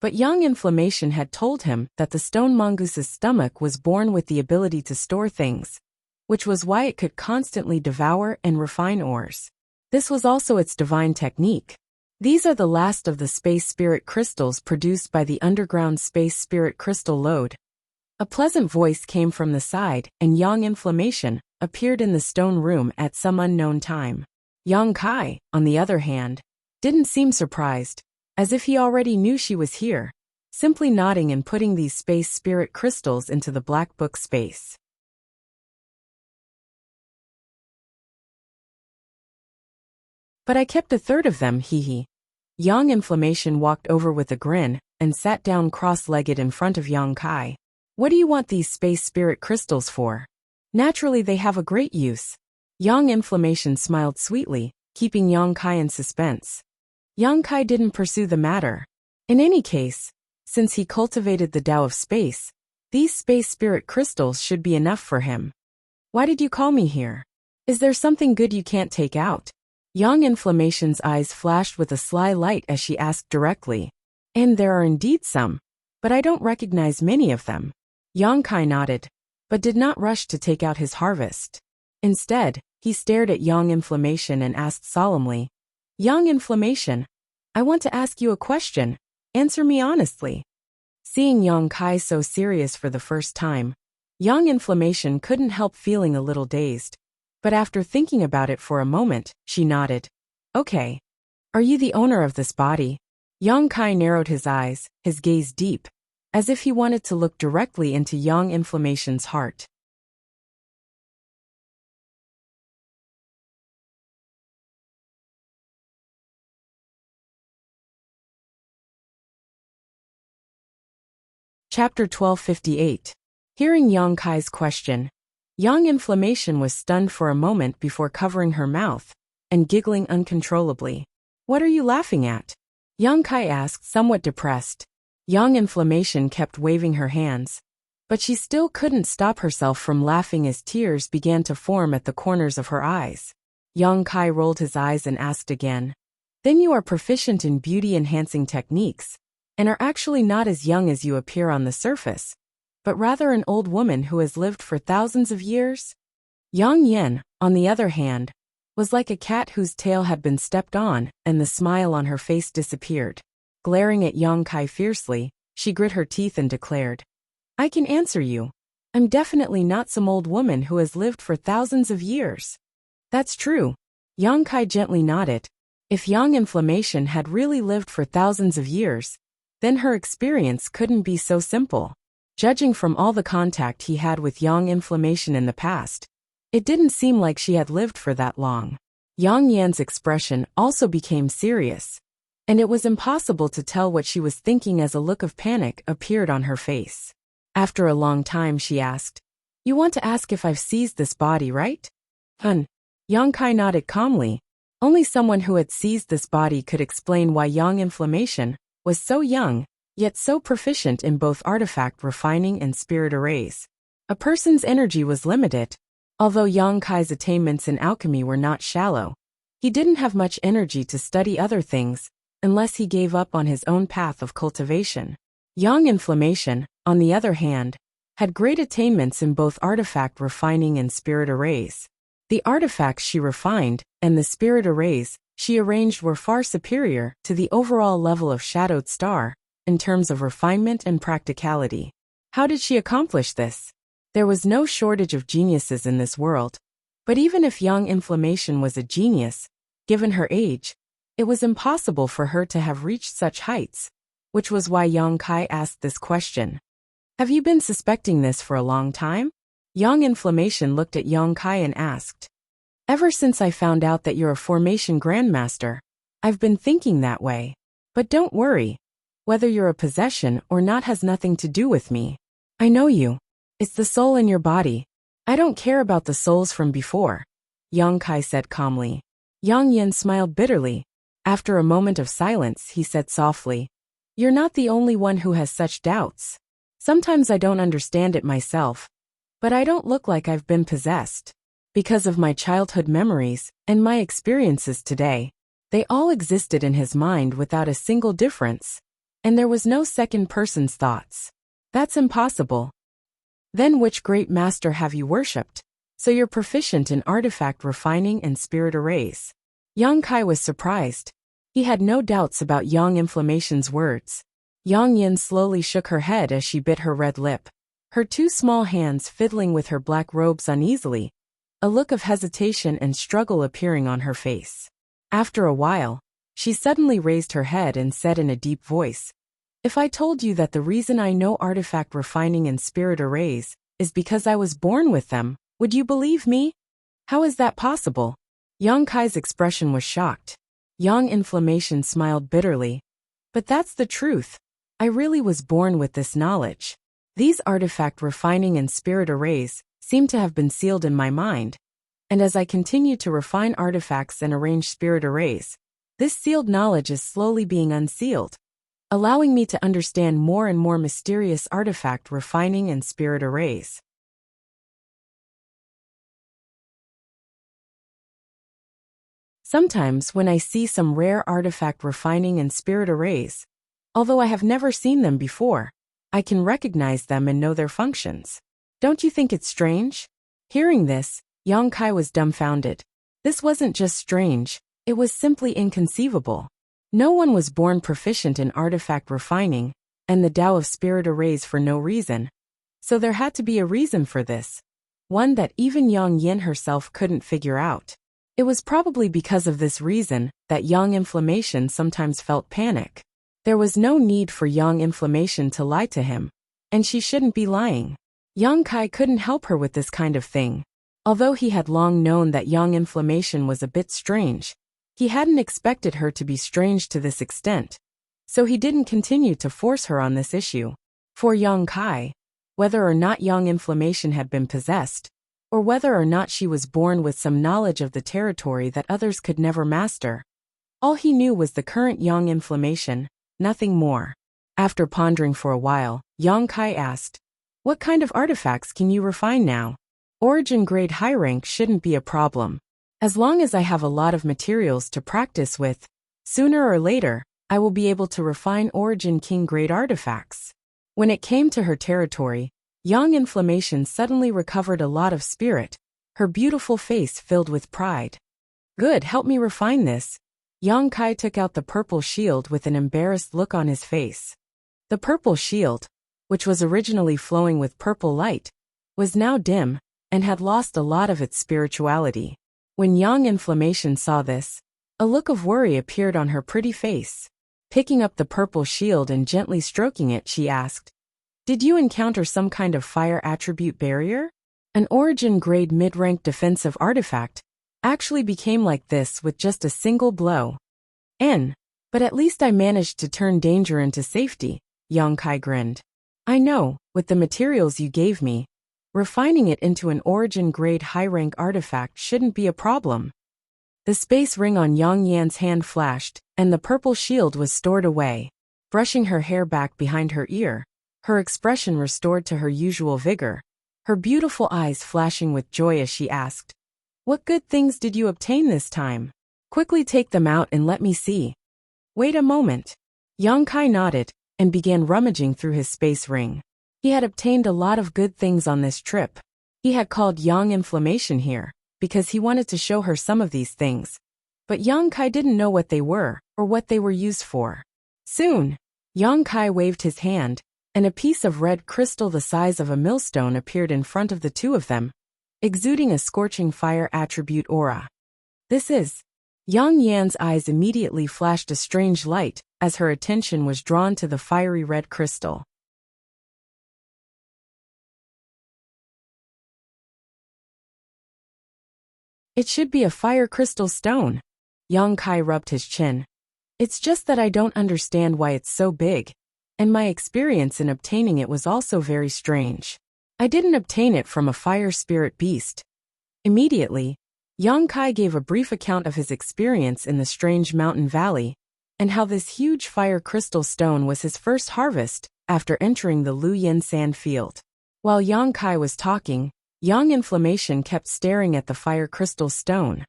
but Yang Inflammation had told him that the stone mongoose's stomach was born with the ability to store things, which was why it could constantly devour and refine ores. This was also its divine technique. These are the last of the space spirit crystals produced by the underground space spirit crystal lode. A pleasant voice came from the side, and Yang Inflammation appeared in the stone room at some unknown time. Yang Kai, on the other hand, didn't seem surprised, as if he already knew she was here, simply nodding and putting these space spirit crystals into the black book space. But I kept a third of them, hee. Yang Inflammation walked over with a grin and sat down cross-legged in front of Yang Kai. What do you want these space spirit crystals for? Naturally they have a great use. Yang Inflammation smiled sweetly, keeping Yang Kai in suspense. Yang Kai didn't pursue the matter. In any case, since he cultivated the Tao of space, these space spirit crystals should be enough for him. Why did you call me here? Is there something good you can't take out? Yang Inflammation's eyes flashed with a sly light as she asked directly. And there are indeed some, but I don't recognize many of them. Yang Kai nodded, but did not rush to take out his harvest. Instead, he stared at Yang Inflammation and asked solemnly, Yang Inflammation, I want to ask you a question. Answer me honestly. Seeing Yang Kai so serious for the first time, Yang Inflammation couldn't help feeling a little dazed. But after thinking about it for a moment, she nodded. Okay. Are you the owner of this body? Yang Kai narrowed his eyes, his gaze deep, as if he wanted to look directly into Yang Inflammation's heart. Chapter 1258. Hearing Yang Kai's question, Yang Inflammation was stunned for a moment before covering her mouth and giggling uncontrollably. What are you laughing at? Yang Kai asked, somewhat depressed. Yang Inflammation kept waving her hands, but she still couldn't stop herself from laughing as tears began to form at the corners of her eyes. Yang Kai rolled his eyes and asked again. Then you are proficient in beauty-enhancing techniques, and are actually not as young as you appear on the surface, but rather an old woman who has lived for thousands of years? Yang Yin, on the other hand, was like a cat whose tail had been stepped on, and the smile on her face disappeared. Glaring at Yang Kai fiercely, she grit her teeth and declared, I can answer you. I'm definitely not some old woman who has lived for thousands of years. That's true. Yang Kai gently nodded. If Yang Inflammation had really lived for thousands of years, then her experience couldn't be so simple. Judging from all the contact he had with Yang Inflammation in the past, it didn't seem like she had lived for that long. Yang Yan's expression also became serious, and it was impossible to tell what she was thinking as a look of panic appeared on her face. After a long time she asked, You want to ask if I've seized this body, right? Yang Kai nodded calmly. Only someone who had seized this body could explain why Yang Inflammation was so young, yet so proficient in both artifact refining and spirit arrays. A person's energy was limited. Although Yang Kai's attainments in alchemy were not shallow, he didn't have much energy to study other things, unless he gave up on his own path of cultivation. Yang Inflammation, on the other hand, had great attainments in both artifact refining and spirit arrays. The artifacts she refined, and the spirit arrays she arranged were far superior to the overall level of Shadowed Star, in terms of refinement and practicality. How did she accomplish this? There was no shortage of geniuses in this world, but even if Yang Inflammation was a genius, given her age, it was impossible for her to have reached such heights, which was why Yang Kai asked this question. Have you been suspecting this for a long time? Yang Inflammation looked at Yang Kai and asked. Ever since I found out that you're a formation grandmaster, I've been thinking that way. But don't worry. Whether you're a possession or not has nothing to do with me. I know you. It's the soul in your body. I don't care about the souls from before, Yang Kai said calmly. Yang Yin smiled bitterly. After a moment of silence, he said softly, You're not the only one who has such doubts. Sometimes I don't understand it myself, but I don't look like I've been possessed. Because of my childhood memories and my experiences today, they all existed in his mind without a single difference, and there was no second person's thoughts. That's impossible. Then which great master have you worshipped? So you're proficient in artifact refining and spirit arrays. Yang Kai was surprised. He had no doubts about Yang Inflammation's words. Yang Yin slowly shook her head as she bit her red lip, her two small hands fiddling with her black robes uneasily, a look of hesitation and struggle appearing on her face. After a while, she suddenly raised her head and said in a deep voice, If I told you that the reason I know artifact refining and spirit arrays is because I was born with them, would you believe me? How is that possible? Yang Kai's expression was shocked. Yang Inflammation smiled bitterly. But that's the truth. I really was born with this knowledge. These artifact refining and spirit arrays seem to have been sealed in my mind, and as I continue to refine artifacts and arrange spirit arrays, this sealed knowledge is slowly being unsealed, allowing me to understand more and more mysterious artifact refining and spirit arrays. Sometimes when I see some rare artifact refining and spirit arrays, although I have never seen them before, I can recognize them and know their functions. Don't you think it's strange? Hearing this, Yang Kai was dumbfounded. This wasn't just strange, it was simply inconceivable. No one was born proficient in artifact refining and the Tao of spirit arrays for no reason. So there had to be a reason for this, one that even Yang Yin herself couldn't figure out. It was probably because of this reason that Yang Inflammation sometimes felt panic. There was no need for Yang Inflammation to lie to him, and she shouldn't be lying. Yang Kai couldn't help her with this kind of thing. Although he had long known that Yang Inflammation was a bit strange, he hadn't expected her to be strange to this extent, so he didn't continue to force her on this issue. For Yang Kai, whether or not Yang Inflammation had been possessed, or whether or not she was born with some knowledge of the territory that others could never master, all he knew was the current Yang Inflammation, nothing more. After pondering for a while, Yang Kai asked, What kind of artifacts can you refine now? Origin grade high rank shouldn't be a problem. As long as I have a lot of materials to practice with, sooner or later, I will be able to refine Origin King grade artifacts. When it came to her territory, young Inflammation suddenly recovered a lot of spirit, her beautiful face filled with pride. Good, help me refine this. Yang Kai took out the purple shield with an embarrassed look on his face. The purple shield, which was originally flowing with purple light, was now dim and had lost a lot of its spirituality. When young Inflammation saw this, a look of worry appeared on her pretty face. Picking up the purple shield and gently stroking it, she asked, "Did you encounter some kind of fire attribute barrier? An Origin grade mid-rank defensive artifact actually became like this with just a single blow. But at least I managed to turn danger into safety," Yang Kai grinned. "I know, with the materials you gave me, refining it into an Origin grade high-rank artifact shouldn't be a problem." The space ring on Yang Yan's hand flashed, and the purple shield was stored away. Brushing her hair back behind her ear, her expression restored to her usual vigor, her beautiful eyes flashing with joy as she asked, "What good things did you obtain this time? Quickly take them out and let me see." "Wait a moment." Yang Kai nodded and began rummaging through his space ring. He had obtained a lot of good things on this trip. He had called Yang Inflammation here because he wanted to show her some of these things. But Yang Kai didn't know what they were or what they were used for. Soon, Yang Kai waved his hand, and a piece of red crystal the size of a millstone appeared in front of the two of them, exuding a scorching fire attribute aura. "This is..." Yang Yan's eyes immediately flashed a strange light as her attention was drawn to the fiery red crystal. "It should be a fire crystal stone." Yang Kai rubbed his chin. "It's just that I don't understand why it's so big, and my experience in obtaining it was also very strange. I didn't obtain it from a fire spirit beast." Immediately, Yang Kai gave a brief account of his experience in the strange mountain valley, and how this huge fire crystal stone was his first harvest after entering the Luyin sand field. While Yang Kai was talking, Yang Inflammation kept staring at the fire crystal stone,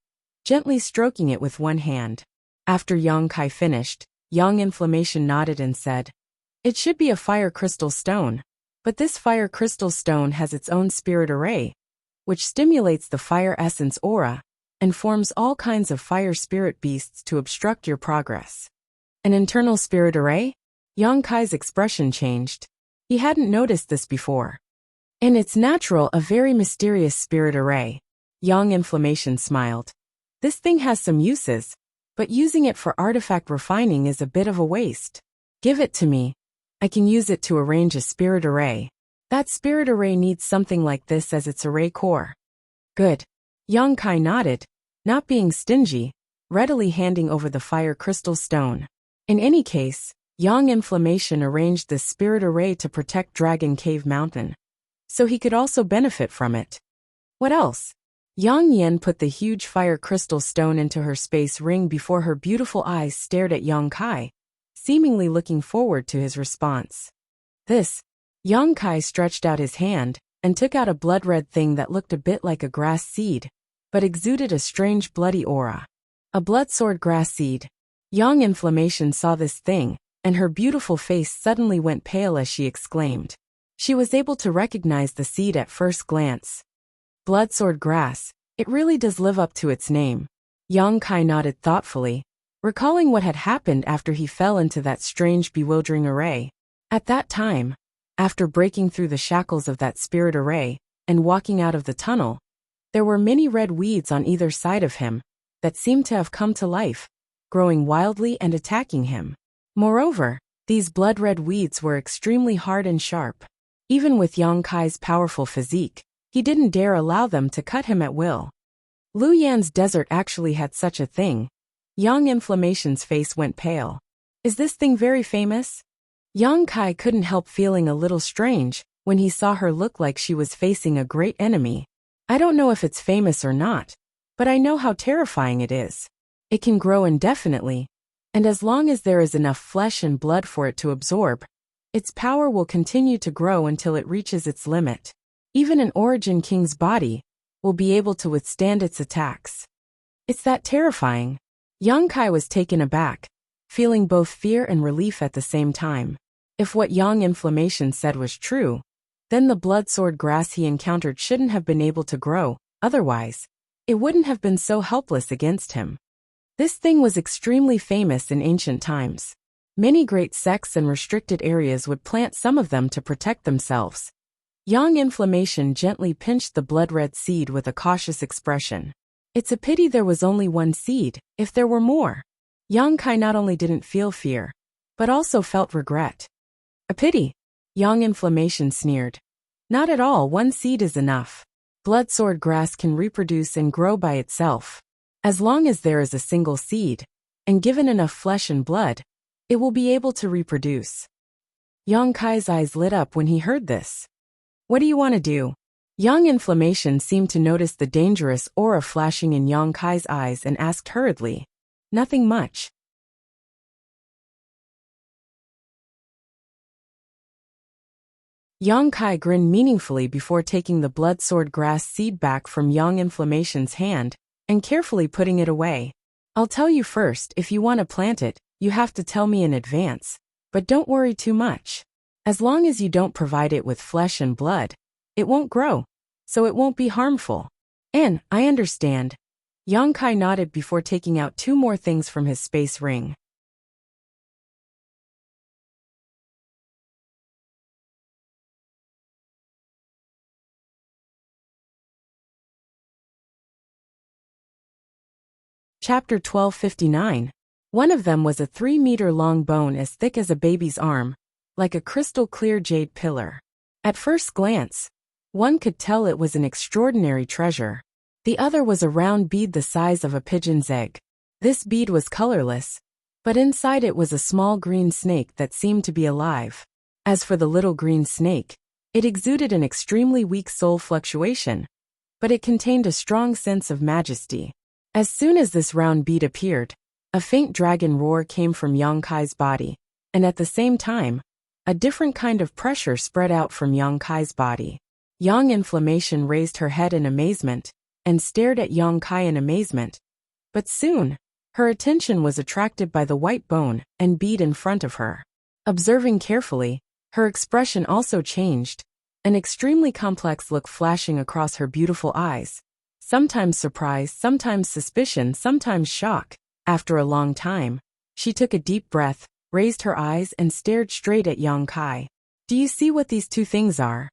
gently stroking it with one hand. After Yang Kai finished, Yang Inflammation nodded and said, "It should be a fire crystal stone, but this fire crystal stone has its own spirit array, which stimulates the fire essence aura and forms all kinds of fire spirit beasts to obstruct your progress." "An internal spirit array?" Yang Kai's expression changed. He hadn't noticed this before. "And it's natural, a very mysterious spirit array." Yang Inflammation smiled. "This thing has some uses, but using it for artifact refining is a bit of a waste. Give it to me. I can use it to arrange a spirit array. That spirit array needs something like this as its array core." "Good." Yang Kai nodded, not being stingy, readily handing over the fire crystal stone. In any case, Yang Inflammation arranged this spirit array to protect Dragon Cave Mountain, so he could also benefit from it. What else? Yang Yan put the huge fire crystal stone into her space ring before her beautiful eyes stared at Yang Kai, seemingly looking forward to his response. "This." Yang Kai stretched out his hand and took out a blood-red thing that looked a bit like a grass seed, but exuded a strange bloody aura. A blood sword grass seed. Yang Inflammation saw this thing, and her beautiful face suddenly went pale as she exclaimed. She was able to recognize the seed at first glance. Bloodsword grass, it really does live up to its name. Yang Kai nodded thoughtfully, recalling what had happened after he fell into that strange bewildering array. At that time, after breaking through the shackles of that spirit array and walking out of the tunnel, there were many red weeds on either side of him that seemed to have come to life, growing wildly and attacking him. Moreover, these blood-red weeds were extremely hard and sharp. Even with Yang Kai's powerful physique, he didn't dare allow them to cut him at will. Luyan's desert actually had such a thing. Yang Inflammation's face went pale. "Is this thing very famous?" Yang Kai couldn't help feeling a little strange when he saw her look like she was facing a great enemy. "I don't know if it's famous or not, but I know how terrifying it is. It can grow indefinitely, and as long as there is enough flesh and blood for it to absorb, its power will continue to grow until it reaches its limit. Even an Origin King's body will be able to withstand its attacks." It's that terrifying. Yang Kai was taken aback, feeling both fear and relief at the same time. If what Yang Inflammation said was true, then the blood sword grass he encountered shouldn't have been able to grow, otherwise, it wouldn't have been so helpless against him. This thing was extremely famous in ancient times. Many great sects and restricted areas would plant some of them to protect themselves. Yang Inflammation gently pinched the blood-red seed with a cautious expression. It's a pity there was only one seed, if there were more. Yang Kai not only didn't feel fear, but also felt regret. A pity? Yang Inflammation sneered. Not at all, one seed is enough. Blood sword grass can reproduce and grow by itself. As long as there is a single seed, and given enough flesh and blood, it will be able to reproduce. Yang Kai's eyes lit up when he heard this. What do you want to do? Yang Inflammation seemed to notice the dangerous aura flashing in Yang Kai's eyes and asked hurriedly. Nothing much. Yang Kai grinned meaningfully before taking the blood sword grass seed back from Yang Inflammation's hand and carefully putting it away. I'll tell you first, if you want to plant it, you have to tell me in advance, but don't worry too much. As long as you don't provide it with flesh and blood, it won't grow, so it won't be harmful. And, I understand. Yang Kai nodded before taking out 2 more things from his space ring. Chapter 1259. One of them was a 3-meter-long bone as thick as a baby's arm, like a crystal-clear jade pillar. At first glance, one could tell it was an extraordinary treasure. The other was a round bead the size of a pigeon's egg. This bead was colorless, but inside it was a small green snake that seemed to be alive. As for the little green snake, it exuded an extremely weak soul fluctuation, but it contained a strong sense of majesty. As soon as this round bead appeared, a faint dragon roar came from Yang Kai's body, and at the same time, a different kind of pressure spread out from Yang Kai's body. Yang Inflammation raised her head in amazement, and stared at Yang Kai in amazement. But soon, her attention was attracted by the white bone and bead in front of her. Observing carefully, her expression also changed, an extremely complex look flashing across her beautiful eyes. Sometimes surprise, sometimes suspicion, sometimes shock. After a long time, she took a deep breath, raised her eyes and stared straight at Yang Kai. Do you see what these 2 things are?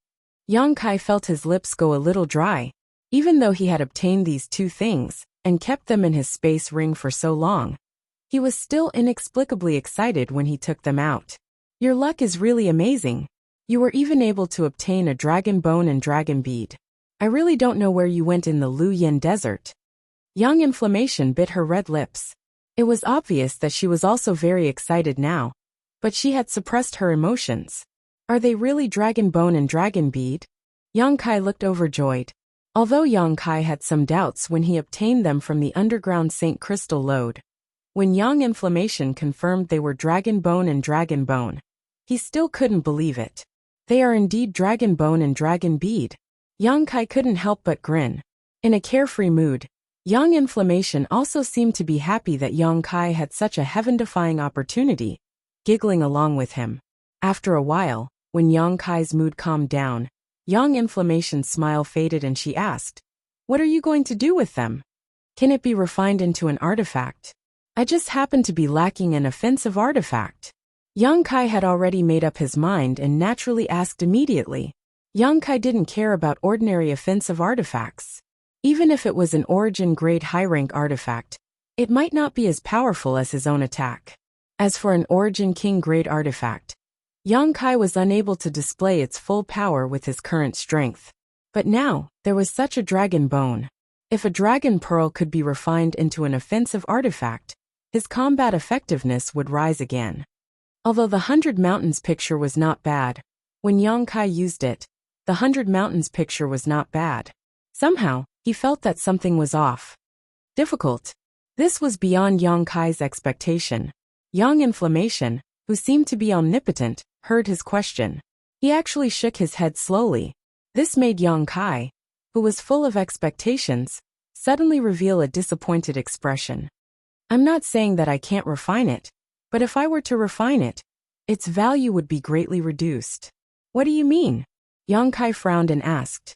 Yang Kai felt his lips go a little dry. Even though he had obtained these 2 things, and kept them in his space ring for so long, he was still inexplicably excited when he took them out. Your luck is really amazing. You were even able to obtain a dragon bone and dragon bead. I really don't know where you went in the Lu Yin desert. Yang Inflammation bit her red lips. It was obvious that she was also very excited now, but she had suppressed her emotions. Are they really dragon bone and dragon bead? Yang Kai looked overjoyed. Although Yang Kai had some doubts when he obtained them from the underground St. Crystal Lode, when Yang Inflammation confirmed they were dragon bone and dragon bone, he still couldn't believe it. They are indeed dragon bone and dragon bead. Yang Kai couldn't help but grin. In a carefree mood, Yang Inflammation also seemed to be happy that Yang Kai had such a heaven-defying opportunity, giggling along with him. After a while, when Yang Kai's mood calmed down, Yang Inflammation's smile faded and she asked, "What are you going to do with them? Can it be refined into an artifact? I just happen to be lacking an offensive artifact." Yang Kai had already made up his mind and naturally asked immediately. Yang Kai didn't care about ordinary offensive artifacts. Even if it was an origin grade high-rank artifact, it might not be as powerful as his own attack. As for an origin king grade artifact, Yang Kai was unable to display its full power with his current strength. But now, there was such a dragon bone. If a dragon pearl could be refined into an offensive artifact, his combat effectiveness would rise again. Although the 100 Mountains picture was not bad, when Yang Kai used it, the 100 Mountains picture was not bad. Somehow, he felt that something was off. Difficult. This was beyond Yang Kai's expectation. Yang Inflammation, who seemed to be omnipotent, heard his question. He actually shook his head slowly. This made Yang Kai, who was full of expectations, suddenly reveal a disappointed expression. I'm not saying that I can't refine it, but if I were to refine it, its value would be greatly reduced. What do you mean? Yang Kai frowned and asked.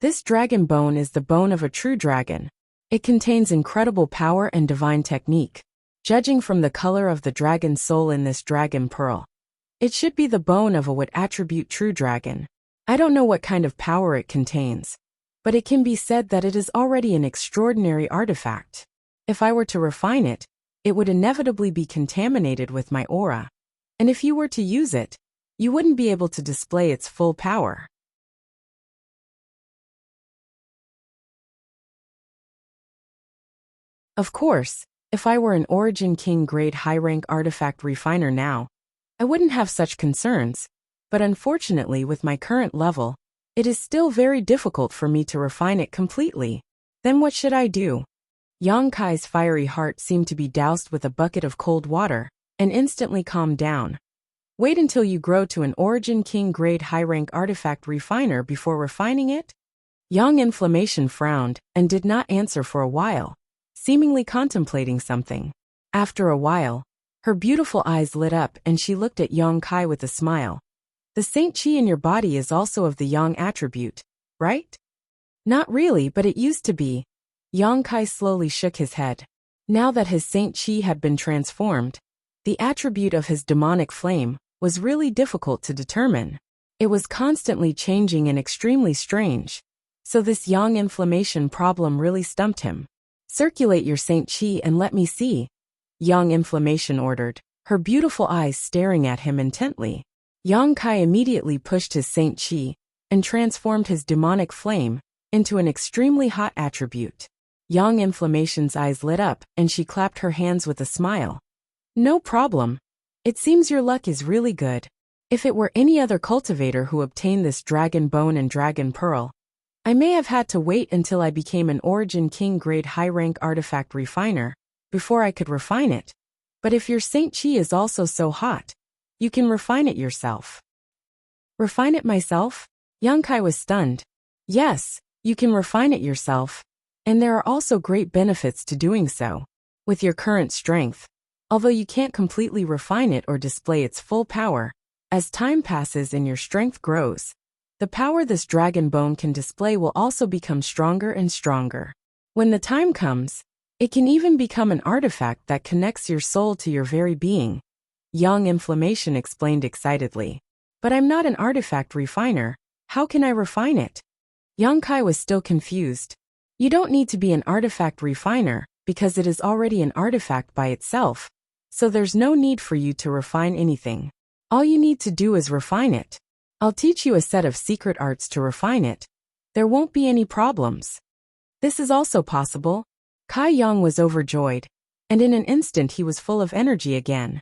This dragon bone is the bone of a true dragon. It contains incredible power and divine technique. Judging from the color of the dragon's soul in this dragon pearl, it should be the bone of a what attribute true dragon. I don't know what kind of power it contains, but it can be said that it is already an extraordinary artifact. If I were to refine it, it would inevitably be contaminated with my aura. And if you were to use it, you wouldn't be able to display its full power. Of course, if I were an Origin King grade high-rank artifact refiner now, I wouldn't have such concerns, but unfortunately with my current level, it is still very difficult for me to refine it completely. Then what should I do? Yang Kai's fiery heart seemed to be doused with a bucket of cold water, and instantly calmed down. Wait until you grow to an Origin King grade high-rank artifact refiner before refining it? Yang Inflammation frowned and did not answer for a while, seemingly contemplating something. After a while, her beautiful eyes lit up and she looked at Yang Kai with a smile. The Saint Chi in your body is also of the Yang attribute, right? Not really, but it used to be. Yang Kai slowly shook his head. Now that his Saint Chi had been transformed, the attribute of his demonic flame was really difficult to determine. It was constantly changing and extremely strange, so this Yang Inflammation problem really stumped him. Circulate your Saint Chi and let me see, Yang Inflammation ordered, her beautiful eyes staring at him intently. Yang Kai immediately pushed his Saint Chi and transformed his demonic flame into an extremely hot attribute. Yang Inflammation's eyes lit up and she clapped her hands with a smile. No problem. It seems your luck is really good. If it were any other cultivator who obtained this dragon bone and dragon pearl, I may have had to wait until I became an Origin King grade high-rank artifact refiner before I could refine it. But if your Saint Chi is also so hot, you can refine it yourself. Refine it myself? Yang Kai was stunned. Yes, you can refine it yourself. And there are also great benefits to doing so. With your current strength, although you can't completely refine it or display its full power, as time passes and your strength grows, the power this dragon bone can display will also become stronger and stronger. When the time comes, it can even become an artifact that connects your soul to your very being. Yang Inflammation explained excitedly. But I'm not an artifact refiner. How can I refine it? Yang Kai was still confused. You don't need to be an artifact refiner because it is already an artifact by itself, so there's no need for you to refine anything. All you need to do is refine it. I'll teach you a set of secret arts to refine it. There won't be any problems. This is also possible. Kai Yang was overjoyed, and in an instant he was full of energy again.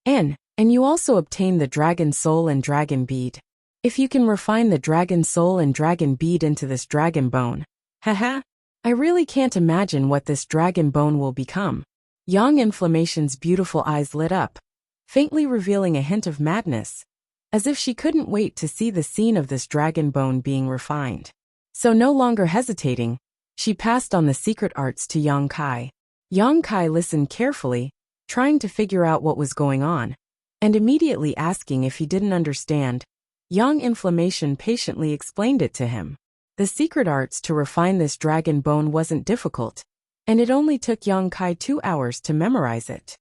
And you also obtain the dragon soul and dragon bead. If you can refine the dragon soul and dragon bead into this dragon bone, haha, I really can't imagine what this dragon bone will become. Yang Inflammation's beautiful eyes lit up, faintly revealing a hint of madness, as if she couldn't wait to see the scene of this dragon bone being refined. So no longer hesitating, she passed on the secret arts to Yang Kai. Yang Kai listened carefully, trying to figure out what was going on, and immediately asking if he didn't understand. Yang Inflammation patiently explained it to him. The secret arts to refine this dragon bone wasn't difficult, and it only took Yang Kai 2 hours to memorize it.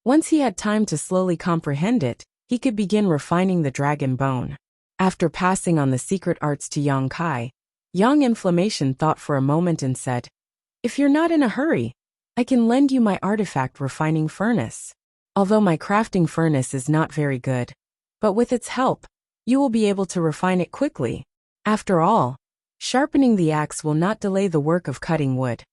Once he had time to slowly comprehend it, he could begin refining the dragon bone. After passing on the secret arts to Yang Kai, Yang Inflammation thought for a moment and said, "If you're not in a hurry, I can lend you my artifact refining furnace. Although my crafting furnace is not very good, but with its help, you will be able to refine it quickly. After all, sharpening the axe will not delay the work of cutting wood."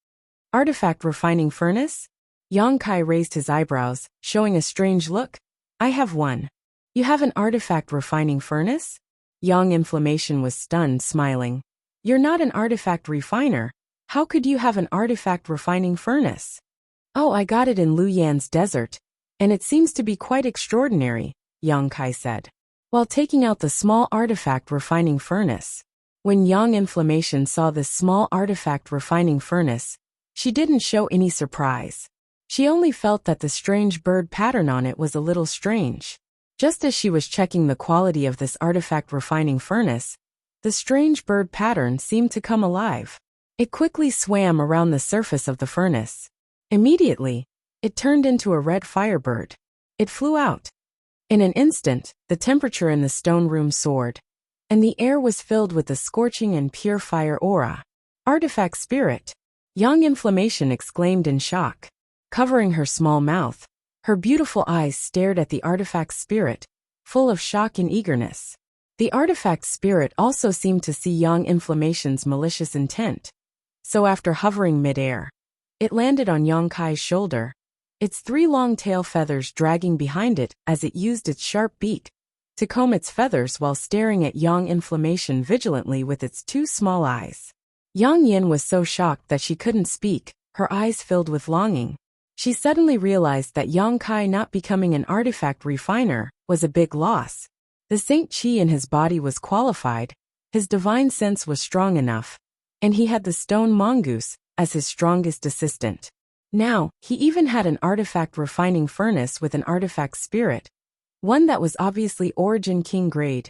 Artifact refining furnace? Yang Kai raised his eyebrows, showing a strange look. I have one. You have an artifact refining furnace? Yang Inflammation was stunned, smiling. You're not an artifact refiner. How could you have an artifact refining furnace? Oh, I got it in Luyan's desert, and it seems to be quite extraordinary, Yang Kai said. while taking out the small artifact refining furnace. When Young Inflammation saw this small artifact refining furnace, she didn't show any surprise. She only felt that the strange bird pattern on it was a little strange. Just as she was checking the quality of this artifact refining furnace, the strange bird pattern seemed to come alive. It quickly swam around the surface of the furnace. Immediately, it turned into a red firebird. It flew out. In an instant, the temperature in the stone room soared, and the air was filled with a scorching and pure fire aura. Artifact spirit! Young Inflammation exclaimed in shock. Covering her small mouth, her beautiful eyes stared at the artifact spirit, full of shock and eagerness. The artifact spirit also seemed to see Young Inflammation's malicious intent. So after hovering mid-air, it landed on Young Kai's shoulder, its 3 long tail feathers dragging behind it as it used its sharp beak to comb its feathers while staring at Young Inflammation vigilantly with its 2 small eyes. Yang Yin was so shocked that she couldn't speak, her eyes filled with longing. She suddenly realized that Yang Kai not becoming an artifact refiner was a big loss. The Saint Qi in his body was qualified, his divine sense was strong enough, and he had the stone mongoose as his strongest assistant. Now, he even had an artifact refining furnace with an artifact spirit, one that was obviously Origin King grade.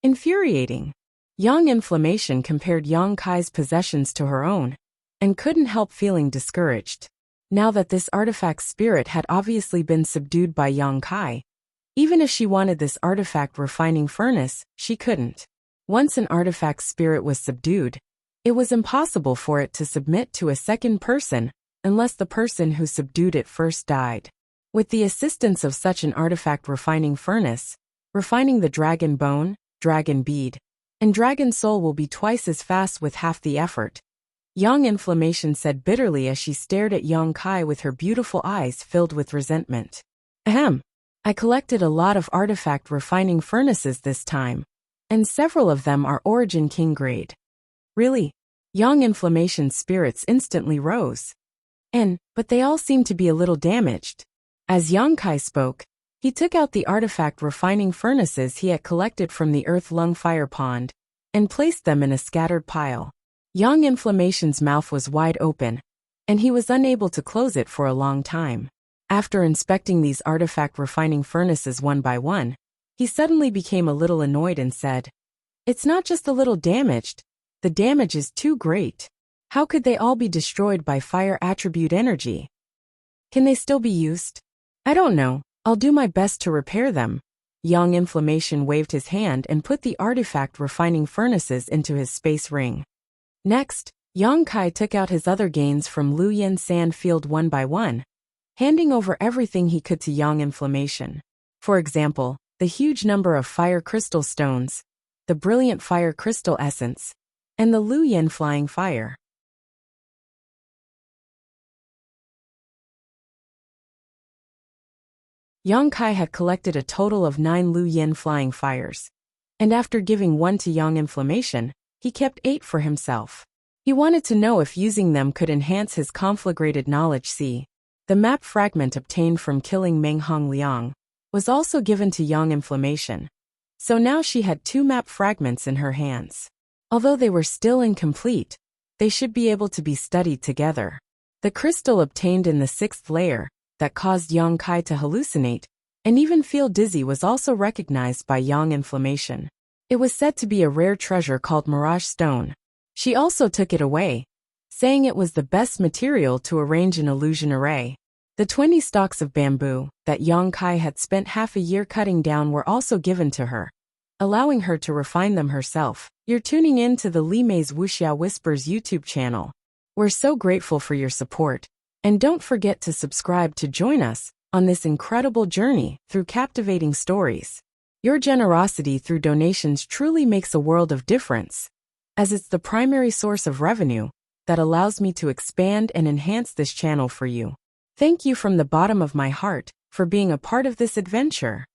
Infuriating. Young Inflammation compared Yang Kai's possessions to her own, and couldn't help feeling discouraged. Now that this artifact spirit had obviously been subdued by Yang Kai, even if she wanted this artifact refining furnace, she couldn't. Once an artifact spirit was subdued, it was impossible for it to submit to a second person unless the person who subdued it first died. With the assistance of such an artifact refining furnace, refining the dragon bone, dragon bead, and dragon soul will be twice as fast with half the effort. Young Inflammation said bitterly as she stared at Yang Kai with her beautiful eyes filled with resentment. Ahem. I collected a lot of artifact refining furnaces this time, and several of them are Origin King grade. Really? Young Inflammation's spirits instantly rose. But they all seem to be a little damaged. As Yang Kai spoke, he took out the artifact refining furnaces he had collected from the Earth Lung Fire Pond, and placed them in a scattered pile. Young Inflammation's mouth was wide open, and he was unable to close it for a long time. After inspecting these artifact refining furnaces one by one, he suddenly became a little annoyed and said, "It's not just a little damaged, the damage is too great. How could they all be destroyed by fire attribute energy? Can they still be used? I don't know, I'll do my best to repair them." Young Inflammation waved his hand and put the artifact refining furnaces into his space ring. Next, Yang Kai took out his other gains from Lu Yin Sand Field one by one, handing over everything he could to Young Inflammation. For example, the huge number of fire crystal stones, the brilliant fire crystal essence, and the Lu Yin flying fire. Yang Kai had collected a total of 9 Lu Yin flying fires, and after giving one to Young Inflammation, he kept 8 for himself. He wanted to know if using them could enhance his conflagrated knowledge. See, the map fragment obtained from killing Meng Hong Liang was also given to Young Inflammation, so now she had 2 map fragments in her hands. Although they were still incomplete, they should be able to be studied together. The crystal obtained in the 6th layer, that caused Yang Kai to hallucinate and even feel dizzy, was also recognized by Young Inflammation. It was said to be a rare treasure called Mirage Stone. She also took it away, saying it was the best material to arrange an illusion array. The 20 stalks of bamboo that Yang Kai had spent half a year cutting down were also given to her, allowing her to refine them herself. You're tuning in to the Li Mei's Wuxia Whispers YouTube channel. We're so grateful for your support, and don't forget to subscribe to join us on this incredible journey through captivating stories. Your generosity through donations truly makes a world of difference, as it's the primary source of revenue that allows me to expand and enhance this channel for you. Thank you from the bottom of my heart for being a part of this adventure.